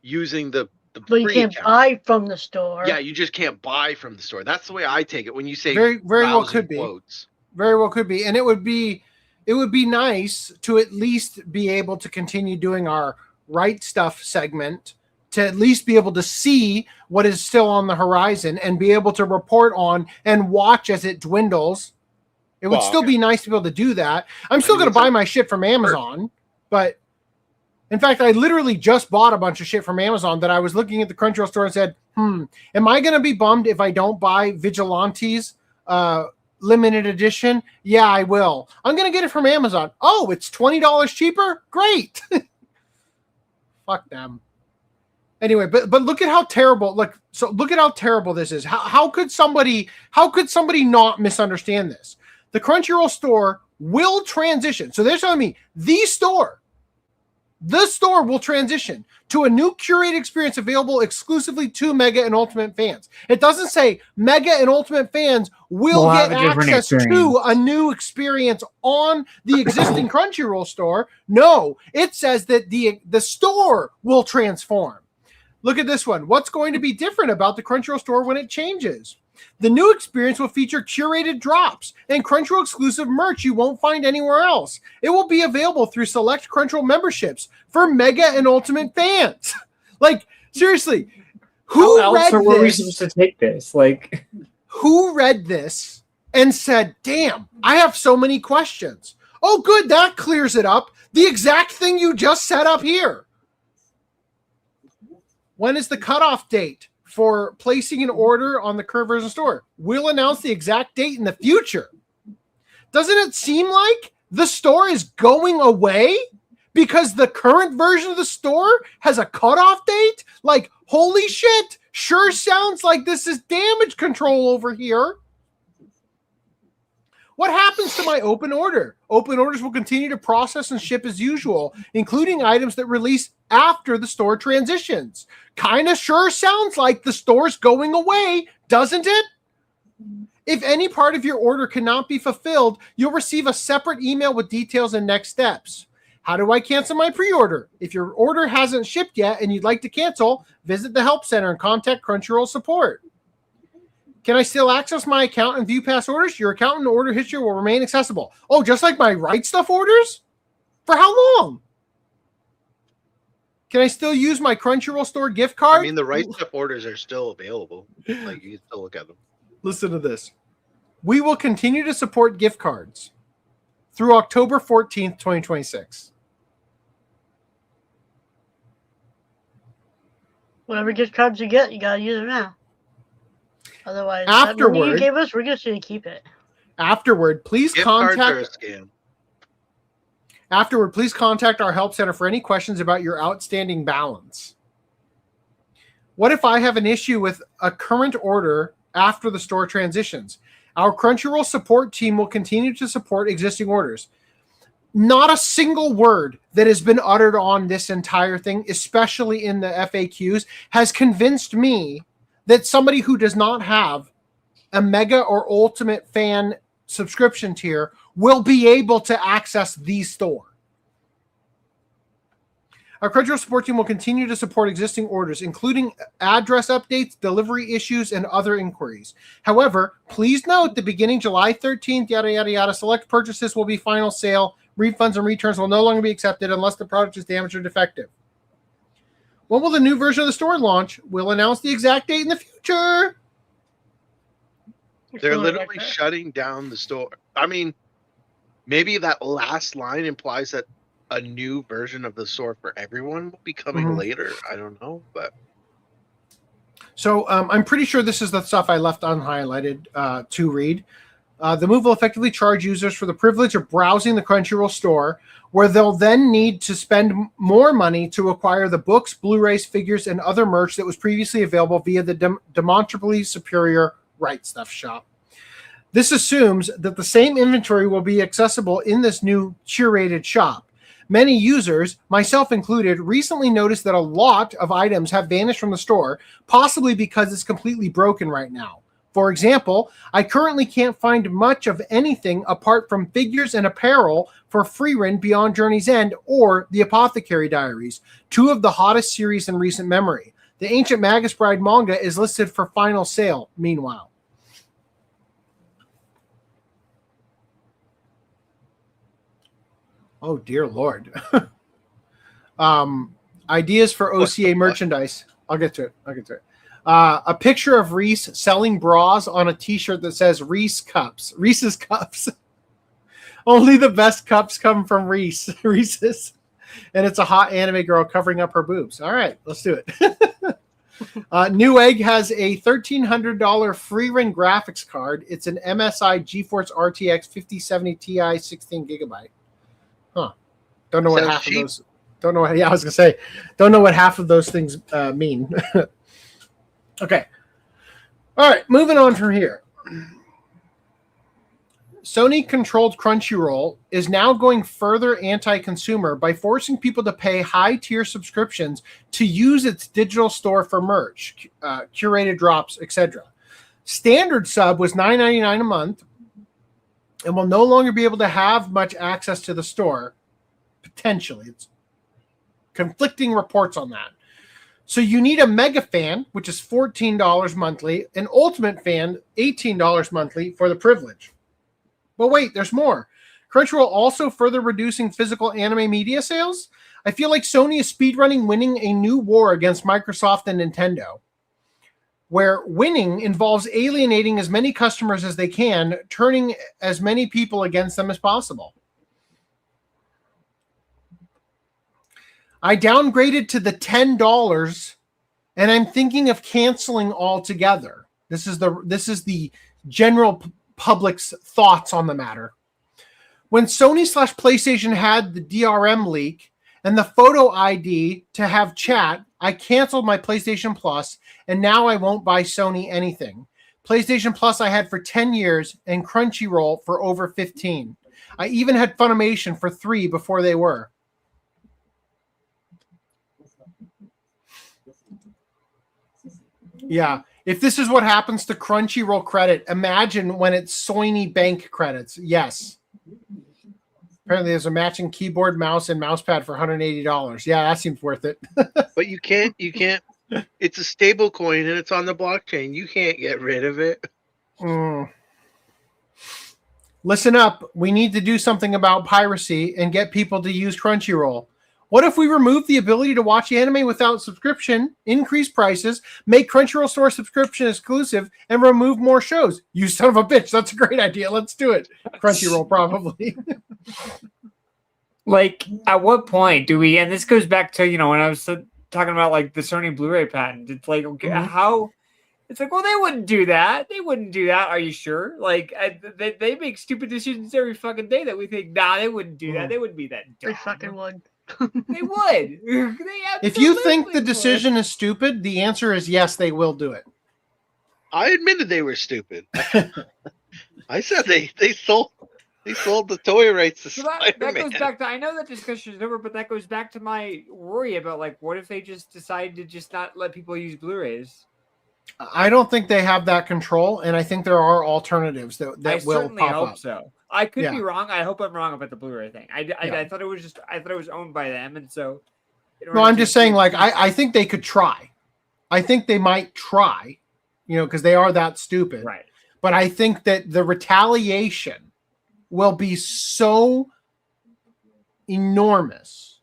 using the But you can't buy from the store. Yeah, you just can't buy from the store. That's the way I take it when you say very well could quotes. Be. Very well could be. And it would be nice to at least be able to continue doing our Right Stuff segment, to at least be able to see what is still on the horizon and be able to report on and watch as it dwindles. It would still be nice to be able to do that. I'm still going to buy my shit from Amazon, but in fact, I literally just bought a bunch of shit from Amazon that I was looking at the Crunchyroll store and said, am I going to be bummed if I don't buy Vigilantes limited edition? Yeah, I will. I'm going to get it from Amazon. Oh, it's $20 cheaper? Great. Fuck them. Anyway, but look at how terrible, look at how terrible this is. How could somebody not misunderstand this? The Crunchyroll store will transition. So they're telling me the store will transition to a new curated experience available exclusively to Mega and Ultimate fans. It doesn't say Mega and Ultimate fans will get access to a new experience on the existing Crunchyroll store. No, it says that the store will transform. Look at this one. What's going to be different about the Crunchyroll store when it changes? The new experience will feature curated drops and Crunchyroll exclusive merch you won't find anywhere else. It will be available through select Crunchyroll memberships for Mega and Ultimate fans. Like, seriously, who read were we supposed to take this? Like, who read this and said, damn, I have so many questions. Oh, good, that clears it up. The exact thing you just set up here. When is the cutoff date for placing an order on the current version store? We'll announce the exact date in the future. Doesn't it seem like the store is going away because the current version of the store has a cutoff date? Like, holy shit, sure sounds like this is damage control over here. What happens to my open order? Open orders will continue to process and ship as usual, including items that release after the store transitions. Kind of sure sounds like the store's going away, doesn't it? If any part of your order cannot be fulfilled, you'll receive a separate email with details and next steps. How do I cancel my pre-order? If your order hasn't shipped yet and you'd like to cancel, visit the help center and contact Crunchyroll support. Can I still access my account and view past orders? Your account and order history will remain accessible. Oh, just like my Right Stuff orders? For how long? Can I still use my Crunchyroll store gift card? I mean, the Right Stuff orders are still available. Like, you can still look at them. Listen to this. We will continue to support gift cards through October 14th, 2026. Whatever gift cards you get, you gotta use them now. Otherwise, afterward, that money you gave us, we're just gonna keep it. Afterward, please gift contact. Cards are a scam. Afterward, please contact our help center for any questions about your outstanding balance. What if I have an issue with a current order after the store transitions? Our Crunchyroll support team will continue to support existing orders. Not a single word that has been uttered on this entire thing, especially in the FAQs, has convinced me that somebody who does not have a Mega or Ultimate Fan subscription tier will be able to access the store. Our Crunchyroll support team will continue to support existing orders, including address updates, delivery issues, and other inquiries. However, please note that beginning July 13th, yada, yada, yada, select purchases will be final sale. Refunds and returns will no longer be accepted unless the product is damaged or defective. When will the new version of the store launch? We'll announce the exact date in the future. They're literally shutting down the store. I mean, maybe that last line implies that a new version of the store for everyone will be coming later. I don't know, but so I'm pretty sure this is the stuff I left unhighlighted to read. The move will effectively charge users for the privilege of browsing the Crunchyroll store, where they'll then need to spend more money to acquire the books, Blu-rays, figures, and other merch that was previously available via the demonstrably superior Right Stuff shop. This assumes that the same inventory will be accessible in this new curated shop. Many users, myself included, recently noticed that a lot of items have vanished from the store, possibly because it's completely broken right now. For example, I currently can't find much of anything apart from figures and apparel for Frieren Beyond Journey's End or the Apothecary Diaries, two of the hottest series in recent memory. The Ancient Magus Bride manga is listed for final sale, meanwhile. Oh, dear Lord. Ideas for OCA merchandise. I'll get to it. A picture of Reese selling bras on a t-shirt that says Reese's Cups. Only the best cups come from Reese's. And it's a hot anime girl covering up her boobs. All right, let's do it. Newegg has a $1,300 Frieren graphics card. It's an MSI GeForce RTX 5070 Ti 16 gigabyte. Huh. Don't know what half of those. Don't know what. Yeah, I was gonna say. Don't know what half of those things mean. Okay. All right. Moving on from here. Sony-controlled Crunchyroll is now going further anti-consumer by forcing people to pay high-tier subscriptions to use its digital store for merch, curated drops, etc. Standard sub was $9.99 a month and will no longer be able to have much access to the store, potentially. It's conflicting reports on that. So you need a Mega Fan, which is $14 monthly, an Ultimate Fan, $18 monthly for the privilege. But wait, there's more. Crunchyroll also further reducing physical anime media sales? I feel like Sony is speedrunning winning a new war against Microsoft and Nintendo, where winning involves alienating as many customers as they can, turning as many people against them as possible. I downgraded to the $10, and I'm thinking of canceling altogether. This is the general public's thoughts on the matter. When Sony/PlayStation had the DRM leak and the photo ID to have chat, I canceled my PlayStation Plus, and now I won't buy Sony anything. PlayStation Plus I had for 10 years, and Crunchyroll for over 15. I even had Funimation for 3 before they were. Yeah, if this is what happens to Crunchyroll credit, imagine when it's Sony Bank credits. Yes. Apparently there's a matching keyboard, mouse, and mousepad for $180. Yeah, that seems worth it. But you can't, it's a stable coin and it's on the blockchain. You can't get rid of it. Listen up. We need to do something about piracy and get people to use Crunchyroll. What if we remove the ability to watch anime without subscription, increase prices, make Crunchyroll Store subscription exclusive, and remove more shows? You son of a bitch. That's a great idea. Let's do it. Crunchyroll, probably. Like, at what point do we, and this goes back to, when I was talking about, like, the Sony Blu-ray patent. It's like, okay, how, It's like, well, they wouldn't do that. They wouldn't do that. Are you sure? Like, they make stupid decisions every fucking day that we think, nah, they wouldn't do that. They wouldn't be that dumb. They fucking would. They would. If you think the decision is stupid, the answer is yes, they will do it. I admitted they were stupid. I said they sold the toy rights to Spider-Man. That goes back to, I know that discussion is over, but that goes back to my worry about, like, what if they just decide to just not let people use Blu-rays? I don't think they have that control, and I think there are alternatives that will pop hope up. So. I could be wrong. I hope I'm wrong about the Blu-ray thing. I thought it was owned by them, and so. No, I'm just saying, like, I think they could try. I think they might try, because they are that stupid. Right. But I think that the retaliation will be so enormous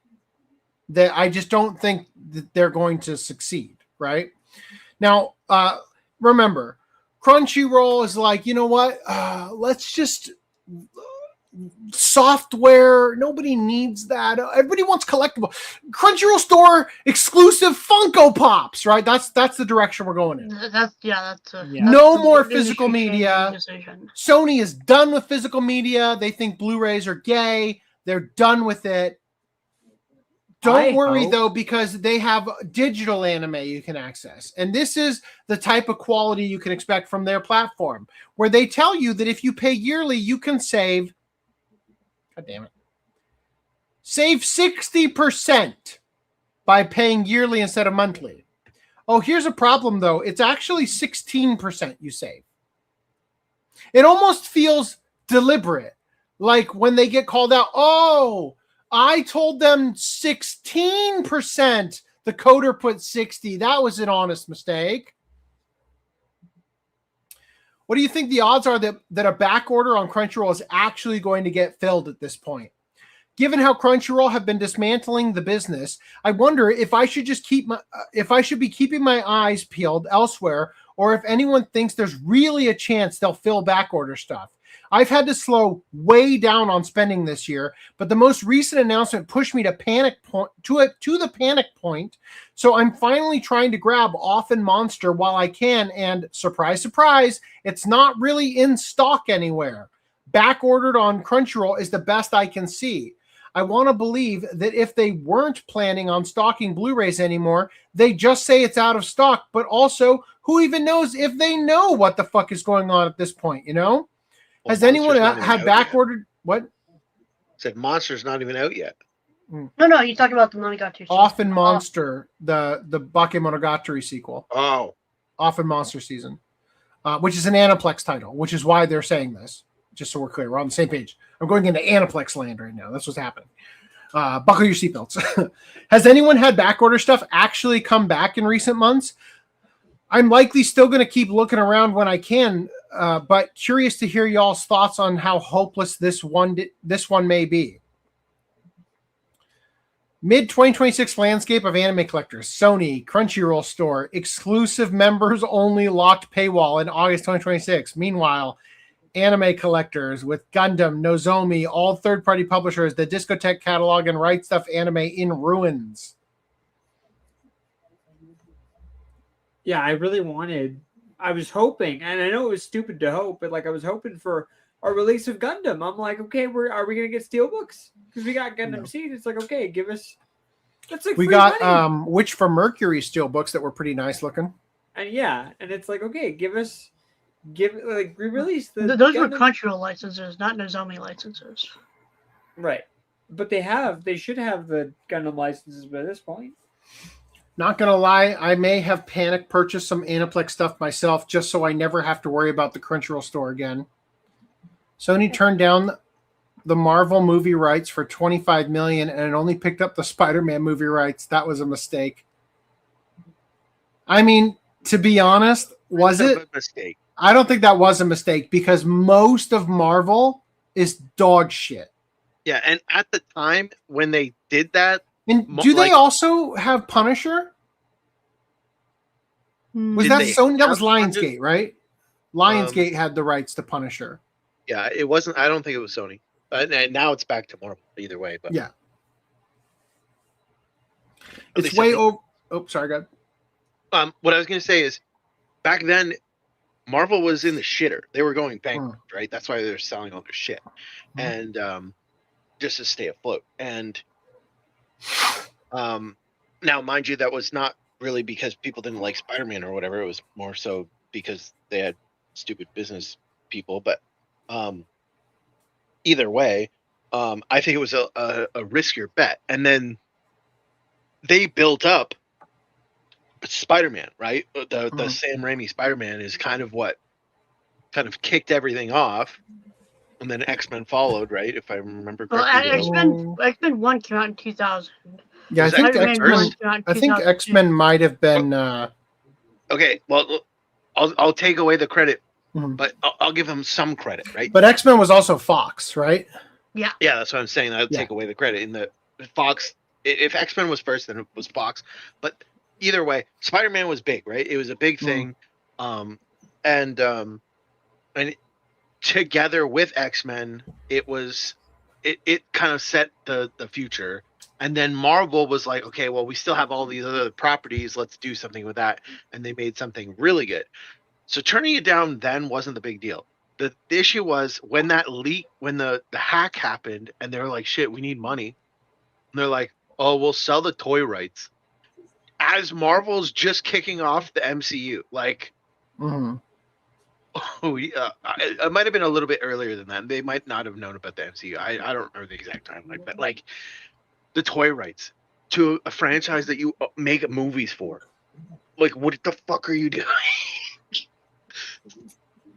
that I just don't think that they're going to succeed, right? Now, remember, Crunchyroll is like, you know what? Let's just software. Nobody needs that. Everybody wants collectible. Crunchyroll store exclusive Funko Pops, right? That's the direction we're going in. That's no more physical media. Decision. Sony is done with physical media. They think Blu-rays are gay. They're done with it. Don't worry, though, because they have digital anime you can access. And this is the type of quality you can expect from their platform, where they tell you that if you pay yearly, you can save, God damn it, save 60% by paying yearly instead of monthly. Oh, here's a problem, though. It's actually 16% you save. It almost feels deliberate, like when they get called out, oh, I told them 16%. The coder put 60. That was an honest mistake. What do you think the odds are that a back order on Crunchyroll is actually going to get filled at this point? Given how Crunchyroll have been dismantling the business, I wonder if I should just if I should be keeping my eyes peeled elsewhere, or if anyone thinks there's really a chance they'll fill back order stuff. I've had to slow way down on spending this year, but the most recent announcement pushed me to the panic point. So I'm finally trying to grab Off and Monster while I can, and surprise, surprise, it's not really in stock anywhere. Back ordered on Crunchyroll is the best I can see. I want to believe that if they weren't planning on stocking Blu-rays anymore, they just say it's out of stock. But also, who even knows if they know what the fuck is going on at this point, Well, has anyone had back ordered? What? Said Monster's not even out yet. No, you're talking about the Monogatari. Off and Monster, the Bakemonogatari sequel. Oh. Off and Monster season, which is an Aniplex title, which is why they're saying this. Just so we're clear, we're on the same page. I'm going into Aniplex land right now. That's what's happening. Buckle your seatbelts. Has anyone had back order stuff actually come back in recent months? I'm likely still going to keep looking around when I can, but curious to hear y'all's thoughts on how hopeless this one may be. Mid-2026 landscape of anime collectors. Sony, Crunchyroll store, exclusive members only locked paywall in August 2026. Meanwhile, anime collectors with Gundam, Nozomi, all third-party publishers, the Discotek catalog, and Right Stuff anime in ruins. Yeah, I was hoping, and I know it was stupid to hope, but like I was hoping for a release of Gundam. I'm like, okay, are we gonna get steelbooks? Because we got Gundam Seed. It's like, okay, give us. That's like we got money. Witch from Mercury steelbooks that were pretty nice looking. And it's like, okay, re-release the. Those were Crunchyroll licenses, not Nozomi licenses. Right, but they should have the Gundam licenses by this point. Not gonna lie, I may have panic purchased some Aniplex stuff myself just so I never have to worry about the Crunchyroll store again. Sony turned down the Marvel movie rights for $25 million and it only picked up the Spider-Man movie rights. That was a mistake. I mean, to be honest, was it? A mistake. I don't think that was a mistake because most of Marvel is dog shit. Yeah, and at the time when they did that, and do they also have Punisher? Was that Sony? That was Lionsgate, right? Lionsgate had the rights to Punisher. Yeah, it wasn't. I don't think it was Sony. And now it's back to Marvel. Either way, but yeah, it's way over. Oh, sorry, God. What I was going to say is, back then, Marvel was in the shitter. They were going bankrupt, right? That's why they're selling all their shit, and just to stay afloat. And now, mind you, that was not really because people didn't like Spider-Man or whatever. It was more so because they had stupid business people. But either way, I think it was a riskier bet. And then they built up Spider-Man, right? The Sam Raimi Spider-Man is kind of what kind of kicked everything off. And then X-Men followed, right? If I remember correctly. Well, X-Men 1 came out in 2000. Yeah, I think X-Men might have been. Okay, well, I'll take away the credit, but I'll give them some credit, right? But X-Men was also Fox, right? Yeah. Yeah, that's what I'm saying. I'll take away the credit. In the Fox, if X-Men was first, then it was Fox. But either way, Spider-Man was big, right? It was a big thing, and together with X-Men, it kind of set the future. And then Marvel was like, okay, well, we still have all these other properties. Let's do something with that. And they made something really good. So turning it down then wasn't the big deal. The issue was when that leak, when the hack happened, and they were like, shit, we need money. And they're like, oh, we'll sell the toy rights. As Marvel's just kicking off the MCU. Like, it might have been a little bit earlier than that. They might not have known about the MCU. I don't remember the exact timeline, but like the toy rights to a franchise that you make movies for. Like, what the fuck are you doing?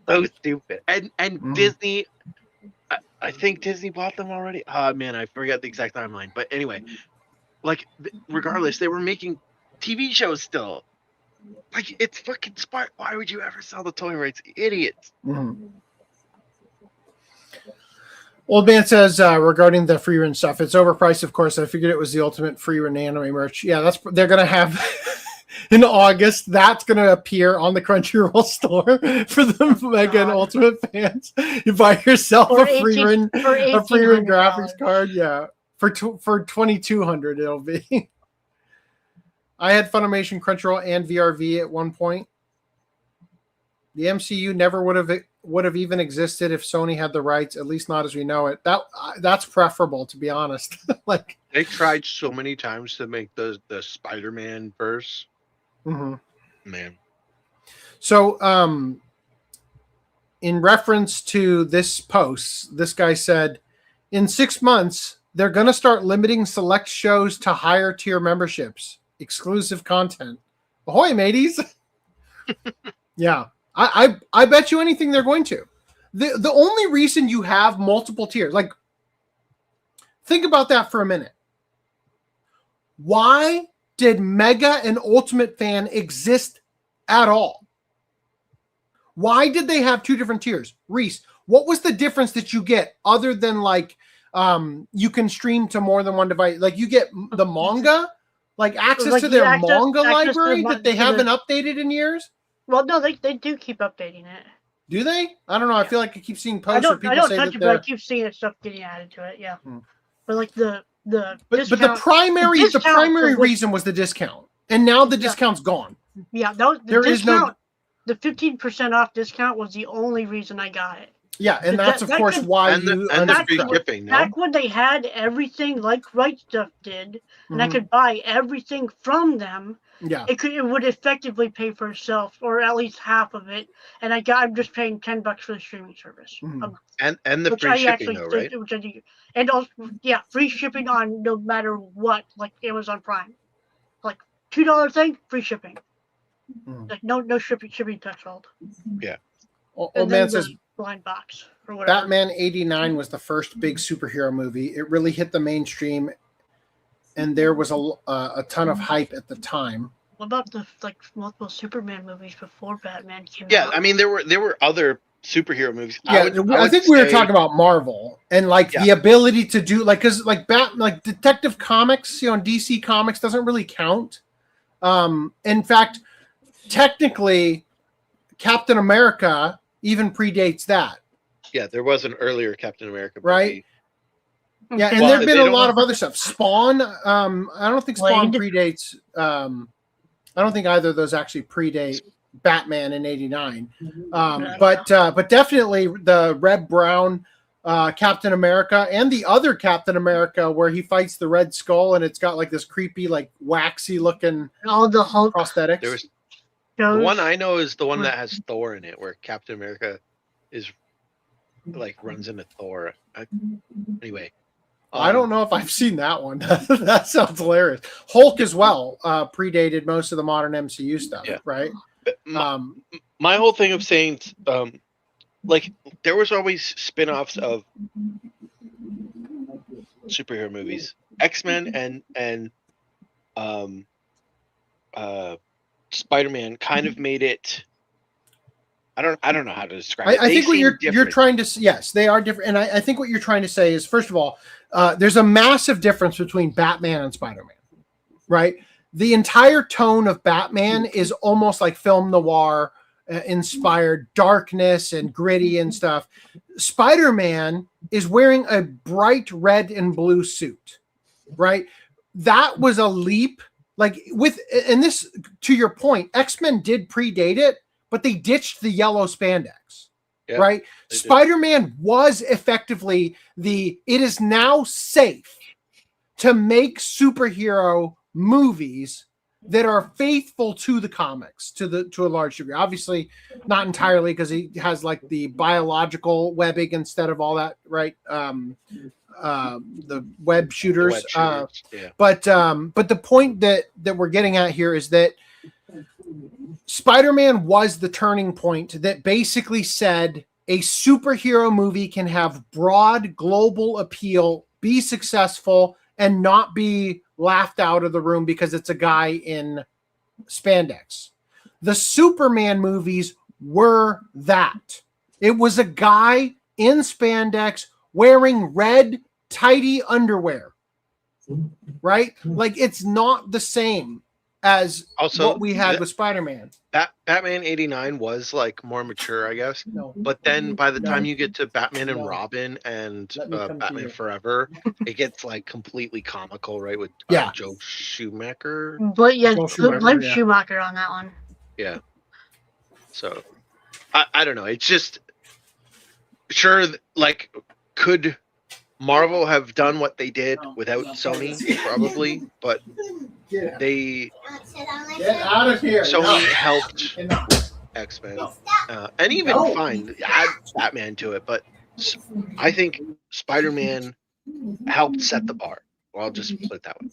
So stupid. And Disney, I think Disney bought them already. Man, I forgot the exact timeline. But anyway, like, regardless, they were making TV shows still. Like, it's fucking smart. Why would you ever sell the toy rights? Idiots. Old Man says regarding the free run stuff, it's overpriced, of course. I figured it was the ultimate free run anime merch. Yeah, they're gonna have in August. That's gonna appear on the Crunchyroll store for the Mega and Ultimate fans. You buy yourself a free run graphics card. Yeah, for $2,200 it'll be. I had Funimation, Crunchyroll, and VRV at one point. The MCU never would have even existed if Sony had the rights, at least not as we know it. That's preferable, to be honest. Like, they tried so many times to make the Spider-Man verse. Man. So, in reference to this post, this guy said, in 6 months, they're going to start limiting select shows to higher tier memberships. Exclusive content. Ahoy, mateys! Yeah, I bet you anything they're going to. The only reason you have multiple tiers, like, think about that for a minute. Why did Mega and Ultimate Fan exist at all? Why did they have two different tiers? Reese, what was the difference that you get other than, like, you can stream to more than one device? Like, you get the manga, like access to their manga library that they haven't updated in years? Well, no, they do keep updating it. Do they? I don't know. I feel like I keep seeing posts where people I don't say touch that it, but I keep seeing stuff getting added to it. Yeah, but like the the primary reason was the discount, and now the discount's gone. Yeah, the 15% off discount was the only reason I got it. Yeah, and that's of course why you the free shipping. Back when they had everything like Right Stuff did, and I could buy everything from them. Yeah, it would effectively pay for itself, or at least half of it. And I'm just paying $10 for the streaming service. And the free shipping, though, right? Which I do. And also, yeah, free shipping on no matter what, like Amazon Prime, like $2 thing, free shipping. Like no shipping threshold. Yeah. Old Man says blind box or whatever. Batman '89 was the first big superhero movie. It really hit the mainstream, and there was a ton of hype at the time. What about the multiple Superman movies before Batman came out? Yeah, I mean there were other superhero movies. Yeah, I think we were talking about Marvel and the ability to do because Detective Comics, DC Comics doesn't really count. In fact, technically, Captain America even predates that. Yeah, there was an earlier Captain America movie. Right? Yeah, and there've been a lot of other stuff. Spawn, I don't think Spawn predates. I don't think either of those actually predate Batman in '89. But definitely the Red Brown Captain America and the other Captain America where he fights the Red Skull and it's got like this creepy, like waxy looking all the Hulk prosthetics. The one I know is the one that has Thor in it, where Captain America is like runs into Thor. Anyway. I don't know if I've seen that one. That sounds hilarious. Hulk as well predated most of the modern MCU stuff, right? My whole thing of saying, like, there was always spin-offs of superhero movies. X-Men and Spider-Man kind of made it. I don't know how to describe it. I think what you're trying to, yes, they are different. And I think what you're trying to say is, first of all, there's a massive difference between Batman and Spider-Man, right? The entire tone of Batman is almost like film noir inspired darkness and gritty and stuff. Spider-Man is wearing a bright red and blue suit, right? That was a leap. Like and this, to your point, X-Men did predate it, but they ditched the yellow spandex, right? Spider-Man was effectively it is now safe to make superhero movies that are faithful to the comics to a large degree. Obviously, not entirely, because he has like the biological webbing instead of all that, right? The web shooters. But the point that we're getting at here is that Spider-Man was the turning point that basically said a superhero movie can have broad global appeal, be successful, and not be laughed out of the room because it's a guy in spandex. The Superman movies were that. It was a guy in spandex wearing red tidy underwear, right? Like, it's not the same as also what we had with Spider-Man. Batman '89 was like more mature, I guess. No. But then by the time you get to Batman and Robin and Batman Forever, it gets like completely comical, right? With Joe Schumacher. But blame Schumacher on that one. Yeah. So I don't know. It's just sure, like, could Marvel have done what they did without Sony? Probably, but they get out of here. Sony helped X-Men, and even add Batman to it. But I think Spider-Man helped set the bar. Well, I'll just put it that way.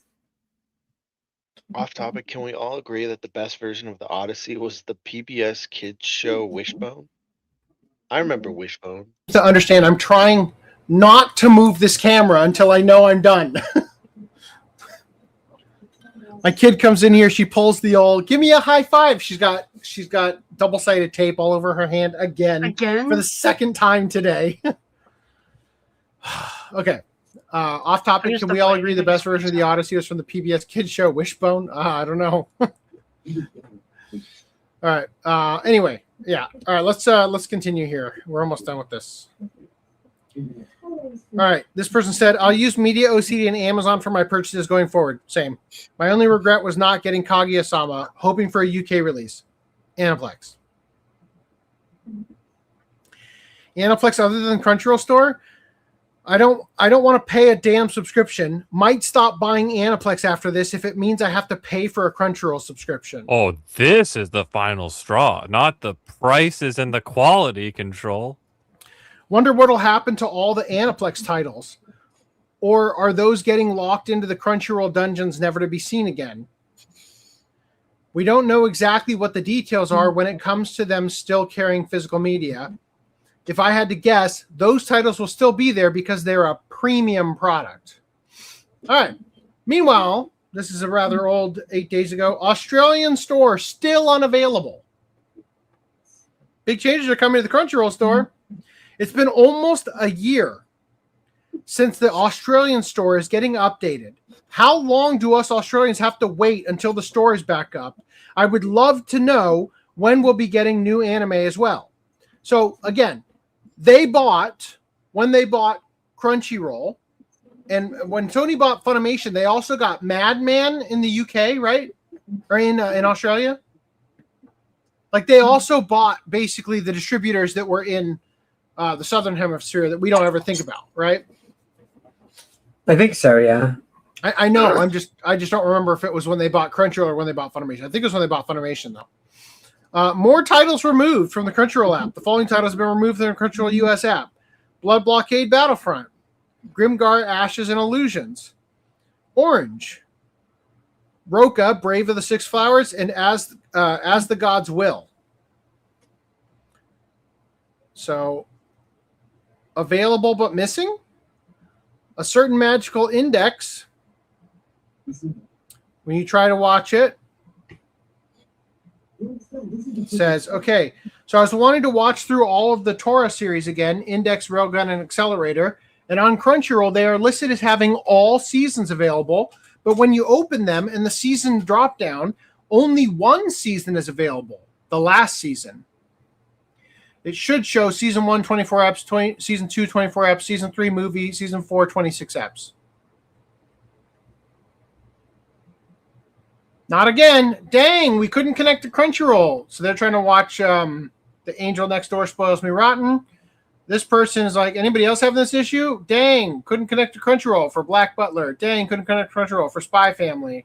Off topic, can we all agree that the best version of the Odyssey was the PBS kids show Wishbone? I remember Wishbone. To understand, I'm trying not to move this camera until I know I'm done. My kid comes in here, she pulls the old, give me a high five. She's got double-sided tape all over her hand again for the second time today. Okay. Off topic, can we all agree the best version of the Odyssey was from the PBS kids show Wishbone? I don't know. All right. Anyway, yeah. All right, let's continue here. We're almost done with this. All right. This person said, I'll use Media OCD and Amazon for my purchases going forward. Same. My only regret was not getting Kaguya-sama, hoping for a UK release. Aniplex. Aniplex other than Crunchyroll store? I don't want to pay a damn subscription. Might stop buying Aniplex after this if it means I have to pay for a Crunchyroll subscription. Oh, this is the final straw. Not the prices and the quality control. Wonder what'll happen to all the Aniplex titles. Or are those getting locked into the Crunchyroll dungeons never to be seen again? We don't know exactly what the details are when it comes to them still carrying physical media. If I had to guess, those titles will still be there because they're a premium product. All right. Meanwhile, this is a rather old 8 days ago. Australian store still unavailable. Big changes are coming to the Crunchyroll store. It's been almost a year since the Australian store is getting updated. How long do us Australians have to wait until the store is back up? I would love to know when we'll be getting new anime as well. So again, when they bought Crunchyroll, and when Sony bought Funimation, they also got Madman in the UK, right? Or in Australia? Like they also bought basically the distributors that were in the Southern Hemisphere that we don't ever think about, right? I think so, yeah. I know. I just don't remember if it was when they bought Crunchyroll or when they bought Funimation. I think it was when they bought Funimation, though. More titles removed from the Crunchyroll app. The following titles have been removed from the Crunchyroll US app: Blood Blockade Battlefront, Grimgar Ashes and Illusions, Orange, Roka Brave of the Six Flowers, and As the Gods Will. So, available but missing. A certain magical index. When you try to watch it, it says, okay, so I was wanting to watch through all of the Torah series again, Index, Railgun, and Accelerator, and on Crunchyroll, they are listed as having all seasons available, but when you open them in the season drop down, only one season is available, the last season. It should show season 1, 24 eps, season 2, 24 eps, season 3 movie, season 4, 26 eps. Not again. Dang, we couldn't connect to Crunchyroll. So they're trying to watch The Angel Next Door Spoils Me Rotten. This person is like, anybody else having this issue? Dang, couldn't connect to Crunchyroll for Black Butler. Dang, couldn't connect to Crunchyroll for Spy Family.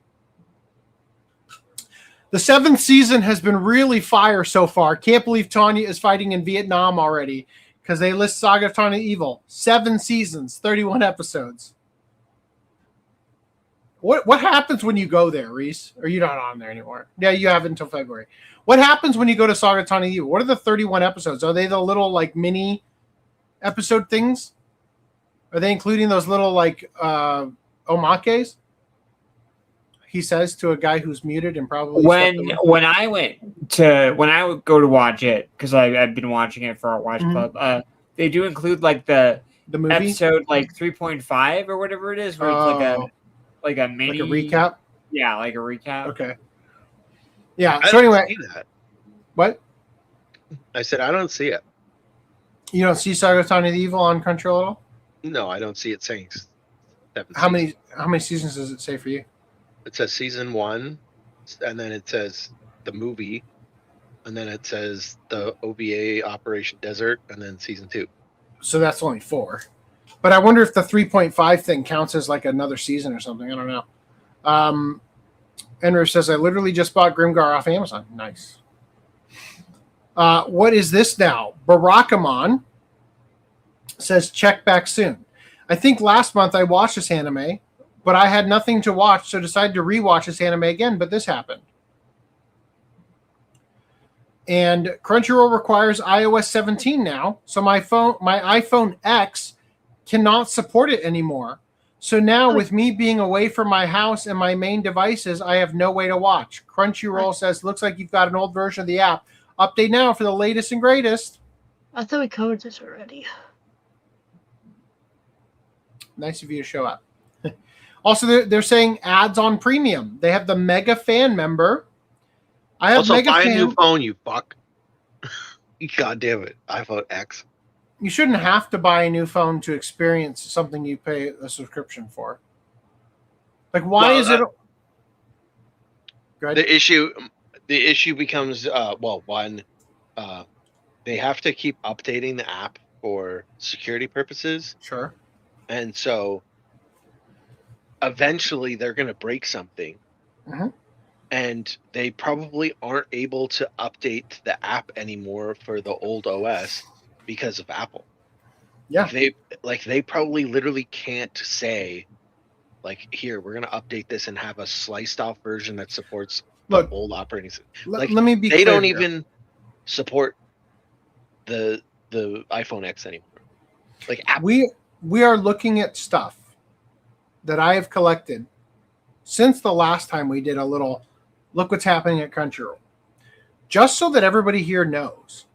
The 7th season has been really fire so far. Can't believe Tanya is fighting in Vietnam already because they list Saga of Tanya Evil. 7 seasons, 31 episodes. What happens when you go there, Reese? Or you're not on there anymore? Yeah, you have until February. What happens when you go to Saga of Tanya Evil? What are the 31 episodes? Are they the little like mini episode things? Are they including those little like omakes? He says to a guy who's muted and probably when I would go to watch it, because I've been watching it for our watch club, they do include like the movie episode like 3.5 or whatever it is, where it's like a mini, like a recap. Yeah, like a recap. Okay. Yeah. I so don't anyway, see that. What? I said I don't see it. You don't see Saga of Tanya the Evil on Crunchyroll at all? No, I don't see it saying 7 How seasons. many seasons does it say for you? It says season 1, and then it says the movie, and then it says the OVA Operation Desert, and then season 2. So that's only 4. But I wonder if the 3.5 thing counts as like another season or something. I don't know. Enru says, I literally just bought Grimgar off Amazon. Nice. What is this now? Barakamon says, check back soon. I think last month I watched this anime, but I had nothing to watch, so decided to rewatch this anime again, but this happened. And Crunchyroll requires iOS 17 now, so my iPhone X cannot support it anymore. So now with me being away from my house and my main devices, I have no way to watch. Crunchyroll says, looks like you've got an old version of the app. Update now for the latest and greatest. I thought we covered this already. Nice of you to show up. Also, they're saying ads on premium. They have the Mega Fan member. I have Also, Mega buy Fan. a new phone, you fuck. God damn it. iPhone X. You shouldn't have to buy a new phone to experience something you pay a subscription for. Like, why is it? The issue becomes one, they have to keep updating the app for security purposes. Sure. And so eventually they're going to break something. Mm-hmm. And they probably aren't able to update the app anymore for the old OS because of Apple. Yeah. They probably literally can't say, like, here, we're going to update this and have a sliced off version that supports the old operating system. Let me be They clear don't here. even support the iPhone X anymore. Like, Apple. We are looking at stuff that I have collected since the last time we did a little look what's happening at Crunchyroll. Just so that everybody here knows.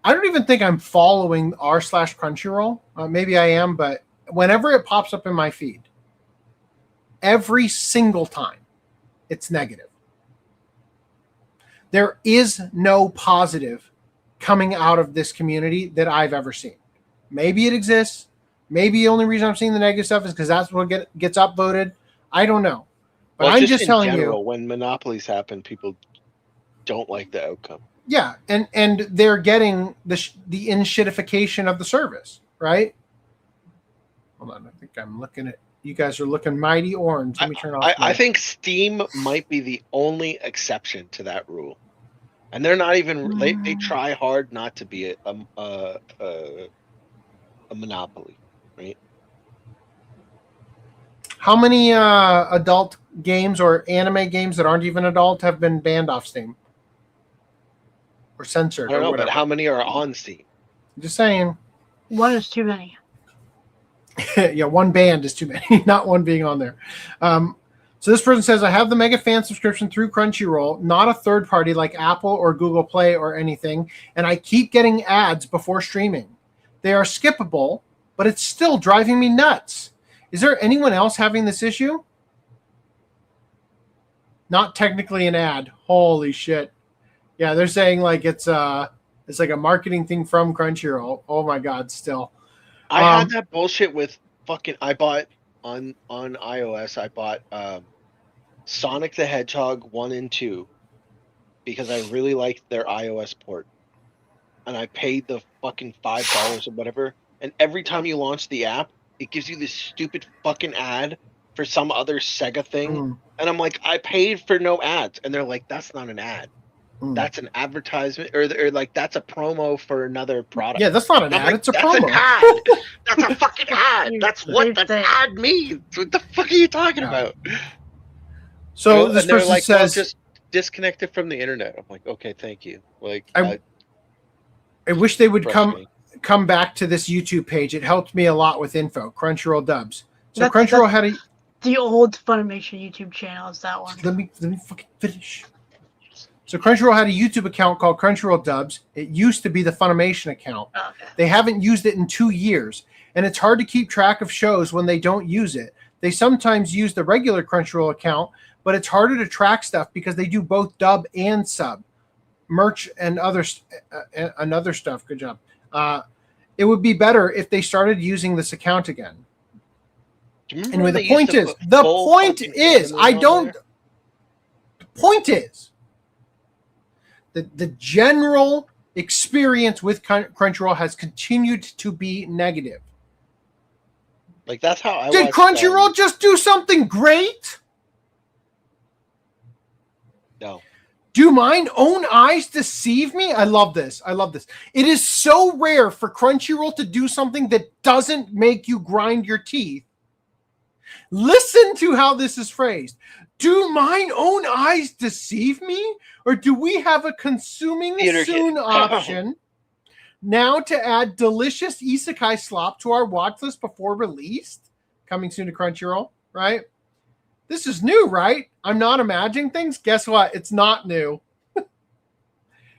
I don't even think I'm following r/Crunchyroll. Maybe I am, but whenever it pops up in my feed, every single time, it's negative. There is no positive coming out of this community that I've ever seen. Maybe it exists. Maybe the only reason I'm seeing the negative stuff is because that's what gets upvoted. I don't know. But I'm just telling general, you. when monopolies happen, people don't like the outcome. Yeah, and they're getting the in-shitification of the service, right? Hold on, I think I'm looking at you guys are looking mighty orange. Let me turn off. I think Steam might be the only exception to that rule, and they're not even. They try hard not to be a monopoly, right? How many adult games or anime games that aren't even adult have been banned off Steam or censored? I don't or know, whatever? but how many are on Steam? Just saying. One is too many. Yeah, one band is too many, not one being on there. So this person says, I have the Mega Fan subscription through Crunchyroll, not a third party like Apple or Google Play or anything, and I keep getting ads before streaming. They are skippable, but it's still driving me nuts. Is there anyone else having this issue? Not technically an ad. Holy shit. Yeah, they're saying like it's like a marketing thing from Crunchyroll. Oh my God, still. I had that bullshit with fucking. I bought on iOS. I bought Sonic the Hedgehog 1 and 2 because I really liked their iOS port, and I paid the fucking $5 or whatever. And every time you launch the app, it gives you this stupid fucking ad for some other Sega thing, and I'm like, I paid for no ads, and they're like, that's not an ad. That's an advertisement, or like that's a promo for another product. Yeah, that's not an ad. Like, it's a that's promo. An ad. That's a fucking ad. That's what that ad means. What the fuck are you talking about? So this person like, says, well, just disconnect it from the internet. I'm like, okay, thank you. Like, I wish they would come back to this YouTube page. It helped me a lot with info. Crunchyroll dubs. So Crunchyroll had the old Funimation YouTube channel. Is that one? Let me fucking finish. So Crunchyroll had a YouTube account called Crunchyroll Dubs. It used to be the Funimation account. Oh, okay. They haven't used it in 2 years, and it's hard to keep track of shows when they don't use it. They sometimes use the regular Crunchyroll account, but it's harder to track stuff because they do both dub and sub, merch and other stuff. Good job. It would be better if they started using this account again. Anyway, the point is, the general experience with Crunchyroll has continued to be negative. Like, that's how I did Crunchyroll just do something great? No. Do mine own eyes deceive me? I love this. It is so rare for Crunchyroll to do something that doesn't make you grind your teeth. Listen to how this is phrased. Do mine own eyes deceive me? Or do we have a consuming soon option now to add delicious isekai slop to our watch list before released? Coming soon to Crunchyroll, right? This is new, right? I'm not imagining things. Guess what? It's not new.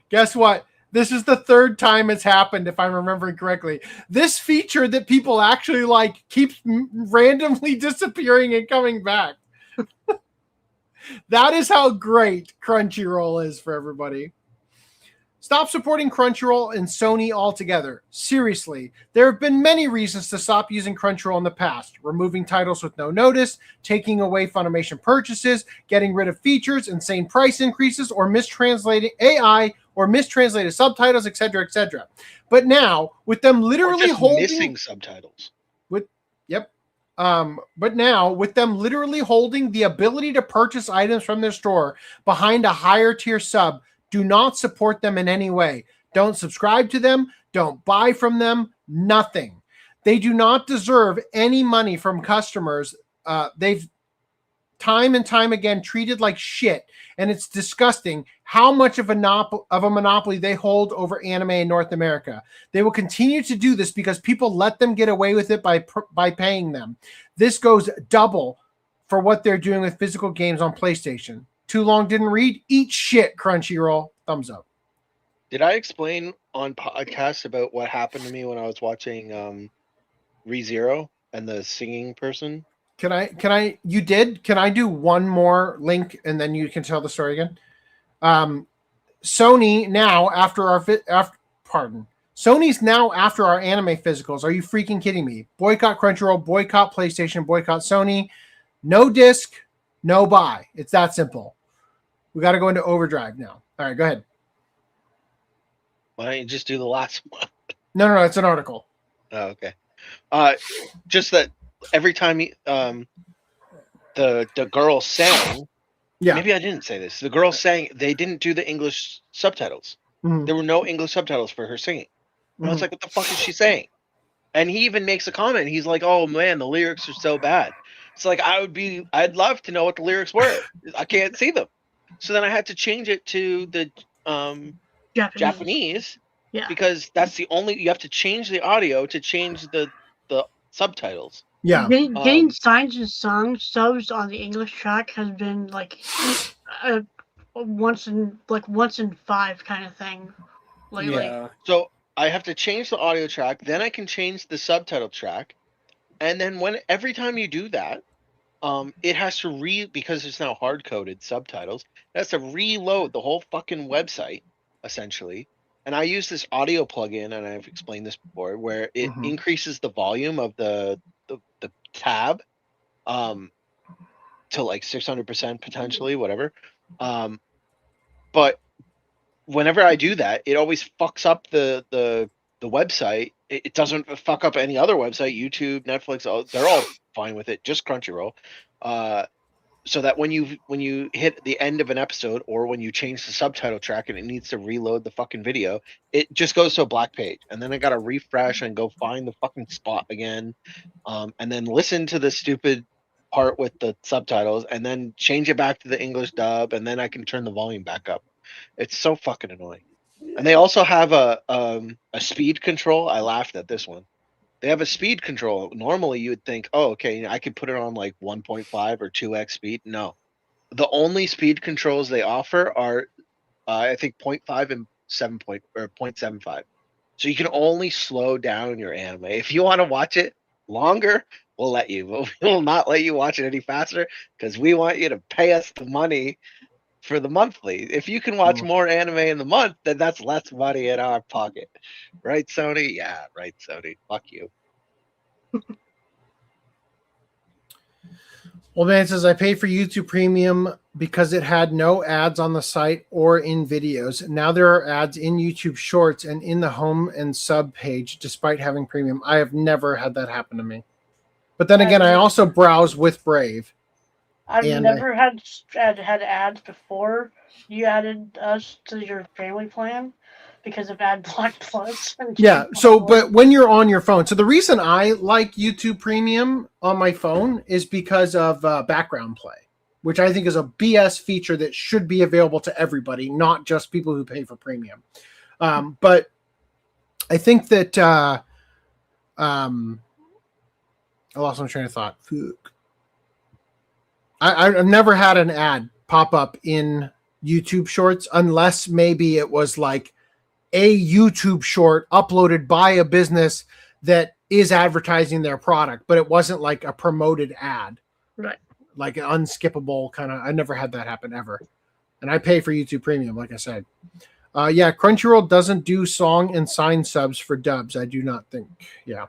Guess what? This is the third time it's happened, if I'm remembering correctly. This feature that people actually like keeps randomly disappearing and coming back. That is how great Crunchyroll is for everybody. Stop supporting Crunchyroll and Sony altogether. Seriously, there have been many reasons to stop using Crunchyroll in the past. Removing titles with no notice, taking away Funimation purchases, getting rid of features, insane price increases, or mistranslating AI, or mistranslated subtitles, etc., etc. But now, with them literally missing subtitles. But now, with them literally holding the ability to purchase items from their store behind a higher tier sub, do not support them in any way. Don't subscribe to them. Don't buy from them. Nothing. They do not deserve any money from customers. They've time and time again treated like shit, and it's disgusting how much of a monopoly they hold over anime in North America. They will continue to do this because people let them get away with it by paying them. This goes double for what they're doing with physical games on PlayStation. Too long didn't read? Eat shit, Crunchyroll. Thumbs up. Did I explain on podcast about what happened to me when I was watching ReZero and the singing person? Can you did? Can I do one more link and then you can tell the story again? Sony now Sony's now after our anime physicals. Are you freaking kidding me? Boycott Crunchyroll, boycott PlayStation, boycott Sony. No disc, no buy. It's that simple. We got to go into overdrive now. All right, go ahead. Why don't you just do the last one? No, it's an article. Oh, okay. Just that every time the girl sang. Yeah. Maybe I didn't say this. The girl sang. They didn't do the English subtitles. Mhm. There were no English subtitles for her singing. And I was Mhm. like, "What the fuck is she saying?" And he even makes a comment. He's like, "Oh man, the lyrics are so bad." It's like I'd love to know what the lyrics were. I can't see them. So then I had to change it to the Japanese Yeah. because that's the only you have to change the audio to change the subtitles. Yeah. Getting signs and songs subs on the English track has been like once in 5 kind of thing lately. Yeah. So I have to change the audio track, then I can change the subtitle track, and then every time you do that, it has to because it's now hard coded subtitles. It has to reload the whole fucking website essentially. And I use this audio plugin, and I've explained this before, where it increases the volume of the tab, to like 600% potentially, whatever. But whenever I do that, it always fucks up the website. It doesn't fuck up any other website, YouTube, Netflix. They're all fine with it. Just Crunchyroll. So that when you hit the end of an episode, or when you change the subtitle track and it needs to reload the fucking video, it just goes to a black page, and then I gotta refresh and go find the fucking spot again, and then listen to the stupid part with the subtitles, and then change it back to the English dub, and then I can turn the volume back up. It's so fucking annoying. And they also have a speed control. I laughed at this one. They have a speed control. Normally, you would think, oh, okay, I could put it on like 1.5 or 2x speed. No, the only speed controls they offer are, I think, 0.5 and 0.75. So you can only slow down your anime. If you want to watch it longer, we'll let you. But we will not let you watch it any faster because we want you to pay us the money for the monthly. If you can watch more anime in the month, then that's less money in our pocket. Right, Sony? Yeah, right, Sony. Fuck you. Well, man says, I paid for YouTube Premium because it had no ads on the site or in videos. Now there are ads in YouTube Shorts and in the home and sub page, despite having Premium. I have never had that happen to me. But then again, I also browse with Brave. I've never had ads before you added us to your family plan because of AdBlock Plus. Yeah, so, but when you're on your phone, so the reason I like YouTube Premium on my phone is because of background play, which I think is a BS feature that should be available to everybody, not just people who pay for Premium. But I think that I lost my train of thought. I've never had an ad pop up in YouTube Shorts unless maybe it was like a YouTube short uploaded by a business that is advertising their product, but it wasn't like a promoted ad. Right. Like an unskippable kind of, I never had that happen ever. And I pay for YouTube Premium, like I said. Yeah, Crunchyroll doesn't do song and sign subs for dubs, I do not think. Yeah.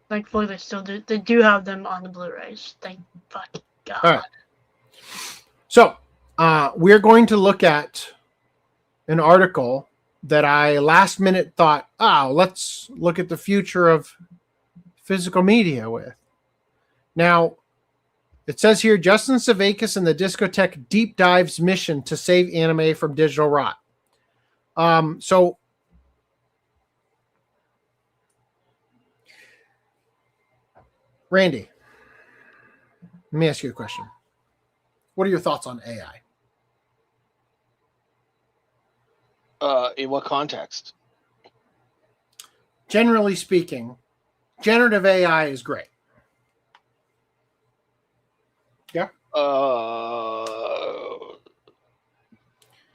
Thankfully, they still do. They do have them on the Blu-rays. Thank fucking God. All right. So, we're going to look at an article that I last minute thought, let's look at the future of physical media with. Now, it says here, Justin Savakis and the Discotheque deep dives mission to save anime from digital rot. So, Randy, let me ask you a question. What are your thoughts on AI? In what context? Generally speaking, generative AI is great. Yeah.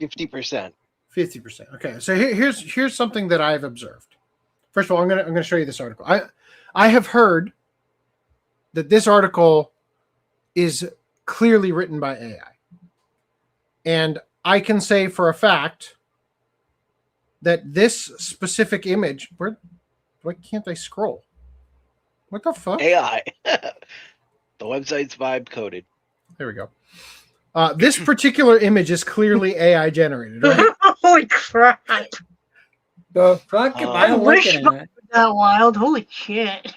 50%. 50%. Okay. So here's something that I've observed. First of all, I'm gonna show you this article. I have heard that this article is clearly written by AI. And I can say for a fact that this specific image, why can't I scroll? What the fuck? AI. The website's vibe coded. There we go. This particular image is clearly AI generated, right? Holy crap! The fuck am I I wish looking at? that wild. Holy shit!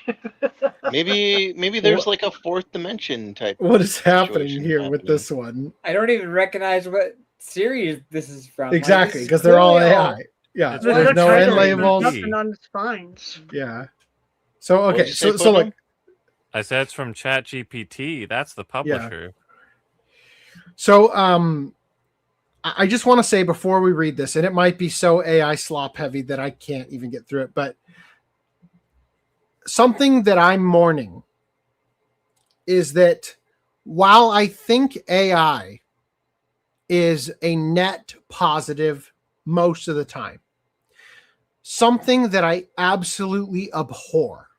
Maybe there's like a fourth dimension type. What is happening situation here with happening. this one? I don't even recognize what series this is from. Exactly, Like, because they're all clearly AI. Yeah, It's there's from no end China. labels. Nothing on the spines. Yeah. So What'd okay, you say, so like Pudding? I said it's from ChatGPT. That's the publisher. so I just want to say before we read this, and it might be so AI slop heavy that I can't even get through it, but something that I'm mourning is that while I think AI is a net positive most of the time, something that I absolutely abhor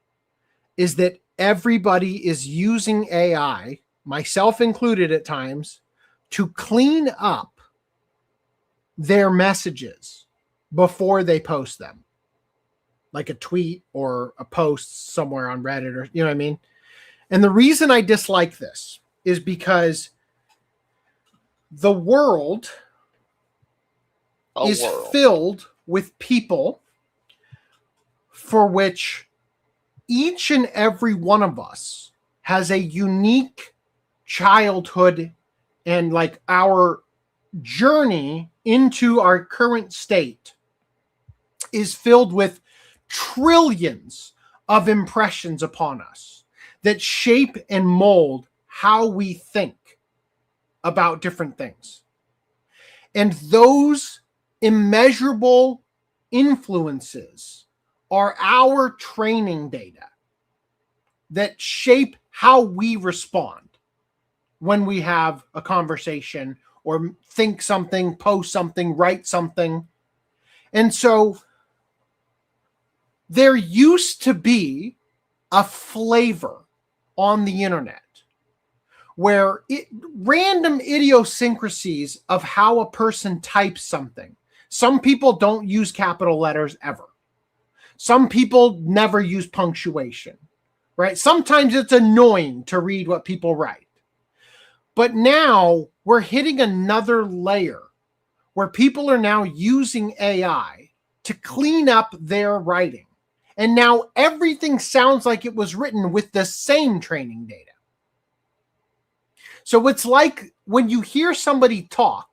is that everybody is using AI, myself included at times, to clean up their messages before they post them, like a tweet or a post somewhere on Reddit, or you know what I mean. And the reason I dislike this is because the world is filled with people for which each and every one of us has a unique childhood, and like our journey into our current state is filled with trillions of impressions upon us that shape and mold how we think about different things. And those immeasurable influences are our training data that shape how we respond when we have a conversation or think something, post something, write something. And so there used to be a flavor on the internet where random idiosyncrasies of how a person types something. Some people don't use capital letters ever. Some people never use punctuation, right? Sometimes it's annoying to read what people write. But now we're hitting another layer where people are now using AI to clean up their writing. And now everything sounds like it was written with the same training data. So it's like when you hear somebody talk,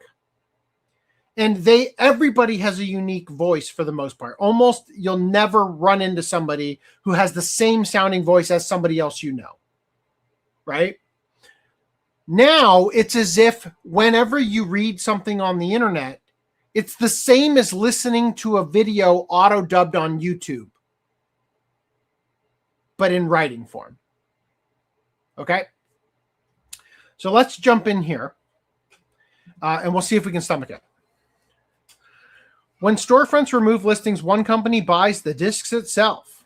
and everybody has a unique voice for the most part. Almost you'll never run into somebody who has the same sounding voice as somebody else you know, right? Now it's as if whenever you read something on the internet, it's the same as listening to a video auto-dubbed on YouTube, but in writing form. Okay? So let's jump in here, and we'll see if we can stomach it. When storefronts remove listings, one company buys the discs itself.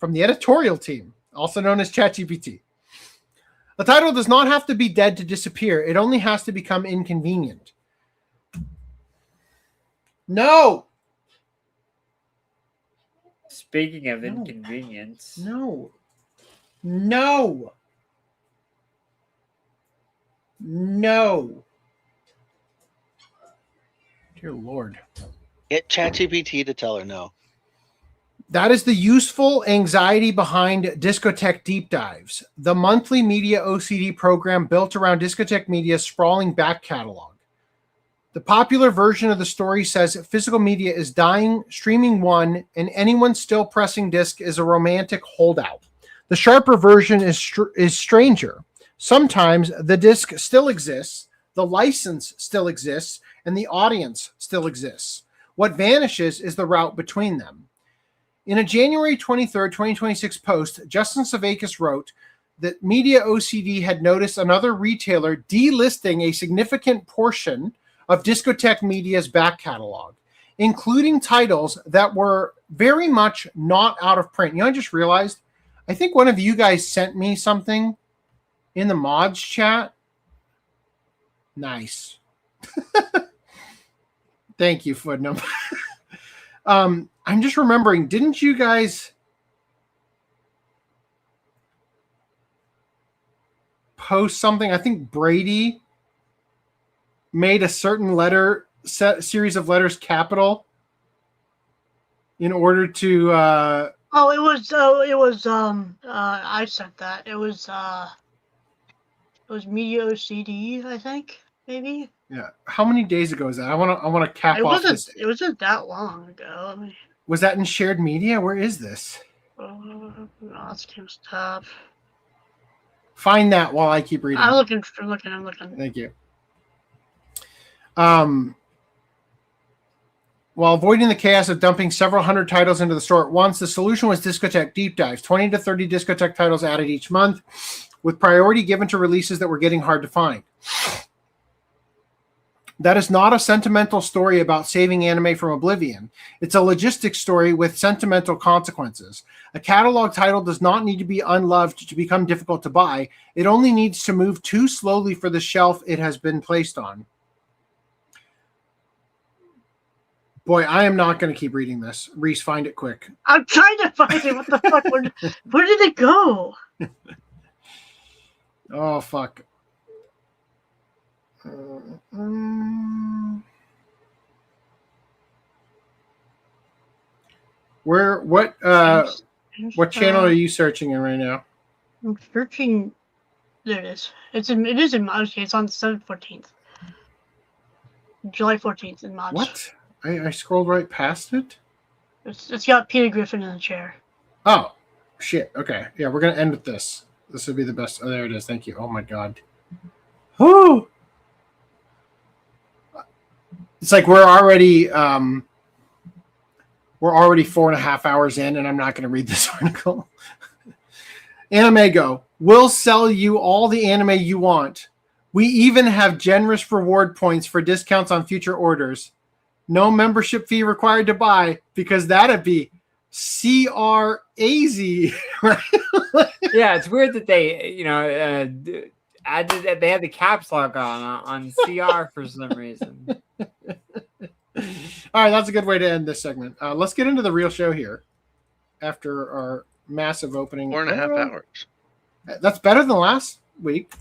From the editorial team, also known as ChatGPT. The title does not have to be dead to disappear. It only has to become inconvenient. No! Speaking of inconvenience. No. No. No. Dear Lord. Get ChatGPT to tell her no. That is the useful anxiety behind Discotheque Deep Dives, the monthly media OCD program built around Discotheque Media's sprawling back catalog. The popular version of the story says physical media is dying, streaming won, and anyone still pressing disc is a romantic holdout. The sharper version is stranger. Sometimes the disc still exists, the license still exists, and the audience still exists. What vanishes is the route between them. In a January 23rd, 2026 post, Justin Savakis wrote that Media OCD had noticed another retailer delisting a significant portion of Discotheque Media's back catalog, including titles that were very much not out of print. You know, I just realized, I think one of you guys sent me something in the mods chat. Nice. Thank you, Footnote. I'm just remembering, didn't you guys post something? I think Brady made a certain series of letters capital in order to it was I sent that. It was Media OCD, I think, maybe. Yeah. How many days ago is that? I want to cap off this. It wasn't that long ago. Was that in shared media? Where is this? No, it's GameStop. Find that while I keep reading. I'm looking. Thank you. While avoiding the chaos of dumping several hundred titles into the store at once, the solution was discotheque deep dives, 20 to 30 discotheque titles added each month, with priority given to releases that were getting hard to find. That is not a sentimental story about saving anime from oblivion. It's a logistics story with sentimental consequences. A catalog title does not need to be unloved to become difficult to buy. It only needs to move too slowly for the shelf it has been placed on. Boy, I am not going to keep reading this. Reese, find it quick. I'm trying to find it. What the fuck? Where did it go? Oh, fuck. What channel are you searching in right now? I'm searching. There it is. It is in March. It's on 14th. July 14th in March. What? I scrolled right past it? It's got Peter Griffin in the chair. Oh, shit. Okay. Yeah, we're going to end with this. This would be the best. Oh, there it is. Thank you. Oh, my God. Oh! It's like we're already 4.5 hours in, and I'm not going to read this article. Anime Go. We'll sell you all the anime you want. We even have generous reward points for discounts on future orders. No membership fee required to buy, because that'd be CRAZ, right? Yeah, it's weird that they, added that they had the caps lock on CR for some reason. All right, that's a good way to end this segment. Let's get into the real show here after our massive opening. 4.5 hours. That's better than last week.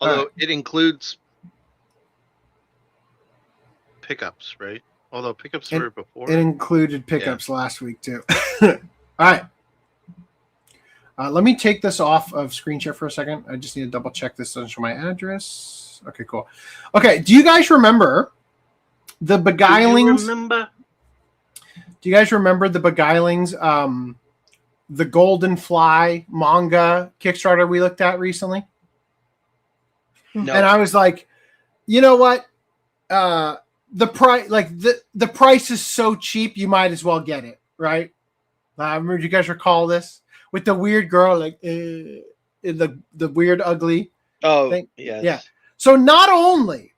Although it includes pickups, right? Although pickups were before. It included pickups last week, too. All right. Let me take this off of screen share for a second. I just need to double check this doesn't show my address. Okay, cool. Okay, do you guys remember the Beguilings? Do you guys remember the Beguilings, the Golden Fly manga Kickstarter we looked at recently? No. And I was like, you know what? The price, the price is so cheap, you might as well get it, right? Remember, do you guys recall this with the weird girl, the weird ugly? Oh, thing? yes. Yeah. So not only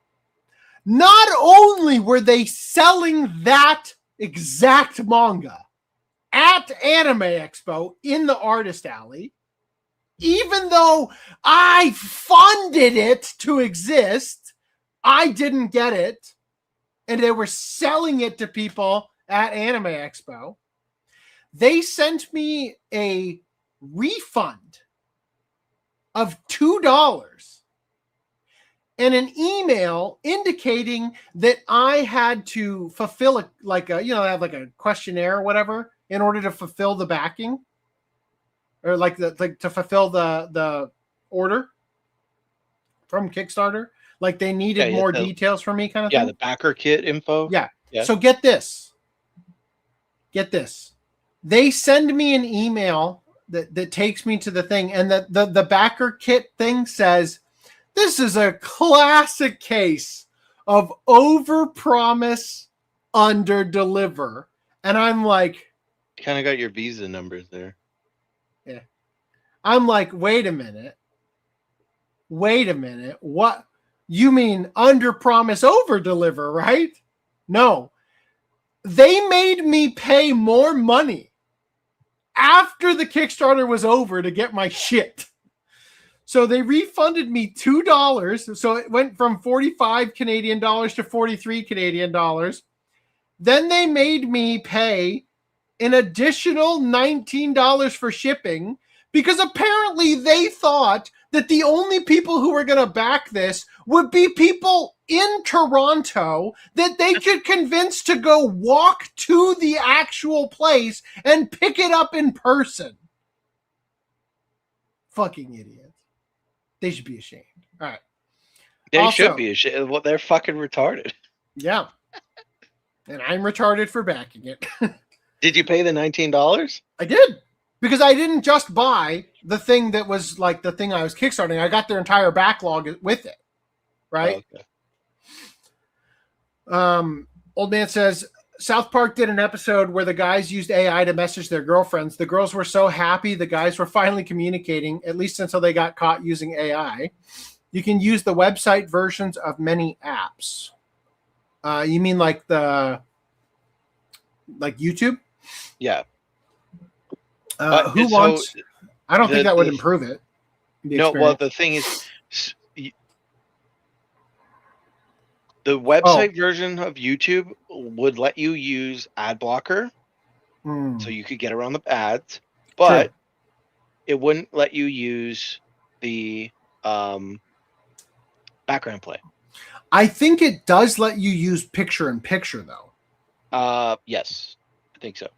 were they selling that exact manga at Anime Expo in the Artist Alley, even though I funded it to exist, I didn't get it. And they were selling it to people at Anime Expo. They sent me a refund of $2 and an email indicating that I had to fulfill have like a questionnaire or whatever in order to fulfill the backing, or to fulfill the order from Kickstarter. Like they needed more details from me, kind of thing. Yeah, the backer kit info. Yeah. So get this. They send me an email that takes me to the thing, and the backer kit thing says, this is a classic case of overpromise, underdeliver. And I'm like, kind of got your Visa numbers there. Yeah. I'm like, wait a minute. What? You mean under promise, over deliver, right? No. They made me pay more money after the Kickstarter was over to get my shit. So they refunded me $2. So it went from 45 Canadian dollars to 43 Canadian dollars. Then they made me pay an additional $19 for shipping, because apparently they thought that the only people who were going to back this would be people in Toronto that they could convince to go walk to the actual place and pick it up in person. Fucking idiots. They should be ashamed. All right. They should be ashamed. Well, they're fucking retarded. Yeah. And I'm retarded for backing it. Did you pay the $19? I did. Because I didn't just buy the thing that was like the thing I was kickstarting. I got their entire backlog with it. Right? Oh, okay. Old man says, South Park did an episode where the guys used AI to message their girlfriends. The girls were so happy the guys were finally communicating, at least until they got caught using AI. You can use the website versions of many apps. You mean like YouTube? Yeah. Who wants? I don't think that would improve it. No, well, the thing is, the website version of YouTube would let you use ad blocker, so you could get around the ads, but it wouldn't let you use the background play. I think it does let you use picture-in-picture, though. Yes, I think so.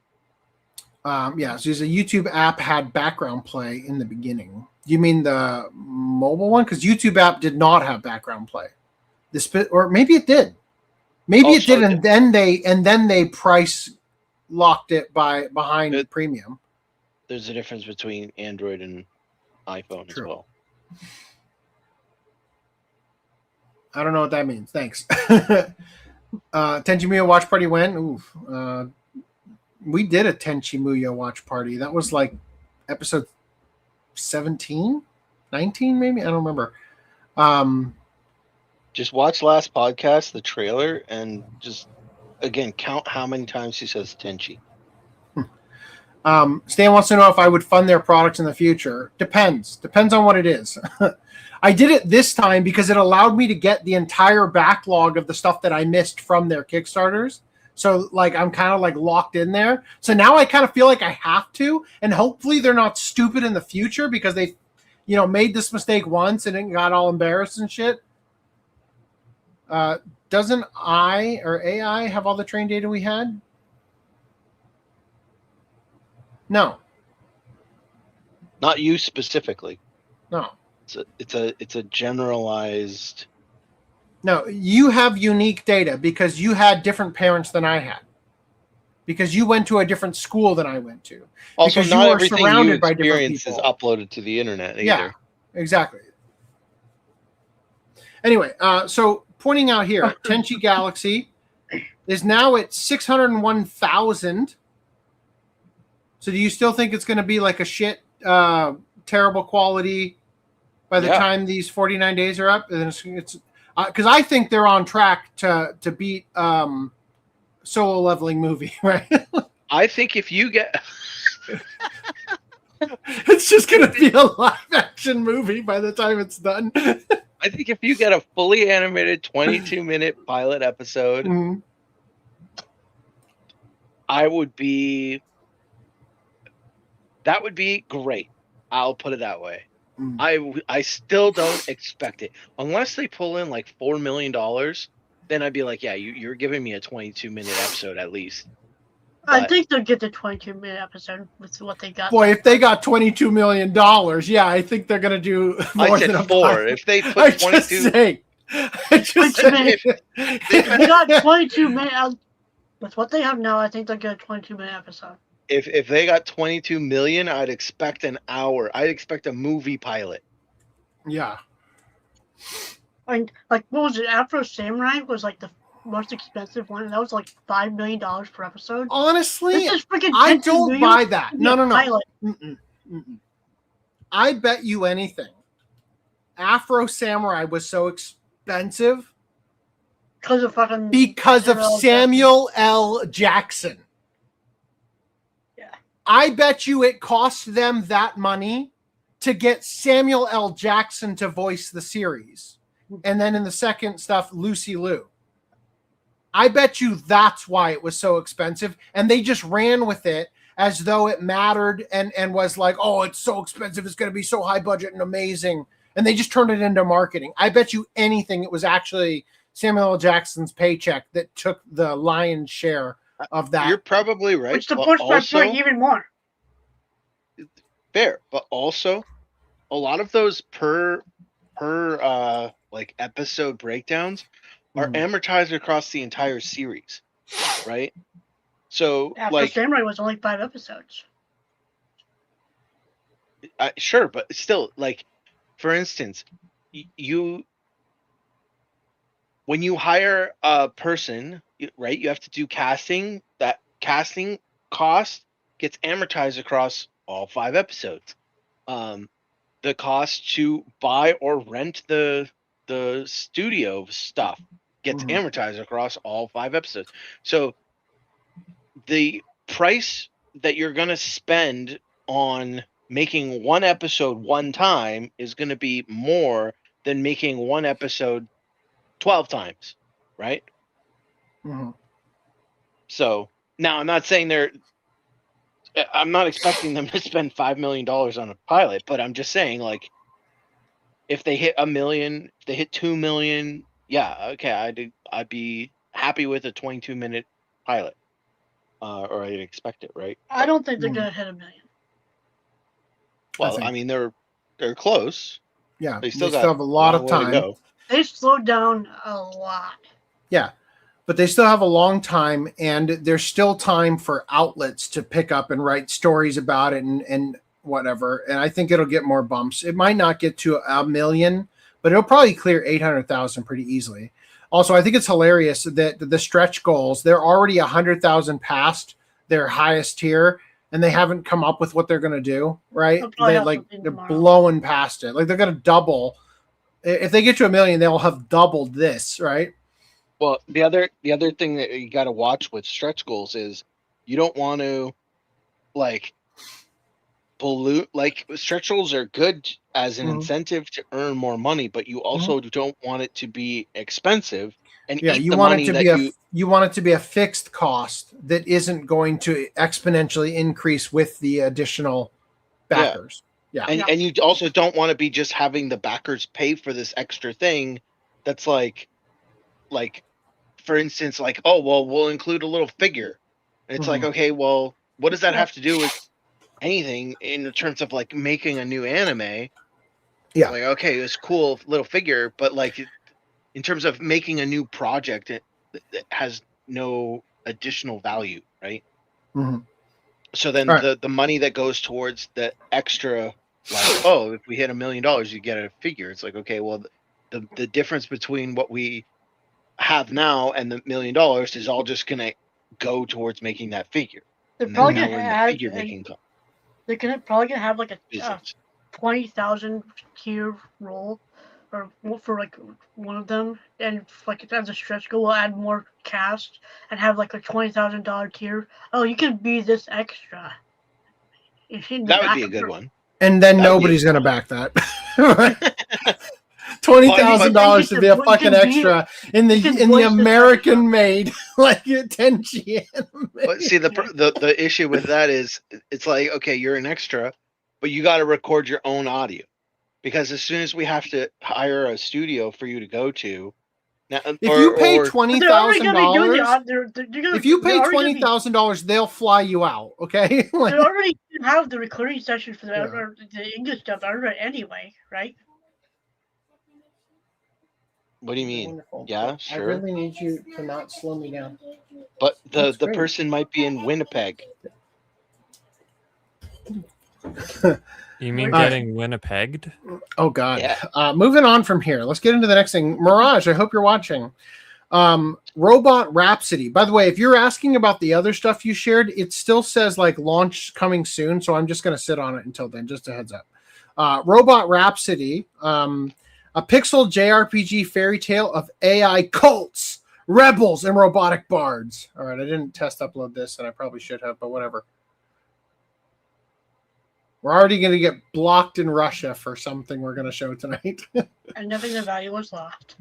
Yeah, so the YouTube app had background play in the beginning. You mean the mobile one? Because YouTube app did not have background play. Or maybe it did. Maybe it did, and then they price locked it behind premium. There's a difference between Android and iPhone as well. I don't know what that means. Thanks. Tenchi Muyo watch party when? Oof. We did a Tenchi Muyo watch party. That was like episode 17, 19 maybe. I don't remember. Just watch last podcast, the trailer, and just again count how many times he says Tenchi. Stan wants to know if I would fund their products in the future. Depends on what it is. I did it this time because it allowed me to get the entire backlog of the stuff that I missed from their Kickstarters. So like I'm kind of like locked in there. So now I kind of feel like I have to, and hopefully they're not stupid in the future because they, made this mistake once and it got all embarrassed and shit. Doesn't AI have all the train data we had? No. Not you specifically. No. It's a generalized. No, you have unique data because you had different parents than I had. Because you went to a different school than I went to. Also, because not you were everything surrounded you by different experience is people. uploaded to the internet either. Yeah, exactly. Anyway, so pointing out here, Tenchi Galaxy is now at 601,000. So do you still think it's going to be like a shit, terrible quality by the time these 49 days are up? And it's because I think they're on track to beat Solo Leveling Movie, right? I think if you get... it's just going to be a live action movie by the time it's done. I think if you get a fully animated 22-minute pilot episode, that would be great. I'll put it that way. I still don't expect it. Unless they pull in like $4 million, then I'd be like, yeah, you're giving me a 22-minute episode at least. I think they'll get the 22-minute episode with what they got. Boy, if they got $22 million, yeah, I think they're going to do more than a 4. If they put 22... They got 22 minutes. With what they have now, I think they'll get a 22-minute episode. If they got 22 million, I'd expect an hour. I'd expect a movie pilot. Yeah. And like, what was it? Afro Samurai was like the most expensive one, and that was like $5 million per episode. Honestly, this is freaking I don't buy that. No. Mm-mm. I bet you anything. Afro Samurai was so expensive because of Samuel L. Jackson. I bet you it cost them that money to get Samuel L. Jackson to voice the series. And then in the second stuff, Lucy Liu. I bet you that's why it was so expensive. And they just ran with it as though it mattered and was like, oh, it's so expensive. It's going to be so high budget and amazing. and they just turned it into marketing. I bet you anything it was actually Samuel L. Jackson's paycheck that took the lion's share of that. You're probably right. Which supports my point even more. Fair, but also a lot of those per like episode breakdowns are amortized across the entire series, right? So After Samurai was only 5 episodes. Sure, but still, like, for instance, you when you hire a person, right, you have to do casting. That casting cost gets amortized across all 5 episodes. The cost to buy or rent the studio stuff gets amortized across all 5 episodes. So the price that you're going to spend on making one episode one time is going to be more than making one episode 12 times, right? So now I'm not saying I'm not expecting them to spend $5 million on a pilot, but I'm just saying, like, if they hit 1 million, if they hit 2 million, yeah, okay, I'd be happy with a 22-minute pilot, or I'd expect it, right? I don't think they're gonna hit 1 million. Well, I mean, they're close. Yeah, they still have a lot of time. They slowed down a lot. Yeah, but they still have a long time, and there's still time for outlets to pick up and write stories about it and whatever. And I think it'll get more bumps. It might not get to 1 million, but it'll probably clear 800,000 pretty easily. Also, I think it's hilarious that the stretch goals, they're already 100,000 past their highest tier, and they haven't come up with what they're going to do, right? They're blowing past it. Like, they're going to double. If they get to 1 million, they'll have doubled this, right? Well, the other thing that you got to watch with stretch goals is you don't want to, like, stretch goals are good as an incentive to earn more money, but you also don't want it to be expensive and you want it to be a fixed cost that isn't going to exponentially increase with the additional backers. And you also don't want to be just having the backers pay for this extra thing that's like for instance, like, oh, well, we'll include a little figure. And it's like, okay, well, what does that have to do with anything in terms of, like, making a new anime? Yeah. Like, okay, it's cool little figure, but, like, in terms of making a new project, it has no additional value, right? So then the money that goes towards the extra, like, oh, if we hit $1 million, you get a figure. It's like, okay, well, the difference between what we have now and the $1 million is all just gonna go towards making that figure. They're probably gonna have they're probably gonna have like a 20,000 tier roll, or for like one of them, and like as a stretch goal, we'll add more cast and have like a $20,000 tier. Oh, you can be this extra. That would be a good one. And then nobody's gonna back that. $20,000 to be a fucking extra in the American made like Tenchi anime. But see, the issue with that is it's like, okay, you're an extra, but you got to record your own audio, because as soon as we have to hire a studio for you to go to, now, if you pay $20,000, if you pay $20,000, they'll fly you out. Okay, they already have the recording session for the English stuff anyway, right? What do you mean? Wonderful. Yeah, sure. I really need you to not slow me down. But the person might be in Winnipeg. You mean getting Winnipegged? Oh, God. Yeah. Moving on from here. Let's get into the next thing. Mirage, I hope you're watching. Robot Rhapsody. By the way, if you're asking about the other stuff you shared, it still says like launch coming soon, so I'm just going to sit on it until then, just a heads up. Robot Rhapsody, a pixel JRPG fairy tale of AI cults, rebels, and robotic bards. All right, I didn't test upload this, and I probably should have, but whatever. We're already going to get blocked in Russia for something we're going to show tonight. And nothing of value was lost.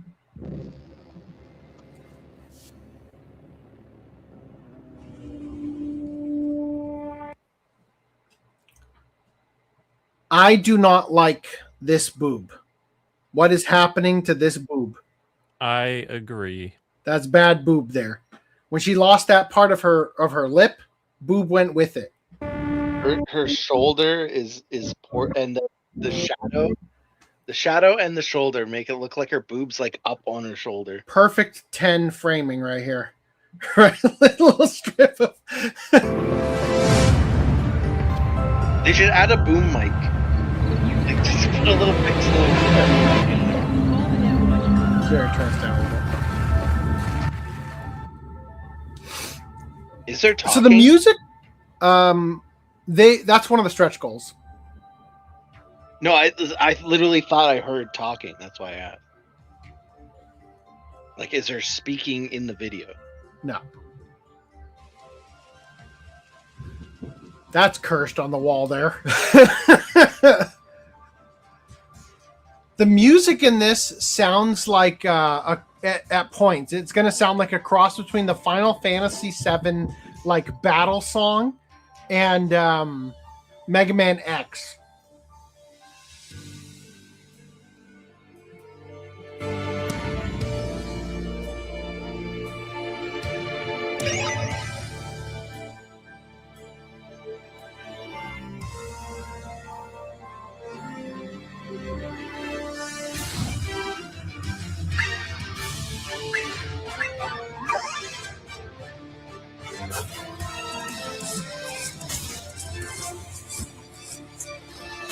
I do not like this boob. What is happening to this boob? I agree. That's bad boob there. When she lost that part of her lip, boob went with it. Her shoulder is poor, and the shadow and the shoulder make it look like her boob's like up on her shoulder. Perfect 10 framing right here. Right, little strip of. They should add a boom mic. Like just put a little pixel over there. There, it turns down a little. Is there talking? So the music, that's one of the stretch goals. No, I literally thought I heard talking. That's why I asked. Like, is there speaking in the video? No. That's cursed on the wall there. The music in this sounds like at points it's going to sound like a cross between the Final Fantasy VII like battle song and Mega Man X.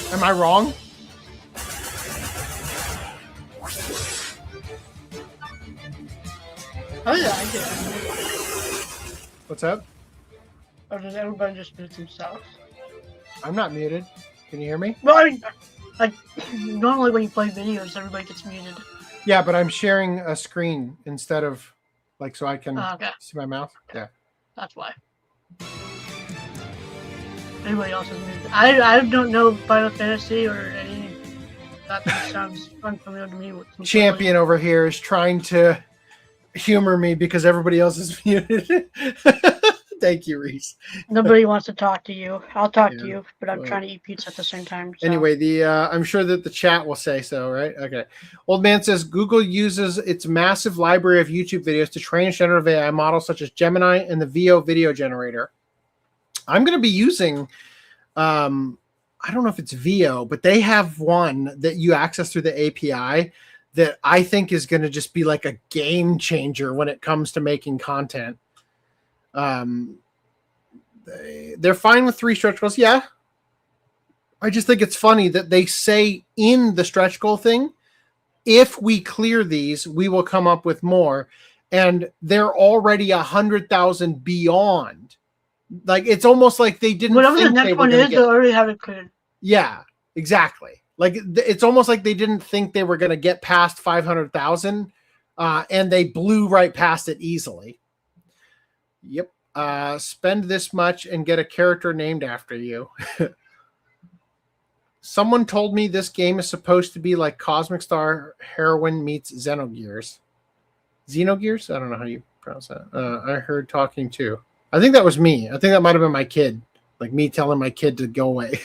Am I wrong? Oh yeah, I did. What's up? Or does everybody just mute themselves? I'm not muted. Can you hear me? Well, I mean, like normally when you play videos, everybody gets muted. Yeah, but I'm sharing a screen instead of like so I can Okay. see my mouth. Yeah. That's why. Everybody else is muted. I don't know Final Fantasy or any. That sounds unfamiliar to me. Champion over here is trying to humor me because everybody else is muted. Thank you, Reese. Nobody wants to talk to you. I'll talk to Yeah, you, but I'm well. trying to eat pizza at the same time. So. Anyway, I'm sure that the chat will say so, right? Okay. Old man says Google uses its massive library of YouTube videos to train generative AI models such as Gemini and the VO video generator. I'm going to be using, I don't know if it's VO, but they have one that you access through the API that I think is going to just be like a game changer when it comes to making content. They're fine with 3 stretch goals. Yeah. I just think it's funny that they say in the stretch goal thing, if we clear these, we will come up with more. And they're already 100,000 beyond. Like, it's almost like they didn't Whatever the think next they were one gonna is, get- they already have it cleared. Yeah, exactly. Like, it's almost like they didn't think they were going to get past 500,000, and they blew right past it easily. Yep. Spend this much and get a character named after you. Someone told me this game is supposed to be like Cosmic Star Heroine meets Xenogears. Xenogears? I don't know how you pronounce that. I heard talking too. I think that was me. I think that might have been my kid. Like me telling my kid to go away.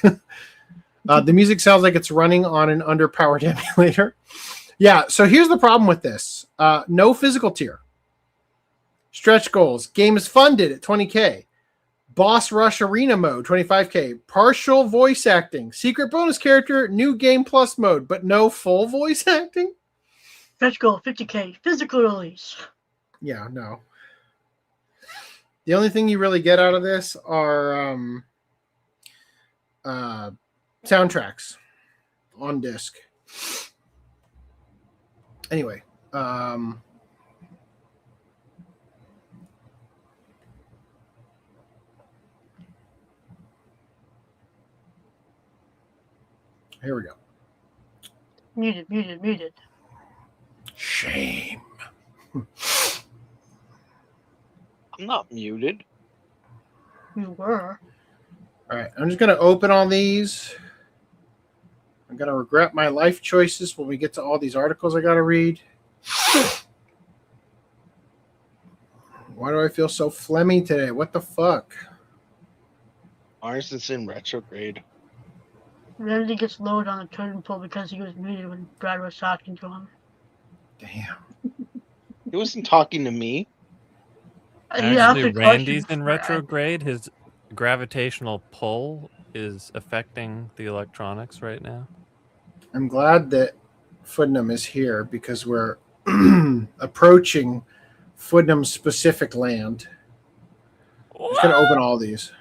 The music sounds like it's running on an underpowered emulator. Yeah, so here's the problem with this. No physical tier. Stretch goals. Game is funded at $20K. Boss Rush Arena mode, $25K. Partial voice acting. Secret bonus character, new game plus mode, but no full voice acting? Stretch goal, 50K. Physical release. Yeah, no. The only thing you really get out of this are soundtracks on disc. Anyway, here we go. Muted. Shame. I'm not muted. You were. All right, I'm just going to open all these. I'm going to regret my life choices when we get to all these articles I got to read. Why do I feel so phlegmy today? What the fuck? Mars is in retrograde. Then he gets lowered on the totem pole because he was muted when Brad was talking to him. Damn. He wasn't talking to me. He asked Actually, a Randy's question in for Ed. retrograde. His gravitational pull is affecting the electronics right now. I'm glad that Footnum is here because we're approaching Footnum's specific land. I'm just gonna open all these.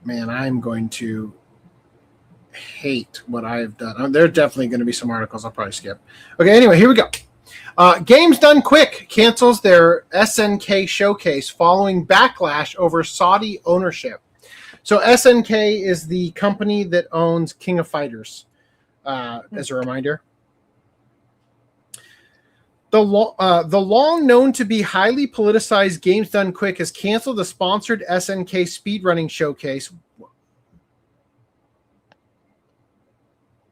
Man, I'm going to hate what I've done. There's definitely going to be some articles I'll probably skip. Okay, anyway, here we go. Games Done Quick cancels their SNK showcase following backlash over Saudi ownership. So SNK is the company that owns King of Fighters, as a reminder. The long known to be highly politicized Games Done Quick has canceled the sponsored SNK speedrunning showcase.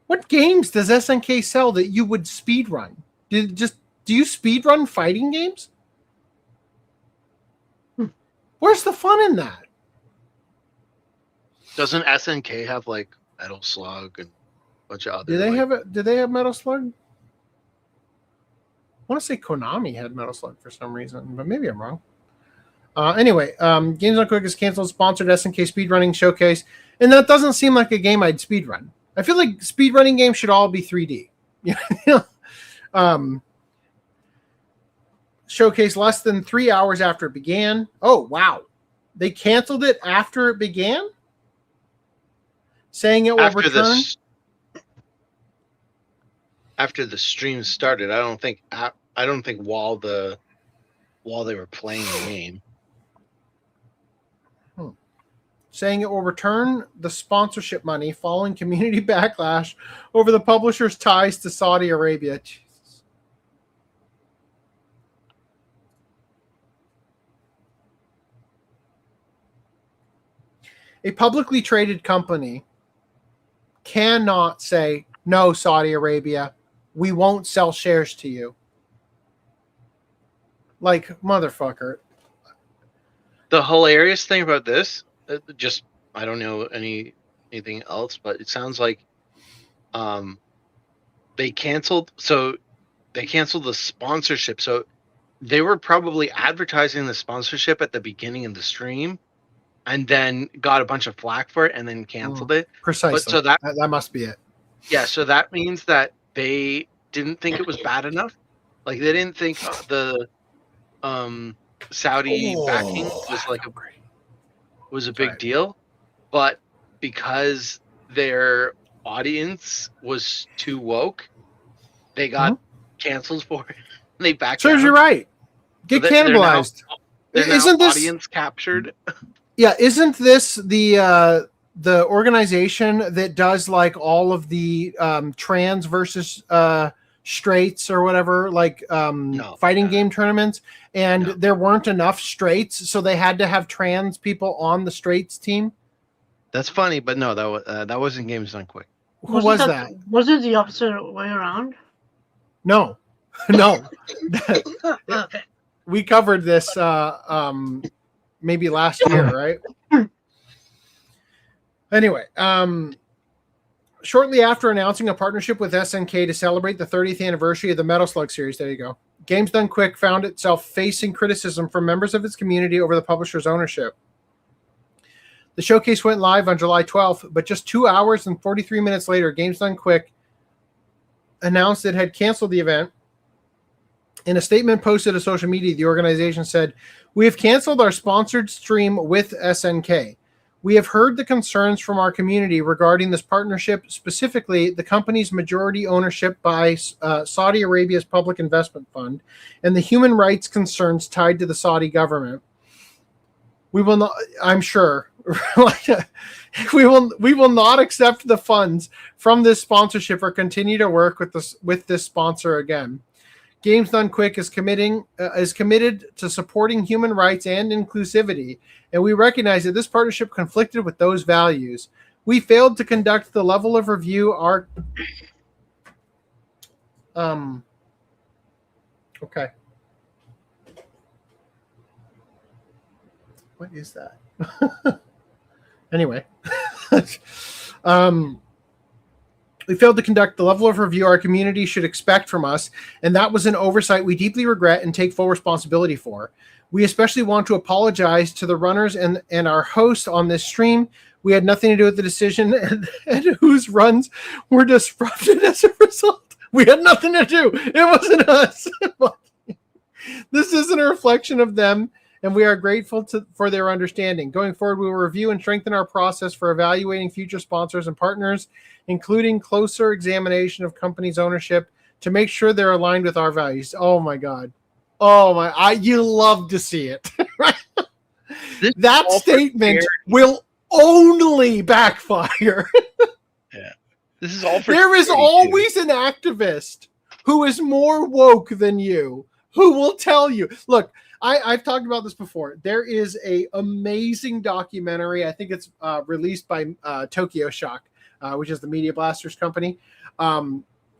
What games does SNK sell that you would speedrun? Do you speedrun fighting games? Where's the fun in that? Doesn't SNK have like Metal Slug and a bunch of other? Do they have Metal Slug? I want to say Konami had Metal Slug for some reason, but maybe I'm wrong. Anyway, Games Done Quick has canceled sponsored SNK speedrunning showcase, and that doesn't seem like a game I'd speedrun. I feel like speedrunning games should all be 3D. Showcase less than 3 hours after it began. Oh, wow. They canceled it after it began? Saying it will return? After the stream started. I don't think while they were playing the game. Saying it will return the sponsorship money following community backlash over the publisher's ties to Saudi Arabia. Jesus. A publicly traded company cannot say, no, Saudi Arabia, we won't sell shares to you. Like, motherfucker. The hilarious thing about this, I don't know anything else, but it sounds like they canceled the sponsorship. So they were probably advertising the sponsorship at the beginning of the stream and then got a bunch of flack for it and then canceled it. Precisely. But so that must be it. Yeah, so that means that they didn't think it was bad enough. Like they didn't think the Saudi backing was a big deal, but because their audience was too woke, they got canceled for it. They backed Serves down. you right. Get cannibalized. Isn't this audience captured? Yeah, isn't this the organization that does like all of the trans versus straights or whatever, like fighting game tournaments, and there weren't enough straights, so they had to have trans people on the straights team? That's funny, but no, that wasn't Games Done Quick. Who was that? Was it the opposite way around? No. No. Okay. We covered this maybe last year, right? Anyway, shortly after announcing a partnership with SNK to celebrate the 30th anniversary of the Metal Slug series, there you go, Games Done Quick found itself facing criticism from members of its community over the publisher's ownership. The showcase went live on July 12th, but just 2 hours and 43 minutes later, Games Done Quick announced it had canceled the event. In a statement posted to social media, the organization said, "We have canceled our sponsored stream with SNK. We have heard the concerns from our community regarding this partnership, specifically the company's majority ownership by Saudi Arabia's public investment fund and the human rights concerns tied to the Saudi government. We will not, I'm sure, we will not accept the funds from this sponsorship or continue to work with this sponsor again. Games Done Quick is committed to supporting human rights and inclusivity, and we recognize that this partnership conflicted with those values. We failed to conduct the level of review our okay. What is that? Anyway. We failed to conduct the level of review our community should expect from us, and that was an oversight we deeply regret and take full responsibility for. We especially want to apologize to the runners and our host on this stream. We had nothing to do with the decision and whose runs were disrupted as a result. We had nothing to do. It wasn't us. This isn't a reflection of them, and we are grateful for their understanding. Going forward, we will review and strengthen our process for evaluating future sponsors and partners, including closer examination of companies' ownership to make sure they're aligned with our values. Oh my God. Oh my, you love to see it. Right? That statement will only backfire. Yeah. This is all for there is always an activist who is more woke than you, who will tell you, look, I've talked about this before. There is a amazing documentary. I think it's released by Tokyo Shock, which is the Media Blasters company,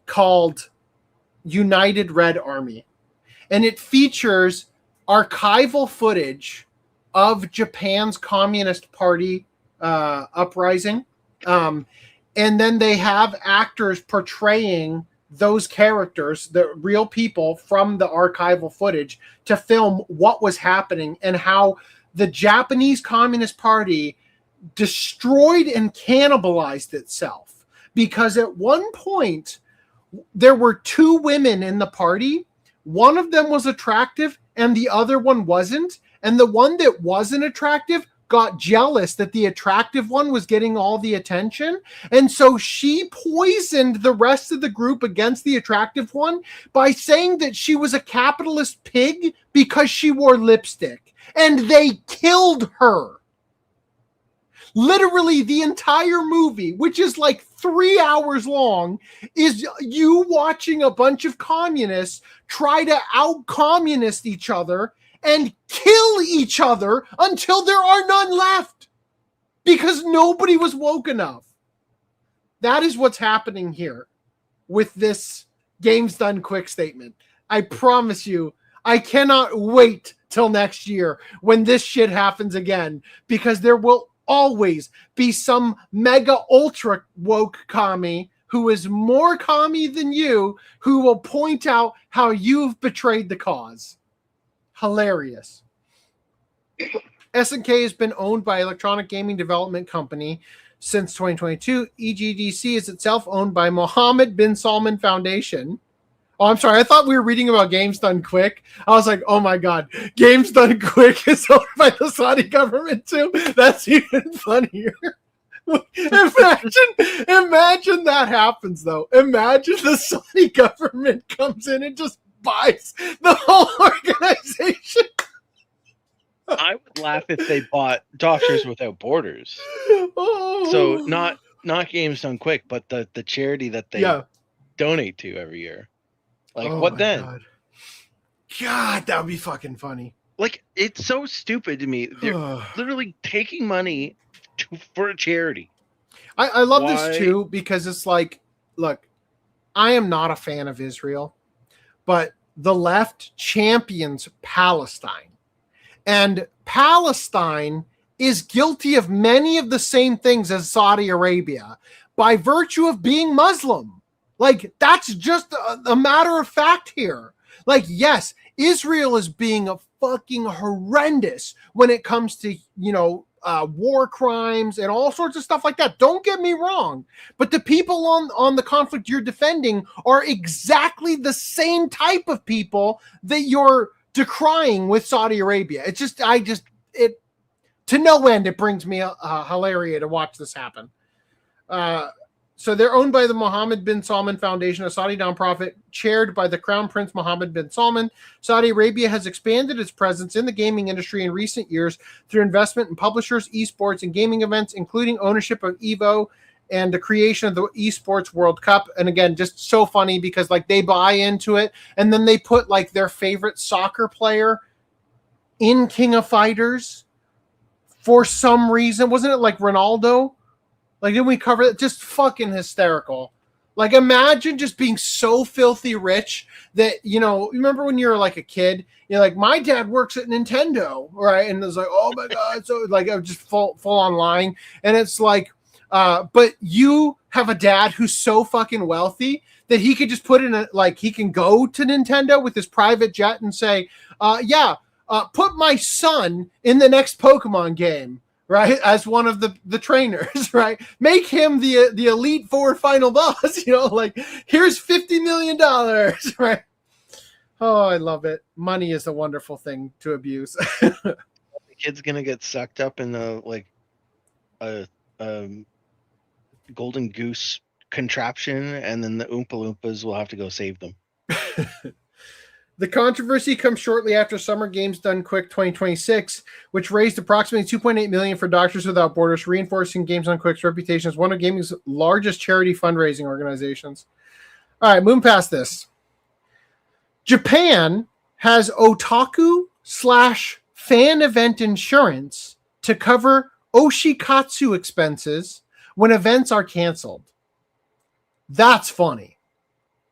called United Red Army. And it features archival footage of Japan's Communist Party uprising. And then they have actors portraying those characters, the real people from the archival footage, to film what was happening and how the Japanese Communist Party destroyed and cannibalized itself. Because at one point, there were two women in the party. One of them was attractive and the other one wasn't. And the one that wasn't attractive got jealous that the attractive one was getting all the attention. And so she poisoned the rest of the group against the attractive one by saying that she was a capitalist pig because she wore lipstick. And they killed her. Literally the entire movie, which is like 3 hours long, is you watching a bunch of communists try to out-communist each other and kill each other until there are none left because nobody was woke enough. That is what's happening here with this games done quick statement. I promise you, I cannot wait till next year when this shit happens again, because there will always be some mega ultra woke commie who is more commie than you, who will point out how you've betrayed the cause. Hilarious. SNK has been owned by Electronic Gaming Development Company since 2022. EGDC is itself owned by Mohammed bin Salman Foundation. Oh, I'm sorry. I thought we were reading about Games Done Quick. I was like, oh my God. Games Done Quick is owned by the Saudi government too. That's even funnier. Imagine that happens though. Imagine the Saudi government comes in and just buys the whole organization. I would laugh if they bought Doctors Without Borders. Oh. So not Games Done Quick, but the charity that they donate to every year. Like, what then? God, that would be fucking funny. Like, it's so stupid to me. They're literally taking money for a charity. I love this too, because it's like, look, I am not a fan of Israel, but the left champions Palestine. And Palestine is guilty of many of the same things as Saudi Arabia by virtue of being Muslim. Like, that's just a matter of fact here. Like, yes, Israel is being a fucking horrendous when it comes to, war crimes and all sorts of stuff like that. Don't get me wrong. But the people on the conflict you're defending are exactly the same type of people that you're decrying with Saudi Arabia. It's just, to no end, it brings me hilarity to watch this happen. So they're owned by the Mohammed bin Salman Foundation, a Saudi nonprofit chaired by the Crown Prince Mohammed bin Salman. Saudi Arabia has expanded its presence in the gaming industry in recent years through investment in publishers, esports, and gaming events, including ownership of Evo and the creation of the Esports World Cup. And again, just so funny because like they buy into it and then they put like their favorite soccer player in King of Fighters for some reason. Wasn't it like Ronaldo? Like, didn't we cover it? Just fucking hysterical. Like, imagine just being so filthy rich that, you know, remember when you were like a kid, you're like, my dad works at Nintendo, right? And it's like, oh my God. So like, I'm just full on lying. And it's like, but you have a dad who's so fucking wealthy that he could just put in he can go to Nintendo with his private jet and say, put my son in the next Pokemon game. Right, as one of the trainers, right? Make him the Elite Four final boss. You know, like, here's $50 million, right? Oh, I love it. Money is a wonderful thing to abuse. The kid's gonna get sucked up in the golden goose contraption, and then the Oompa Loompas will have to go save them. The controversy comes shortly after Summer Games Done Quick 2026, which raised approximately $2.8 million for Doctors Without Borders, reinforcing Games Done Quick's reputation as one of gaming's largest charity fundraising organizations. All right, moving past this. Japan has otaku/fan event insurance to cover oshikatsu expenses when events are canceled. That's funny.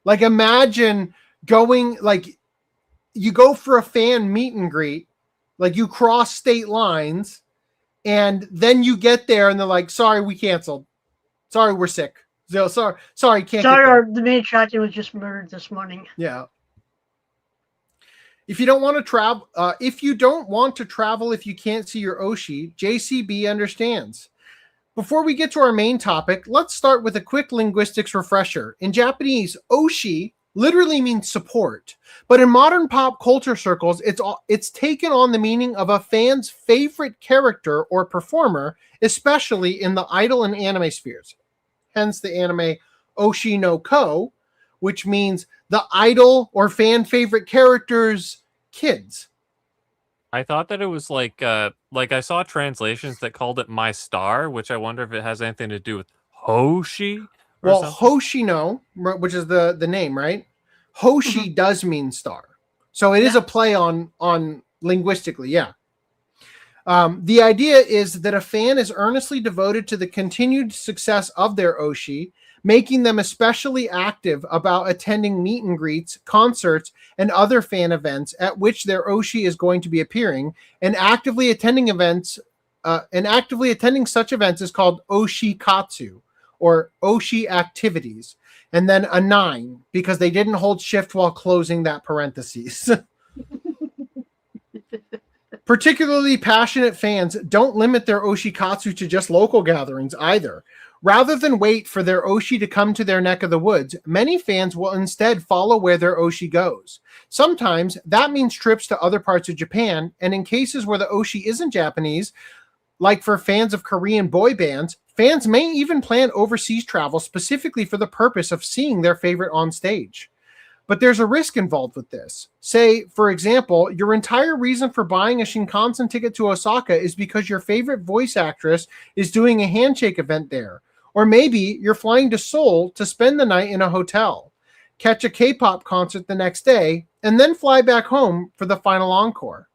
Like, imagine going, like, you go for a fan meet and greet, like, you cross state lines, and then you get there and they're like, sorry, we canceled. Sorry, we're sick. So, sorry, can't. Sorry, the main attraction was just murdered this morning. Yeah. If you don't want to travel, if you can't see your Oshi, JCB understands. Before we get to our main topic, let's start with a quick linguistics refresher. In Japanese, Oshi literally means support, but in modern pop culture circles, it's taken on the meaning of a fan's favorite character or performer, especially in the idol and anime spheres. Hence the anime Oshi no Ko, which means the idol or fan favorite character's kids. I thought that it was like I saw translations that called it My Star, which I wonder if it has anything to do with Hoshi. Well, Hoshino, which is the name, right? Hoshi does mean star. So it is a play on linguistically, yeah. The idea is that a fan is earnestly devoted to the continued success of their Oshi, making them especially active about attending meet and greets, concerts, and other fan events at which their Oshi is going to be appearing, and actively attending such events is called Oshikatsu, or Oshi activities, and then a 9 because they didn't hold shift while closing that parentheses. Particularly passionate fans don't limit their Oshikatsu to just local gatherings either. Rather than wait for their Oshi to come to their neck of the woods, many fans will instead follow where their Oshi goes. Sometimes that means trips to other parts of Japan, and in cases where the Oshi isn't Japanese, like for fans of Korean boy bands, fans may even plan overseas travel specifically for the purpose of seeing their favorite on stage. But there's a risk involved with this. Say, for example, your entire reason for buying a Shinkansen ticket to Osaka is because your favorite voice actress is doing a handshake event there. Or maybe you're flying to Seoul to spend the night in a hotel, catch a K-pop concert the next day, and then fly back home for the final encore.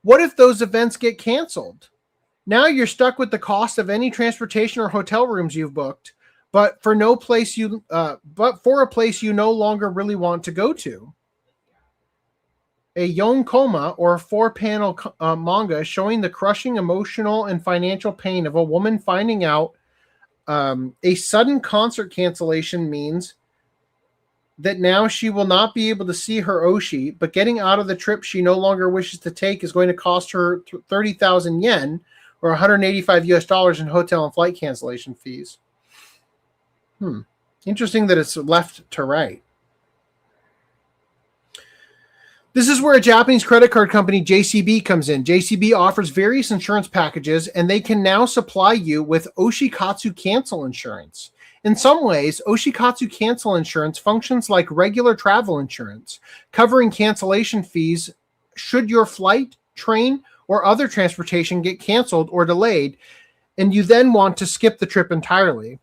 What if those events get canceled? Now you're stuck with the cost of any transportation or hotel rooms you've booked, but for a place you no longer really want to go to. A yonkoma, or a 4-panel manga showing the crushing emotional and financial pain of a woman finding out a sudden concert cancellation means that now she will not be able to see her Oshi, but getting out of the trip she no longer wishes to take is going to cost her 30,000 yen, or $185 in hotel and flight cancellation fees. Interesting that it's left to right. This is where a Japanese credit card company, JCB, comes in. JCB offers various insurance packages, and they can now supply you with Oshikatsu cancel insurance. In some ways, Oshikatsu cancel insurance functions like regular travel insurance, covering cancellation fees should your flight, train, or other transportation get canceled or delayed, and you then want to skip the trip entirely.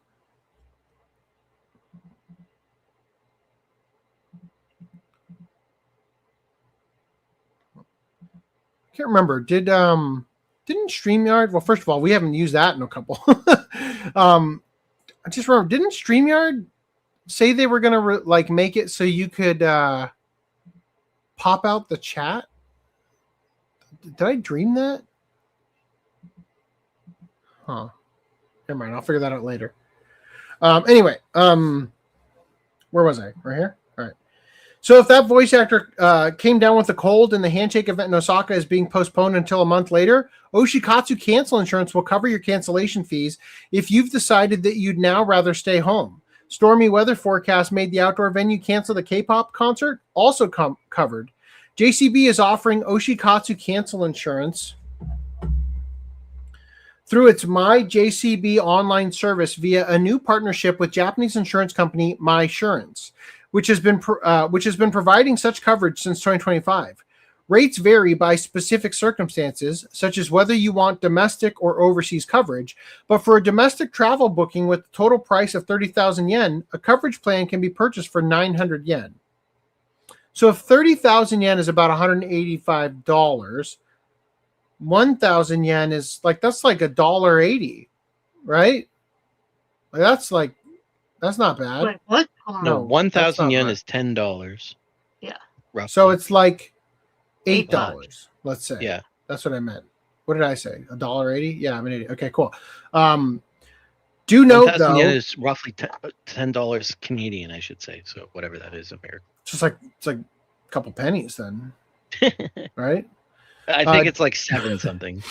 I can't remember. Didn't StreamYard? Well, first of all, we haven't used that in a couple. I just remember, didn't StreamYard say they were gonna like make it so you could pop out the chat? Did I dream that? Huh. Never mind. I'll figure that out later. Anyway, where was I? Right here? All right. So if that voice actor came down with a cold and the handshake event in Osaka is being postponed until a month later, Oshikatsu Cancel Insurance will cover your cancellation fees if you've decided that you'd now rather stay home. Stormy weather forecast made the outdoor venue cancel the K-pop concert, also covered. JCB is offering Oshikatsu Cancel Insurance through its My JCB online service via a new partnership with Japanese insurance company MySurance, which has been providing such coverage since 2025. Rates vary by specific circumstances, such as whether you want domestic or overseas coverage, but for a domestic travel booking with a total price of 30,000 yen, a coverage plan can be purchased for 900 yen. So if 30,000 yen is about $185, 1,000 yen is like, that's like $1.80, right? Like that's not bad. Wait, what? Hold on. No, 1,000 yen right. is $10. Yeah. Roughly. So it's like $8, $8. let's say. Yeah. That's what I meant. What did I say? $1.80? Yeah, I'm an idiot. Okay, cool. Do note 1,000 though, yen is roughly $10 Canadian, I should say. So whatever that is, American. it's like a couple pennies then, right? I think it's like 7 something.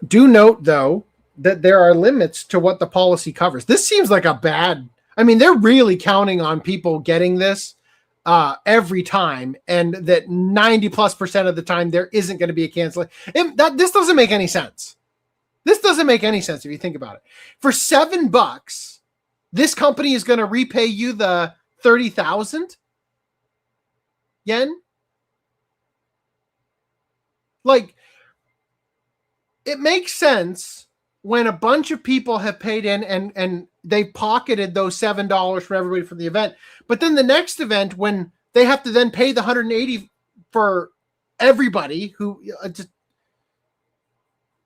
Do note though that there are limits to what the policy covers. This seems like a bad. I mean, they're really counting on people getting this every time, and that 90+% of the time there isn't going to be a cancellation. This doesn't make any sense. This doesn't make any sense if you think about it. For $7, this company is going to repay you the 30,000 yen. Like, it makes sense when a bunch of people have paid in and they pocketed those $7 for everybody for the event. But then the next event, when they have to then pay the 180 for everybody who just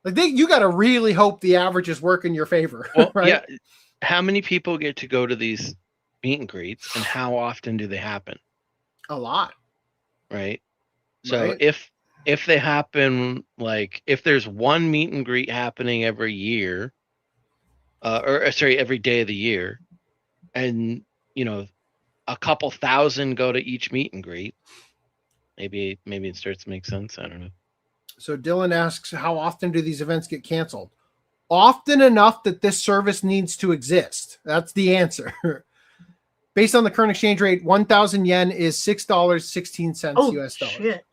like you got to really hope the averages work in your favor. Well, right? Yeah. How many people get to go to these meet and greets, and how often do they happen? A lot. Right. So Right. if they happen, like if there's one meet and greet happening every year, every day of the year, and a couple thousand go to each meet and greet, maybe it starts to make sense. I don't know. So Dylan asks, how often do these events get canceled? Often enough that this service needs to exist. That's the answer. Based on the current exchange rate, 1,000 yen is $6.16 US dollars. Shit.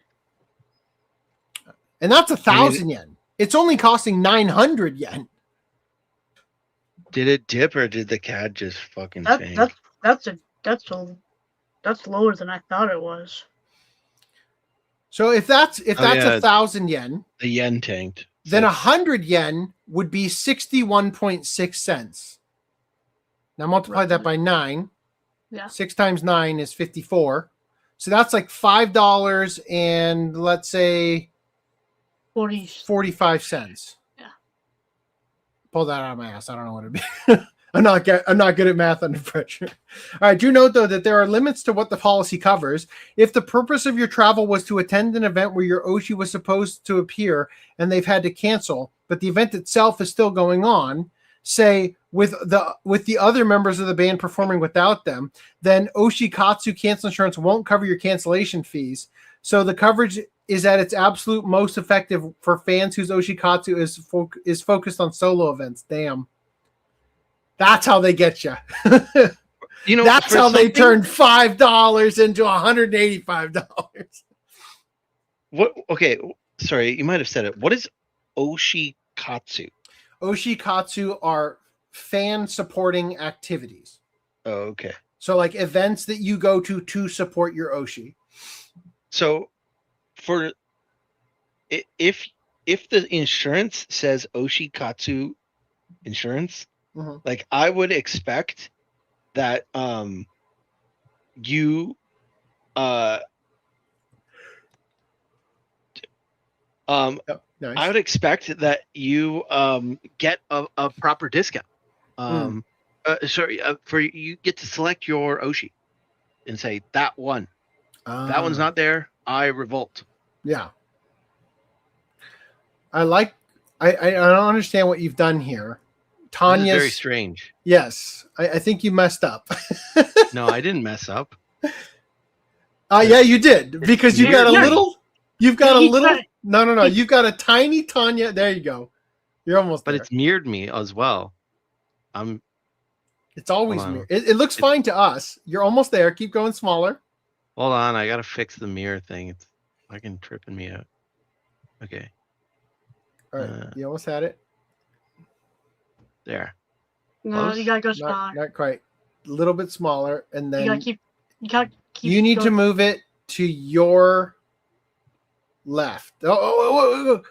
And that's 1,000 yen. It's only costing 900 yen. Did it dip, or did the CAD just fucking change? That's lower than I thought it was. So if that's 1,000 yen, the yen tanked. then 100 yen would be 61.6 cents. Now multiply that by 9. Yeah. 6 times 9 is 54. So that's like $5 and let's say 45 cents. Yeah. Pull that out of my ass. I don't know what it'd be. I'm not good at math under pressure. All right. Do note, though, that there are limits to what the policy covers. If the purpose of your travel was to attend an event where your Oshi was supposed to appear and they've had to cancel, but the event itself is still going on, say with the other members of the band performing without them, then Oshikatsu Cancel Insurance won't cover your cancellation fees. So the coverage is at its absolute most effective for fans whose Oshikatsu is focused on solo events. Damn. That's how they get you. That's how they turned $5 into $185. What? Okay, sorry, you might have said it. What is Oshikatsu? Oshikatsu are fan supporting activities. Oh, okay. So like events that you go to support your Oshi. So for if the insurance says Oshikatsu insurance, like I would expect that you nice. I would expect that you get a proper discount. for you get to select your Oshi and say that one. That one's not there. I revolt. Yeah. I don't understand what you've done here. Tanya's This is very strange. Yes, I think you messed up. No, I didn't mess up. Yeah, you did, because you've got a little. You've got a little. No. You've got a tiny Tanya. There you go. You're almost But there. it's mirrored me as well. It's always mirrored. It looks fine to us. You're almost there. Keep going smaller. Hold on, I gotta fix the mirror thing. It's fucking tripping me out. Okay. All right, you almost had it. There. No, Close? you gotta go smaller. Not quite. A little bit smaller, and then You gotta keep. you need to move it to your left. Oh.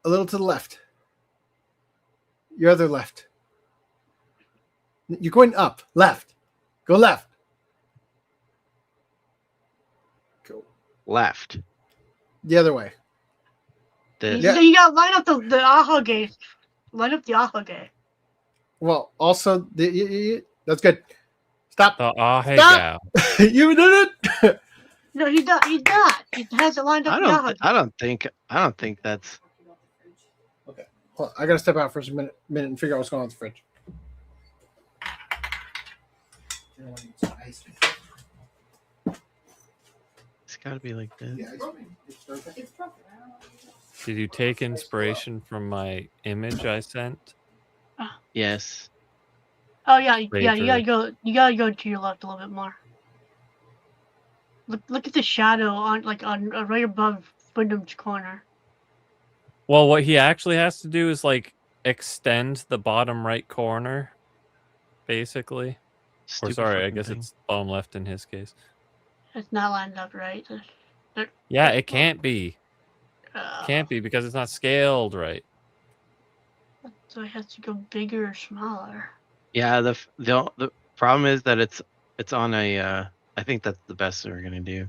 A little to the left. Your other left. You're going up. Left. Go left. Go Left. the other way. This. You gotta line up the aha gate. Line up the aha gate. Well, also that's good. Stop. The hey Stop. gal. You did it. No, he does. He has it lined up. I don't think that's. Okay. Hold on, I gotta step out for a minute and figure out what's going on with the fridge. It's gotta be like this. Did you take inspiration from my image I sent? Yes. Oh yeah. You gotta go. You gotta go to your left a little bit more. Look at the shadow on right above Wyndham's corner. Well, what he actually has to do is like extend the bottom right corner, basically. Or sorry, I guess it's bottom left in his case. It's not lined up right. Yeah, it can't be. Can't be because it's not scaled right. So it has to go bigger or smaller. Yeah, the problem is that it's on a. I think that's the best we're gonna do.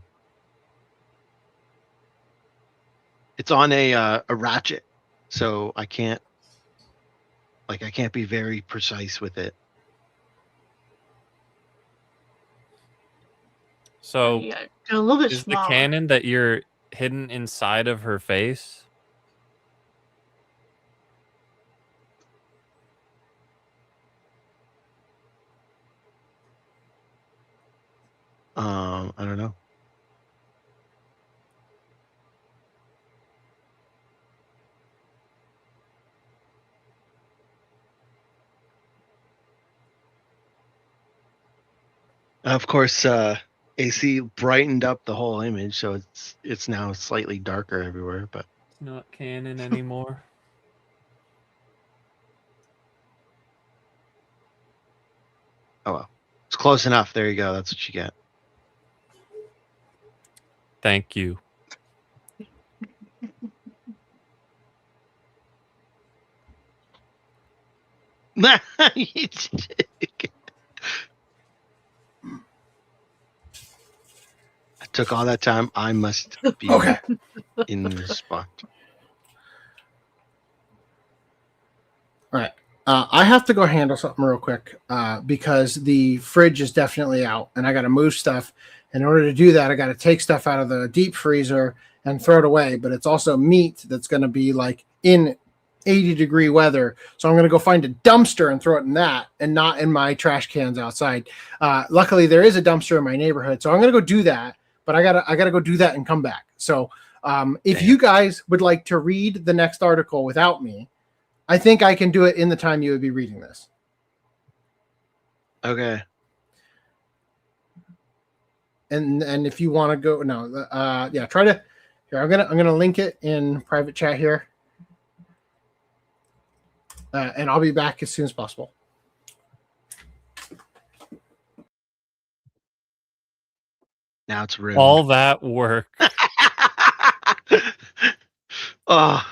It's on a ratchet, so I can't be very precise with it. So Yeah, a little bit is smaller. the cannon that you're hidden inside of her face? I don't know. Of course, AC brightened up the whole image, so it's now slightly darker everywhere. But It's not canon anymore. oh well, it's close enough. There you go. That's what you get. Thank you. I took all that time. I must be Okay. in the spot. All right. I have to go handle something real quick because the fridge is definitely out and I got to move stuff. In order to do that, I got to take stuff out of the deep freezer and throw it away. But it's also meat that's going to be like in 80-degree weather. So I'm going to go find a dumpster and throw it in that and not in my trash cans outside. Luckily, there is a dumpster in my neighborhood. So I'm going to go do that. But I gotta go do that and come back. So if you guys would like to read the next article without me, I think I can do it in the time you would be reading this. Okay. And if you want to go, yeah, try to. Here, I'm gonna link it in private chat here, and I'll be back as soon as possible. Now it's ruined. All that work. Oh,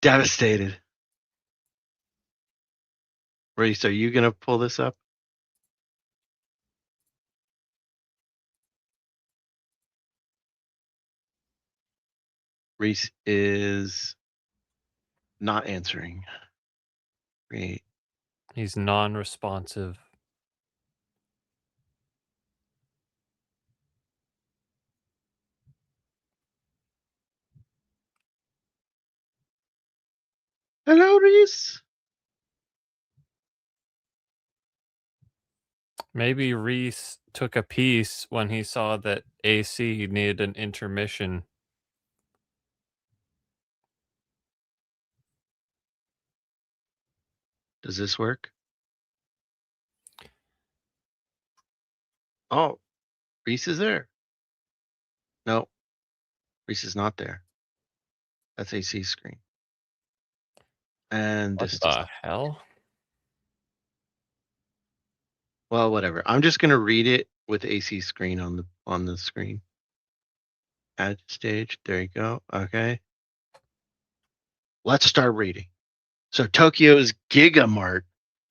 devastated. Reese, are you going to pull this up? Reese is not answering. Great. He's non-responsive. Hello, Reese. Maybe Reese took a piece when he saw that AC needed an intermission. Does this work? Oh, Reese is there. No, Reese is not there. That's AC screen. And What this the hell? Well, whatever. I'm just gonna read it with AC screen on the screen. Add stage. There you go. Okay. Let's start reading. So Tokyo's Gigamart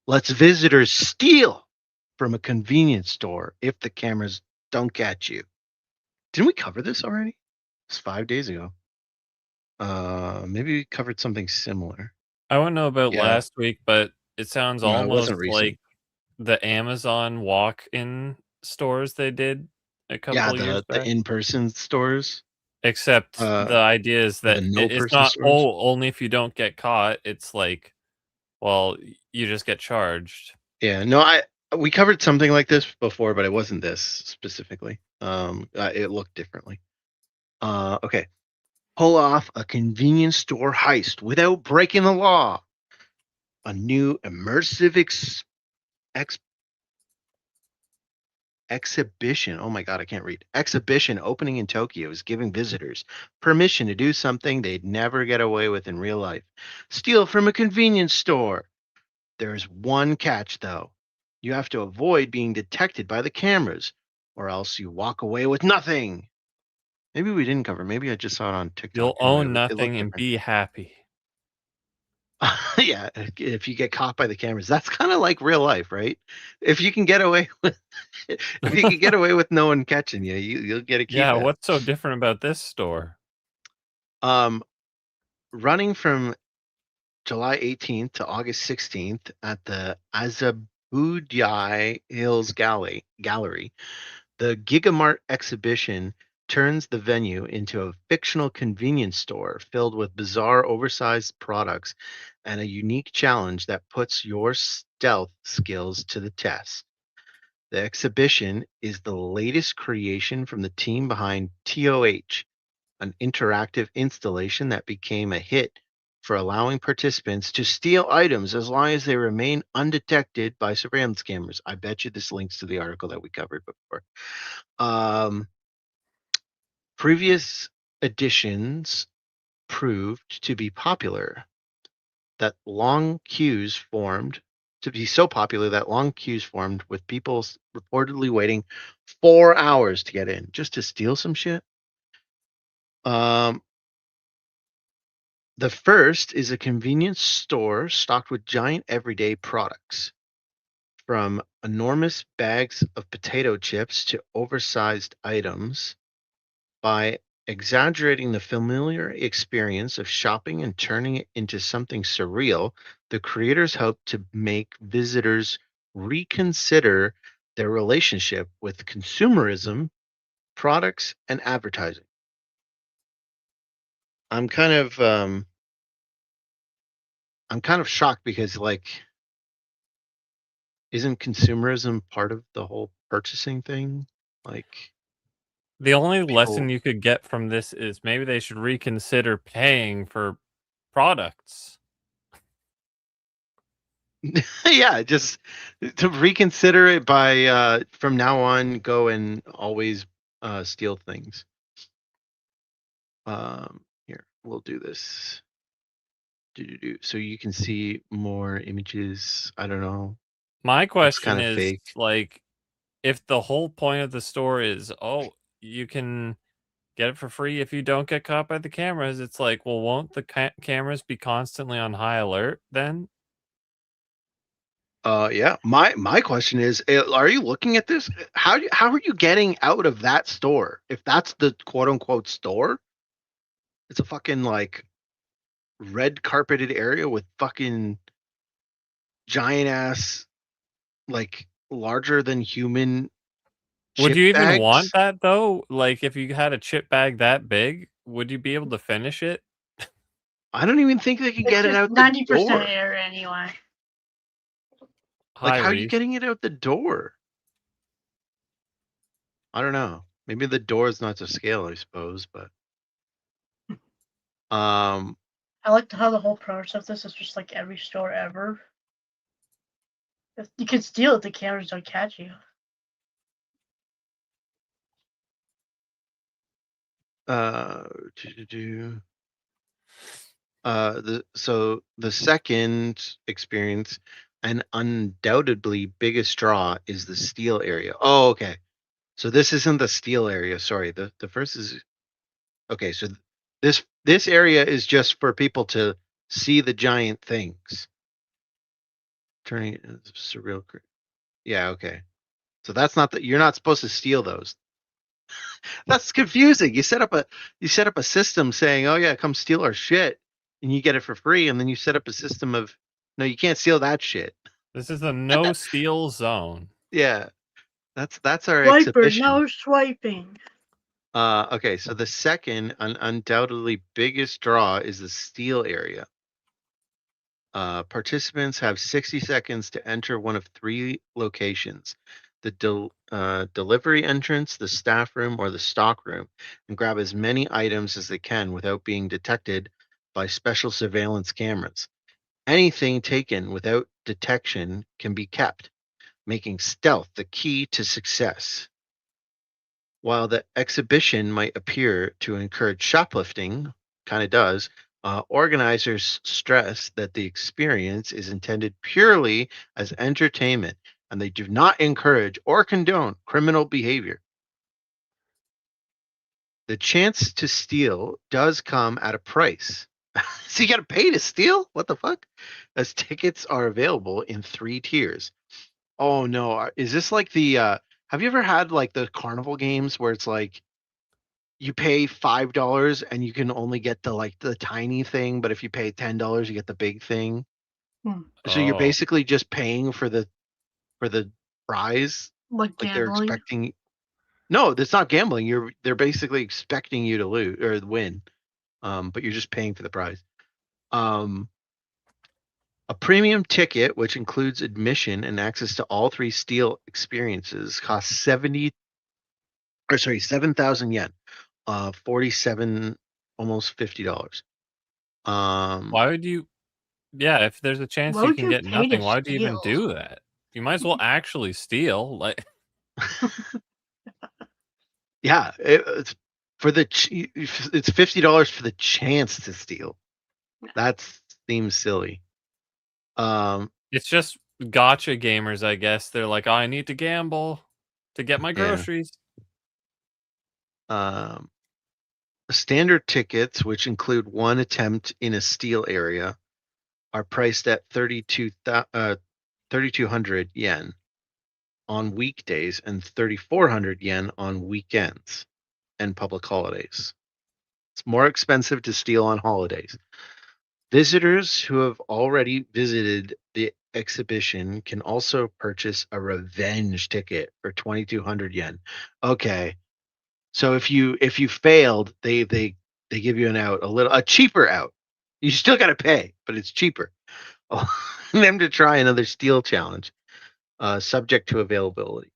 lets visitors steal from a convenience store if the cameras don't catch you. Didn't we cover this already? It's 5 days ago. Maybe we covered something similar. I wouldn't know about Yeah. last week, but it sounds No, it almost wasn't recent. like the Amazon walk-in stores they did a couple years the back. in-person stores. Except the idea is that it's no-person not stores? only if you don't get caught. It's like, well, you just get charged. Yeah, no, we covered something like this before, but it wasn't this specifically. It looked differently. Okay. Pull off a convenience store heist without breaking the law. A new immersive exhibition. Oh my God, I can't read. Exhibition opening in Tokyo is giving visitors permission to do something they'd never get away with in real life. Steal from a convenience store. There's one catch, though. You have to avoid being detected by the cameras, or else you walk away with nothing. Maybe we didn't cover. Maybe I just saw it on TikTok. You'll own nothing and be happy. Yeah, if you get caught by the cameras, that's kind of like real life, right? If you can get away with, if you can get away with no one catching you, you'll get a keep. Yeah, what's so different about this store? Running from July 18th to August 16th at the Azabudai Hills Gallery, the Gigamart exhibition turns the venue into a fictional convenience store filled with bizarre, oversized products and a unique challenge that puts your stealth skills to the test. The exhibition is the latest creation from the team behind TOH, an interactive installation that became a hit for allowing participants to steal items as long as they remain undetected by surveillance cameras. I bet you this links to the article that we covered before. Previous editions proved to be popular, that long queues formed with people reportedly waiting 4 hours to get in just to steal some shit. The first is a convenience store stocked with giant everyday products, from enormous bags of potato chips to oversized items. By exaggerating the familiar experience of shopping and turning it into something surreal, the creators hope to make visitors reconsider their relationship with consumerism, products, and advertising. I'm kind of shocked because, like, isn't consumerism part of the whole purchasing thing? Like, the only lesson you could get from this is maybe they should reconsider paying for products. Yeah, just to reconsider it by from now on, go and always steal things. Here, we'll do this. So you can see more images. I don't know. My question is fake. Like, if the whole point of the store is, oh, you can get it for free if you don't get caught by the cameras, it's like, well, won't the cameras be constantly on high alert then? Yeah. My question is, are you looking at this? How are you getting out of that store? If that's the quote unquote store, it's a fucking like red carpeted area with fucking giant ass, like larger than human. Would chip you even bags. want that though? Like, if you had a chip bag that big, would you be able to finish it? I don't even think they can It's get it just out the 90% door. air anyway. Like, Hi, how are you Reese. getting it out the door? I don't know. Maybe the door is not to scale, I suppose, but I like how the whole process of this is just like every store ever. You can steal it, the cameras don't catch you. The second experience, and undoubtedly biggest draw, is the steel area. Oh, okay. So this isn't the steel area. Sorry. The first is okay. So this area is just for people to see the giant things. Turning surreal. Yeah. Okay. So that's not that you're not supposed to steal those. That's confusing. You set up a system saying, "Oh yeah, come steal our shit," and you get it for free, and then you set up a system of, "No, you can't steal that shit." This is a no steal zone. Yeah, that's our Swiper, exhibition. no swiping. Okay, so the second undoubtedly biggest draw is the steel area. Participants have 60 seconds to enter one of 3 locations: the delivery entrance, the staff room, or the stock room, and grab as many items as they can without being detected by special surveillance cameras. Anything taken without detection can be kept, making stealth the key to success. While the exhibition might appear to encourage shoplifting, kind of does, organizers stress that the experience is intended purely as entertainment, and they do not encourage or condone criminal behavior. The chance to steal does come at a price. So you got to pay to steal? What the fuck? As tickets are available in 3 tiers. Oh no, is this like the have you ever had like the carnival games where it's like you pay $5 and you can only get the tiny thing, but if you pay $10 you get the big thing? So you're Oh, basically just paying for the prize, Like like they're gambling. expecting. No, that's not gambling. They're basically expecting you to lose or win. But you're just paying for the prize. A premium ticket, which includes admission and access to all 3 steel experiences, costs 7,000 yen, 47, almost $50. why would you? Yeah, if there's a chance Why you would can you get pay to nothing, why would you even steal? do that? You might as well actually steal. Like, Yeah, it's for it's $50 for the chance to steal. That seems silly. it's just gotcha gamers, I guess. They're like, oh, I need to gamble to get my Yeah. groceries. Standard tickets, which include 1 attempt in a steel area, are priced at 3,200 yen on weekdays and 3,400 yen on weekends and public holidays. It's more expensive to steal on holidays. Visitors who have already visited the exhibition can also purchase a revenge ticket for 2,200 yen. Okay, so if you failed, they give you a cheaper out. You still got to pay, but it's cheaper. Them to try another steel challenge, subject to availability.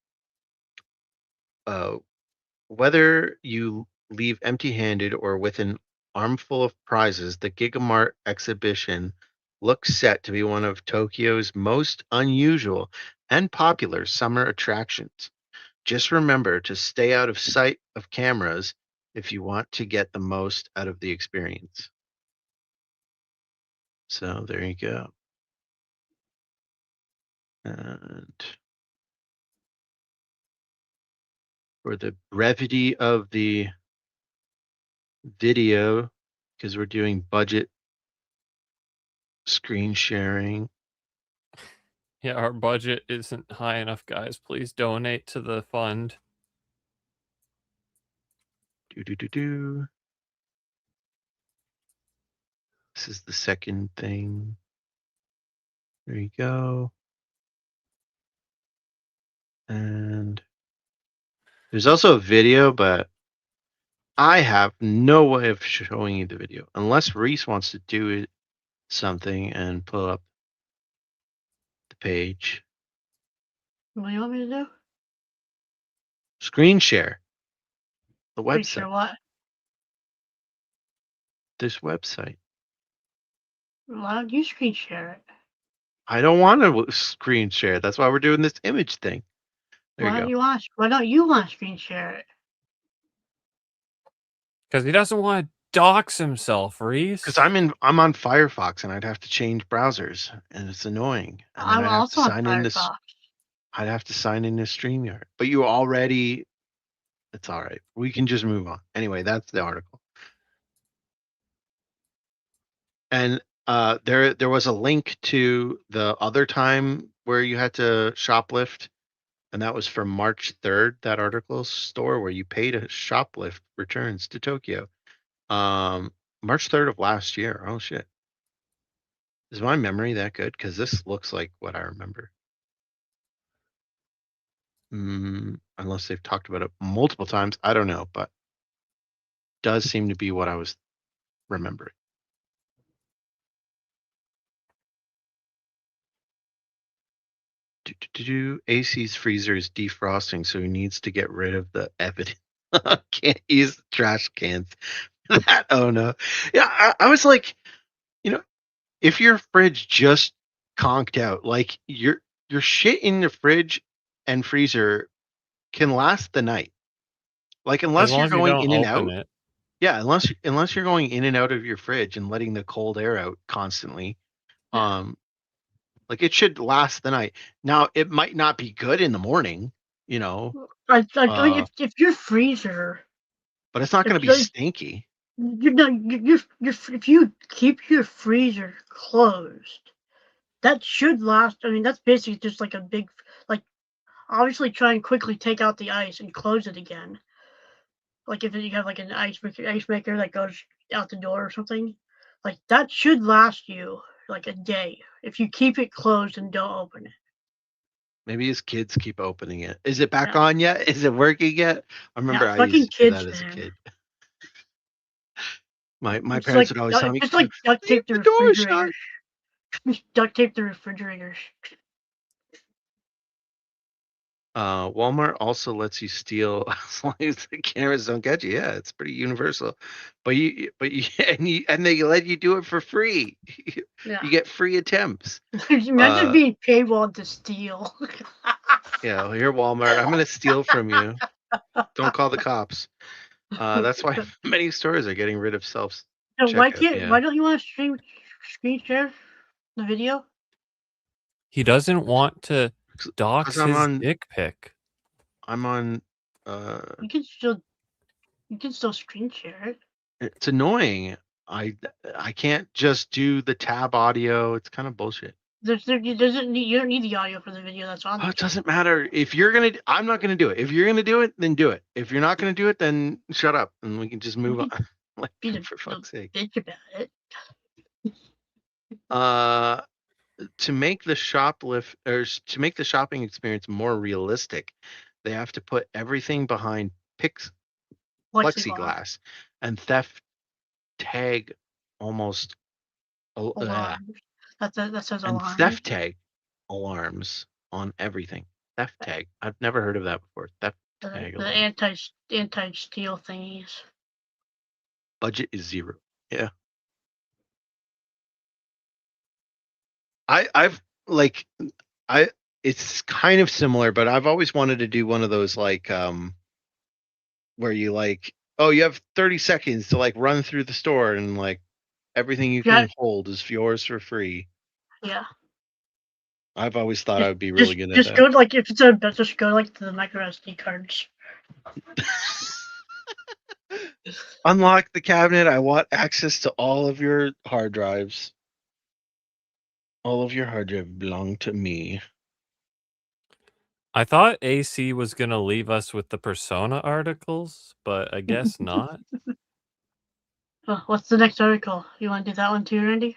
Whether you leave empty-handed or with an armful of prizes, the Gigamart exhibition looks set to be one of Tokyo's most unusual and popular summer attractions. Just remember to stay out of sight of cameras if you want to get the most out of the experience. So there you go. And for the brevity of the video, because we're doing budget screen sharing. Yeah, our budget isn't high enough, guys. Please donate to the fund. This is the second thing. There you go. And there's also a video, but I have no way of showing you the video unless Reese wants to do it something and pull up the page. What do you want me to do? Screen share the Pretty website. sure what? This website. Why don't you screen share it? I don't want to screen share. That's why we're doing this image thing. There Why you don't go. you want? Why don't you want to screen share it? Because he doesn't want to dox himself, Reese. Because I'm on Firefox and I'd have to change browsers and it's annoying. And then I'm also on Firefox. I'd have to sign in to StreamYard. But you already. It's all right. We can just move on. Anyway, that's the article. And there was a link to the other time where you had to shoplift, and that was from March 3rd. That article store where you paid to shoplift returns to Tokyo. March 3rd of last year. Oh shit. Is my memory that good? Because this looks like what I remember. Unless they've talked about it multiple times, I don't know, but does seem to be what I was remembering. AC's freezer is defrosting, so he needs to get rid of the evidence. Can't use trash cans. That oh no. Yeah, I was like, if your fridge just conked out, like your shit in the fridge and freezer can last the night. Like unless you're going in and out. It. Yeah, unless you're going in and out of your fridge and letting the cold air out constantly. Like it should last the night. Now it might not be good in the morning, If your freezer, but it's not going to be stinky. If you keep your freezer closed, that should last. I mean, that's basically just like a big, like, obviously try and quickly take out the ice and close it again. Like if you have like an ice maker that goes out the door or something, like that should last you like a day if you keep it closed and don't open it. Maybe his kids keep opening it. Is it back on yet? Is it working yet? I remember I used to do that as a kid. My parents would always tell me, just like duct tape the refrigerators. Duct tape the refrigerators. Walmart also lets you steal as long as the cameras don't get you. Yeah, it's pretty universal. But they let you do it for free. Yeah. You get free attempts. Imagine being paywalled to steal. Yeah, well, here Walmart, I'm gonna steal from you. Don't call the cops. That's why many stores are getting rid of self. Why don't you want to screen share the video? He doesn't want to dox his dick pic. I'm on. You can still screen share it. It's annoying. I can't just do the tab audio. It's kind of bullshit. You don't need the audio for the video that's on. It doesn't matter if you're gonna. I'm not gonna do it. If you're gonna do it, then do it. If you're not gonna do it, then shut up and we can just move on. Like for fuck's sake. Bitch about it. To make the shopping experience more realistic, they have to put everything behind plexiglass and theft tag almost alarms. That says and alarms. theft tag alarms on everything. Theft tag. I've never heard of that before. Theft tag. The anti-steal thingies. Budget is 0. Yeah. It's kind of similar, but I've always wanted to do one of those like where you you have 30 seconds to run through the store and everything you can hold is yours for free. Yeah. I've always thought I would be really good at that. Just go if it's just go to the micro SD cards. Unlock the cabinet. I want access to all of your hard drives. All of your hard drive belong to me. I thought AC was going to leave us with the Persona articles, but I guess not. Well, what's the next article? You want to do that one too, Randy?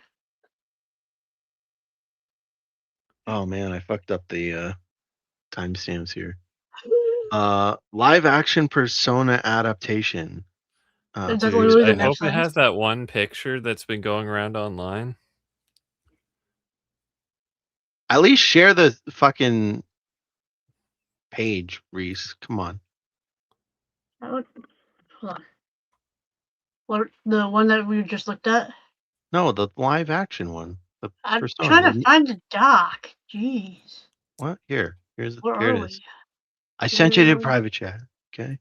Oh man, I fucked up the timestamps here. Live action Persona adaptation. Is that Dude, literally I the hope it website? has that one picture that's been going around online. At least share the fucking page, Reese. Come on. Hold on. What, the one that we just looked at? No, the live action one. The I'm Persona. trying to find the doc. Jeez. What? Here Where it are is. we? I sent you to Streaming, private chat. Okay.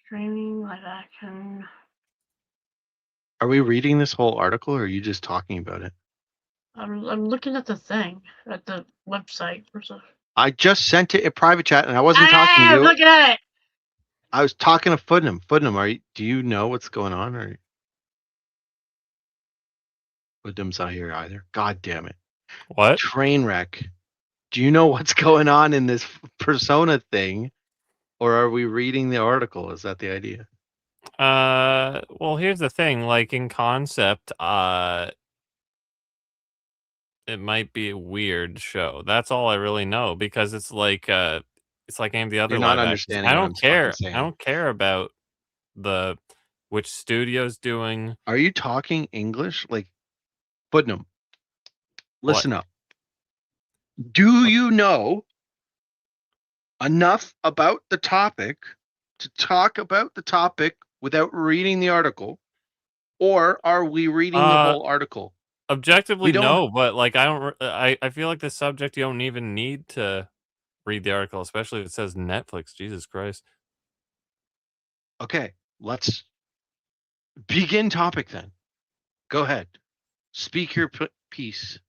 streaming, live action. Are we reading this whole article, or are you just talking about it? I'm looking at the thing, at the website. I just sent it in private chat, and I wasn't talking to I'm you. looking at it! I was talking to Footnum. Footnum, do you know what's going on, or Footnum's not here either? God damn it! What? Train wreck. Do you know what's going on in this Persona thing, or are we reading the article? Is that the idea? Well, here's the thing. Like in concept, it might be a weird show. That's all I really know because it's like any of the other You're not live actions. understanding I what don't I'm fucking care. saying. I don't care about which studio's doing. Are you talking English? Like, Footnum, listen up. Do you know enough about the topic to talk about the topic without reading the article, or are we reading the whole article? Objectively, We don't- no, but like I feel like the subject you don't even need to read the article, especially if it says Netflix. Jesus Christ. Okay, let's begin topic then. Go ahead. Speak your piece.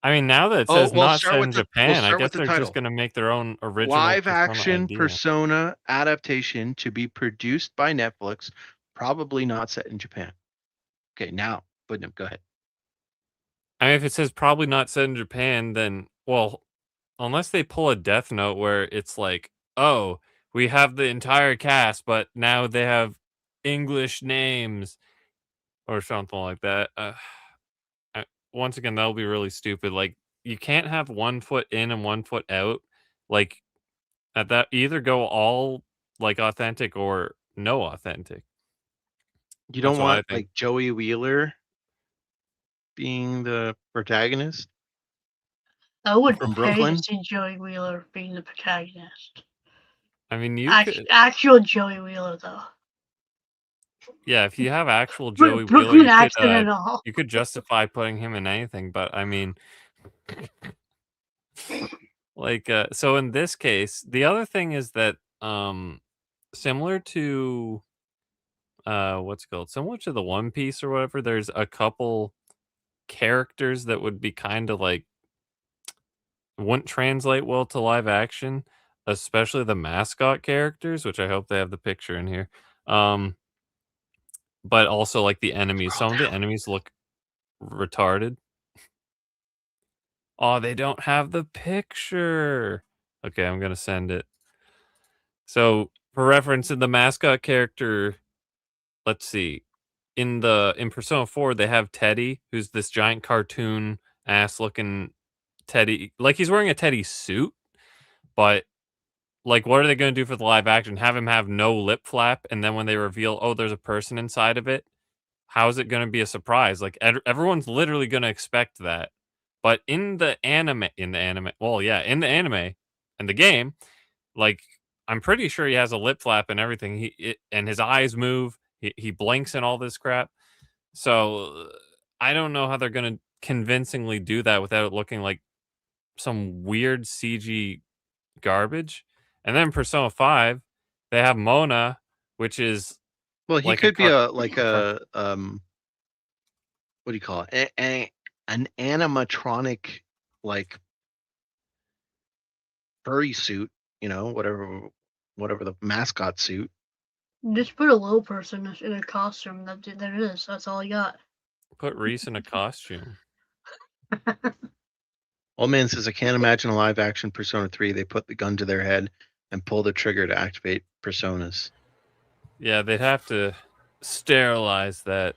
I mean, now that it Oh, says we'll not start set with in the- Japan, we'll I start guess with the they're title. just going to make their own original Live Persona action idea. Persona adaptation to be produced by Netflix, probably not set in Japan. Okay, now, Footnum, go ahead. I mean, if it says probably not set in Japan, then, well, unless they pull a Death Note where it's like, oh, we have the entire cast, but now they have English names or something like that. Once again, that'll be really stupid. Like, you can't have 1 foot in and 1 foot out. Like, at that, either go all like authentic or no authentic. You That's don't what I want think. like Joey Wheeler being the protagonist I would from pay Brooklyn? to see Joey Wheeler being the protagonist. I mean, you could, Actual Joey Wheeler, though. yeah, if you have actual Joey Wheeler, Brooklyn accent and all. you could justify putting him in anything. But I mean, like, so in this case, the other thing is that, similar to, what's it called? Similar to the One Piece or whatever, there's a couple characters that would be kind of like wouldn't translate well to live action, especially the mascot characters, which I hope they have the picture in here. But also like the enemies. Some of the enemies look retarded. Oh, they don't have the picture. Okay, I'm gonna send it. So for reference, in the mascot character, let's see. In Persona 4, they have Teddy, who's this giant cartoon ass looking Teddy. Like he's wearing a Teddy suit, but like what are they gonna do for the live action? Have him have no lip flap, and then when they reveal, oh, there's a person inside of it, how is it gonna be a surprise? Like everyone's literally gonna expect that. But in the anime, well, yeah, in the anime and the game, like I'm pretty sure he has a lip flap and everything. And his eyes move. He blinks and all this crap. So I don't know how they're gonna convincingly do that without it looking like some weird CG garbage. And then Persona 5, they have Mona, which is Well, he like could be what do you call it? An animatronic like furry suit, whatever the mascot suit. Just put a little person in a costume. There it is. That's all I got. Put Reese in a costume. Old man says, I can't imagine a live action Persona 3. They put the gun to their head and pull the trigger to activate personas. Yeah, they'd have to sterilize that.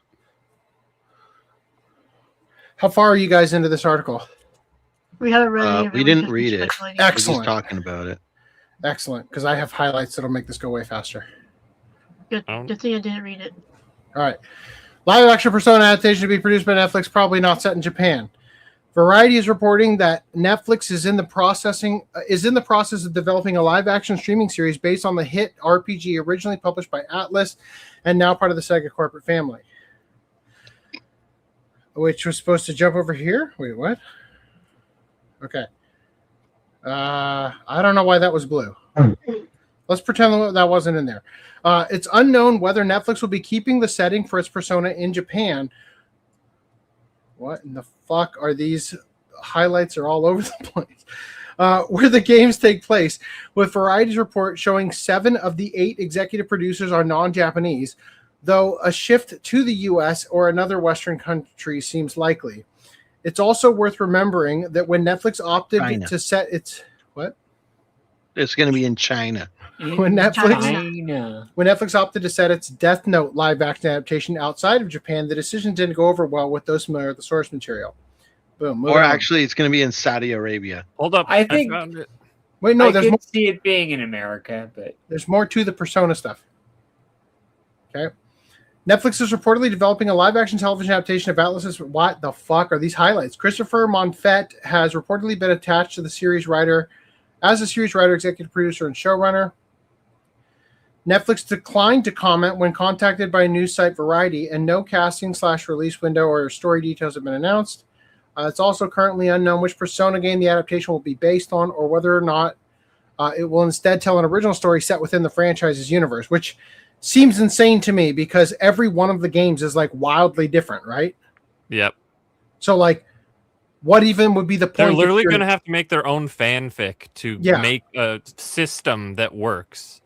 How far are you guys into this article? We haven't read any of it. We didn't read it. speculating. We're just Excellent. talking about it. Excellent, because I have highlights that'll make this go way faster. Good thing I didn't read it. All right. Live action Persona adaptation to be produced by Netflix, probably not set in Japan. Variety is reporting that Netflix is in the process of developing a live action streaming series based on the hit RPG originally published by Atlas and now part of the Sega corporate family. Which was supposed to jump over here. Wait, what? Okay. I don't know why that was blue. Let's pretend that wasn't in there. It's unknown whether Netflix will be keeping the setting for its Persona in Japan. What in the fuck are these? Highlights are all over the place. Where the games take place, with Variety's report showing 7 of the 8 executive producers are non-Japanese, though a shift to the US or another Western country seems likely. It's also worth remembering that when Netflix opted China. to set its... What? It's going to be in China. When Netflix opted to set its Death Note live-action adaptation outside of Japan, the decision didn't go over well with those familiar with the source material. Boom. Or actually, it's going to be in Saudi Arabia. Hold up. I think. found it. Wait, no, I there's could more, see it being in America, but there's more to the Persona stuff. Okay. Netflix is reportedly developing a live-action television adaptation of Atlas's... What the fuck are these highlights? Christopher Monfett has reportedly been attached to the series writer as a series writer, executive producer, and showrunner. Netflix declined to comment when contacted by news site Variety, and no casting/release window or story details have been announced. It's also currently unknown which Persona game the adaptation will be based on, or whether or not it will instead tell an original story set within the franchise's universe, which seems insane to me because every one of the games is like wildly different, right? Yep. So like, what even would be the point? They're literally going to have to make their own fanfic to Yeah. make a system that works.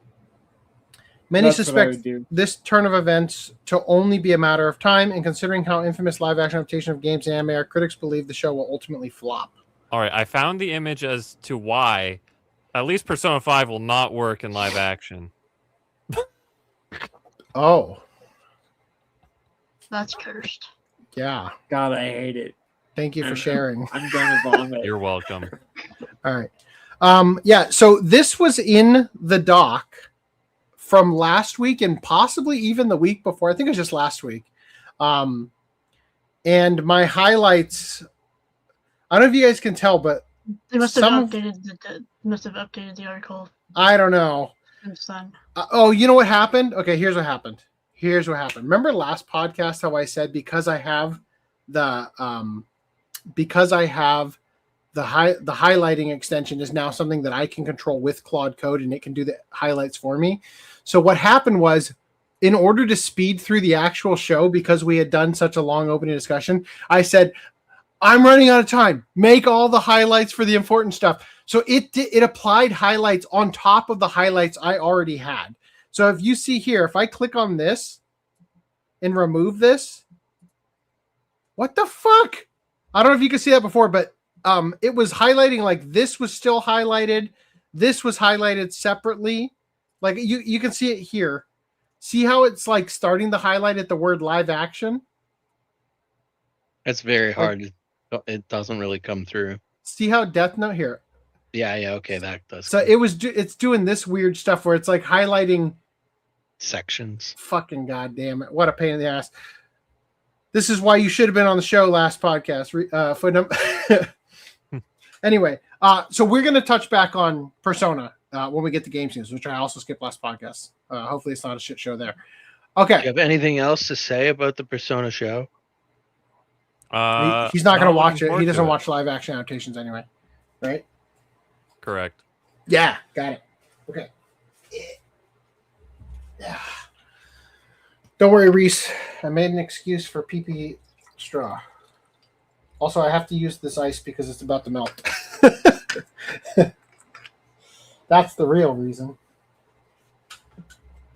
Many That's what I suspect would do. this turn of events to only be a matter of time, and considering how infamous live-action adaptation of games and anime are, critics believe the show will ultimately flop. All right, I found the image as to why at least Persona 5 will not work in live action. Oh, That's cursed. yeah. God, I hate it. Thank you for sharing. I'm gonna vomit. You're welcome. All right. Yeah, so this was in the doc from last week and possibly even the week before. I think it was just last week. And my highlights, I don't know if you guys can tell, but They must have Some- updated the article I don't know. since then. Oh, you know what happened? Okay, here's what happened. Remember last podcast how I said because I have the highlighting extension is now something that I can control with Claude Code and it can do the highlights for me. So what happened was, in order to speed through the actual show, because we had done such a long opening discussion, I said, I'm running out of time. Make all the highlights for the important stuff. So it applied highlights on top of the highlights I already had. So if you see here, if I click on this and remove this, what the fuck? I don't know if you can see that before, but it was highlighting like this was still highlighted. This was highlighted separately. Like you can see it here. See how it's like starting to highlight at the word live action? It's very hard. It doesn't really come through. See how Death Note here? Yeah, okay, that does. So it's doing this weird stuff where it's like highlighting sections. Fucking goddamn it. What a pain in the ass. This is why you should have been on the show last podcast. Anyway, so we're going to touch back on Persona when we get to Games News, which I also skipped last podcast. Hopefully it's not a shit show there. Okay. Do you have anything else to say about the Persona show? He's not going to watch looking it. forward He to doesn't it. watch live action adaptations anyway. Right? Correct. Yeah, got it. Okay. Yeah. Don't worry, Reese. I made an excuse for pee straw. Also, I have to use this ice because it's about to melt. That's the real reason.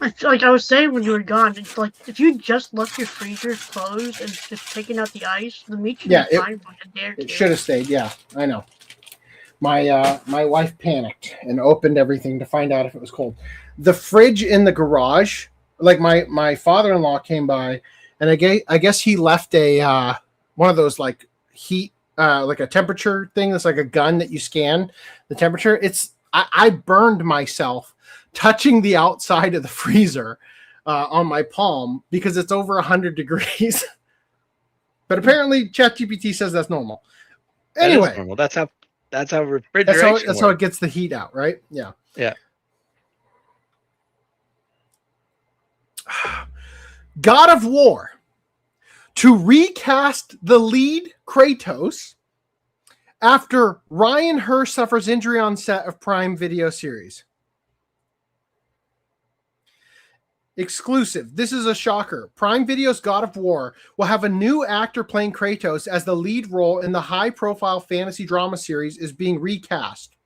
It's like I was saying when you were gone, it's like if you just left your freezers closed and just taking out the ice, the meat should be fine for like a day or two. It should have stayed. Yeah, I know. My wife panicked and opened everything to find out if it was cold. The fridge in the garage, like my father-in-law came by, and I guess he left a one of those like heat like a temperature thing. That's like a gun that you scan the temperature. I burned myself touching the outside of the freezer on my palm because it's over 100 degrees. But apparently ChatGPT says that's normal. Anyway, that is normal. That's how refrigeration that's how it gets the heat out, right? Yeah. Yeah. God of War to recast the lead Kratos after Ryan Hurst suffers injury on set of Prime Video series. Exclusive. This is a shocker. Prime Video's God of War will have a new actor playing Kratos as the lead role in the high-profile fantasy drama series is being recast.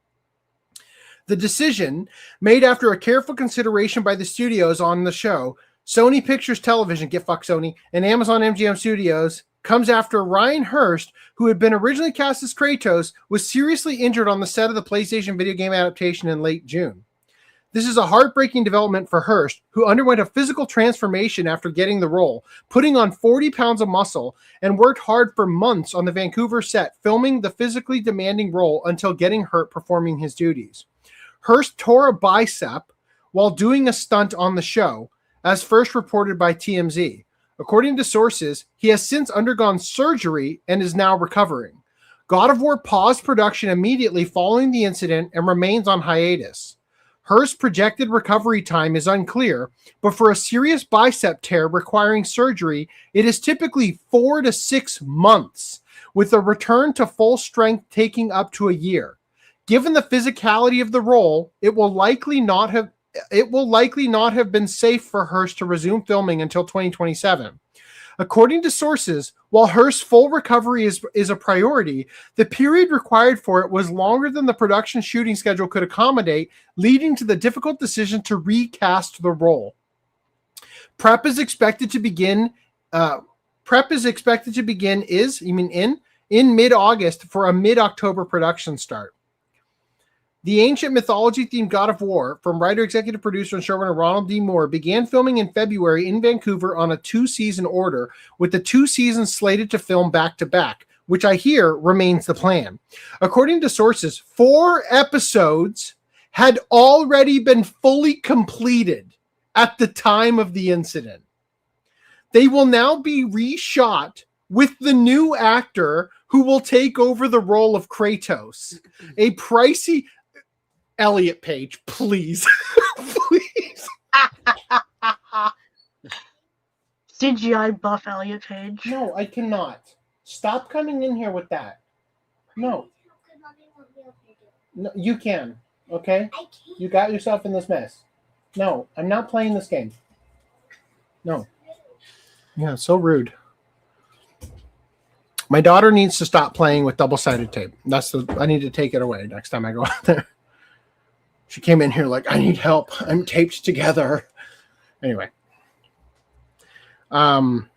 The decision, made after a careful consideration by the studios on the show, Sony Pictures Television, get fucked Sony, and Amazon MGM Studios, comes after Ryan Hurst, who had been originally cast as Kratos, was seriously injured on the set of the PlayStation video game adaptation in late June. This is a heartbreaking development for Hurst, who underwent a physical transformation after getting the role, putting on 40 pounds of muscle, and worked hard for months on the Vancouver set, filming the physically demanding role until getting hurt performing his duties. Hurst tore a bicep while doing a stunt on the show, as first reported by TMZ. According to sources, he has since undergone surgery and is now recovering. God of War paused production immediately following the incident and remains on hiatus. Hurst's projected recovery time is unclear, but for a serious bicep tear requiring surgery, it is typically 4 to 6 months, with a return to full strength taking up to a year. Given the physicality of the role, it will likely not have been safe for Hurst to resume filming until 2027. According to sources, while Hurst's full recovery is a priority, the period required for it was longer than the production shooting schedule could accommodate, leading to the difficult decision to recast the role. Prep is expected to begin in mid-August for a mid-October production start. The ancient mythology-themed God of War, from writer, executive producer, and showrunner Ronald D. Moore, began filming in February in Vancouver on a 2-season order, with the 2 seasons slated to film back-to-back, which I hear remains the plan. According to sources, 4 episodes had already been fully completed at the time of the incident. They will now be reshot with the new actor who will take over the role of Kratos. A pricey... Elliot Page, please. Please. CGI buff Elliot Page. No, I cannot. Stop coming in here with that. No. No, you can. Okay? You got yourself in this mess. No, I'm not playing this game. No. Yeah, so rude. My daughter needs to stop playing with double-sided tape. I need to take it away next time I go out there. She came in here like, I need help. I'm taped together. Anyway. 4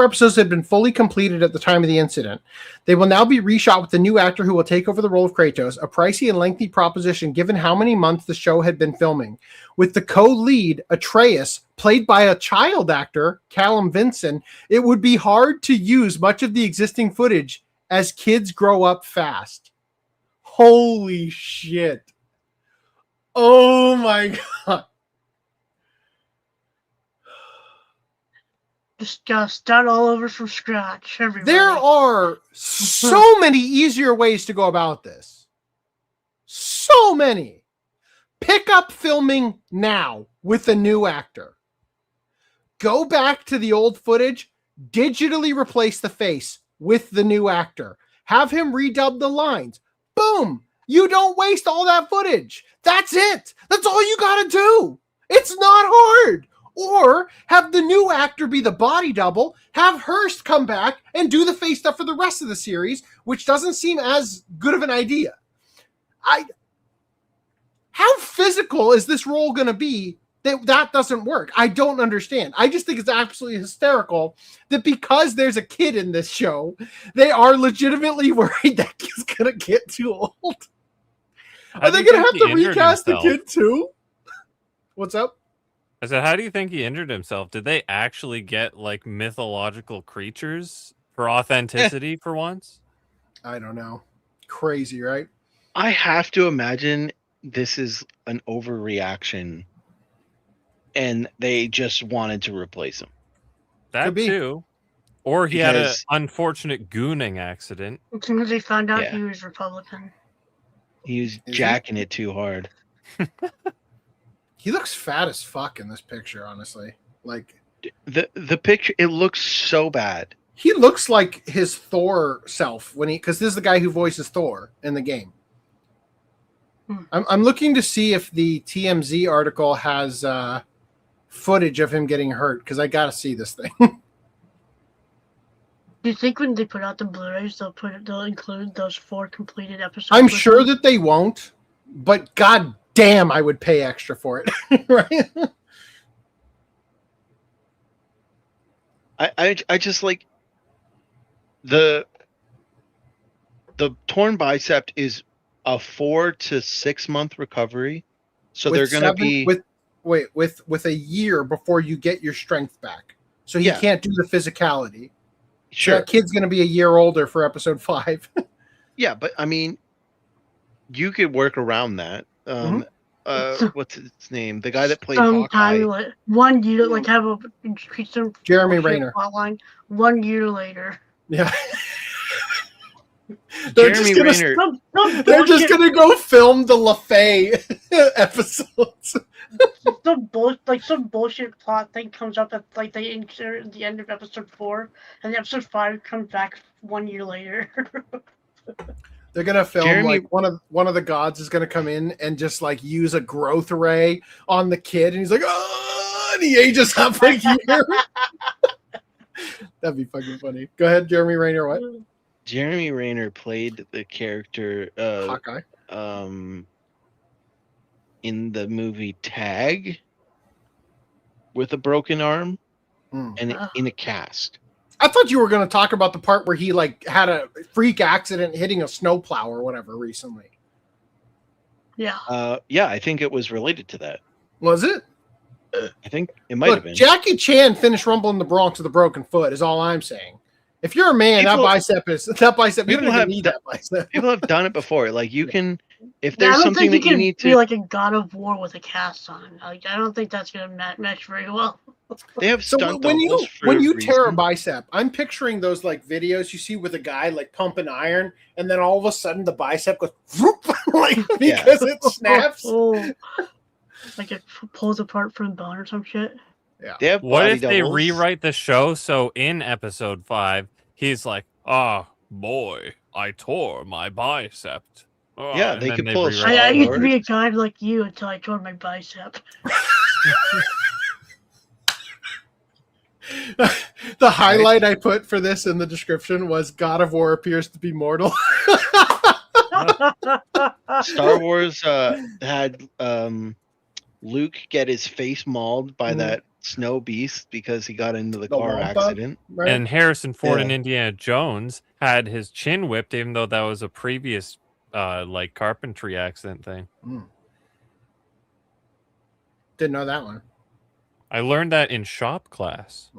episodes had been fully completed at the time of the incident. They will now be reshot with the new actor who will take over the role of Kratos, a pricey and lengthy proposition given how many months the show had been filming. With the co-lead, Atreus, played by a child actor, Callum Vinson, it would be hard to use much of the existing footage as kids grow up fast. Holy shit. Oh my god. Just gotta start all over from scratch. Everybody. There are so many easier ways to go about this. So many. Pick up filming now with a new actor. Go back to the old footage, digitally replace the face with the new actor. Have him redub the lines. Boom! You don't waste all that footage. That's it. That's all you gotta do. It's not hard. Or have the new actor be the body double, have Hurst come back and do the face stuff for the rest of the series, which doesn't seem as good of an idea. How physical is this role going to be that doesn't work? I don't understand. I just think it's absolutely hysterical that because there's a kid in this show, they are legitimately worried that kid's going to get too old. Are they going to have to recast the kid too? What's up? I said, how do you think he injured himself? Did they actually get like mythological creatures for authenticity for once? I don't know. Crazy, right? I have to imagine this is an overreaction, and they just wanted to replace him. That Could be. too. Or he had an Because- unfortunate gooning accident. As soon as they found out Yeah. he was Republican. He was Is he? jacking it too hard. He looks fat as fuck in this picture, honestly. Like, The picture, it looks so bad. he looks like his Thor self because this is the guy who voices Thor in the game. I'm looking to see if the TMZ article has footage of him getting hurt, because I gotta see this thing. Do you think when they put out the Blu-rays, they'll include those 4 completed episodes? I'm with sure them? that they won't, but god damn, I would pay extra for it. Right? I just like the torn bicep is a 4 to 6 month recovery, so they're going to be with a year before you get your strength back. So he Yeah. can't do the physicality. So sure. that kid's going to be a year older for episode 5. Yeah, but I mean, you could work around that. What's his name? The guy that played Hawkeye. Sometime, like, 1 year, like have a increase some Jeremy bullshit Renner. plotline 1 year later. Yeah. They're Jeremy just Renner. They're just gonna go film the LaFay episodes. Some bullshit plot thing comes up at like they insert at the end of episode 4, and episode 5 comes back 1 year later. They're gonna film Jeremy- like one of the gods is gonna come in and just like use a growth array on the kid, and he's like, oh, and he ages up a year. That'd be fucking funny. Go ahead, Jeremy Renner. What? Jeremy Renner played the character Hawkeye. in the movie Tag with a broken arm and in a cast. I thought you were going to talk about the part where he like had a freak accident hitting a snowplow or whatever recently. Yeah. Yeah, I think it was related to that. Was it? I think it might have been. Jackie Chan finished Rumble in the Bronx with a broken foot is all I'm saying. If you're a man, that bicep. You don't even need that bicep. People have done it before. Like you can, if Yeah, I there's don't something think that you need be to, like a God of War with a cast on. Like, I don't think that's gonna mesh very well. they have So stunt when doubles for when a you tear a reason. bicep, I'm picturing those like videos you see with a guy like pumping iron, and then all of a sudden the bicep goes whoop, like because it snaps. Oh. Like it pulls apart from the bone or some shit. Yeah. They have What body if they doubles. rewrite the show so in episode 5 he's like, "Oh boy, I tore my bicep." Oh, Yeah, and they then could they pull a rewrite Star I it. used to Wars. be a guy like you until I tore my bicep. The highlight I put for this in the description was God of War appears to be mortal. Star Wars had Luke get his face mauled by that snow beast because he got into the car Wampa, accident. right? And Harrison Ford and Yeah. Indiana Jones had his chin whipped, even though that was a previous like carpentry accident thing. Didn't know that one. I learned that in shop class.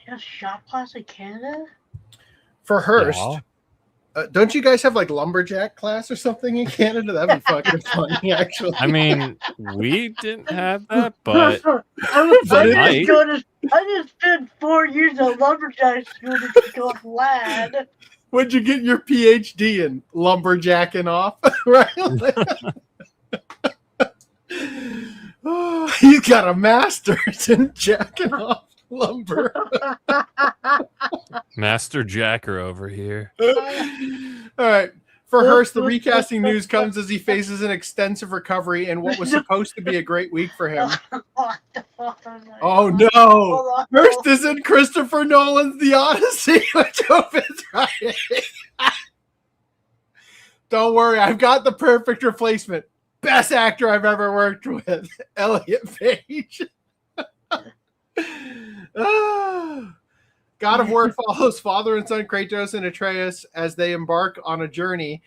Yeah, shop class in Canada? For Hearst, Yeah. don't you guys have like lumberjack class or something in Canada? That'd be fucking funny, actually. I mean, we didn't have that, but I might. just spent 4 years at lumberjack school to go lad. What'd you get your PhD in? Lumberjacking off, right? Oh, you got a master's in jacking off lumber. Master Jacker over here. All right. For Hearst, the recasting news comes as he faces an extensive recovery in what was supposed to be a great week for him. Oh no! Hearst is in Christopher Nolan's The Odyssey, which opens Friday. Don't worry, I've got the perfect replacement. Best actor I've ever worked with, Elliot Page. God of War follows father and son Kratos and Atreus as they embark on a journey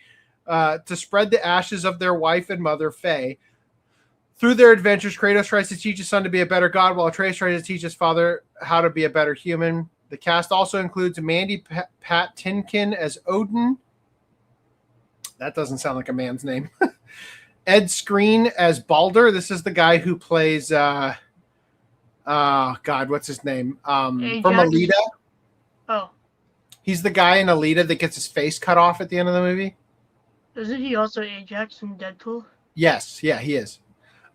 to spread the ashes of their wife and mother, Faye. Through their adventures, Kratos tries to teach his son to be a better god, while Atreus tries to teach his father how to be a better human. The cast also includes Mandy Patinkin as Odin. That doesn't sound like a man's name. Ed Skrein as Balder. This is the guy who plays God, what's his name? From Alita. Oh. He's the guy in Alita that gets his face cut off at the end of the movie. Isn't he also Ajax in Deadpool? Yes, yeah, he is.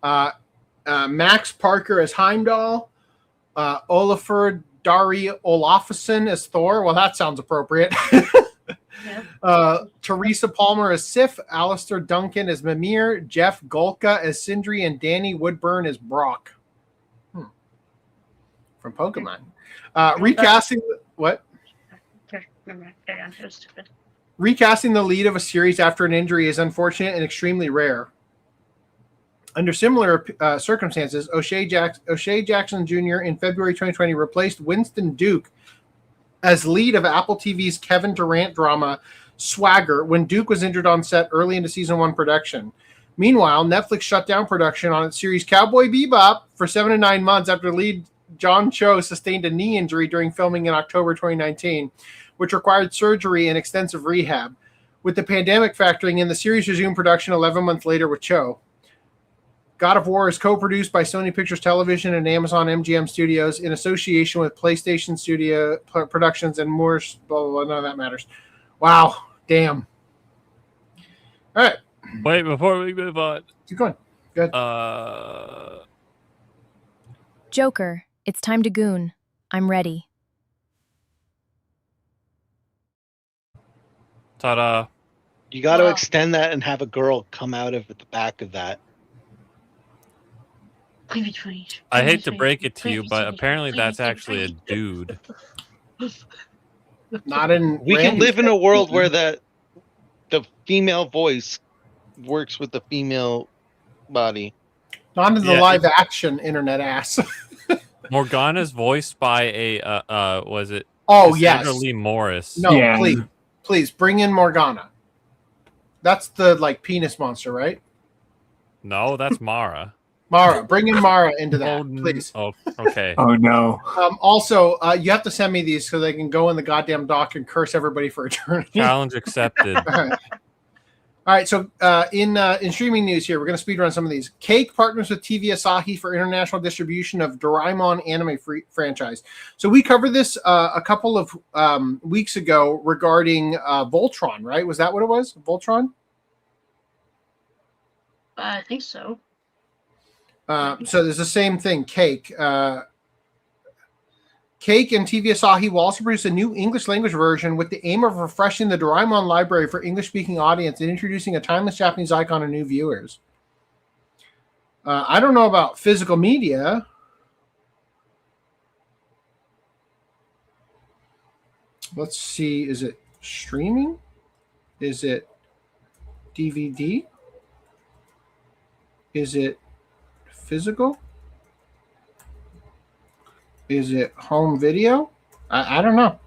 Max Parker as Heimdall. Olafur Dari Olafsson as Thor. Well, that sounds appropriate. Teresa Palmer as Sif. Alistair Duncan as Mimir. Jeff Golka as Sindri. And Danny Woodburn as Brock. From Pokemon. Recasting... What? Recasting the lead of a series after an injury is unfortunate and extremely rare. Under similar circumstances, O'Shea Jackson Jr. in February 2020 replaced Winston Duke as lead of Apple TV's Kevin Durant drama Swagger when Duke was injured on set early into season 1 production. Meanwhile, Netflix shut down production on its series Cowboy Bebop for 7 to 9 months after lead John Cho sustained a knee injury during filming in October 2019, which required surgery and extensive rehab. With the pandemic factoring in, the series resumed production 11 months later with Cho. God of War is co-produced by Sony Pictures Television and Amazon MGM Studios in association with PlayStation Studio Productions and Moore's. Blah, blah, blah, none of that matters. Wow. Damn. All right. Wait, before we move on. Keep going. Go ahead. Joker, it's time to goon. I'm ready. Ta-da. You got to extend that and have a girl come out of the back of that. I hate to break it to you, but apparently that's actually a dude. Not in. We can live in a world where the female voice works with the female body. Not in the live action internet ass. Morgana's voiced by a was it? Oh yes, Lee Morris. No, please bring in Morgana. That's the penis monster, right? No, that's Mara. Mara, bring in Mara into that, please. Oh, okay. Oh no. Also, you have to send me these so they can go in the goddamn doc and curse everybody for eternity. Challenge accepted. All right. So in streaming news here, we're going to speedrun some of these. Cake partners with TV Asahi for international distribution of Doraemon anime franchise. So we covered this a couple of weeks ago regarding Voltron, right? Was that what it was? Voltron? I think so. So there's the same thing, Cake. Cake and TV Asahi will also produce a new English language version with the aim of refreshing the Doraemon library for English-speaking audience and introducing a timeless Japanese icon to new viewers. I don't know about physical media. Let's see. Is it streaming? Is it DVD? Is it physical? Is it home video? I don't know.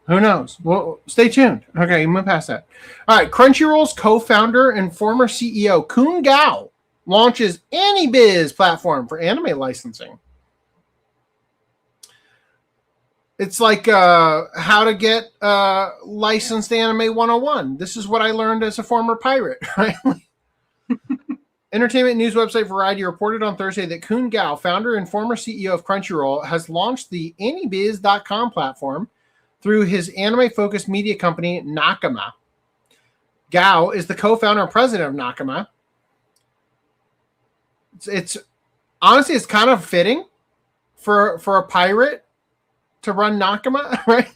Who knows? Well, stay tuned. Okay, move past that. All right, Crunchyroll's co-founder and former CEO Kun Gao launches AniBiz platform for anime licensing. It's like how to get licensed anime 101. This is what I learned as a former pirate, right? Entertainment news website Variety reported on Thursday that Kun Gao, founder and former CEO of Crunchyroll, has launched the AniBiz.com platform through his anime-focused media company, Nakama. Gao is the co-founder and president of Nakama. It's honestly, it's kind of fitting for a pirate to run Nakama, right?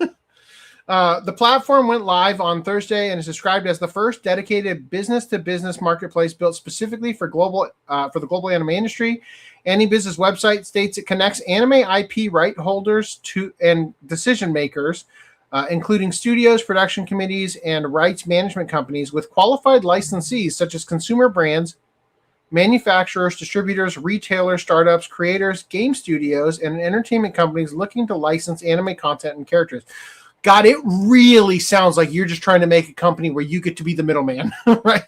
The platform went live on Thursday and is described as the first dedicated business-to-business marketplace built specifically for the global anime industry. AniBiz's website states it connects anime IP right holders to and decision makers, including studios, production committees, and rights management companies with qualified licensees such as consumer brands, manufacturers, distributors, retailers, startups, creators, game studios, and entertainment companies looking to license anime content and characters. God, it really sounds like you're just trying to make a company where you get to be the middleman, right?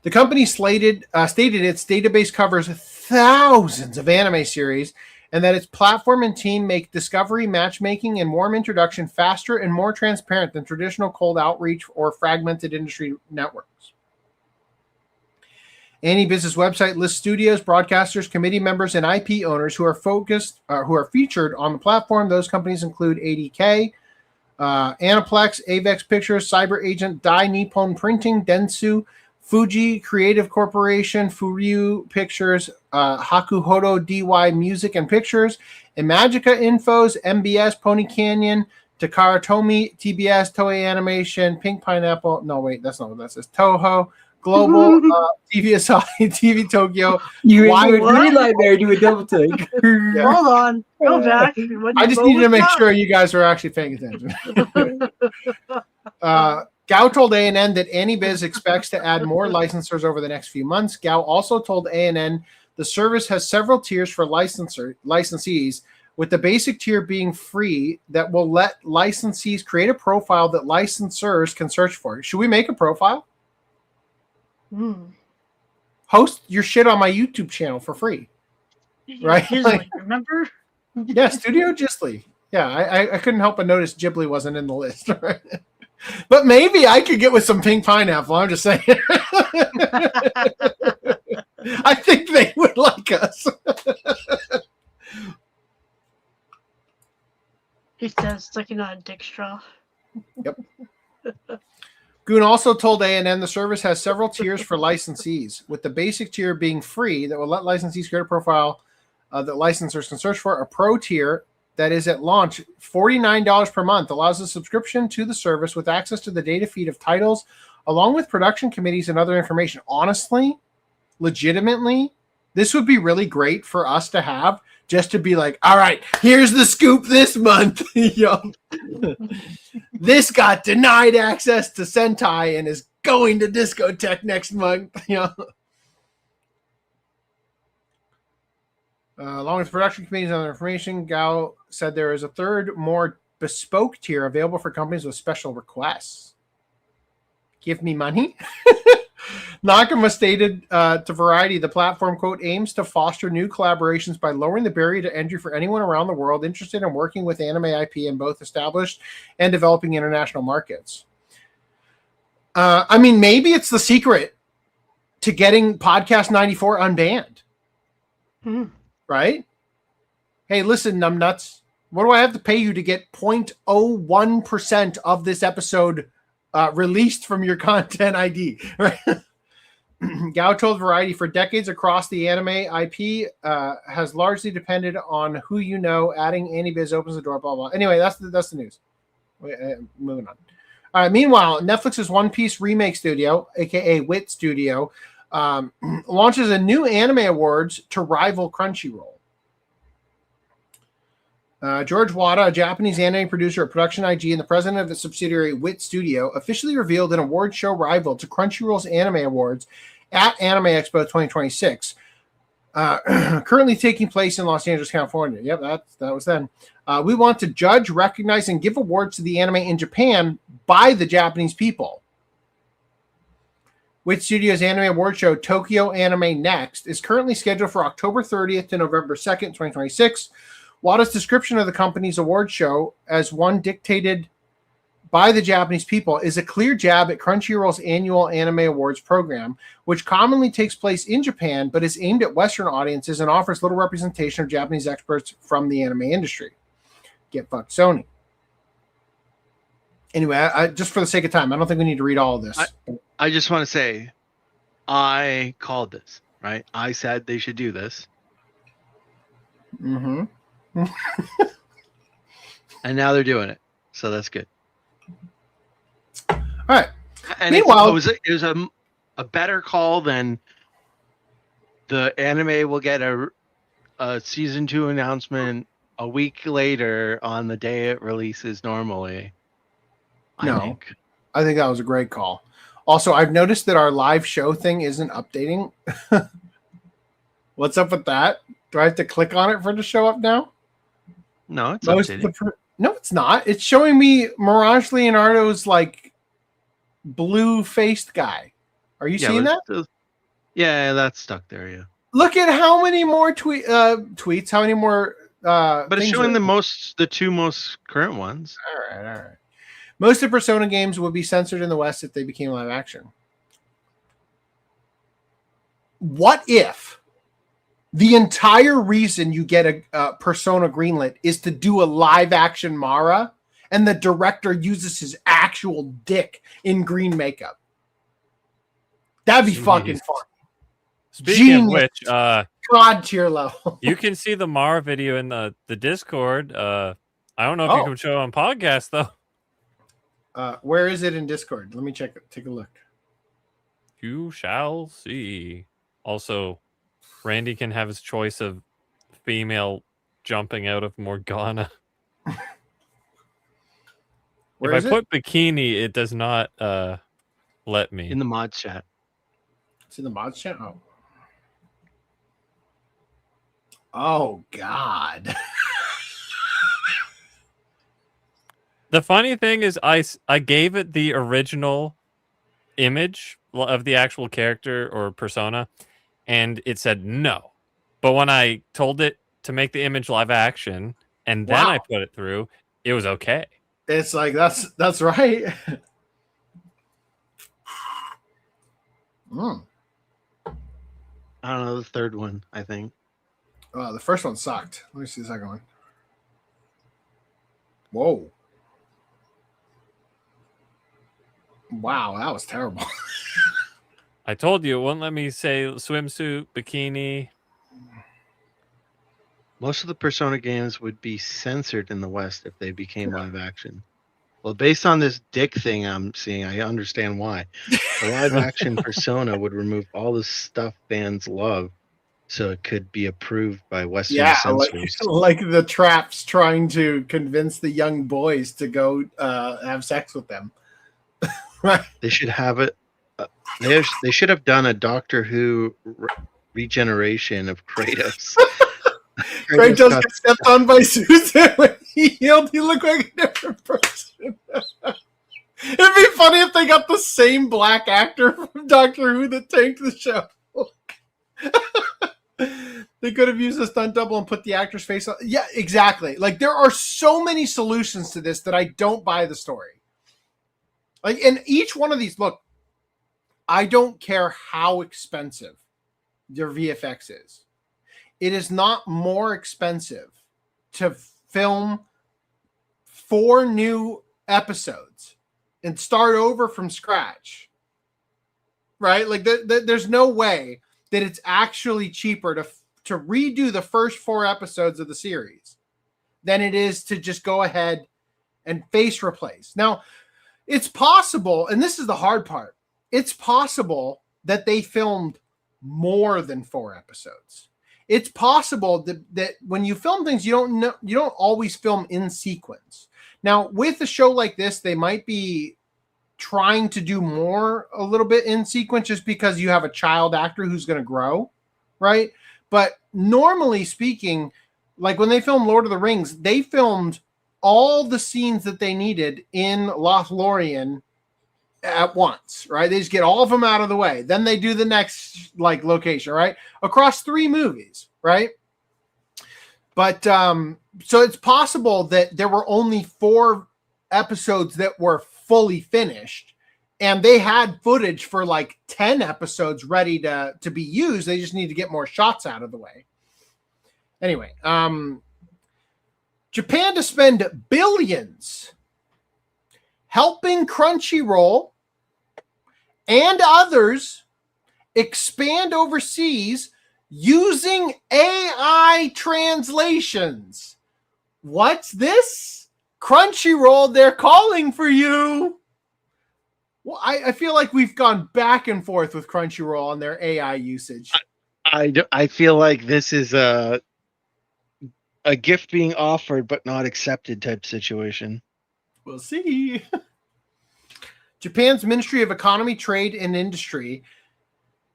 The company stated its database covers thousands of anime series, and that its platform and team make discovery, matchmaking, and warm introduction faster and more transparent than traditional cold outreach or fragmented industry networks. AniBiz's website lists studios, broadcasters, committee members, and IP owners who are featured on the platform. Those companies include ADK, Aniplex, Avex Pictures, Cyber Agent, Dai Nippon Printing, Dentsu, Fuji Creative Corporation, Furyu Pictures, Hakuhodo DY Music and Pictures, Imagica Infos, MBS, Pony Canyon, Takara Tomy, TBS, Toei Animation, Pink Pineapple. No, wait, that's not what that says. Toho, Global, TVSI, TV Tokyo. You would green light there, do a double take. Yeah. Hold on. Go back. I just needed to make sure you guys were actually paying attention. Gao told ANN that AniBiz expects to add more licensors over the next few months. Gao also told ANN the service has several tiers for licensees, with the basic tier being free that will let licensees create a profile that licensors can search for. Should we make a profile? Host your shit on my YouTube channel for free. Right? Ghibli, remember? Yeah, Studio Ghibli. Yeah, I couldn't help but notice Ghibli wasn't in the list. Right? But maybe I could get with some Pink Pineapple. I'm just saying. I think they would like us. He says, sticking on a dick straw. Yep. Goon also told ANN the service has several tiers for licensees, with the basic tier being free that will let licensees create a profile that licensors can search for. A pro tier that is at launch $49 per month allows a subscription to the service with access to the data feed of titles, along with production committees and other information. Honestly, legitimately, this would be really great for us to have, just to be like, all right, here's the scoop this month. This got denied access to Sentai and is going to Discotheque next month. Along with production committees and other information, Gao said there is a third, more bespoke tier available for companies with special requests. Give me money. Nakama stated to Variety, the platform, quote, aims to foster new collaborations by lowering the barrier to entry for anyone around the world interested in working with anime IP in both established and developing international markets. I mean, maybe it's the secret to getting Podcast 94 unbanned. Right? Hey, listen, numbnuts. What do I have to pay you to get 0.01% of this episode released from your content ID? Right? Gao told Variety, for decades across the anime IP has largely depended on who you know. Adding AniBiz opens the door, blah, blah. Anyway, that's the news. Moving on. All right, meanwhile, Netflix's One Piece remake studio, a.k.a. WIT Studio, launches a new anime awards to rival Crunchyroll. George Wada, a Japanese anime producer at Production IG and the president of the subsidiary WIT Studio, officially revealed an award show rival to Crunchyroll's Anime Awards at Anime Expo 2026, currently taking place in Los Angeles, California. Yep, that was then. We want to judge, recognize, and give awards to the anime in Japan by the Japanese people. WIT Studio's anime award show, Tokyo Anime Next, is currently scheduled for October 30th to November 2nd, 2026. Wada's description of the company's award show as one dictated by the Japanese people is a clear jab at Crunchyroll's annual Anime Awards program, which commonly takes place in Japan but is aimed at Western audiences and offers little representation of Japanese experts from the anime industry. Get fucked, Sony. Anyway, I just for the sake of time, I don't think we need to read all of this. I just want to say, I called this, right? I said they should do this. Mm-hmm. And now they're doing it. So that's good. All right. And meanwhile, it was a better call than the anime will get a season 2 announcement a week later on the day it releases normally. I think that was a great call. Also, I've noticed that our live show thing isn't updating. What's up with that? Do I have to click on it for it to show up now? No, it's updated. No, it's not. It's showing me Mirage Leonardo's like blue-faced guy. Are you seeing that? Yeah, that's stuck there. Yeah. Look at how many more tweets, how many more But it's things showing are- the two most current ones. All right. Most of Persona games would be censored in the West if they became live action. What if the entire reason you get a Persona greenlit is to do a live action Mara, and the director uses his actual dick in green makeup? That'd be fucking fun. Speaking of which, God tier level. you can see the Mara video in the Discord. I don't know if you can show it on podcast though. Where is it in Discord? Let me check it. Take a look. You shall see. Also, Randy can have his choice of female jumping out of Morgana. If I put bikini, it does not let me. In the mods chat. It's in the mods chat? Oh God. The funny thing is I gave it the original image of the actual character or persona, and it said no. But when I told it to make the image live action, and then I put it through, it was okay. It's like that's right. I don't know, the third one, I think. The first one sucked. Let me see the second one. Whoa. Wow, that was terrible. I told you it wouldn't let me say swimsuit, bikini. Most of the Persona games would be censored in the West if they became live action. Well, based on this dick thing I'm seeing, I understand why. A live action Persona would remove all the stuff fans love, so it could be approved by Western censors. Like the traps trying to convince the young boys to go have sex with them. Right? They should have it. They should have done a Doctor Who regeneration of Kratos. Kratos got stepped on by Susan when he healed. He looked like a different person. It'd be funny if they got the same black actor from Doctor Who that tanked the show. They could have used a stunt double and put the actor's face on. Yeah, exactly. Like, there are so many solutions to this that I don't buy the story. Like, in each one of these, look, I don't care how expensive their VFX is. It is not more expensive to film 4 new episodes and start over from scratch, right? Like, there's no way that it's actually cheaper to redo the first 4 episodes of the series than it is to just go ahead and face replace. Now, it's possible, and this is the hard part, it's possible that they filmed more than 4 episodes. It's possible that when you film things, you don't always film in sequence. Now, with a show like this, they might be trying to do more a little bit in sequence just because you have a child actor who's going to grow, right? But normally speaking, like when they filmed Lord of the Rings, they filmed all the scenes that they needed in Lothlorien at once, right? They just get all of them out of the way. Then they do the next location, right? Across 3 movies, right? But so it's possible that there were only 4 episodes that were fully finished, and they had footage for 10 episodes ready to be used. They just need to get more shots out of the way. Anyway, Japan to spend billions helping Crunchyroll and others expand overseas using AI translations. What's this? Crunchyroll, they're calling for you. Well, I feel like we've gone back and forth with Crunchyroll on their AI usage. I feel like this is a gift being offered but not accepted type situation. We'll see. Japan's Ministry of Economy, Trade, and Industry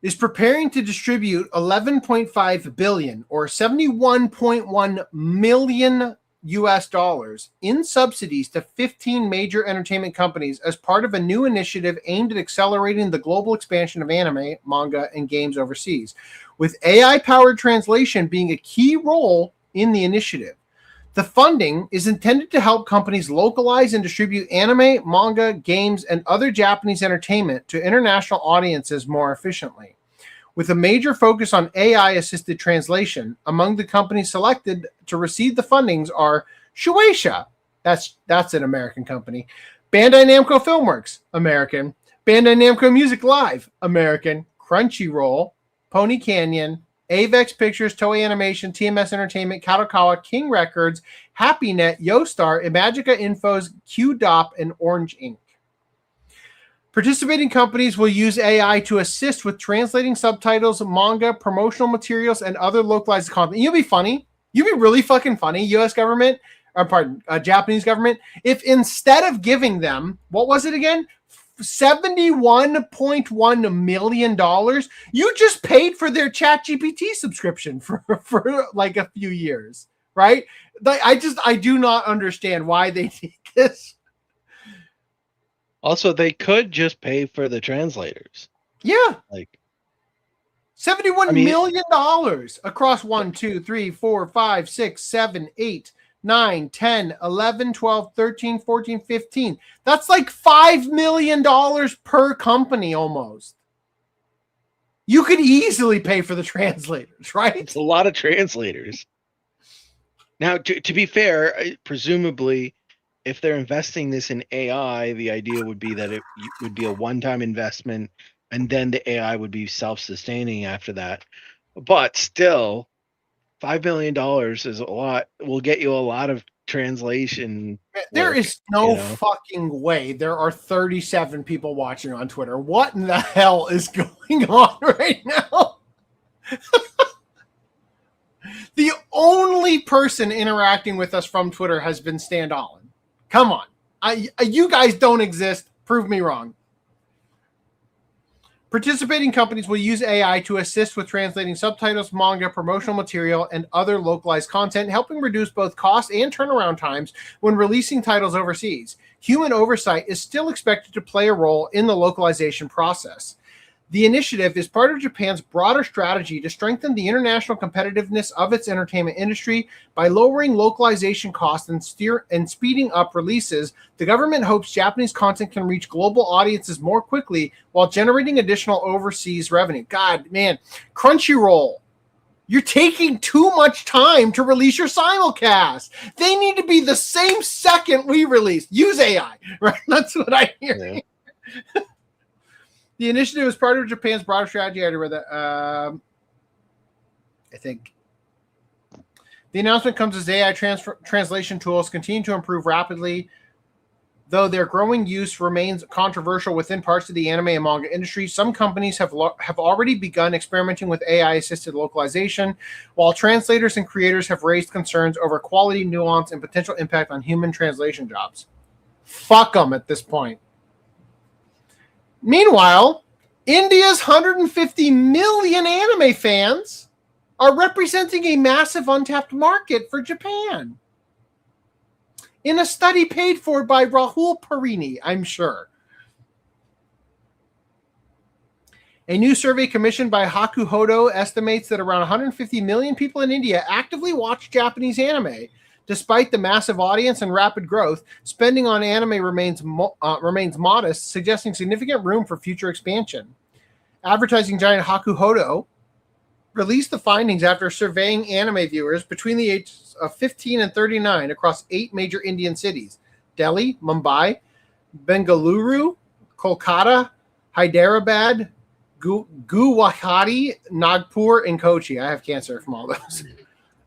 is preparing to distribute $11.5 billion or $71.1 million US dollars in subsidies to 15 major entertainment companies as part of a new initiative aimed at accelerating the global expansion of anime, manga, and games overseas, with AI-powered translation being a key role in the initiative. The funding is intended to help companies localize and distribute anime, manga, games, and other Japanese entertainment to international audiences more efficiently. With a major focus on AI-assisted translation, among the companies selected to receive the fundings are Shueisha, that's an American company, Bandai Namco Filmworks, American, Bandai Namco Music Live, American, Crunchyroll, Pony Canyon, Avex Pictures, Toei Animation, TMS Entertainment, Kadokawa, King Records, HappyNet, YoStar, Imagica Infos, QDOP, and Orange Ink. Participating companies will use AI to assist with translating subtitles, manga, promotional materials, and other localized content. You'll be funny. You'll be really fucking funny, U.S. government, Japanese government, if instead of giving them, what was it again? $71.1 million, you just paid for their ChatGPT subscription for like a few years, right? I do not understand why they need this. Also, they could just pay for the translators. Yeah. Like $71 million across 1, 2, 3, 4, 5, 6, 7, 8, 9, 10, 11, 12, 13, 14, 15. That's like $5 million per company almost. You could easily pay for the translators, right? It's a lot of translators. Now, to be fair, presumably, if they're investing this in AI, the idea would be that it would be a one-time investment, and then the AI would be self-sustaining after that. But still, $5 million is a lot. Will get you a lot of translation. There work, is no fucking way there are 37 people watching on Twitter. What in the hell is going on right now? The only person interacting with us from Twitter has been Stan Allen. Come on. You guys don't exist. Prove me wrong. Participating companies will use AI to assist with translating subtitles, manga, promotional material, and other localized content, helping reduce both cost and turnaround times when releasing titles overseas. Human oversight is still expected to play a role in the localization process. The initiative is part of Japan's broader strategy to strengthen the international competitiveness of its entertainment industry by lowering localization costs and speeding up releases. The government hopes Japanese content can reach global audiences more quickly while generating additional overseas revenue. God, man, Crunchyroll, you're taking too much time to release your simulcast. They need to be the same second we release. Use AI, right? That's what I hear. Yeah. The initiative is part of Japan's broader strategy. I read that. I think the announcement comes as AI translation tools continue to improve rapidly, though their growing use remains controversial within parts of the anime and manga industry. Some companies have already begun experimenting with AI-assisted localization, while translators and creators have raised concerns over quality, nuance, and potential impact on human translation jobs. Fuck them at this point. Meanwhile, India's 150 million anime fans are representing a massive untapped market for Japan. In a study paid for by Rahul Parini, I'm sure. A new survey commissioned by Hakuhodo estimates that around 150 million people in India actively watch Japanese anime. Despite the massive audience and rapid growth, spending on anime remains modest, suggesting significant room for future expansion. Advertising giant Hakuhodo released the findings after surveying anime viewers between the ages of 15 and 39 across 8 major Indian cities: Delhi, Mumbai, Bengaluru, Kolkata, Hyderabad, Guwahati, Nagpur, and Kochi. I have cancer from all those.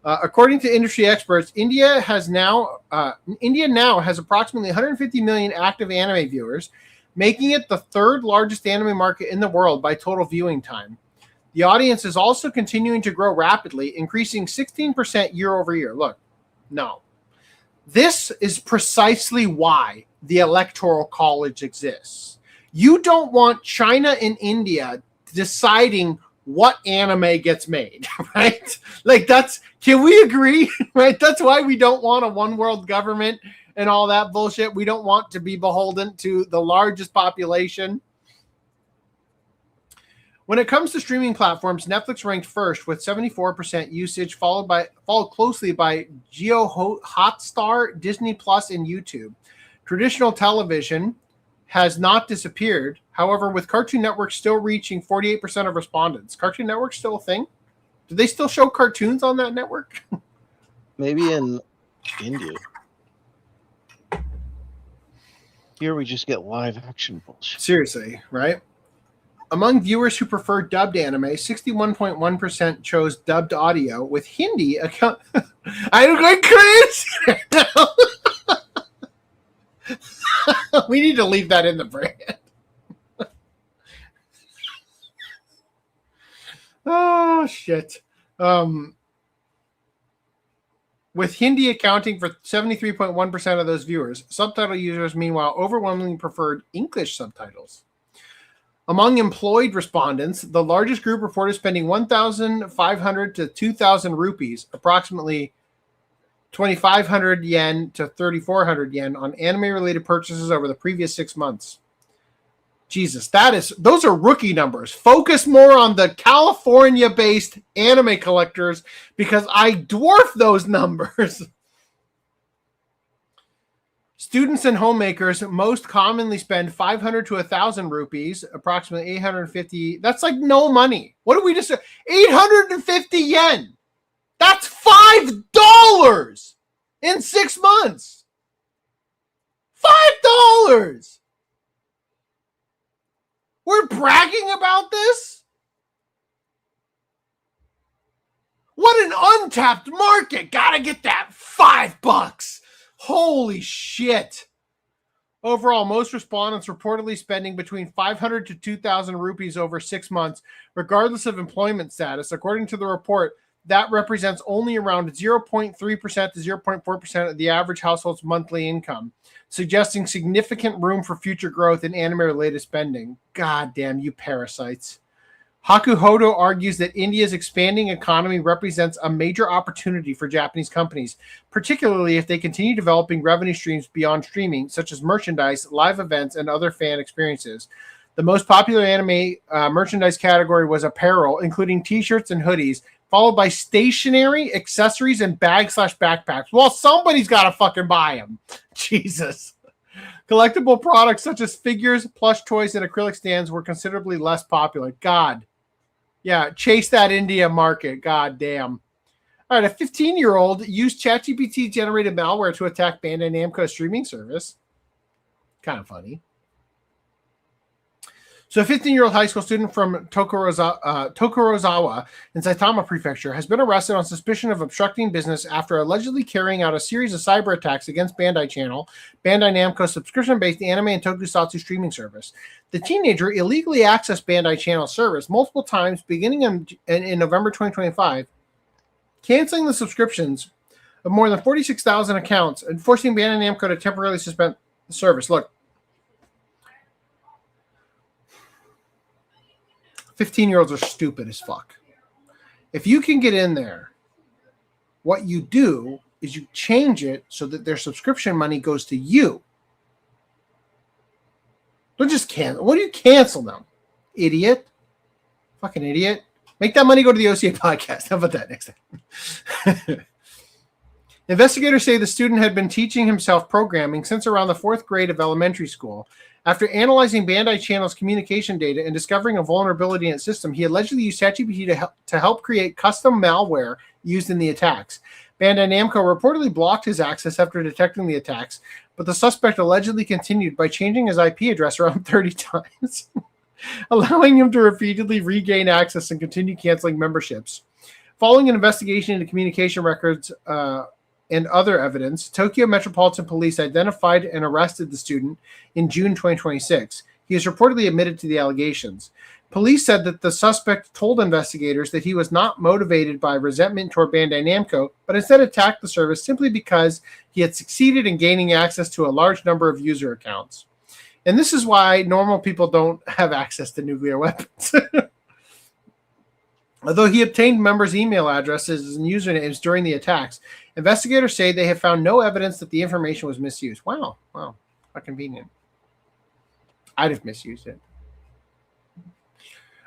According to industry experts, India now has approximately 150 million active anime viewers, making it the third largest anime market in the world by total viewing time. The audience is also continuing to grow rapidly, increasing 16% year over year. Look, no. This is precisely why the Electoral College exists. You don't want China and India deciding what anime gets made, right? Like can we agree, right? That's why we don't want a one world government and all that bullshit. We don't want to be beholden to the largest population. When it comes to streaming platforms, Netflix ranked first with 74% usage, followed closely by Geo Hotstar, Disney Plus, and YouTube. Traditional television has not disappeared. However, with Cartoon Network still reaching 48% of respondents. Cartoon Network still a thing? Do they still show cartoons on that network? Maybe in India. Here we just get live action bullshit. Seriously, right? Among viewers who prefer dubbed anime, 61.1% chose dubbed audio, with Hindi account. I'm going crazy now. We need to leave that in the brand. Oh shit. With Hindi accounting for 73.1% of those viewers, subtitle users, meanwhile, overwhelmingly preferred English subtitles. Among employed respondents, the largest group reported spending 1,500 to 2,000 rupees, approximately 2,500 yen to 3,400 yen, on anime-related purchases over the previous 6 months. Jesus, those are rookie numbers. Focus more on the California-based anime collectors because I dwarf those numbers. Students and homemakers most commonly spend 500 to 1,000 rupees, approximately 850. That's like no money. What did we just say? 850 yen. That's $5 in 6 months. $5. We're bragging about this? What an untapped market. Gotta get that $5. Holy shit. Overall, most respondents reportedly spending between 500 to 2,000 rupees over 6 months, regardless of employment status. According to the report, that represents only around 0.3% to 0.4% of the average household's monthly income, suggesting significant room for future growth in anime-related spending. God damn you parasites. Hakuhodo argues that India's expanding economy represents a major opportunity for Japanese companies, particularly if they continue developing revenue streams beyond streaming, such as merchandise, live events, and other fan experiences. The most popular anime merchandise category was apparel, including t-shirts and hoodies, followed by stationery, accessories, and bags/backpacks. Well, somebody's got to fucking buy them. Jesus. Collectible products such as figures, plush toys, and acrylic stands were considerably less popular. God. Yeah, chase that India market. God damn. All right, a 15-year-old used ChatGPT-generated malware to attack Bandai Namco's streaming service. Kind of funny. So a 15-year-old high school student from Tokorozawa in Saitama Prefecture has been arrested on suspicion of obstructing business after allegedly carrying out a series of cyber attacks against Bandai Channel, Bandai Namco's subscription-based anime and tokusatsu streaming service. The teenager illegally accessed Bandai Channel service multiple times beginning in November 2025, canceling the subscriptions of more than 46,000 accounts and forcing Bandai Namco to temporarily suspend the service. Look, 15-year-olds are stupid as fuck. If you can get in there, what you do is you change it so that their subscription money goes to you. Don't just cancel. What do you cancel them? Idiot. Fucking idiot. Make that money go to the OCA podcast. How about that next time? Investigators say the student had been teaching himself programming since around the 4th grade of elementary school. After analyzing Bandai Channel's communication data and discovering a vulnerability in its system, he allegedly used ChatGPT to help create custom malware used in the attacks. Bandai Namco reportedly blocked his access after detecting the attacks, but the suspect allegedly continued by changing his IP address around 30 times, allowing him to repeatedly regain access and continue canceling memberships. Following an investigation into communication records and other evidence, Tokyo Metropolitan Police identified and arrested the student in June 2026. He has reportedly admitted to the allegations. Police said that the suspect told investigators that he was not motivated by resentment toward Bandai Namco, but instead attacked the service simply because he had succeeded in gaining access to a large number of user accounts. And this is why normal people don't have access to nuclear weapons. Although he obtained members' email addresses and usernames during the attacks, investigators say they have found no evidence that the information was misused. Wow, how convenient. I'd have misused it.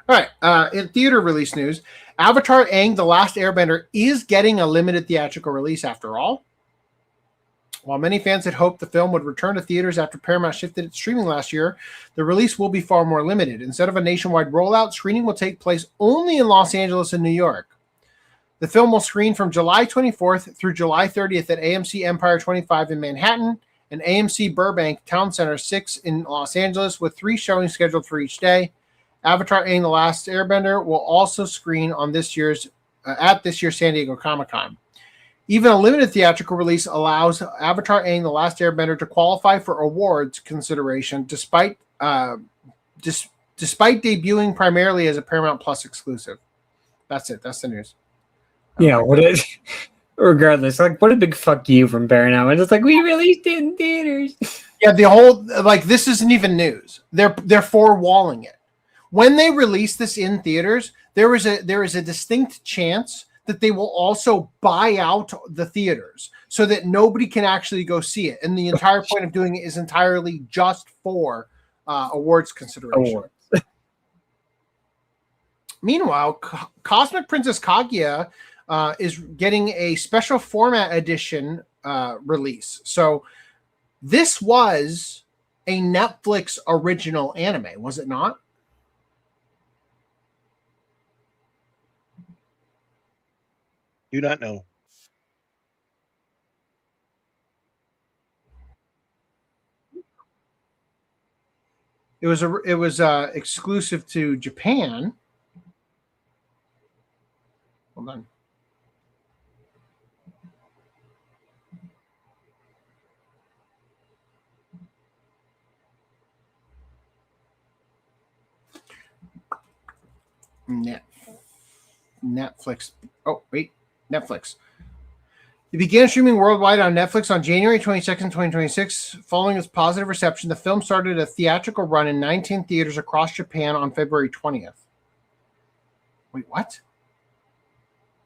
All right, in theater release news, Avatar Aang, The Last Airbender is getting a limited theatrical release after all. While many fans had hoped the film would return to theaters after Paramount shifted its streaming last year, the release will be far more limited. Instead of a nationwide rollout, screening will take place only in Los Angeles and New York. The film will screen from July 24th through July 30th at AMC Empire 25 in Manhattan and AMC Burbank Town Center 6 in Los Angeles, with 3 showings scheduled for each day. Avatar Aang, The Last Airbender will also screen on at this year's San Diego Comic-Con. Even a limited theatrical release allows Avatar Aang, The Last Airbender to qualify for awards consideration, despite debuting primarily as a Paramount Plus exclusive. That's it. That's the news. Yeah, regardless, like, what a big fuck you from Paramount. It's like, we released it in theaters. Yeah, the whole, like, this isn't even news. They're forewalling it. When they release this in theaters, there is a distinct chance that they will also buy out the theaters so that nobody can actually go see it. And the entire point of doing it is entirely just for awards consideration. Meanwhile, Cosmic Princess Kaguya is getting a special format edition release. So this was a Netflix original anime, was it not? Do not know. It was exclusive to Japan. Hold on. Netflix. Oh, wait. Netflix. It began streaming worldwide on Netflix on January 22nd, 2026. Following its positive reception, the film started a theatrical run in 19 theaters across Japan on February 20th. Wait, what?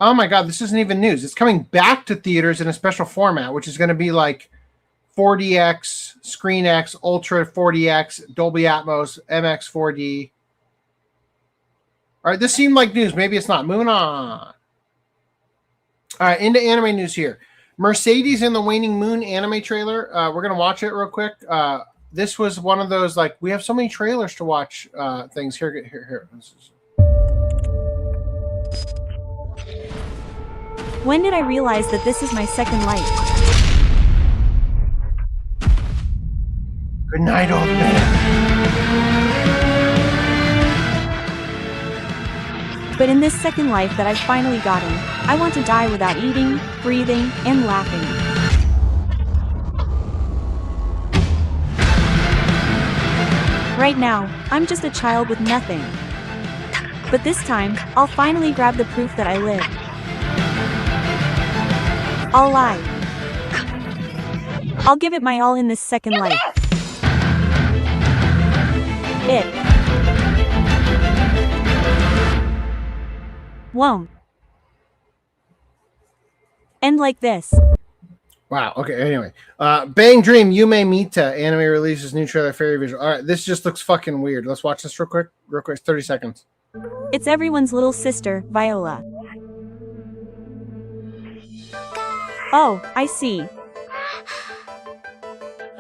Oh my God, this isn't even news. It's coming back to theaters in a special format, which is going to be like 4DX, ScreenX, Ultra 4DX, Dolby Atmos, MX 4D. All right, this seemed like news. Maybe it's not. Moving on. All right, into anime news here. Mercedes and the Waning Moon anime trailer. We're going to watch it real quick. This was one of those, like, we have so many trailers to watch things. Here. When did I realize that this is my second life? Good night, old man. But in this second life that I've finally gotten, I want to die without eating, breathing, and laughing. Right now, I'm just a child with nothing. But this time, I'll finally grab the proof that I live. I'll lie. I'll give it my all in this second life. It won't end like this. Wow. Okay. Anyway, Bang Dream Yume Mita anime releases new trailer. Fairy visual. All right. This just looks fucking weird. Let's watch this real quick. 30 seconds. It's everyone's little sister, Viola. Oh, I see.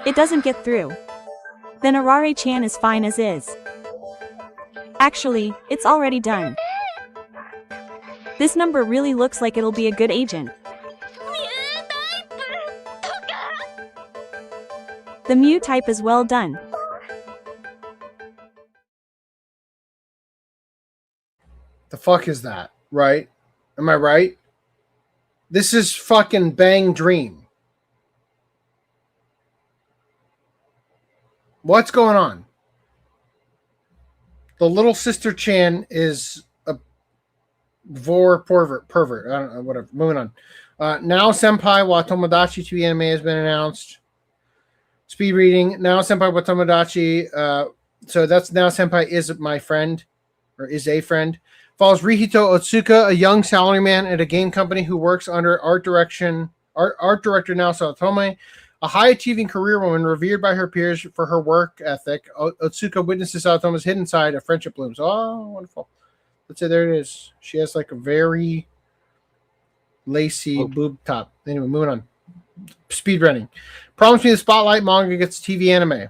It doesn't get through. Then Arare-chan is fine as is. Actually, it's already done. This number really looks like it'll be a good agent. The Mew type is well done. The fuck is that? Right? Am I right? This is fucking Bang Dream. What's going on? The little sister Chan is a pervert. I don't know, whatever. Moving on. Noa-senpai wa Tomodachi 2 anime has been announced. Speed reading. Noa-senpai wa Tomodachi. So that's Noa-senpai is my friend, or is a friend. Follows Rihito Otsuka, a young salaryman at a game company who works under art director Naosa Otome. A high-achieving career woman revered by her peers for her work ethic, Otsuka witnesses Otome's hidden side of friendship blooms. Oh, wonderful. Let's say there it is. She has like a very lacy boob top. Anyway, moving on. Speed running. Promise me the Spotlight manga gets TV anime.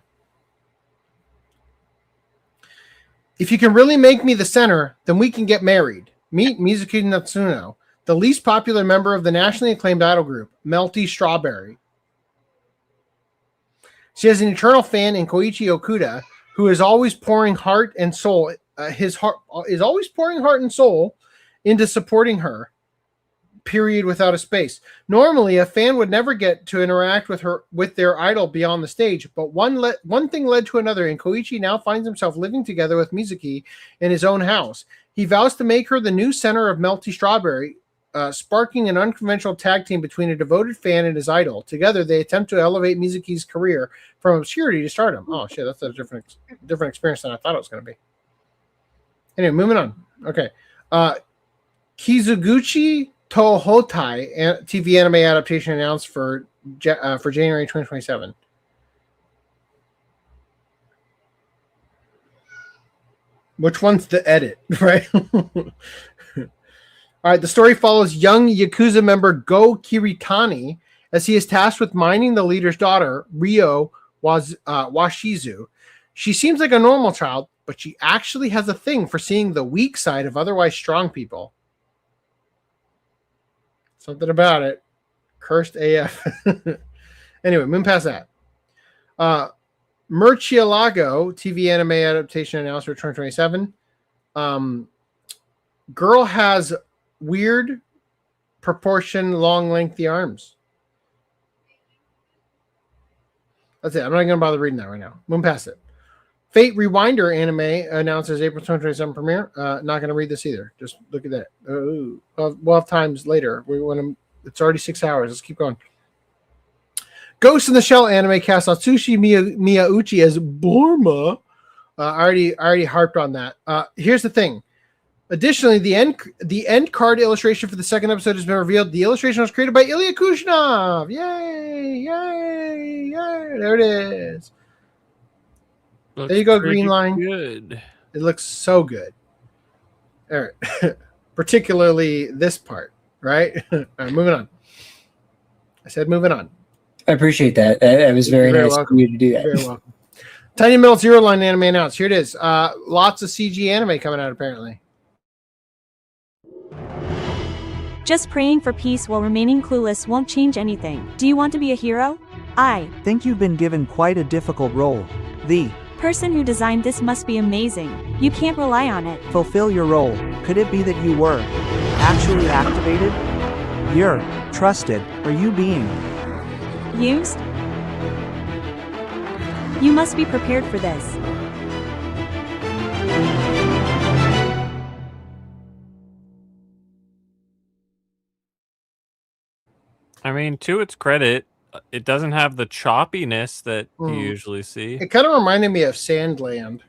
If you can really make me the center, then we can get married. Meet Mizuki Natsuno, the least popular member of the nationally acclaimed idol group, Melty Strawberry. She has an eternal fan in Koichi Okuda, who is always pouring heart and soul. His heart is always pouring heart and soul into supporting her. Period, without a space. Normally, a fan would never get to interact with their idol beyond the stage, but one thing led to another, and Koichi now finds himself living together with Mizuki in his own house. He vows to make her the new center of Melty Strawberry, sparking an unconventional tag team between a devoted fan and his idol. Together, they attempt to elevate Mizuki's career from obscurity to stardom. Oh shit, that's a different experience than I thought it was going to be. Anyway, moving on. Okay, Kizuguchi Tohotai TV anime adaptation announced for January 2027. Which one's the edit, right? All right, the story follows young Yakuza member Go Kiritani as he is tasked with mining the leader's daughter, Ryo Washizu. She seems like a normal child, but she actually has a thing for seeing the weak side of otherwise strong people. Something about it. Cursed AF. Anyway, moving past that. Murcielago TV anime adaptation announced for 2027. Girl has weird proportion, long, lengthy arms. That's it. I'm not going to bother reading that right now. Moving past it. Fate Rewinder anime announces April 2027 premiere. Not going to read this either. Just look at that. We'll have times later. It's already 6 hours. Let's keep going. Ghost in the Shell anime cast Atsushi Miyauchi as Borma. I already harped on that. Here's the thing. Additionally, the end card illustration for the second episode has been revealed. The illustration was created by Ilya Kushnov. Yay! Yay! Yay! There it is. Looks there you go, Green Line. Good. It looks so good. All right. Particularly this part, right? All right, moving on. I said moving on. I appreciate that. It was very nice welcome. For you to do that. You're very welcome. Tiny Melt Zero Line anime announced. Here it is. Lots of CG anime coming out, apparently. Just praying for peace while remaining clueless won't change anything. Do you want to be a hero? I think you've been given quite a difficult role. The person who designed this must be amazing. You can't rely on it. Fulfill your role. Could it be that you were actually activated? You're trusted. Are you being used? You must be prepared for this. I mean, to its credit, it doesn't have the choppiness that you usually see. It kind of reminded me of Sandland.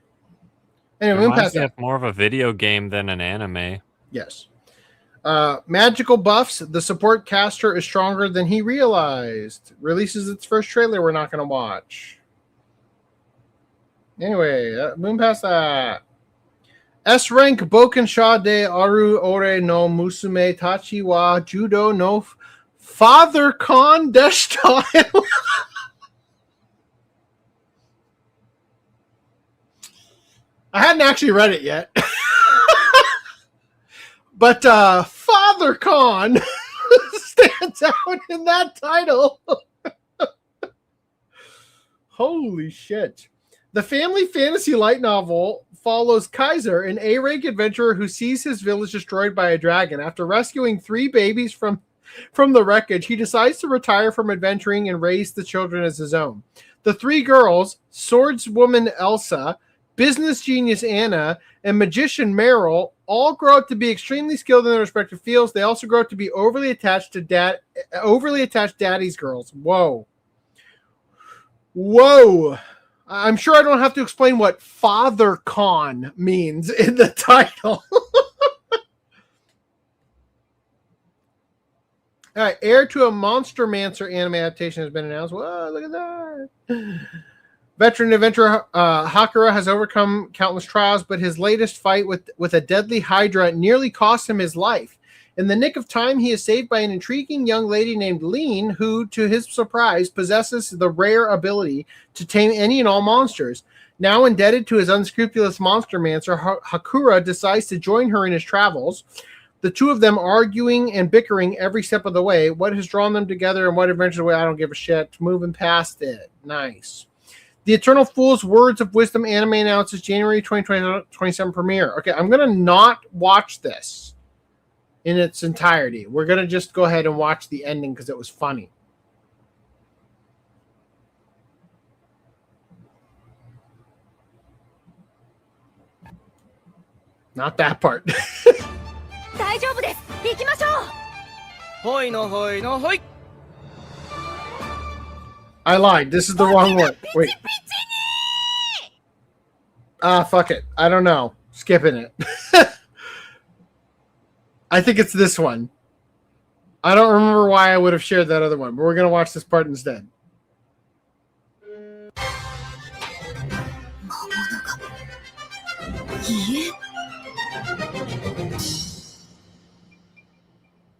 Anyway, it reminds me of more of a video game than an anime. Yes. Magical Buffs, the support caster is stronger than he realized. Releases its first trailer we're not going to watch. Anyway, moving past that. S-rank Boken-sha de Aru Ore no Musume-tachi wa Judo no Father Con Deshita. I hadn't actually read it yet. But Father Con stands out in that title. Holy shit. The family fantasy light novel follows Kaiser, an A-rank adventurer who sees his village destroyed by a dragon. After rescuing 3 babies from the wreckage, he decides to retire from adventuring and raise the children as his own. The 3 girls, swordswoman Elsa, business genius Anna, and magician Meryl, all grow up to be extremely skilled in their respective fields. They also grow up to be overly attached daddy's girls. Whoa. I'm sure I don't have to explain what Father Con means in the title. All right, heir to a Monster Mancer anime adaptation has been announced. Whoa, look at that. Veteran adventurer Hakura has overcome countless trials, but his latest fight with a deadly Hydra nearly cost him his life. In the nick of time, he is saved by an intriguing young lady named Lean, who, to his surprise, possesses the rare ability to tame any and all monsters. Now indebted to his unscrupulous monster mancer, Hakura decides to join her in his travels. The two of them arguing and bickering every step of the way. What has drawn them together and what adventures away? I don't give a shit. Moving past it. Nice. The Eternal Fool's Words of Wisdom anime announces January 2027 premiere. Okay, I'm going to not watch this in its entirety. We're going to just go ahead and watch the ending because it was funny. Not that part. I lied. This is the wrong one. Wait. Fuck it. I don't know. Skipping it. I think it's this one. I don't remember why I would have shared that other one, but we're going to watch this part instead.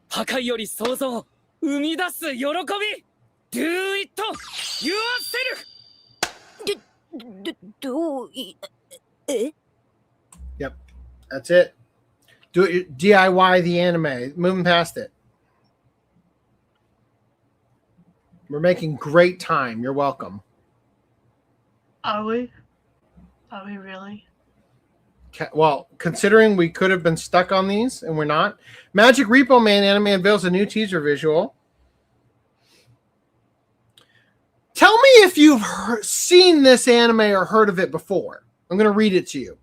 破壊より創造、生み出す喜び。Do it yourself. Yep, that's it. Do it. DIY the anime. Moving past it. We're making great time. You're welcome. Are we? Are we really? Well, considering we could have been stuck on these and we're not. Magic Repo Man anime unveils a new teaser visual. Tell me if you've seen this anime or heard of it before. I'm going to read it to you.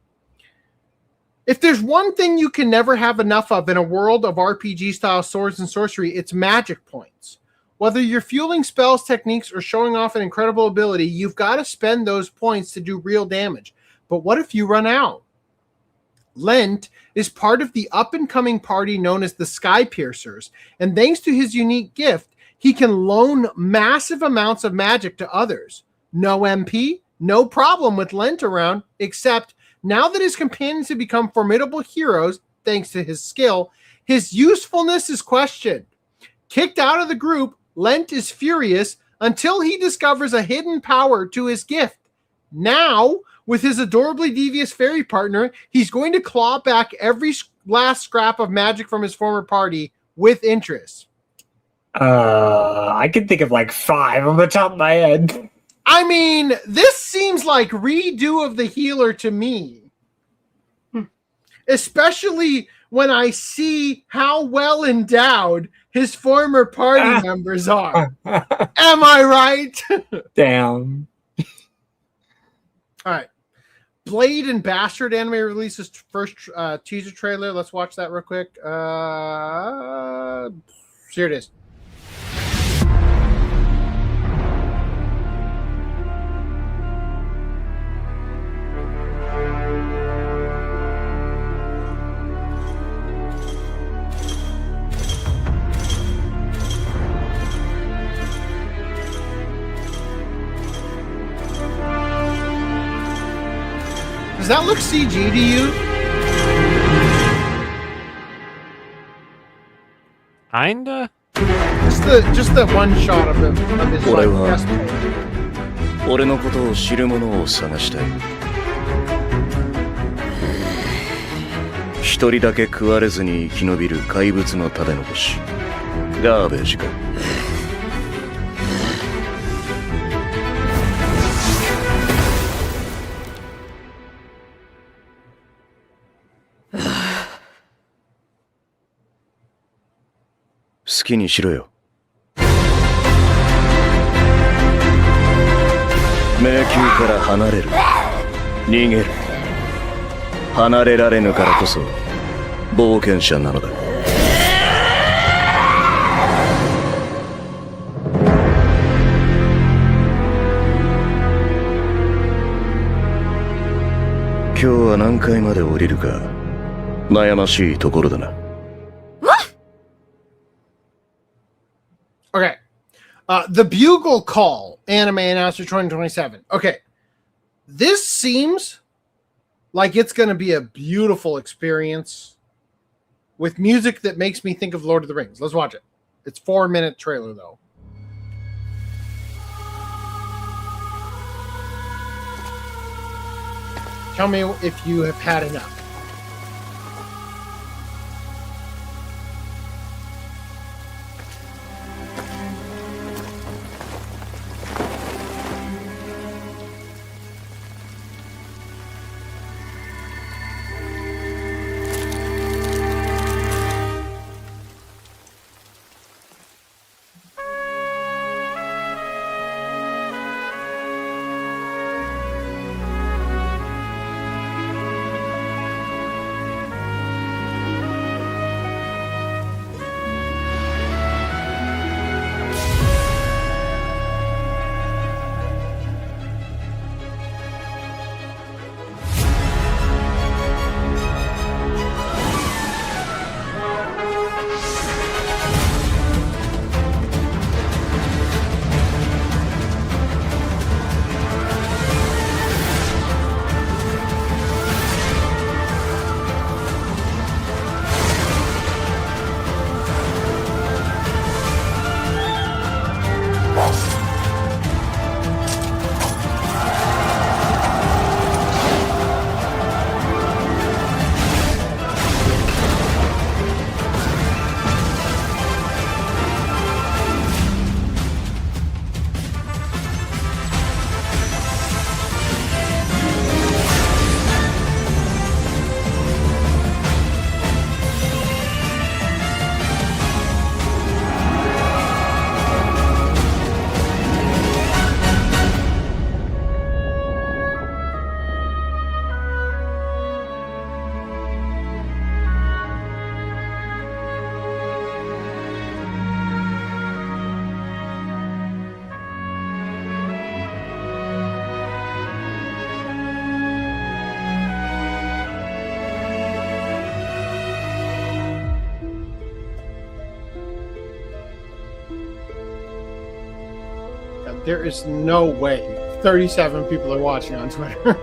If there's one thing you can never have enough of in a world of RPG-style swords and sorcery, it's magic points. Whether you're fueling spells, techniques, or showing off an incredible ability, you've got to spend those points to do real damage. But what if you run out? Lent is part of the up-and-coming party known as the Sky Piercers, and thanks to his unique gift, he can loan massive amounts of magic to others. No MP, no problem with Lent around, except now that his companions have become formidable heroes, thanks to his skill, his usefulness is questioned. Kicked out of the group, Lent is furious until he discovers a hidden power to his gift. Now, with his adorably devious fairy partner, he's going to claw back every last scrap of magic from his former party with interest. I can think of like 5 on the top of my head. I mean, this seems like redo of the healer to me. Especially when I see how well endowed his former party members are. Am I right? Damn. All right. Blade and Bastard anime releases first teaser trailer. Let's watch that real quick. Here it is. Does that look CG to you? Kinda. Just the one shot of him of his like, chest plate. 俺のことを知る者を探したい。一人だけ食われずに生き延びる怪物の食べ残し。ガーベージか。好きにしろよ。迷宮から離れる。逃げる。離れられぬからこそ冒険者なのだ。今日は何階まで降りるか悩ましいところだな。Okay. The Bugle Call anime announced for 2027. Okay. This seems like it's going to be a beautiful experience with music that makes me think of Lord of the Rings. Let's watch it. It's 4-minute trailer, though. Tell me if you have had enough. There is no way 37 people are watching on Twitter.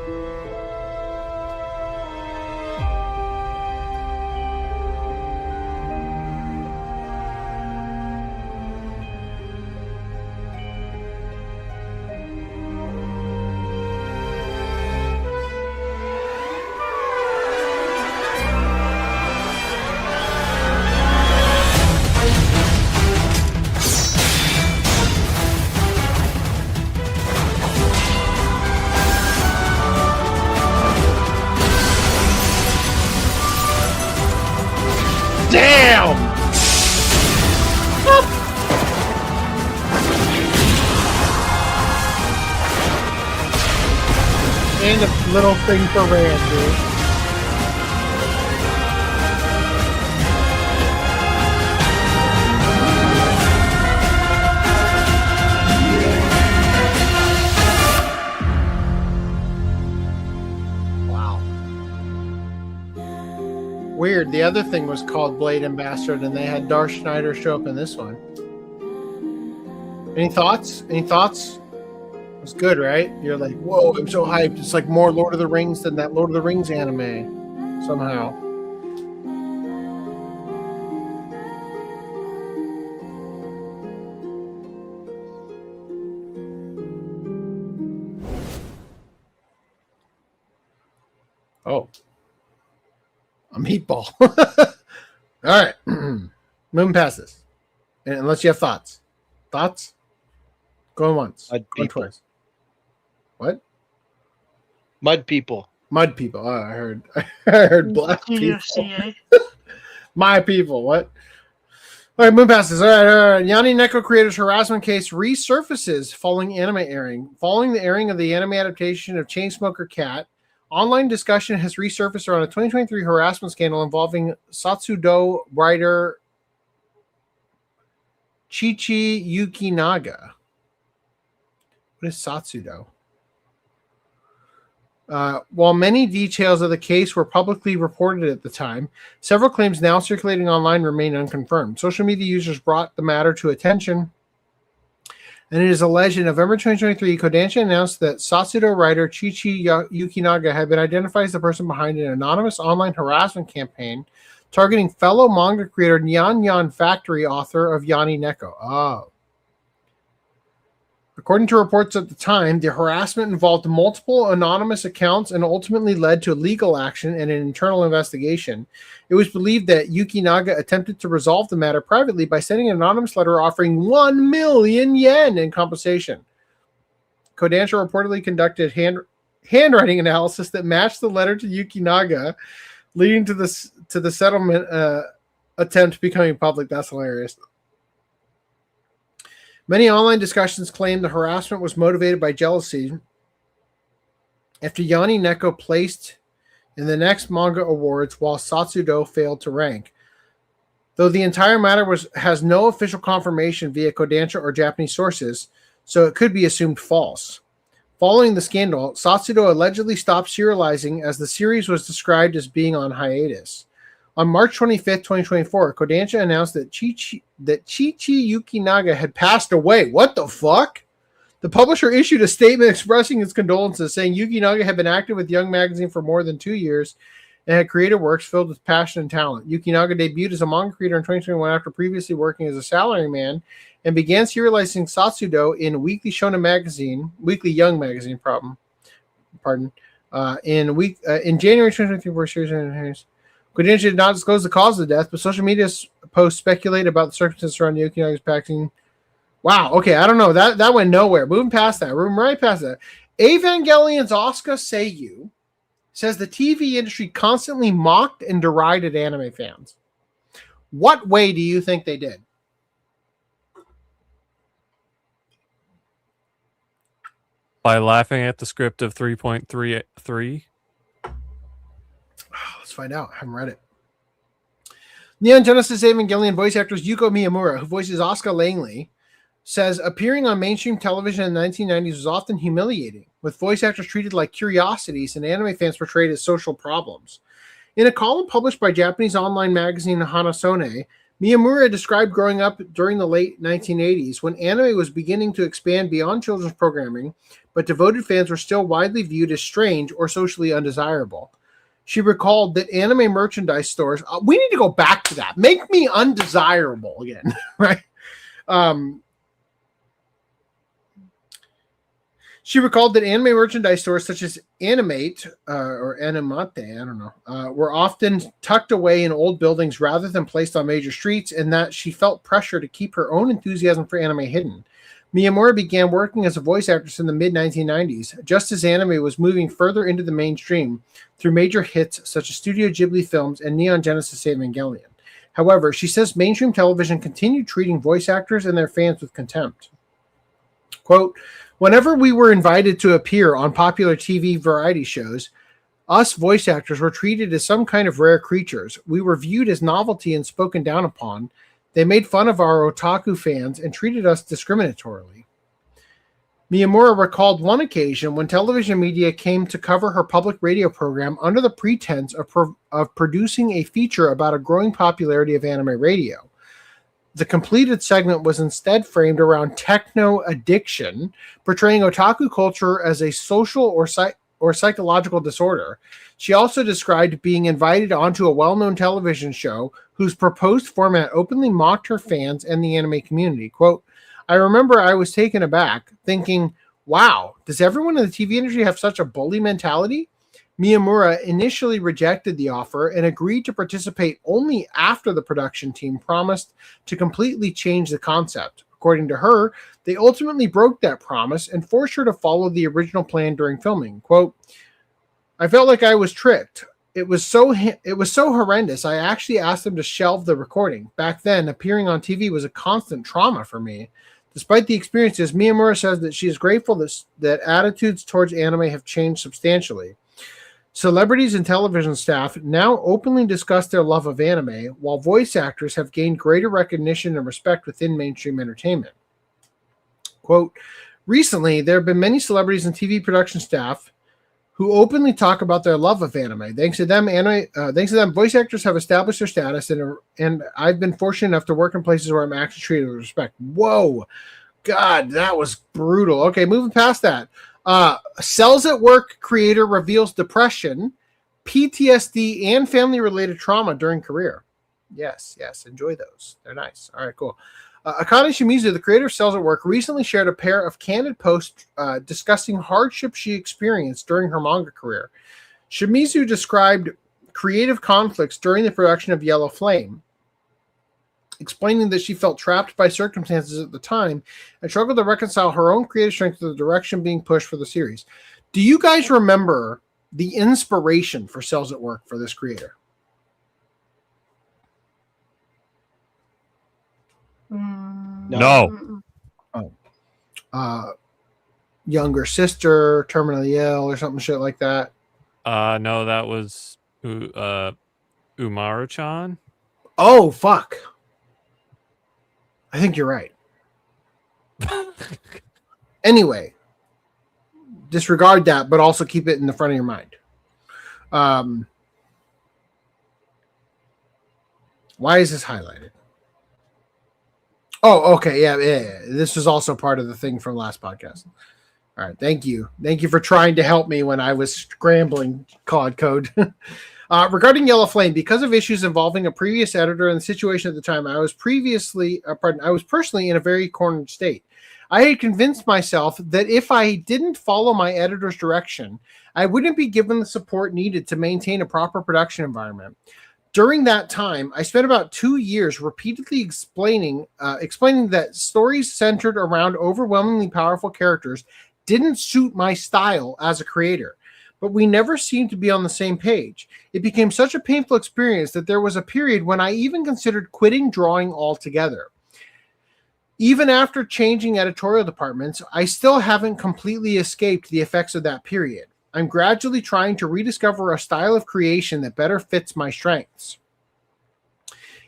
Damn! And a little thing for Rand, dude. Weird. The other thing was called Blade and Bastard, and they had Darth Schneider show up in this one. Any thoughts? Any thoughts? It was good, right? You're like, whoa, I'm so hyped. It's like more Lord of the Rings than that Lord of the Rings anime, somehow. Oh. A meatball. All right. Moving past this. Unless you have thoughts. Thoughts? Going once. Going twice. What? Mud people. Mud people. Oh, I heard black people. My people. What? All right, move past this. All right. Yanni Neko creator's harassment case resurfaces following anime airing. Following the airing of the anime adaptation of Chainsmoker Cat, online discussion has resurfaced around a 2023 harassment scandal involving Satsudo writer Chichi Yukinaga. What is Satsudo? While many details of the case were publicly reported at the time, several claims now circulating online remain unconfirmed. Social media users brought the matter to attention And it is alleged in November 2023, Kodansha announced that Satsudo writer Chichi Yukinaga had been identified as the person behind an anonymous online harassment campaign targeting fellow manga creator Nyan Nyan Factory author of Yani Neko. Oh. According to reports at the time, the harassment involved multiple anonymous accounts and ultimately led to legal action and an internal investigation. It was believed that Yukinaga attempted to resolve the matter privately by sending an anonymous letter offering 1 million yen in compensation. Kodansha reportedly conducted handwriting analysis that matched the letter to Yukinaga, leading to the settlement attempt becoming public. That's hilarious. Many online discussions claim the harassment was motivated by jealousy after Yani Neko placed in the next manga awards while Satsudo failed to rank. Though the entire matter has no official confirmation via Kodansha or Japanese sources, so it could be assumed false. Following the scandal, Satsudo allegedly stopped serializing as the series was described as being on hiatus. On March 25th, 2024, Kodansha announced that Chichi Yukinaga had passed away. What the fuck? The publisher issued a statement expressing its condolences, saying Yukinaga had been active with Young Magazine for more than 2 years and had created works filled with passion and talent. Yukinaga debuted as a manga creator in 2021 after previously working as a salaryman and began serializing Satsudo in Weekly Shonen Magazine, Weekly Young Magazine, in January 2024 series. Kodansha did not disclose the cause of the death, but social media posts speculate about the circumstances surrounding Yukinaga's passing. Wow, okay, I don't know. That went nowhere. Moving past that, moving right past that. Evangelion's Asuka Seiyu says the TV industry constantly mocked and derided anime fans. What way do you think they did? By laughing at the script of 3.33. Let's find out. I haven't read it. Neon Genesis Evangelion voice actress Yuko Miyamura, who voices Asuka Langley, says appearing on mainstream television in the 1990s was often humiliating, with voice actors treated like curiosities and anime fans portrayed as social problems. In a column published by Japanese online magazine Hanasone, Miyamura described growing up during the late 1980s when anime was beginning to expand beyond children's programming, but devoted fans were still widely viewed as strange or socially undesirable. She recalled that anime merchandise stores, we need to go back to that. Make me undesirable again, right? She recalled that anime merchandise stores such as Animate or Animate, I don't know, were often tucked away in old buildings rather than placed on major streets, and that she felt pressure to keep her own enthusiasm for anime hidden. Miyamura began working as a voice actress in the mid-1990s, just as anime was moving further into the mainstream through major hits such as Studio Ghibli films and Neon Genesis Evangelion. However, she says mainstream television continued treating voice actors and their fans with contempt. Quote, whenever we were invited to appear on popular TV variety shows, us voice actors were treated as some kind of rare creatures. We were viewed as novelty and spoken down upon. They made fun of our otaku fans and treated us discriminatorily. Miyamura recalled one occasion when television media came to cover her public radio program under the pretense of producing a feature about a growing popularity of anime radio. The completed segment was instead framed around techno addiction, portraying otaku culture as a social or psychological disorder. She also described being invited onto a well-known television show whose proposed format openly mocked her fans and the anime community. Quote, I remember I was taken aback, thinking, wow, does everyone in the TV industry have such a bully mentality? Miyamura initially rejected the offer and agreed to participate only after the production team promised to completely change the concept. According to her, they ultimately broke that promise and forced her to follow the original plan during filming. Quote, I felt like I was tricked. It was so horrendous. I actually asked them to shelve the recording. Back then, appearing on TV was a constant trauma for me. Despite the experiences, Miyamura says that she is grateful that attitudes towards anime have changed substantially. Celebrities and television staff now openly discuss their love of anime, while voice actors have gained greater recognition and respect within mainstream entertainment. Quote, recently, there have been many celebrities and TV production staff who openly talk about their love of anime. Thanks to them, voice actors have established their status, and I've been fortunate enough to work in places where I'm actually treated with respect. Whoa! God, that was brutal. Okay, moving past that. Cells at Work creator reveals depression, PTSD, and family-related trauma during career. Yes, enjoy those. They're nice. All right, cool. Akane Shimizu, the creator of Cells at Work, recently shared a pair of candid posts discussing hardships she experienced during her manga career. Shimizu described creative conflicts during the production of Yellow Flame, explaining that she felt trapped by circumstances at the time and struggled to reconcile her own creative strength to the direction being pushed for the series. Do you guys remember the inspiration for Cells at Work for this creator? No. Oh. Younger sister, terminally ill, or something shit like that. No, that was Umaru-chan. Oh, fuck. I think you're right. Anyway, disregard that, but also keep it in the front of your mind. Why is this highlighted? Oh, okay. Yeah. This was also part of the thing from last podcast. All right. Thank you. Thank you for trying to help me when I was scrambling COD code. Regarding Yellow Flame, because of issues involving a previous editor and the situation at the time, I was personally in a very cornered state. I had convinced myself that if I didn't follow my editor's direction, I wouldn't be given the support needed to maintain a proper production environment. During that time, I spent about 2 years repeatedly explaining that stories centered around overwhelmingly powerful characters didn't suit my style as a creator, but we never seemed to be on the same page. It became such a painful experience that there was a period when I even considered quitting drawing altogether. Even after changing editorial departments, I still haven't completely escaped the effects of that period. I'm gradually trying to rediscover a style of creation that better fits my strengths.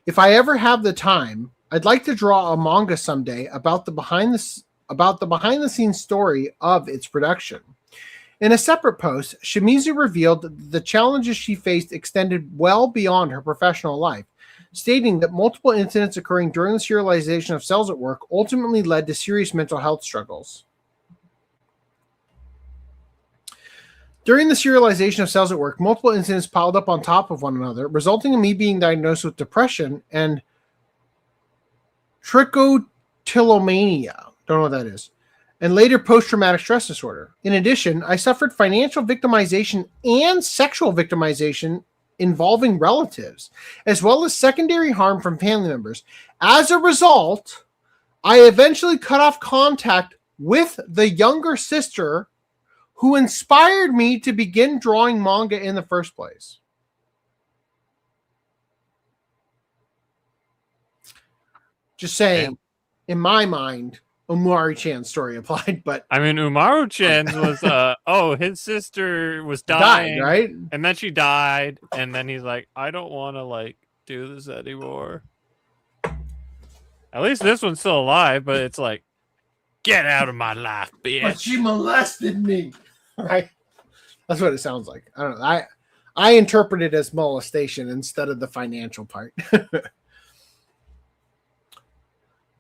If I ever have the time, I'd like to draw a manga someday about the behind the scenes story of its production. In a separate post, Shimizu revealed that the challenges she faced extended well beyond her professional life, stating that multiple incidents occurring during the serialization of Cells at Work ultimately led to serious mental health struggles. During the serialization of Cells at Work, multiple incidents piled up on top of one another, resulting in me being diagnosed with depression and trichotillomania. Don't know what that is. And later post-traumatic stress disorder. In addition, I suffered financial victimization and sexual victimization involving relatives, as well as secondary harm from family members. As a result, I eventually cut off contact with the younger sister who inspired me to begin drawing manga in the first place. Just saying, in my mind, Umari-chan's story applied, but I mean, Umaru-chan's was, his sister was dying, died, right? And then she died, and then he's like, I don't want to, do this anymore. At least this one's still alive, but it's like, get out of my life, bitch. But she molested me. Right? That's what it sounds like. I don't know. I interpret it as molestation instead of the financial part.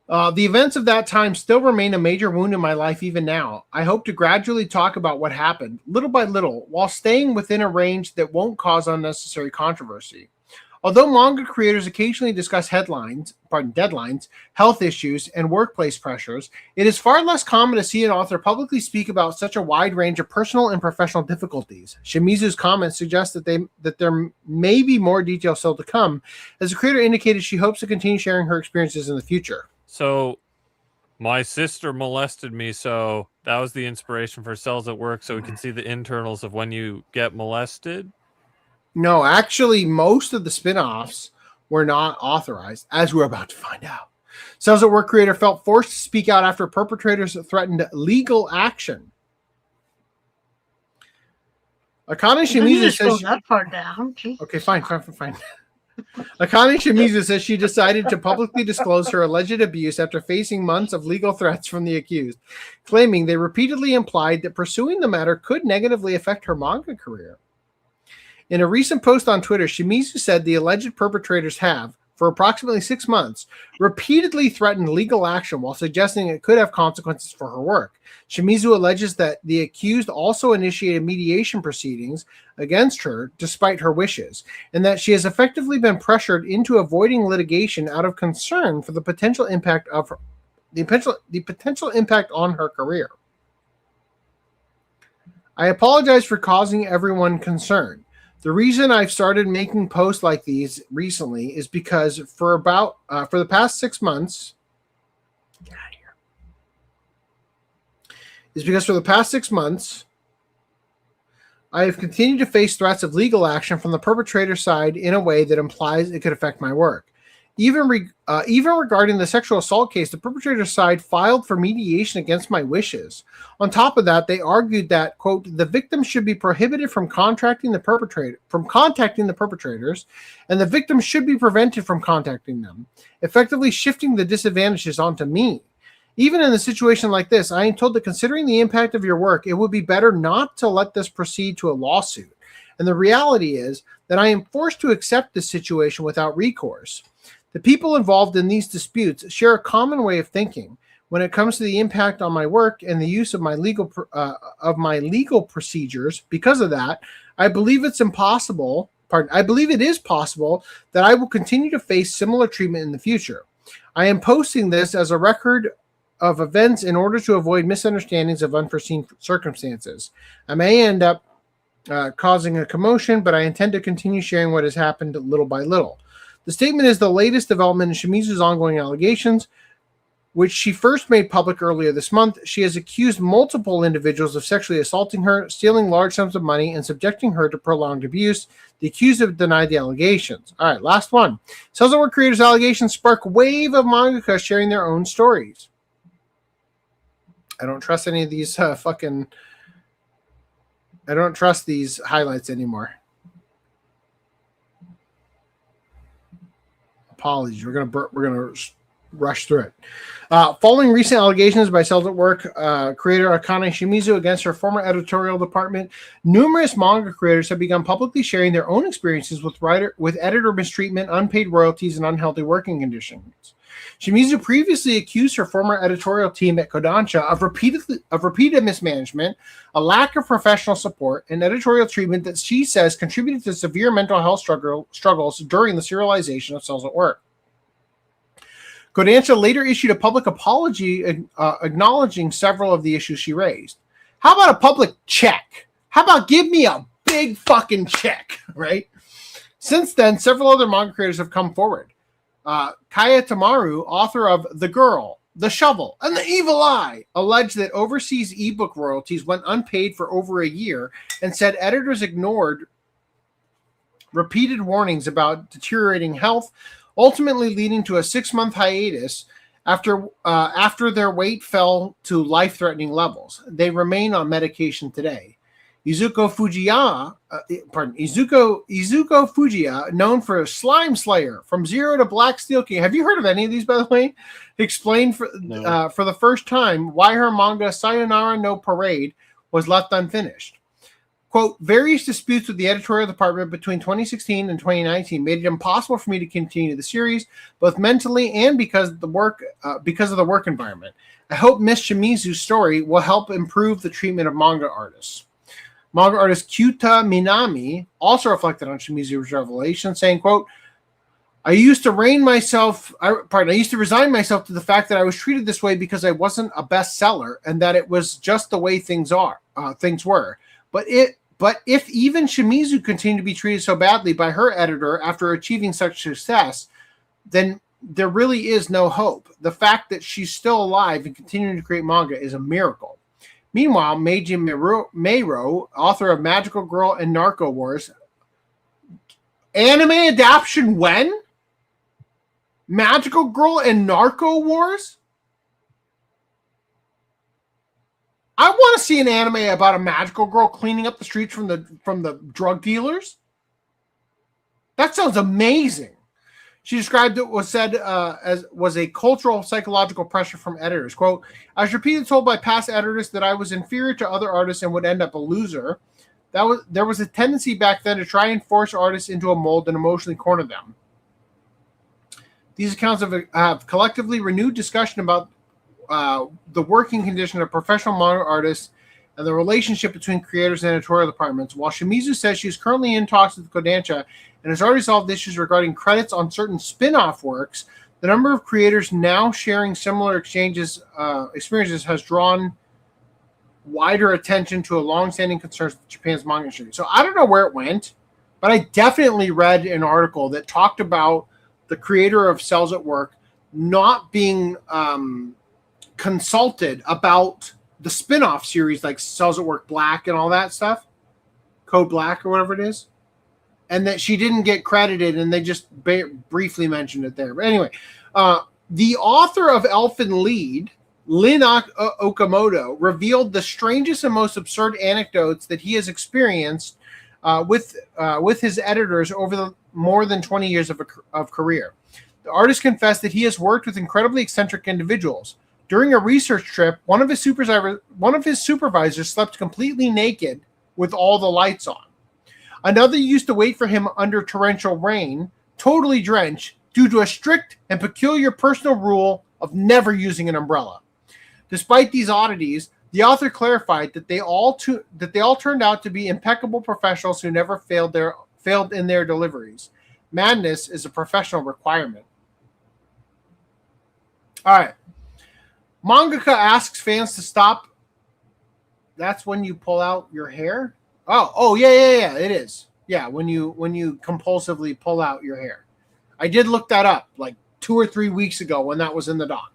The events of that time still remain a major wound in my life even now. I hope to gradually talk about what happened, little by little, while staying within a range that won't cause unnecessary controversy. Although manga creators occasionally discuss deadlines, health issues, and workplace pressures, it is far less common to see an author publicly speak about such a wide range of personal and professional difficulties. Shimizu's comments suggest that there may be more details still to come, as the creator indicated she hopes to continue sharing her experiences in the future. So, my sister molested me, so that was the inspiration for Cells at Work, so we can see the internals of when you get molested? No, actually, most of the spin-offs were not authorized, as we're about to find out. Cells at Work creator felt forced to speak out after perpetrators threatened legal action. Akane Shimizu says... that far down. Okay, fine. Akane Shimizu says she decided to publicly disclose her alleged abuse after facing months of legal threats from the accused, claiming they repeatedly implied that pursuing the matter could negatively affect her manga career. In a recent post on Twitter, Shimizu said the alleged perpetrators have, for approximately 6 months, repeatedly threatened legal action while suggesting it could have consequences for her work. Shimizu alleges that the accused also initiated mediation proceedings against her despite her wishes, and that she has effectively been pressured into avoiding litigation out of concern for the potential impact of her, the potential impact on her career. I apologize for causing everyone concern. The reason I've started making posts like these recently is because for the past 6 months, I have continued to face threats of legal action from the perpetrator side in a way that implies it could affect my work. Even regarding the sexual assault case, the perpetrator side filed for mediation against my wishes. On top of that, they argued that, quote, the victim should be prohibited from contacting the perpetrators, and the victim should be prevented from contacting them, effectively shifting the disadvantages onto me. Even in a situation like this, I am told that considering the impact of your work, it would be better not to let this proceed to a lawsuit. And the reality is that I am forced to accept this situation without recourse. The people involved in these disputes share a common way of thinking when it comes to the impact on my work and the use of my legal procedures. Because of that, I believe it is possible that I will continue to face similar treatment in the future. I am posting this as a record of events in order to avoid misunderstandings of unforeseen circumstances. I may end up causing a commotion, but I intend to continue sharing what has happened little by little. The statement is the latest development in Shimizu's ongoing allegations, which she first made public earlier this month. She has accused multiple individuals of sexually assaulting her, stealing large sums of money, and subjecting her to prolonged abuse. The accused have denied the allegations. All right, last one. Cells at Work creators' allegations spark wave of mangakas sharing their own stories. I don't trust any of these I don't trust these highlights anymore. Apologies. We're gonna rush through it. Following recent allegations by Cells at Work creator Akane Shimizu against her former editorial department, numerous manga creators have begun publicly sharing their own experiences with editor mistreatment, unpaid royalties, and unhealthy working conditions. Shimizu previously accused her former editorial team at Kodansha of repeated mismanagement, a lack of professional support, and editorial treatment that she says contributed to severe mental health struggles during the serialization of Cells at Work. Kodansha later issued a public apology acknowledging several of the issues she raised. How about a public check? How about give me a big fucking check, right? Since then, several other manga creators have come forward. Kaya Tamaru, author of The Girl, The Shovel, and The Evil Eye, alleged that overseas ebook royalties went unpaid for over a year and said editors ignored repeated warnings about deteriorating health, ultimately leading to a 6-month hiatus after their weight fell to life-threatening levels. They remain on medication today. Izuku Fujiya, known for Slime Slayer, From Zero to Black Steel King. Have you heard of any of these, by the way? Explained for the first time why her manga Sayonara no Parade was left unfinished. Quote, various disputes with the editorial department between 2016 and 2019 made it impossible for me to continue the series, both mentally and because of the work environment. I hope Miss Shimizu's story will help improve the treatment of manga artists. Manga artist Kyuta Minami also reflected on Shimizu's revelation, saying, quote, I used to resign myself to the fact that I was treated this way because I wasn't a bestseller and that it was just the way things were. But if even Shimizu continued to be treated so badly by her editor after achieving such success, then there really is no hope. The fact that she's still alive and continuing to create manga is a miracle. Meanwhile, Meiji Meiro, author of Magical Girl and Narco Wars, anime adaptation when? Magical Girl and Narco Wars? I want to see an anime about a magical girl cleaning up the streets from the drug dealers. That sounds amazing. She described it was a cultural psychological pressure from editors. Quote, I was repeatedly told by past editors that I was inferior to other artists and would end up a loser. There was a tendency back then to try and force artists into a mold and emotionally corner them. These accounts have collectively renewed discussion about the working condition of professional manga artists and the relationship between creators and editorial departments. While Shimizu says she is currently in talks with Kodansha and has already solved issues regarding credits on certain spin-off works, the number of creators now sharing similar experiences has drawn wider attention to a long-standing concern with Japan's manga industry. So I don't know where it went, but I definitely read an article that talked about the creator of Cells at Work not being consulted about the spin-off series like Cells at Work Black and all that stuff, Code Black or whatever it is, and that she didn't get credited, and they just briefly mentioned it there. But anyway, the author of Elfen Lied, Lin Okamoto, revealed the strangest and most absurd anecdotes that he has experienced with his editors over the more than 20 years of career. The artist confessed that he has worked with incredibly eccentric individuals. During a research trip, one of his supervisors slept completely naked with all the lights on. Another used to wait for him under torrential rain, totally drenched, due to a strict and peculiar personal rule of never using an umbrella. Despite these oddities, the author clarified that they all turned out to be impeccable professionals who never failed in their deliveries. Madness is a professional requirement. All right. Mangaka asks fans to stop. That's when you pull out your hair? Oh, yeah, it is. Yeah, when you compulsively pull out your hair. I did look that up like 2 or 3 weeks ago when that was in the doc.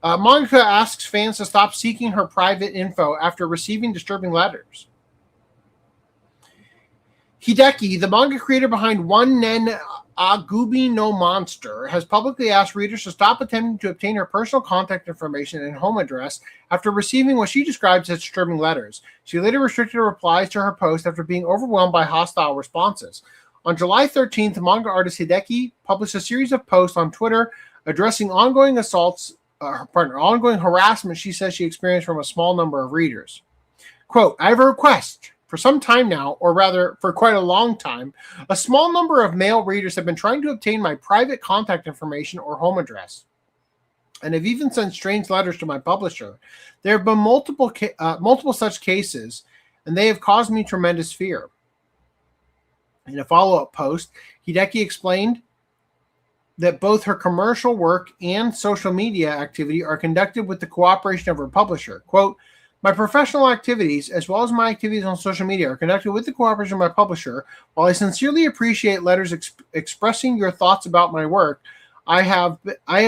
Mangaka asks fans to stop seeking her private info after receiving disturbing letters. Hideki, the manga creator behind One Nen Agubi no Monster, has publicly asked readers to stop attempting to obtain her personal contact information and home address after receiving what she describes as disturbing letters. She later restricted her replies to her post after being overwhelmed by hostile responses. On July 13th, manga artist Hideki published a series of posts on Twitter addressing ongoing harassment she says she experienced from a small number of readers. Quote, I have a request. For some time now, or rather for quite a long time, a small number of male readers have been trying to obtain my private contact information or home address, and have even sent strange letters to my publisher. There have been multiple such cases, and they have caused me tremendous fear. In a follow-up post, Hideki explained that both her commercial work and social media activity are conducted with the cooperation of her publisher. Quote, my professional activities, as well as my activities on social media, are conducted with the cooperation of my publisher. While I sincerely appreciate letters expressing your thoughts about my work, I have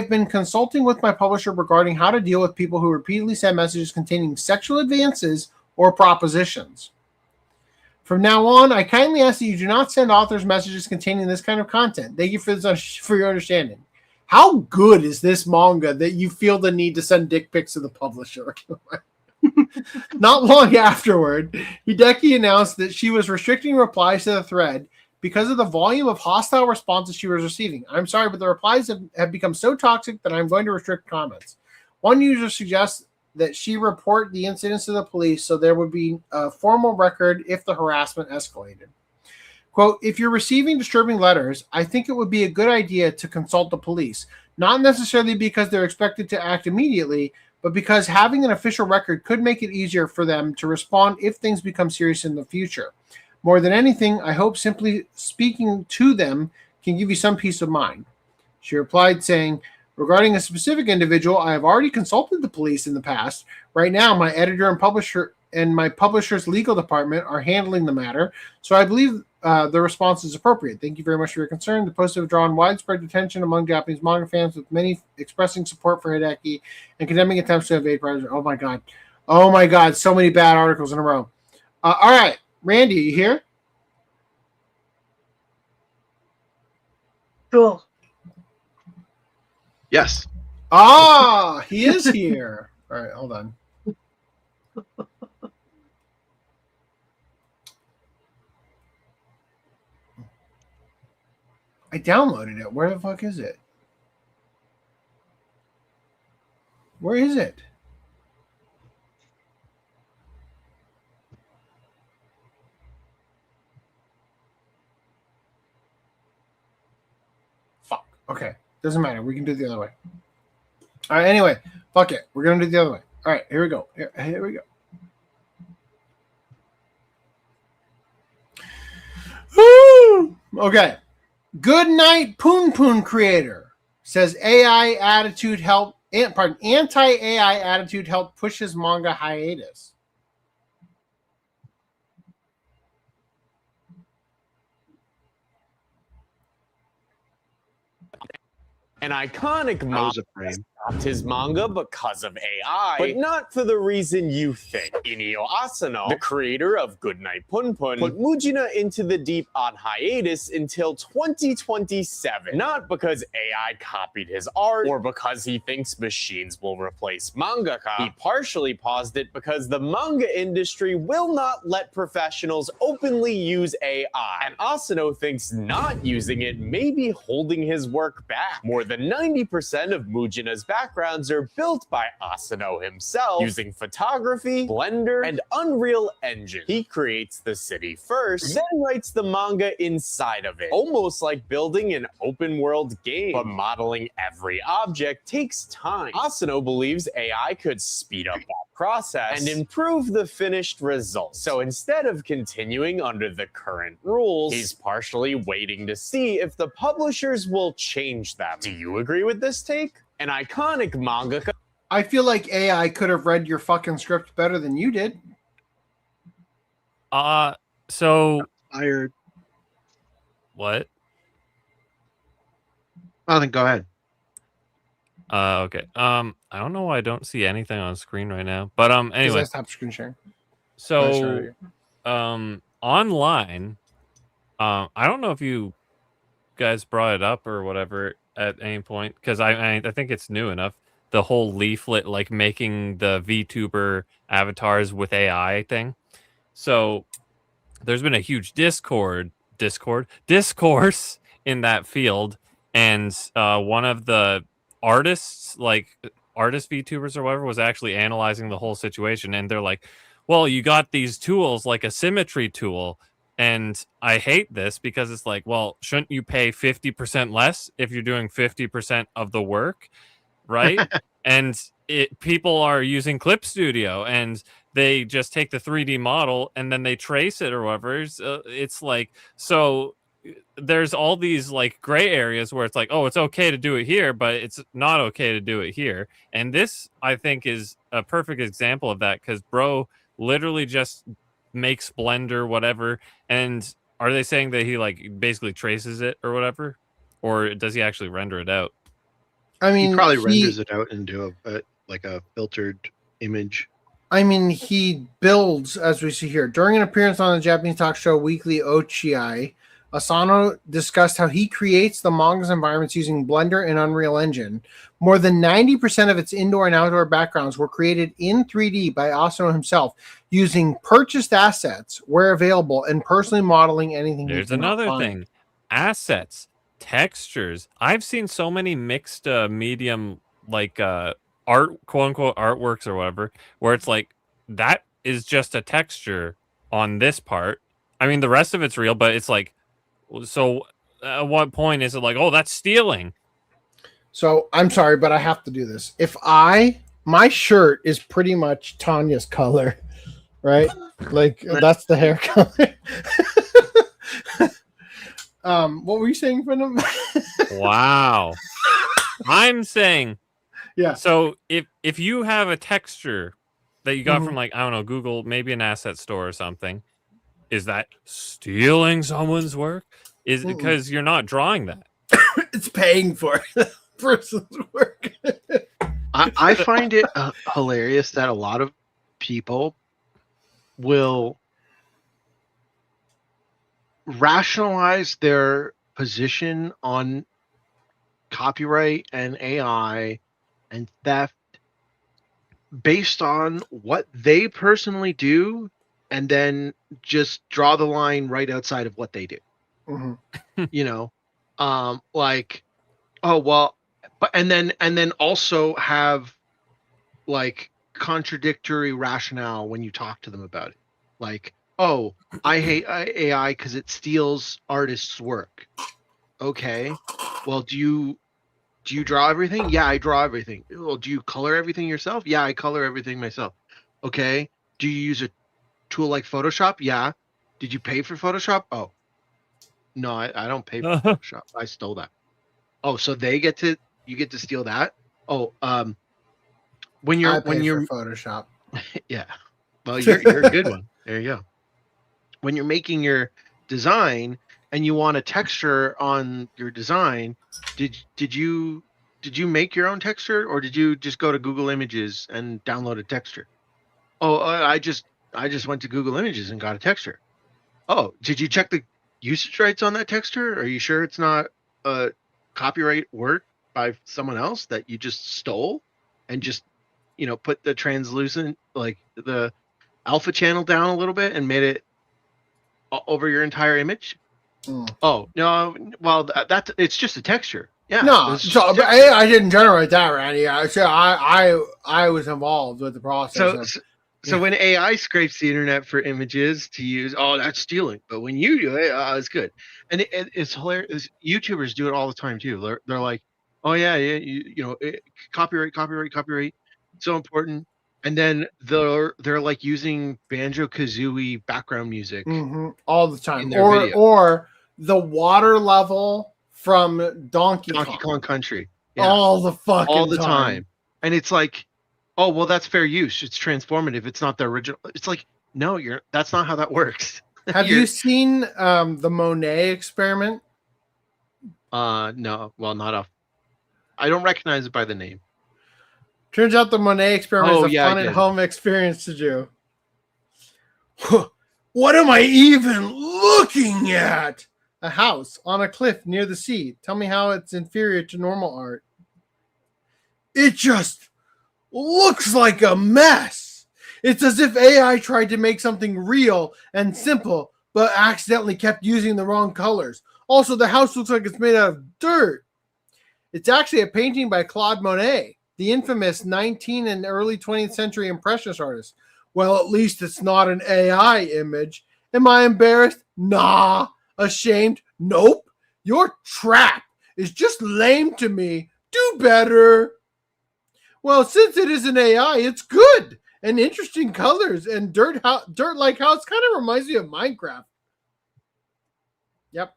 been consulting with my publisher regarding how to deal with people who repeatedly send messages containing sexual advances or propositions. From now on, I kindly ask that you do not send authors messages containing this kind of content. Thank you for your understanding. How good is this manga that you feel the need to send dick pics to the publisher? Not long afterward, Hideki announced that she was restricting replies to the thread because of the volume of hostile responses she was receiving. I'm sorry, but the replies have become so toxic that I'm going to restrict comments. One user suggests that she report the incidents to the police so there would be a formal record if the harassment escalated. Quote, if you're receiving disturbing letters, I think it would be a good idea to consult the police, not necessarily because they're expected to act immediately, but because having an official record could make it easier for them to respond if things become serious in the future. More than anything, I hope simply speaking to them can give you some peace of mind. She replied saying, regarding a specific individual, I have already consulted the police in the past. Right now, my editor and publisher and my publisher's legal department are handling the matter, so I believe the response is appropriate. Thank you very much for your concern. The posts have drawn widespread attention among Japanese manga fans, with many expressing support for Hideki and condemning attempts to evade privacy. Oh my god, so many bad articles in a row. All right, Randy, are you here? Cool. Yes. Ah, he is here. All right, hold on. I downloaded it. Where the fuck is it? Where is it? Fuck. Okay. Doesn't matter. We can do it the other way. All right. Anyway, fuck it. We're gonna do it the other way. All right. Here we go. Here we go. Okay. Good night, Poon Poon creator says AI attitude help. Anti-AI attitude helped push his manga hiatus. An iconic manga stopped his manga because of AI, but not for the reason you think. Inio Asano, the creator of Goodnight Punpun, put Mujina into the deep on hiatus until 2027. Not because AI copied his art or because he thinks machines will replace mangaka. He partially paused it because the manga industry will not let professionals openly use AI, and Asano thinks not using it may be holding his work back. More than 90% of Mujina's backgrounds are built by Asano himself, using photography, Blender, and Unreal Engine. He creates the city first, then writes the manga inside of it, almost like building an open-world game. But modeling every object takes time. Asano believes AI could speed up that process and improve the finished result. So instead of continuing under the current rules, he's partially waiting to see if the publishers will change them. Do you agree with this take? An iconic mangaka. I feel like AI could have read your fucking script better than you did. So Fired. What? Oh, then go ahead. Okay. I don't know why I don't see anything on screen right now. But anyway. I stopped screen sharing. So online, I don't know if you guys brought it up or whatever at any point, because I think it's new enough. The whole leaflet, like making the VTuber avatars with AI thing. So there's been a huge discourse in that field, and one of the artists, like artist VTubers or whatever, was actually analyzing the whole situation, and they're like, well, you got these tools like a symmetry tool, and I hate this because it's like, well, shouldn't you pay 50% less if you're doing 50% of the work, right? And people are using Clip Studio, and they just take the 3D model and then they trace it or whatever. It's like, so there's all these like gray areas where it's like, oh, it's okay to do it here, but it's not okay to do it here. And this, I think, is a perfect example of that, because bro literally just makes Blender whatever. And are they saying that he like basically traces it or whatever, or does he actually render it out? I mean, he probably renders it out into a filtered image. I mean, he builds, as we see here. During an appearance on the Japanese talk show Weekly OCA, Asano discussed how he creates the manga's environments using Blender and Unreal Engine. More than 90% of its indoor and outdoor backgrounds were created in 3D by Asano himself, using purchased assets where available and personally modeling anything. There's another thing. Assets, textures. I've seen so many mixed medium, like art, quote unquote artworks or whatever, where it's like, that is just a texture on this part. I mean, the rest of it's real, but it's like, so at what point is it like, oh, that's stealing? So I'm sorry, but I have to do this. If my shirt is pretty much Tanya's color, right? Like that's the hair color. What were you saying, Venom? Wow. I'm saying, yeah. So if you have a texture that you got from like, I don't know, Google, maybe an asset store or something, is that stealing someone's work? Is it because you're not drawing that? It's paying for the person's work. I find it hilarious that a lot of people will rationalize their position on copyright and AI and theft based on what they personally do, and then just draw the line right outside of what they do. You know, like, oh well, but and then also have like contradictory rationale when you talk to them about it. Like, oh, I hate AI because it steals artists' work. Okay, well, do Do you draw everything? Yeah, I draw everything. Well, do you color everything yourself? Yeah, I color everything myself. Okay. Do you use a tool like Photoshop? Yeah. Did you pay for Photoshop? Oh, no, I don't pay for Photoshop. I stole that. Oh, so you get to steal that? Oh, when you're for Photoshop. yeah. Well, you're a good one. There you go. When you're making your design and you want a texture on your design, did you make your own texture, or did you just go to Google Images and download a texture? Oh, I just went to Google Images and got a texture. Oh, did you check the usage rights on that texture? Are you sure it's not a copyright work by someone else that you just stole and just, put the translucent, like the alpha channel down a little bit and made it over your entire image? Oh, no, well, it's just a texture. Yeah. No, so I didn't generate that, Randy. I was involved with the process. So when AI scrapes the internet for images to use, that's stealing. But when you do it, it's good. And it's hilarious. YouTubers do it all the time too. They're like, oh yeah, copyright, so important. And then they're like using Banjo-Kazooie background music all the time, video. or the water level from Donkey Kong Country, all the time. And it's like, oh, well, that's fair use. It's transformative. It's not the original. It's like, no, that's not how that works. Have you seen the Monet experiment? No. Well, not off. I don't recognize it by the name. Turns out the Monet experiment is a fun at home experience to do. What am I even looking at? A house on a cliff near the sea. Tell me how it's inferior to normal art. It just looks like a mess. It's as if AI tried to make something real and simple, but accidentally kept using the wrong colors. Also, the house looks like it's made out of dirt. It's actually a painting by Claude Monet, the infamous 19th and early 20th century Impressionist artist. Well, at least it's not an AI image. Am I embarrassed? Nah. Ashamed? Nope. Your trap is just lame to me. Do better. Well, since it is an AI, it's good and interesting colors and dirt-like house. Kind of reminds me of Minecraft. Yep.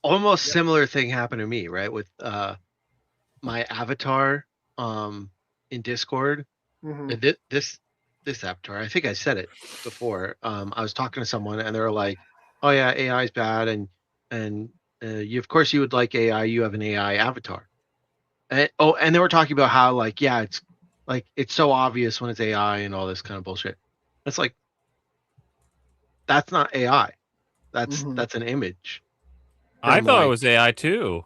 Almost similar thing happened to me, right? With my avatar in Discord. This avatar, I think I said it before. I was talking to someone and they were like, "Oh yeah, AI is bad, and you, of course you would like AI. You have an AI avatar." And they were talking about how it's so obvious when it's AI and all this kind of bullshit. It's like, that's not AI. That's an image. I thought it was AI too.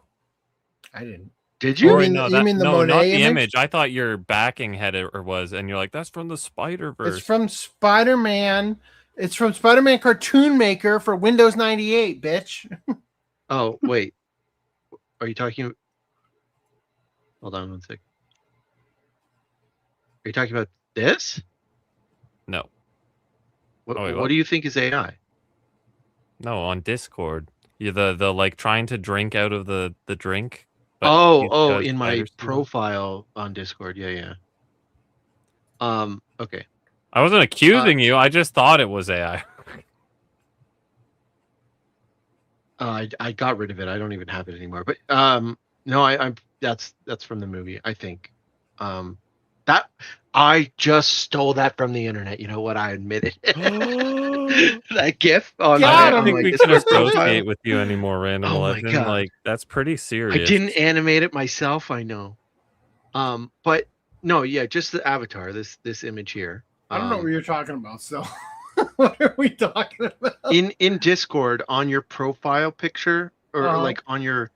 I didn't. Did you? You mean the Monet not the image? I thought your backing had it, or was, and you're like, that's from the Spider-Verse. It's from Spider-Man. It's from Spider-Man Cartoon Maker for Windows 98, bitch. Oh, wait. Are you talking? Hold on one sec. Are you talking about this? No. What do you think is AI? No, on Discord. You're the like trying to drink out of the drink. In my profile on Discord. Yeah. Okay. I wasn't accusing you. I just thought it was AI. I got rid of it. I don't even have it anymore. But no, I'm that's from the movie, I think. That I just stole that from the internet. You know what? I admitted it. That GIF on I don't think we can associate with you anymore, Random 11. Like, that's pretty serious. I didn't animate it myself. I know. But no, yeah, just the avatar. This image here. I don't know what you're talking about. So, what are we talking about? In Discord, on your profile picture, or like on your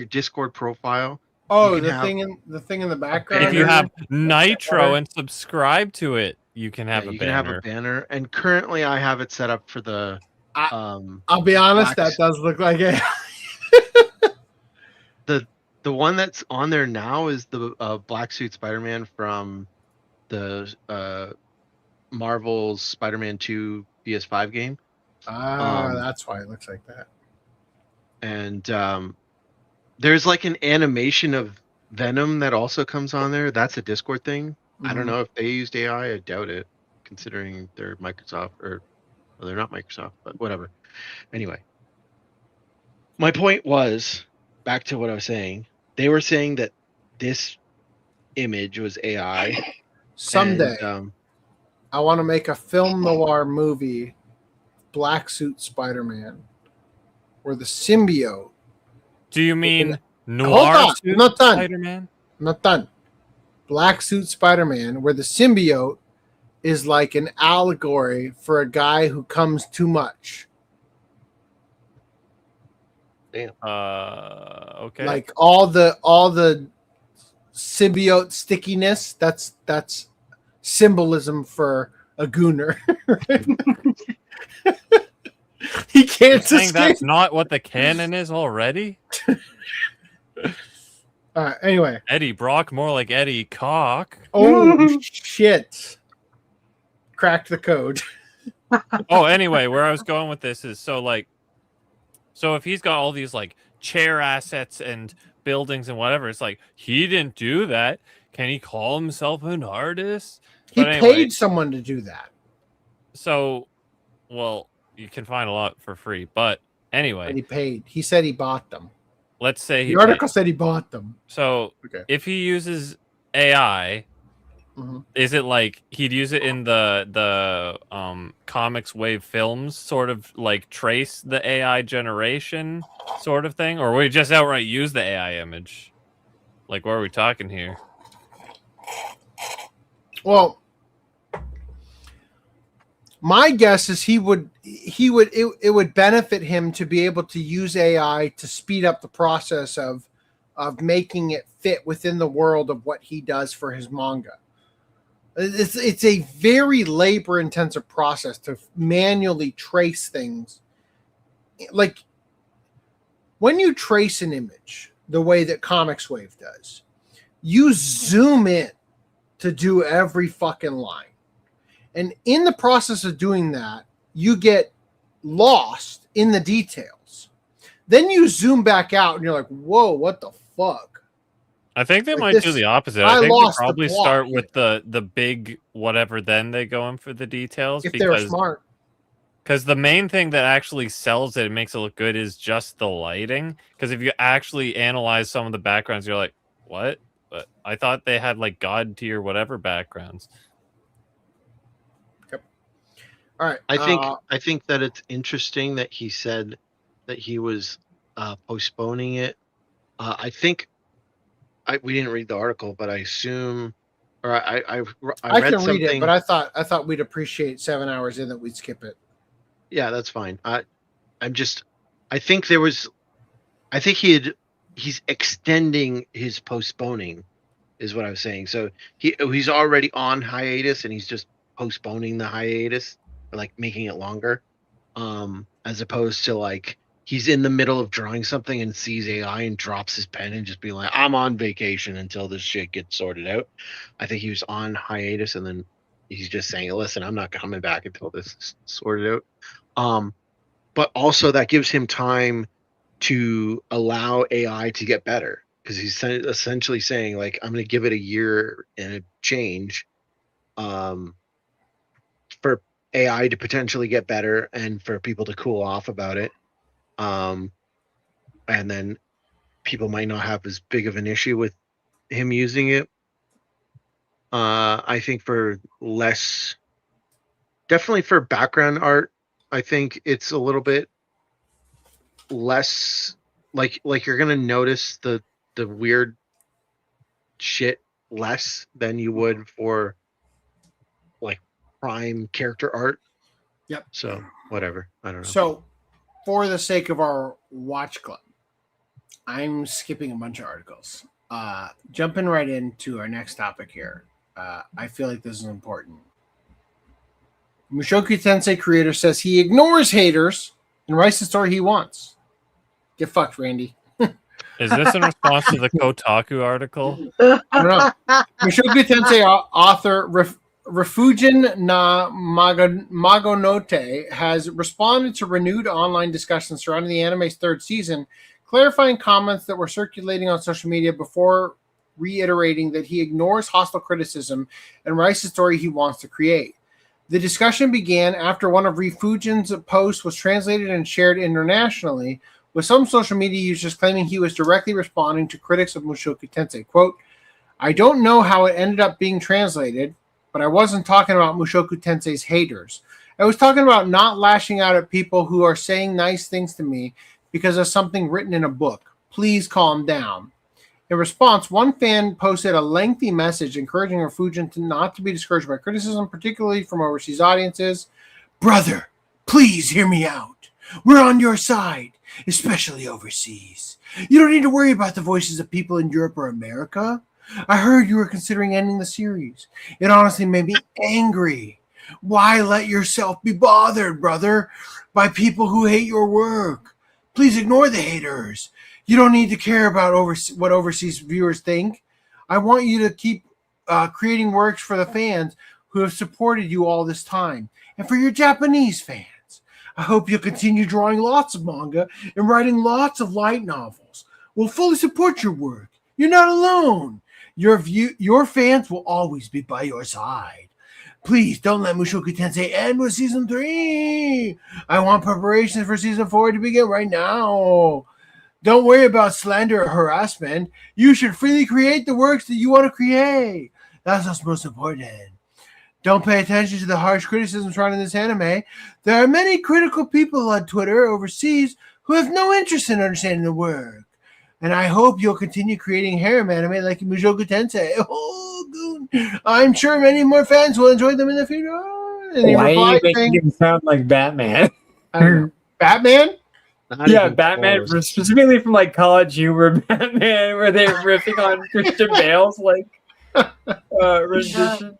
Discord profile. Oh, the thing in the background. If you have Nitro and subscribe to it, you can have a banner. You can have a banner, and currently I have it set up for the. I'll be honest, that does look like it. The one that's on there now is the black suit Spider-Man from the Marvel's Spider-Man 2 PS5 game. That's why it looks like that. And There's like an animation of Venom that also comes on there. That's a Discord thing. I don't know if they used AI. I doubt it, considering they're Microsoft or well, they're not Microsoft, but whatever. Anyway, my point was back to what I was saying. They were saying that this image was AI. Someday, and, I want to make a film noir movie, Black Suit Spider-Man, where the symbiote. Do you mean noir suit Spider-Man? Not done. Black Suit Spider-Man, where the symbiote is like an allegory for a guy who comes too much. Damn. Okay. Like all the symbiote stickiness. That's symbolism for a gooner. He can't saying that's not what the canon is already. Anyway, Eddie Brock, more like Eddie Cock. Oh shit! Cracked the code. Oh, anyway, where I was going with this is so if he's got all these like chair assets and buildings and whatever, it's like he didn't do that. Can he call himself an artist? He But anyway, paid someone to do that. So, well, you can find a lot for free, but anyway, But he paid. He said he bought them. let's say The article said he bought them. So Okay. if he uses AI, Mhm. is it like he'd use it in the comics wave films, sort of like trace the AI generation sort of thing, or would he just outright use the AI image? Like, what are we talking here? Well, my guess is it would benefit him to be able to use AI to speed up the process of making it fit within the world of what he does for his manga. It's a very labor intensive process to manually trace things. Like when you trace an image the way that Comics Wave does, you zoom in to do every fucking line. And in the process of doing that, you get lost in the details. Then you zoom back out and you're like, whoa, what the fuck? I think they Like might this- do the opposite. I I think lost they the probably plot start here. with the big whatever, then they go in for the details. If they're smart. Because the main thing that actually sells it and makes it look good is just the lighting. Because if you actually analyze some of the backgrounds, you're like, what? But I thought they had like god tier whatever backgrounds. All right. I think that it's interesting that he said that he was postponing it. I think we didn't read the article, but I assume, or I I read can something. read it, but I thought we'd appreciate 7 hours in that we'd skip it. Yeah, that's fine. I think he's extending his postponing, is what I was saying. So he's already on hiatus and he's just postponing the hiatus, or like making it longer, as opposed to like he's in the middle of drawing something and sees AI and drops his pen and just be like, I'm on vacation until this shit gets sorted out. I think he was on hiatus and then he's just saying, listen, I'm not coming back until this is sorted out. But also that gives him time to allow AI to get better, because he's essentially saying like, I'm going to give it a year and a change for AI to potentially get better and for people to cool off about it. And then people might not have as big of an issue with him using it. I think definitely for background art, I think it's a little bit less like you're gonna notice the weird shit less than you would for like prime character art. Yep. So whatever. I don't know. So for the sake of our watch club, I'm skipping a bunch of articles. Jumping right into our next topic here. I feel like this is important. Mushoku Tensei creator says he ignores haters and writes the story he wants. Get fucked, Randy. Is this in response to the Kotaku article? I don't know. Mushoku Tensei author Refugin na Magonote has responded to renewed online discussions surrounding the anime's third season, clarifying comments that were circulating on social media before reiterating that he ignores hostile criticism and writes the story he wants to create. The discussion began after one of Refugion's posts was translated and shared internationally, with some social media users claiming he was directly responding to critics of Mushoku Tensei. Quote, I don't know how it ended up being translated, but I wasn't talking about Mushoku Tensei's haters. I was talking about not lashing out at people who are saying nice things to me because of something written in a book. Please calm down. In response, one fan posted a lengthy message encouraging Refugian to not to be discouraged by criticism, particularly from overseas audiences. Brother, please hear me out. We're on your side, especially overseas. You don't need to worry about the voices of people in Europe or America. I heard you were considering ending the series. It honestly made me angry. Why let yourself be bothered, brother, by people who hate your work? Please ignore the haters. You don't need to care about what overseas viewers think. I want you to keep creating works for the fans who have supported you all this time. And for your Japanese fans, I hope you'll continue drawing lots of manga and writing lots of light novels. We'll fully support your work. You're not alone. Your fans will always be by your side. Please don't let Mushoku Tensei end with season 3. I want preparations for season 4 to begin right now. Don't worry about slander or harassment. You should freely create the works that you want to create. That's what's most important. Don't pay attention to the harsh criticism surrounding this anime. There are many critical people on Twitter overseas who have no interest in understanding the work. And I hope you'll continue creating harem anime like Mushoku Tensei. Oh, good. I'm sure many more fans will enjoy them in the future. And why are you making him sound like Batman? I don't know. Batman? Yeah, Batman, specifically from like College Humor Batman, where they're riffing on Christian Bale's like rendition.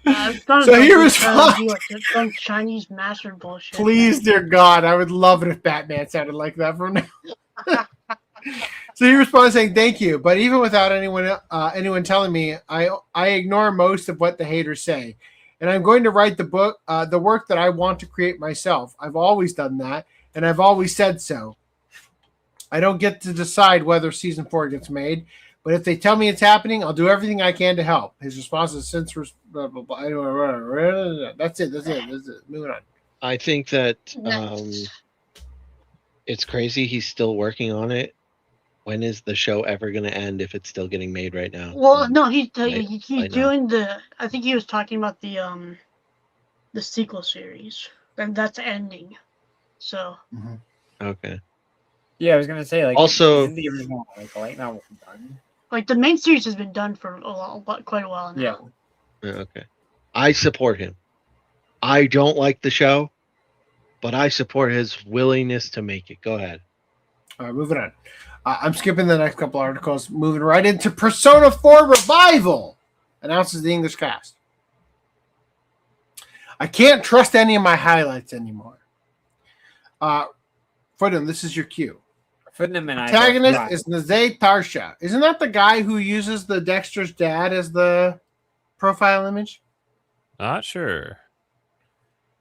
So he responds, like some Chinese master bullshit. Please, dear God, I would love it if Batman sounded like that from now. So he responds saying, "Thank you, but even without anyone telling me, I ignore most of what the haters say, and I'm going to write the work that I want to create myself. I've always done that, and I've always said so. I don't get to decide whether season 4 gets made, but if they tell me it's happening, I'll do everything I can to help." His response is, "Since blah, blah, blah. That's it. Moving on." I think that it's crazy he's still working on it. When is the show ever going to end if it's still getting made right now? Well, no, he's doing the. I think he was talking about the sequel series, and that's ending. So. Okay. Yeah, I was gonna say like also the original like light novel done. Like the main series has been done for quite a while now. Yeah. Okay. I support him. I don't like the show, but I support his willingness to make it. Go ahead. All right, moving on. I'm skipping the next couple articles, moving right into Persona 4 Revival, announces the English cast. I can't trust any of my highlights anymore. Fudum, this is your cue. Protagonist is Nazay Tarsha. Isn't that the guy who uses the Dexter's dad as the profile image? Not sure.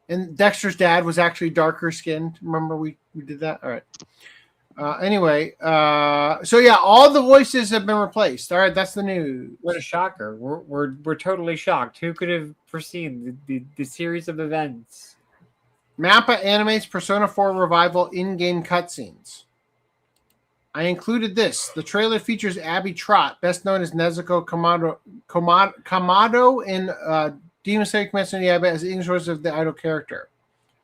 And Dexter's dad was actually darker skinned. Remember we did that? All right. Anyway, so yeah, all the voices have been replaced. All right, that's the news. What a shocker! We're totally shocked. Who could have foreseen the series of events? Mappa animates Persona 4 Revival in-game cutscenes. I included this. The trailer features Abby Trott, best known as Nezuko Kamado in Demon Slayer Kimetsu no Yaiba as the English voice of the idol character.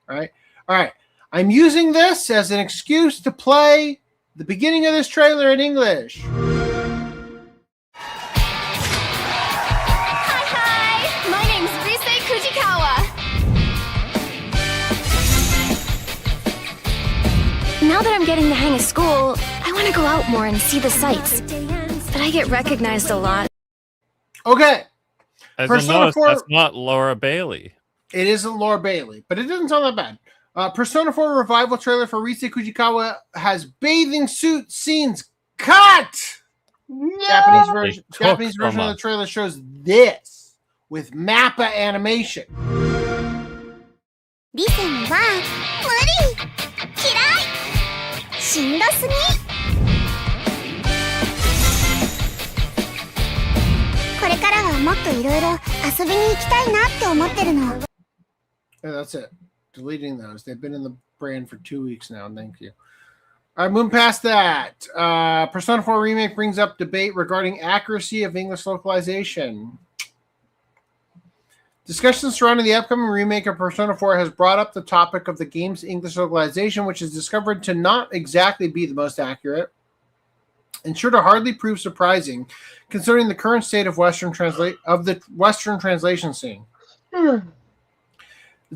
All right. I'm using this as an excuse to play the beginning of this trailer in English. Hi, my name's Rise Kujikawa. Now that I'm getting the hang of school, I want to go out more and see the sights. But I get recognized a lot. Okay. As a notice, that's not Laura Bailey. It isn't Laura Bailey, but it doesn't sound that bad. Persona 4 Revival trailer for Rise Kujikawa has bathing suit scenes cut. No! Japanese version of the trailer shows this with Mappa animation. しんどすぎ。これからはもっといろいろ遊びに行きたいなって思ってるの。 Yeah, that's it. Deleting those. They've been in the brand for 2 weeks now. Thank you. All right, moving past that. Persona 4 Remake brings up debate regarding accuracy of English localization. Discussion surrounding the upcoming remake of Persona 4 has brought up the topic of the game's English localization, which is discovered to not exactly be the most accurate, and sure to hardly prove surprising, considering the current state of the Western translation scene. The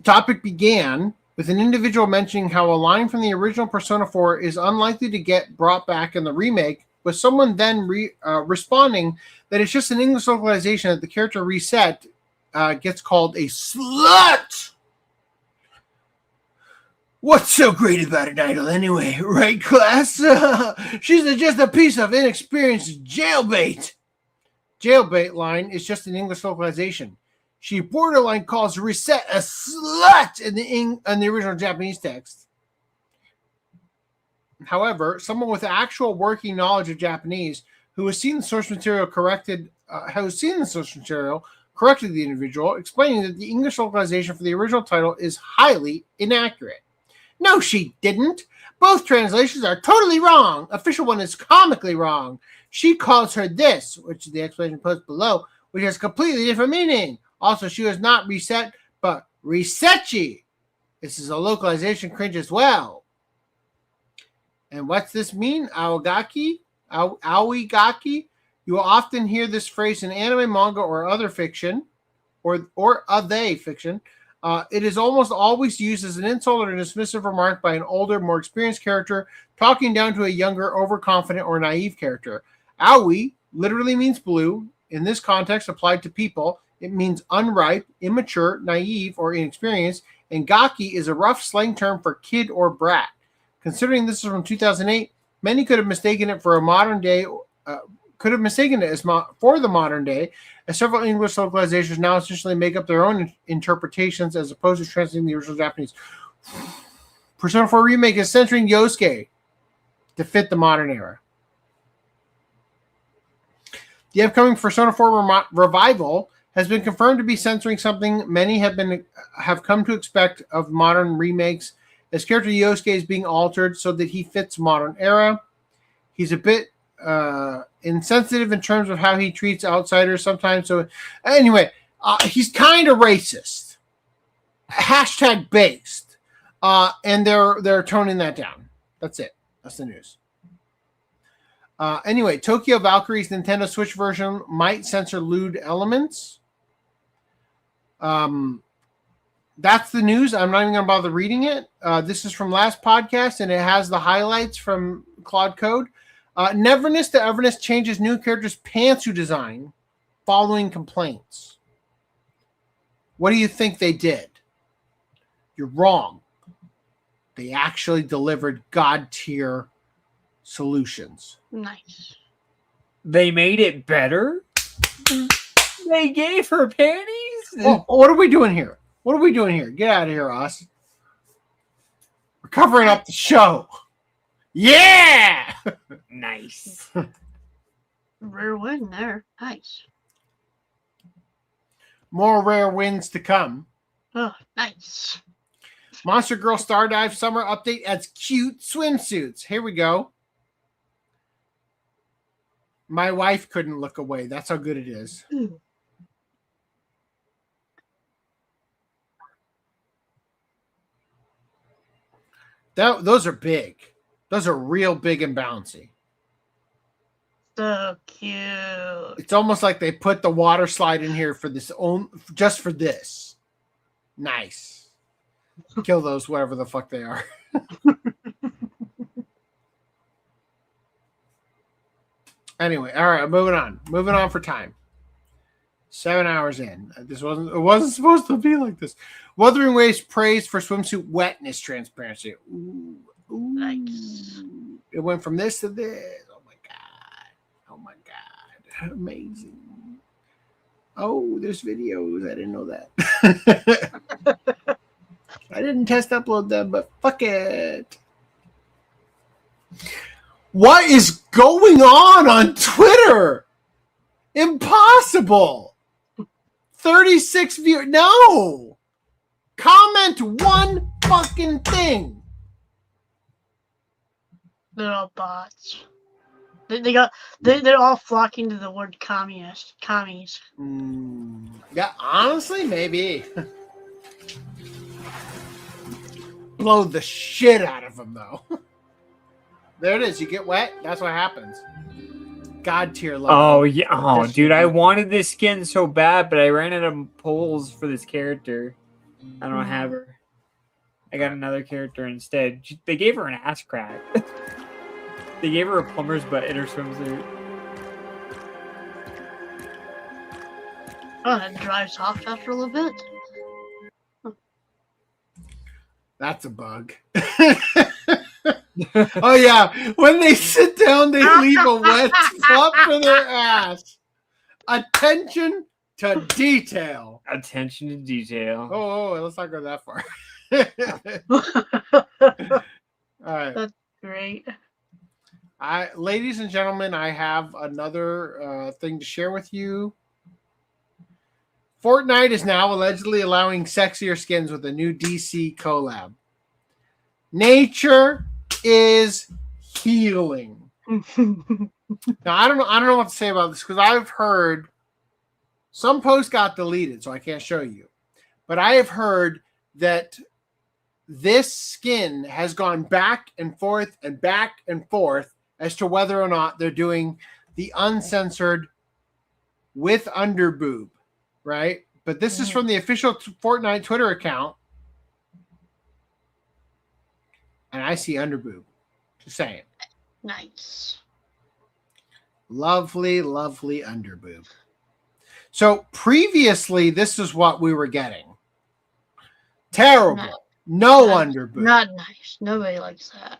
topic began with an individual mentioning how a line from the original Persona 4 is unlikely to get brought back in the remake, with someone then responding that it's just an English localization that the character reset gets called a slut. What's so great about an idol anyway, right, class? She's just a piece of inexperienced jailbait. Jailbait line is just an English localization. She borderline calls reset a slut in the original Japanese text. However, someone with actual working knowledge of Japanese who has seen the source material corrected the individual, explaining that the English localization for the original title is highly inaccurate. No, she didn't. Both translations are totally wrong. Official one is comically wrong. She calls her this, which is the explanation post below, which has completely different meaning. Also, she was not reset, but resetchi. This is a localization cringe as well. And what's this mean? Aoigaki? Aoigaki? You will often hear this phrase in anime, manga, or other fiction, or other fiction. It is almost always used as an insult or a dismissive remark by an older, more experienced character talking down to a younger, overconfident, or naive character. Aoi literally means blue. In this context, applied to people, it means unripe, immature, naive, or inexperienced. And gaki is a rough slang term for kid or brat. Considering this is from 2008, many could have mistaken it for a modern day. Could have mistaken it for the modern day, as several English localizations now essentially make up their own interpretations as opposed to translating the original Japanese. Persona 4 Remake is censoring Yosuke to fit the modern era. The upcoming Persona 4 revival has been confirmed to be censoring something many have come to expect of modern remakes, as character Yosuke is being altered so that he fits modern era. He's a bit insensitive in terms of how he treats outsiders sometimes. So anyway, he's kind of racist. Hashtag based. And they're toning that down. That's it. That's the news. Anyway, Tokyo Valkyrie's Nintendo Switch version might censor lewd elements. That's the news. I'm not even going to bother reading it. This is from last podcast, and it has the highlights from Claude Code. Neverness to Everness changes new character's pantsuit design following complaints. What do you think they did? You're wrong. They actually delivered God-tier solutions. Nice. They made it better? They gave her panties? Well, what are we doing here? What are we doing here? Get out of here, Oz. We're covering up the show. Yeah! Nice. Rare win there. Nice. More rare wins to come. Oh, nice. Monster Girl Stardive Summer Update adds cute swimsuits. Here we go. My wife couldn't look away. That's how good it is. Those are big. Those are real big and bouncy. So cute. It's almost like they put the water slide in here for this just for this. Nice. Kill those, whatever the fuck they are. Anyway, all right, moving on. Moving on for time. 7 hours in. It wasn't supposed to be like this. Wuthering Waves praised for swimsuit wetness transparency. Ooh, nice. It went from this to this. Oh my god. Amazing. Oh, there's videos. I didn't know that. I didn't test upload them, but fuck it. What is going on Twitter? Impossible. 36 views. No. Comment one fucking thing. They're all bots. They're all flocking to the word communist. Commies. Yeah, honestly, maybe. Blow the shit out of them, though. There it is. You get wet. That's what happens. God tier level. Oh yeah. Oh, dude, I wanted this skin so bad, but I ran out of polls for this character. I don't have her. I got another character instead. They gave her an ass crack. They gave her a plumber's butt in her swimsuit. Oh, it dries off after a little bit. That's a bug. Oh yeah, when they sit down, they leave a wet flop for their ass. Attention to detail. Attention to detail. Oh, let's not go that far. All right. That's great. Ladies and gentlemen, I have another thing to share with you. Fortnite is now allegedly allowing sexier skins with a new DC collab. Nature is healing. Now, I don't know what to say about this because I've heard some posts got deleted, so I can't show you. But I have heard that this skin has gone back and forth as to whether or not they're doing the uncensored with underboob, right? But this is from the official Fortnite Twitter account. And I see underboob. Just saying. Nice. Lovely, lovely underboob. So previously, this is what we were getting. Terrible. No underboob. Not nice. Nobody likes that.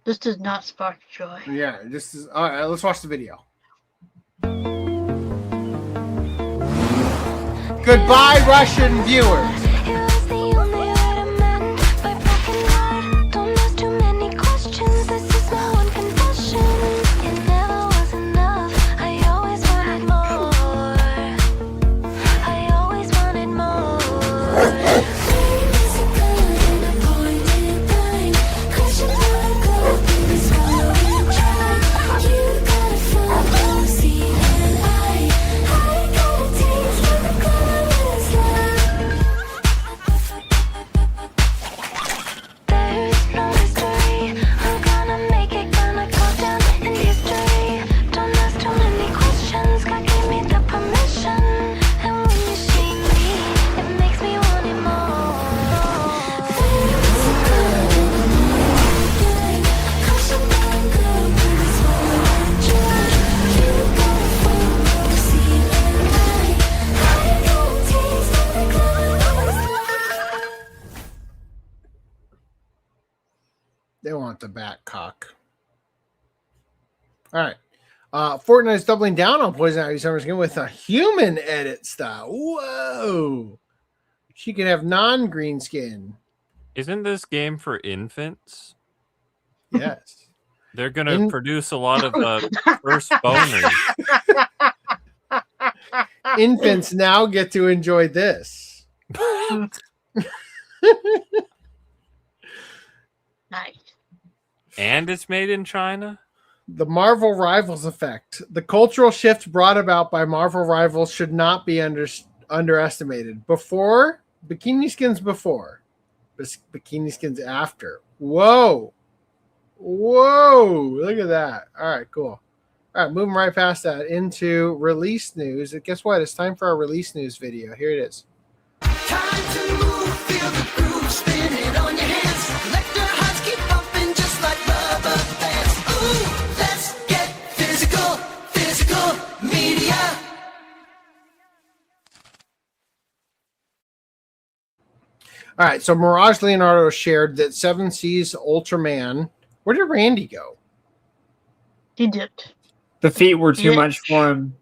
This does not spark joy. Yeah, this is all right. Let's watch the video. Goodbye, Russian viewers. They want the back cock. All right. Fortnite is doubling down on Poison Ivy Summer Skin with a human edit style. Whoa. She can have non-green skin. Isn't this game for infants? Yes. They're going to produce a lot of first boners. Infants now get to enjoy this. Nice. And it's made in China? The Marvel Rivals effect. The cultural shift brought about by Marvel Rivals should not be underestimated. Bikini skins before, bikini skins after. Whoa. Look at that. All right, cool. All right, moving right past that into release news. And guess what? It's time for our release news video. Here it is. Time to move, feel the groove, spin it on your hands. Let the hearts keep bumping just like rubber bands. Ooh, let's get physical media. All right, so Mirage Leonardo shared that Seven Seas Ultraman. Where did Randy go? He dipped. The feet were too much for him.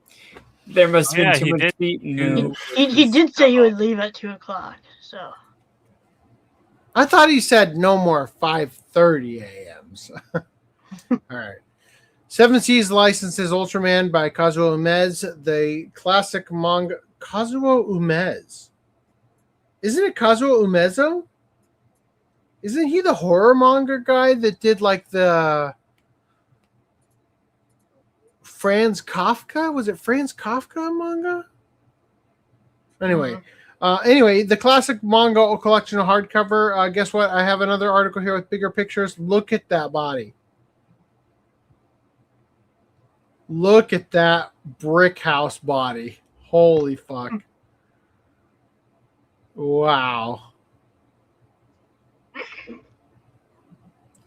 There must have been too much feet. No. He did say he would leave at 2:00. So I thought he said no more 5:30 a.m. times. All right. Seven Seas licenses Ultraman by Kazuo Umezu. The classic manga. Kazuo Umezu. Isn't it Kazuo Umezu? Isn't he the horror manga guy that did like the Franz Kafka? Was it Franz Kafka manga? Anyway, the classic manga collection hardcover. Guess what? I have another article here with bigger pictures. Look at that body. Look at that brick house body. Holy fuck. Wow.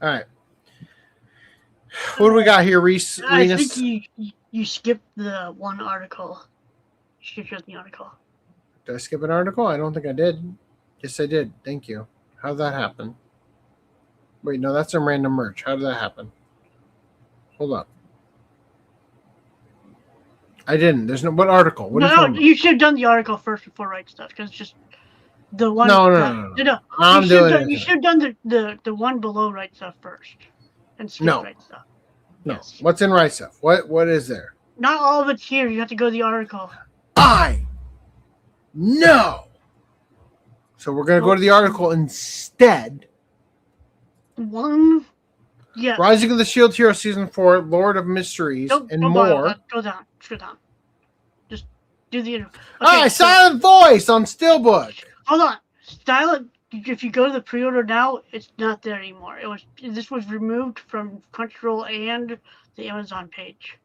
All right. What do we got here, Reese? I think you skipped the one article. You skipped the article. Did I skip an article? I don't think I did. Yes, I did. Thank you. How did that happen? Wait, no, that's some random merch. How did that happen? Hold up. I didn't. There's no. What article? What you should have done the article first before Right Stuff, because it's just the one. No. I'm doing it. You should have done the one below Right Stuff first, and skip Right Stuff. No. Yes. What's in Right Stuff? What is there? Not all of it's here. You have to go to the article. No. So we're gonna go to the article instead. Yeah. Rising of the Shield Hero Season 4, Lord of Mysteries, and more. Go down. Just do the. Okay, silent voice on Steelbook. Hold on. Silent. If you go to the pre-order now, it's not there anymore. This was removed from Crunchyroll and the Amazon page.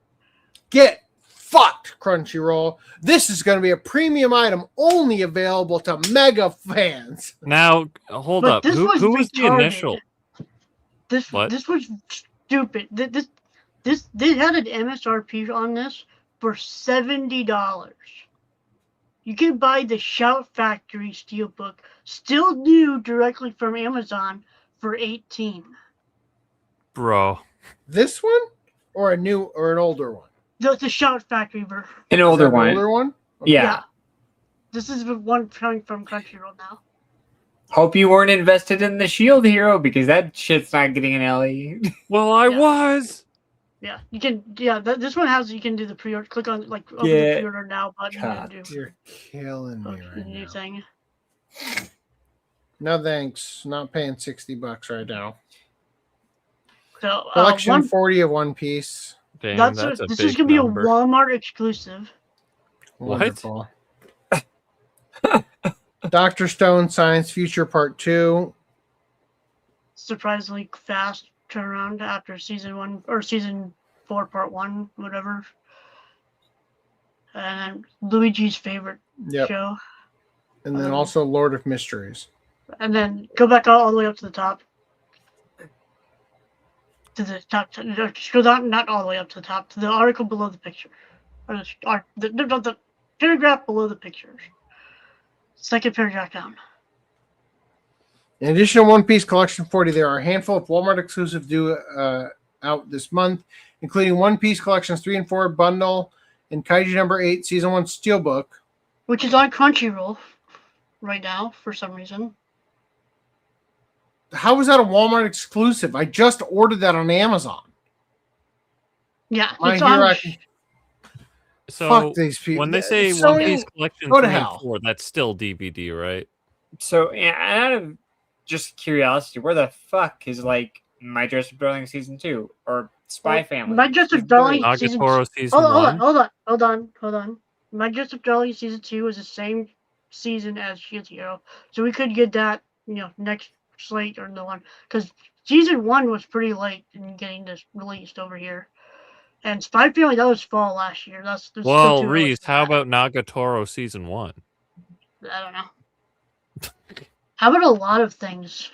Get fucked, Crunchyroll. This is going to be a premium item only available to mega fans. Now, hold up. Who was the initial? This was stupid. This they had an MSRP on this for $70. You can buy the Shout Factory Steelbook, still new, directly from Amazon for $18. Bro, this one or a new or an older one? The Shout Factory version. An older one. Older one? Okay. Yeah. This is the one coming from Crunchyroll now. Hope you weren't invested in the Shield Hero, because that shit's not getting an LE. Well, I was. Yeah, you can. Yeah, this one has. You can do the pre-order. Click on over the pre-order now button. And do You're killing me right new now. thing. No thanks. Not paying $60 right now. So Collection 40 of One Piece. Damn, this is gonna be a Walmart exclusive. Wonderful. Dr. Stone Science Future Part 2. Surprisingly fast turnaround after season 1 or season 4 part 1, whatever. And Luigi's favorite show. And then also Lord of Mysteries. And then go back all the way up to the top. To the top. Just go down, not all the way up to the top. To the article below the picture. Or the paragraph below the pictures. Second paragraph down. In addition to One Piece Collection 40, there are a handful of Walmart exclusive due out this month, including One Piece Collections 3 and 4 Bundle and Kaiju number 8 Season 1 Steelbook. Which is on Crunchyroll right now for some reason. How was that a Walmart exclusive? I just ordered that on Amazon. Yeah. It's on... So fuck these people. When they say Sony, One Piece Collection 3 and 4, that's still DVD, right? So, out of just curiosity, where the fuck is like My Dress Up Darling Season 2 or Spy Family? My Dress Up Darling Season 1. Hold on. My Dress Up Darling Season 2 is the same season as Shield Hero, so we could get that, next slate or the one, because Season 1 was pretty late in getting this released over here. And Spy Family, that was fall last year. Well, Reese, how about Nagatoro Season 1? I don't know. How about a lot of things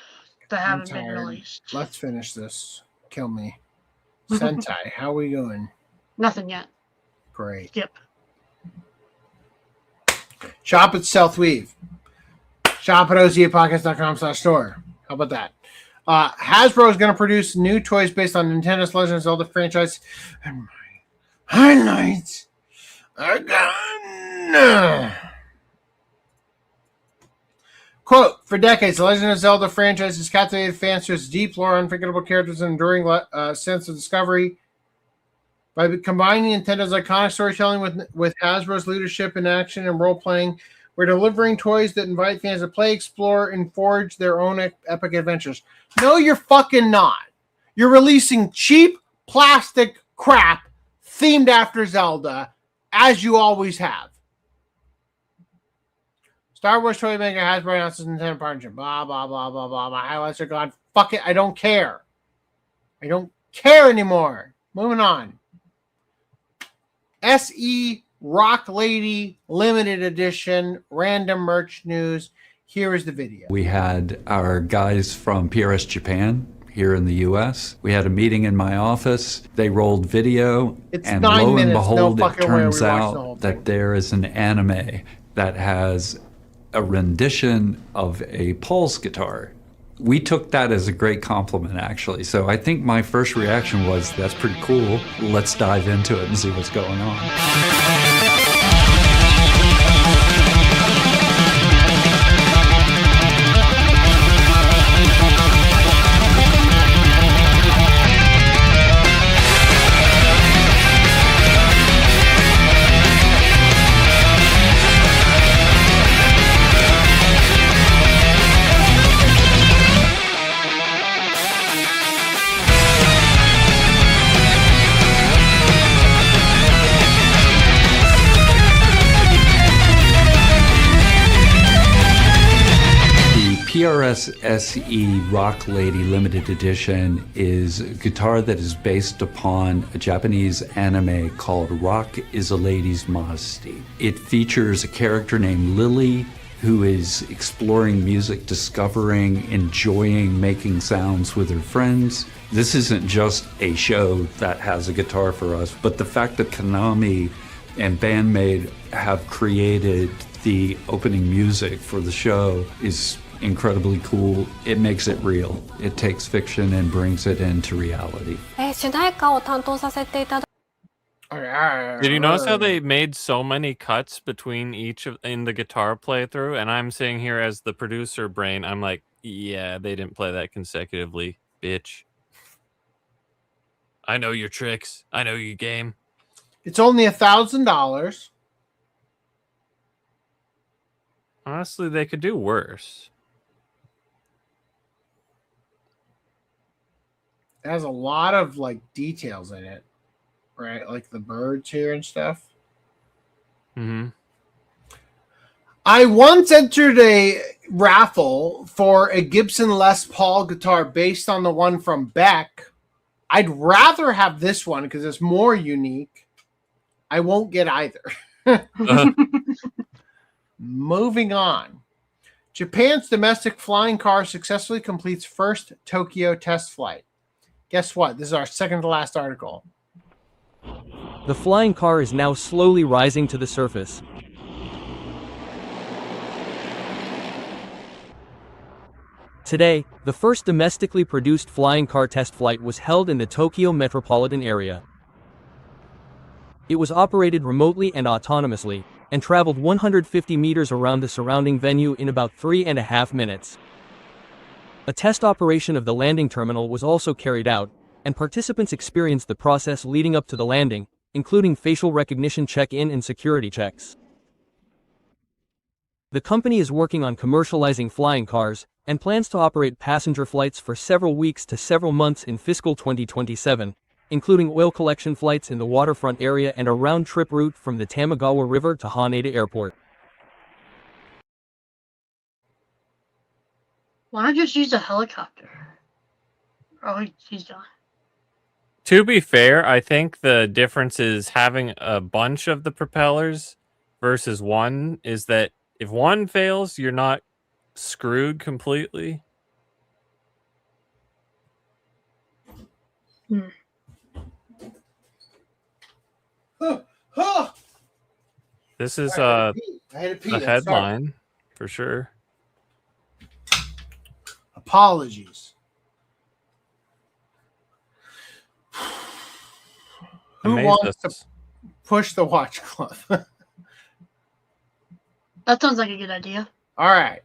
that haven't been released? Let's finish this. Kill me. Sentai, how are we going? Nothing yet. Great. Skip. Shop at Stealthweave. Shop at OCApodcast.com/store. How about that? Hasbro is going to produce new toys based on Nintendo's Legend of Zelda franchise. And my highlights are gone. Quote, for decades, the Legend of Zelda franchise has captivated fans through its deep lore, unforgettable characters, and enduring sense of discovery. By combining Nintendo's iconic storytelling with Hasbro's leadership in action and role-playing, we're delivering toys that invite fans to play, explore, and forge their own epic adventures. No, you're fucking not. You're releasing cheap plastic crap themed after Zelda, as you always have. Star Wars toy maker Hasbro announces Nintendo partnership. Blah, blah, blah, blah, blah. My highlights are gone. Fuck it. I don't care. I don't care anymore. Moving on. SE Rock Lady Limited Edition random merch news. Here is the video. We had our guys from PRS Japan here in the US. We had a meeting in my office. They rolled video. And 9 lo and minutes. behold, No it fucking way we turns watched the whole out that there is an anime that has a rendition of a Pulse guitar. We took that as a great compliment, actually. So I think my first reaction was, that's pretty cool. Let's dive into it and see what's going on. PRS SE Rock Lady Limited Edition is a guitar that is based upon a Japanese anime called Rock is a Lady's Modesty. It features a character named Lily who is exploring music, discovering, enjoying making sounds with her friends. This isn't just a show that has a guitar for us, but the fact that Konami and Bandmade have created the opening music for the show is incredibly cool. It makes it real. It takes fiction and brings it into reality. 主題歌を担当させていただ Did you notice how they made so many cuts between each of in the guitar playthrough? And I'm sitting here as the producer brain. I'm like, yeah, they didn't play that consecutively, bitch. I know your tricks. I know your game. It's only $1,000. Honestly, they could do worse. It has a lot of like details in it, right? Like the birds here and stuff. Mm-hmm. I once entered a raffle for a Gibson Les Paul guitar based on the one from Beck. I'd rather have this one because it's more unique. I won't get either. Moving on. Japan's domestic flying car successfully completes first Tokyo test flight. Guess what? This is our second to last article. The flying car is now slowly rising to the surface. Today, the first domestically produced flying car test flight was held in the Tokyo metropolitan area. It was operated remotely and autonomously, and traveled 150 meters around the surrounding venue in about 3.5 minutes. A test operation of the landing terminal was also carried out, and participants experienced the process leading up to the landing, including facial recognition check-in and security checks. The company is working on commercializing flying cars, and plans to operate passenger flights for several weeks to several months in fiscal 2027, including oil collection flights in the waterfront area and a round-trip route from the Tamagawa River to Haneda Airport. Why not just use a helicopter? Oh, he's done. To be fair, I think the difference is having a bunch of the propellers versus one is that if one fails, you're not screwed completely. This is the headline for sure. Apologies. Who wants to push the watch club? That sounds like a good idea. All right.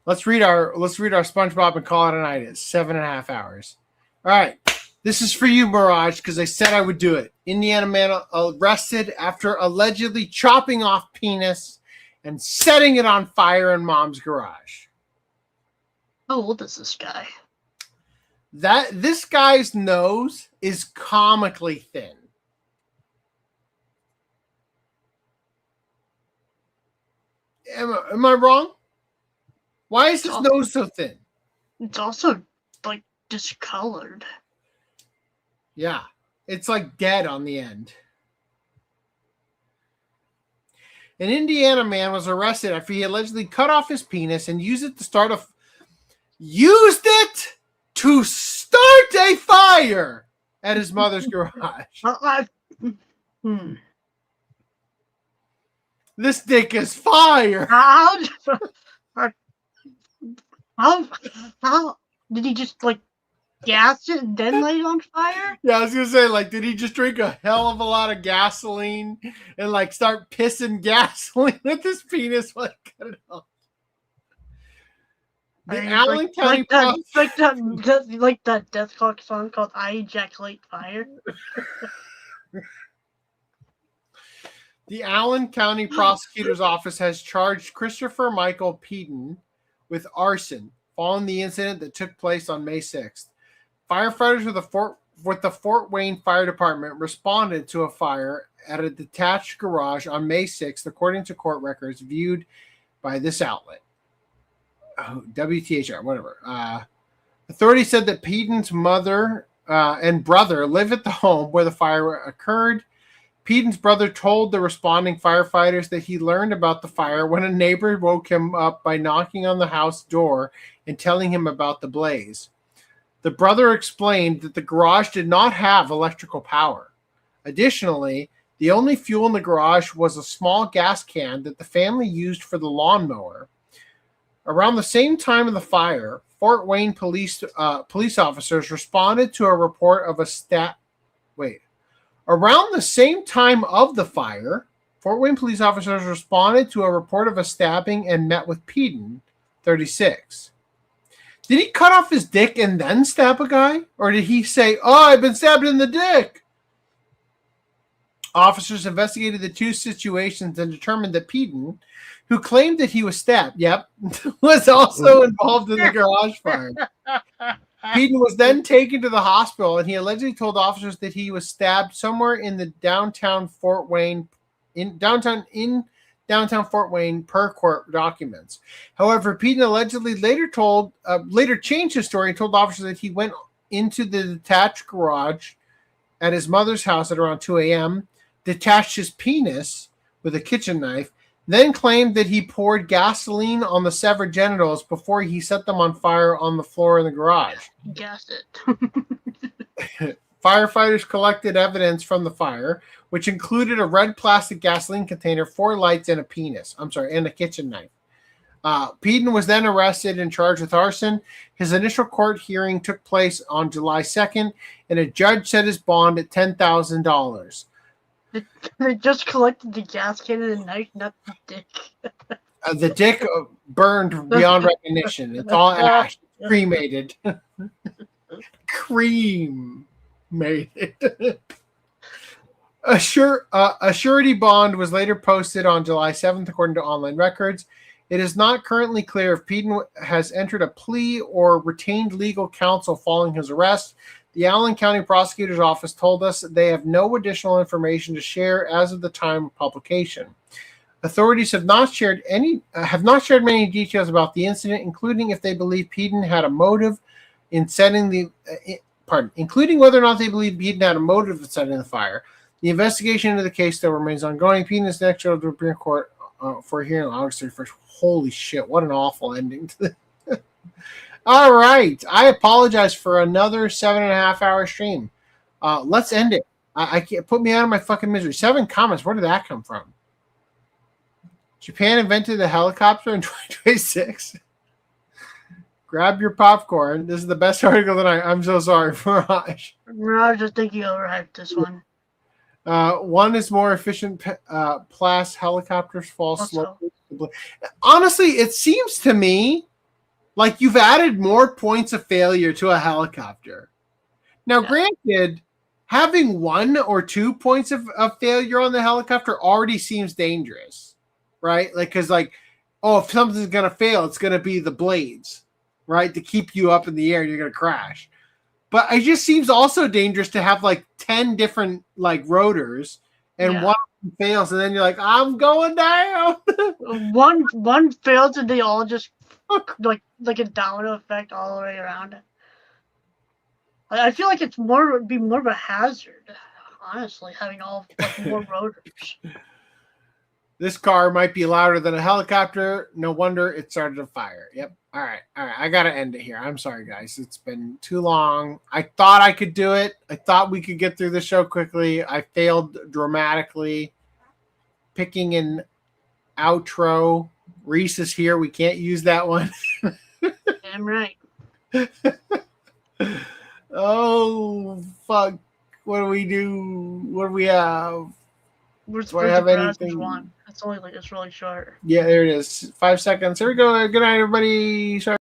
Let's read our SpongeBob and call it a night. It's 7.5 hours. All right. This is for you, Mirage, because I said I would do it. Indiana man arrested after allegedly chopping off penis and setting it on fire in mom's garage. How old is this guy? This guy's nose is comically thin. Am I wrong? Why is his nose so thin? It's also like discolored. Yeah, it's like dead on the end. An Indiana man was arrested after he allegedly cut off his penis and used it to start a fire at his mother's garage. This dick is fire. How did he just like gas it and then light it on fire? Yeah, I was gonna say, like, did he just drink a hell of a lot of gasoline and like start pissing gasoline with his penis? Like, cut it off. The Allen County like that Death Clock song called "I Ejaculate Fire." The Allen County Prosecutor's Office has charged Christopher Michael Peden with arson following the incident that took place on May 6th. Firefighters with the Fort Wayne Fire Department responded to a fire at a detached garage on May 6th, according to court records viewed by this outlet. Oh, WTHR, whatever. Authorities said that Peden's mother and brother live at the home where the fire occurred. Peden's brother told the responding firefighters that he learned about the fire when a neighbor woke him up by knocking on the house door and telling him about the blaze. The brother explained that the garage did not have electrical power. Additionally, the only fuel in the garage was a small gas can that the family used for the lawnmower. Around the same time of the fire, Fort Wayne police officers responded to a report of Around the same time of the fire, Fort Wayne police officers responded to a report of a stabbing and met with Peden, 36. Did he cut off his dick and then stab a guy? Or did he say, "Oh, I've been stabbed in the dick"? Officers investigated the two situations and determined that Peden, who claimed that he was stabbed, was also involved in the garage fire. Peden was then taken to the hospital, and he allegedly told officers that he was stabbed somewhere in the downtown Fort Wayne per court documents. However, Peden allegedly later changed his story and told officers that he went into the detached garage at his mother's house at around 2 a.m., detached his penis with a kitchen knife, then claimed that he poured gasoline on the severed genitals before he set them on fire on the floor in the garage. Gas it. Firefighters collected evidence from the fire, which included a red plastic gasoline container, 4 lights, and a kitchen knife. Peden was then arrested and charged with arson. His initial court hearing took place on July 2nd, and a judge set his bond at $10,000. They just collected the gas can and the knife, not the dick. The dick burned beyond recognition. It's all ash, cremated. Cremated. A surety bond was later posted on July 7th, according to online records. It is not currently clear if Peden has entered a plea or retained legal counsel following his arrest. The Allen County Prosecutor's Office told us they have no additional information to share as of the time of publication. Authorities have not shared many details about the incident, including if they believe Peden had a motive in setting the including whether or not they believe Peden had a motive in setting the fire. The investigation into the case still remains ongoing. Peden is next scheduled to appear in court for a hearing on August 31st. Holy shit! What an awful ending to this. All right. I apologize for another 7.5 hour stream. Let's end it. I can't put me out of my fucking misery. 7 comments. Where did that come from? Japan invented the helicopter in 2026. Grab your popcorn. This is the best article tonight. I'm so sorry, Mirage. Mirage, I think you overhyped this one. One is more efficient. Plus, helicopters fall slowly. Honestly, it seems to me Like, you've added more points of failure to a helicopter. Now, granted, having 1 or 2 points of failure on the helicopter already seems dangerous, right? Like, because, like, oh, if something's going to fail, it's going to be the blades, right? To keep you up in the air and you're going to crash. But it just seems also dangerous to have, like, 10 different, like, rotors and one fails, and then you're like, I'm going down. one fails and they all just like a domino effect all the way around it. I feel like would be more of a hazard, honestly, having all like more rotors. This car might be louder than a helicopter. No wonder it started to fire. Yep. All right. I got to end it here. I'm sorry, guys. It's been too long. I thought I could do it. I thought we could get through the show quickly. I failed dramatically. Picking an outro. Reese is here. We can't use that one. Damn right. Oh, fuck. What do we do? What do we have? Do I have anything? One. It's only like it's really short. Yeah, there it is. 5 seconds. Here we go. Good night, everybody. Sorry.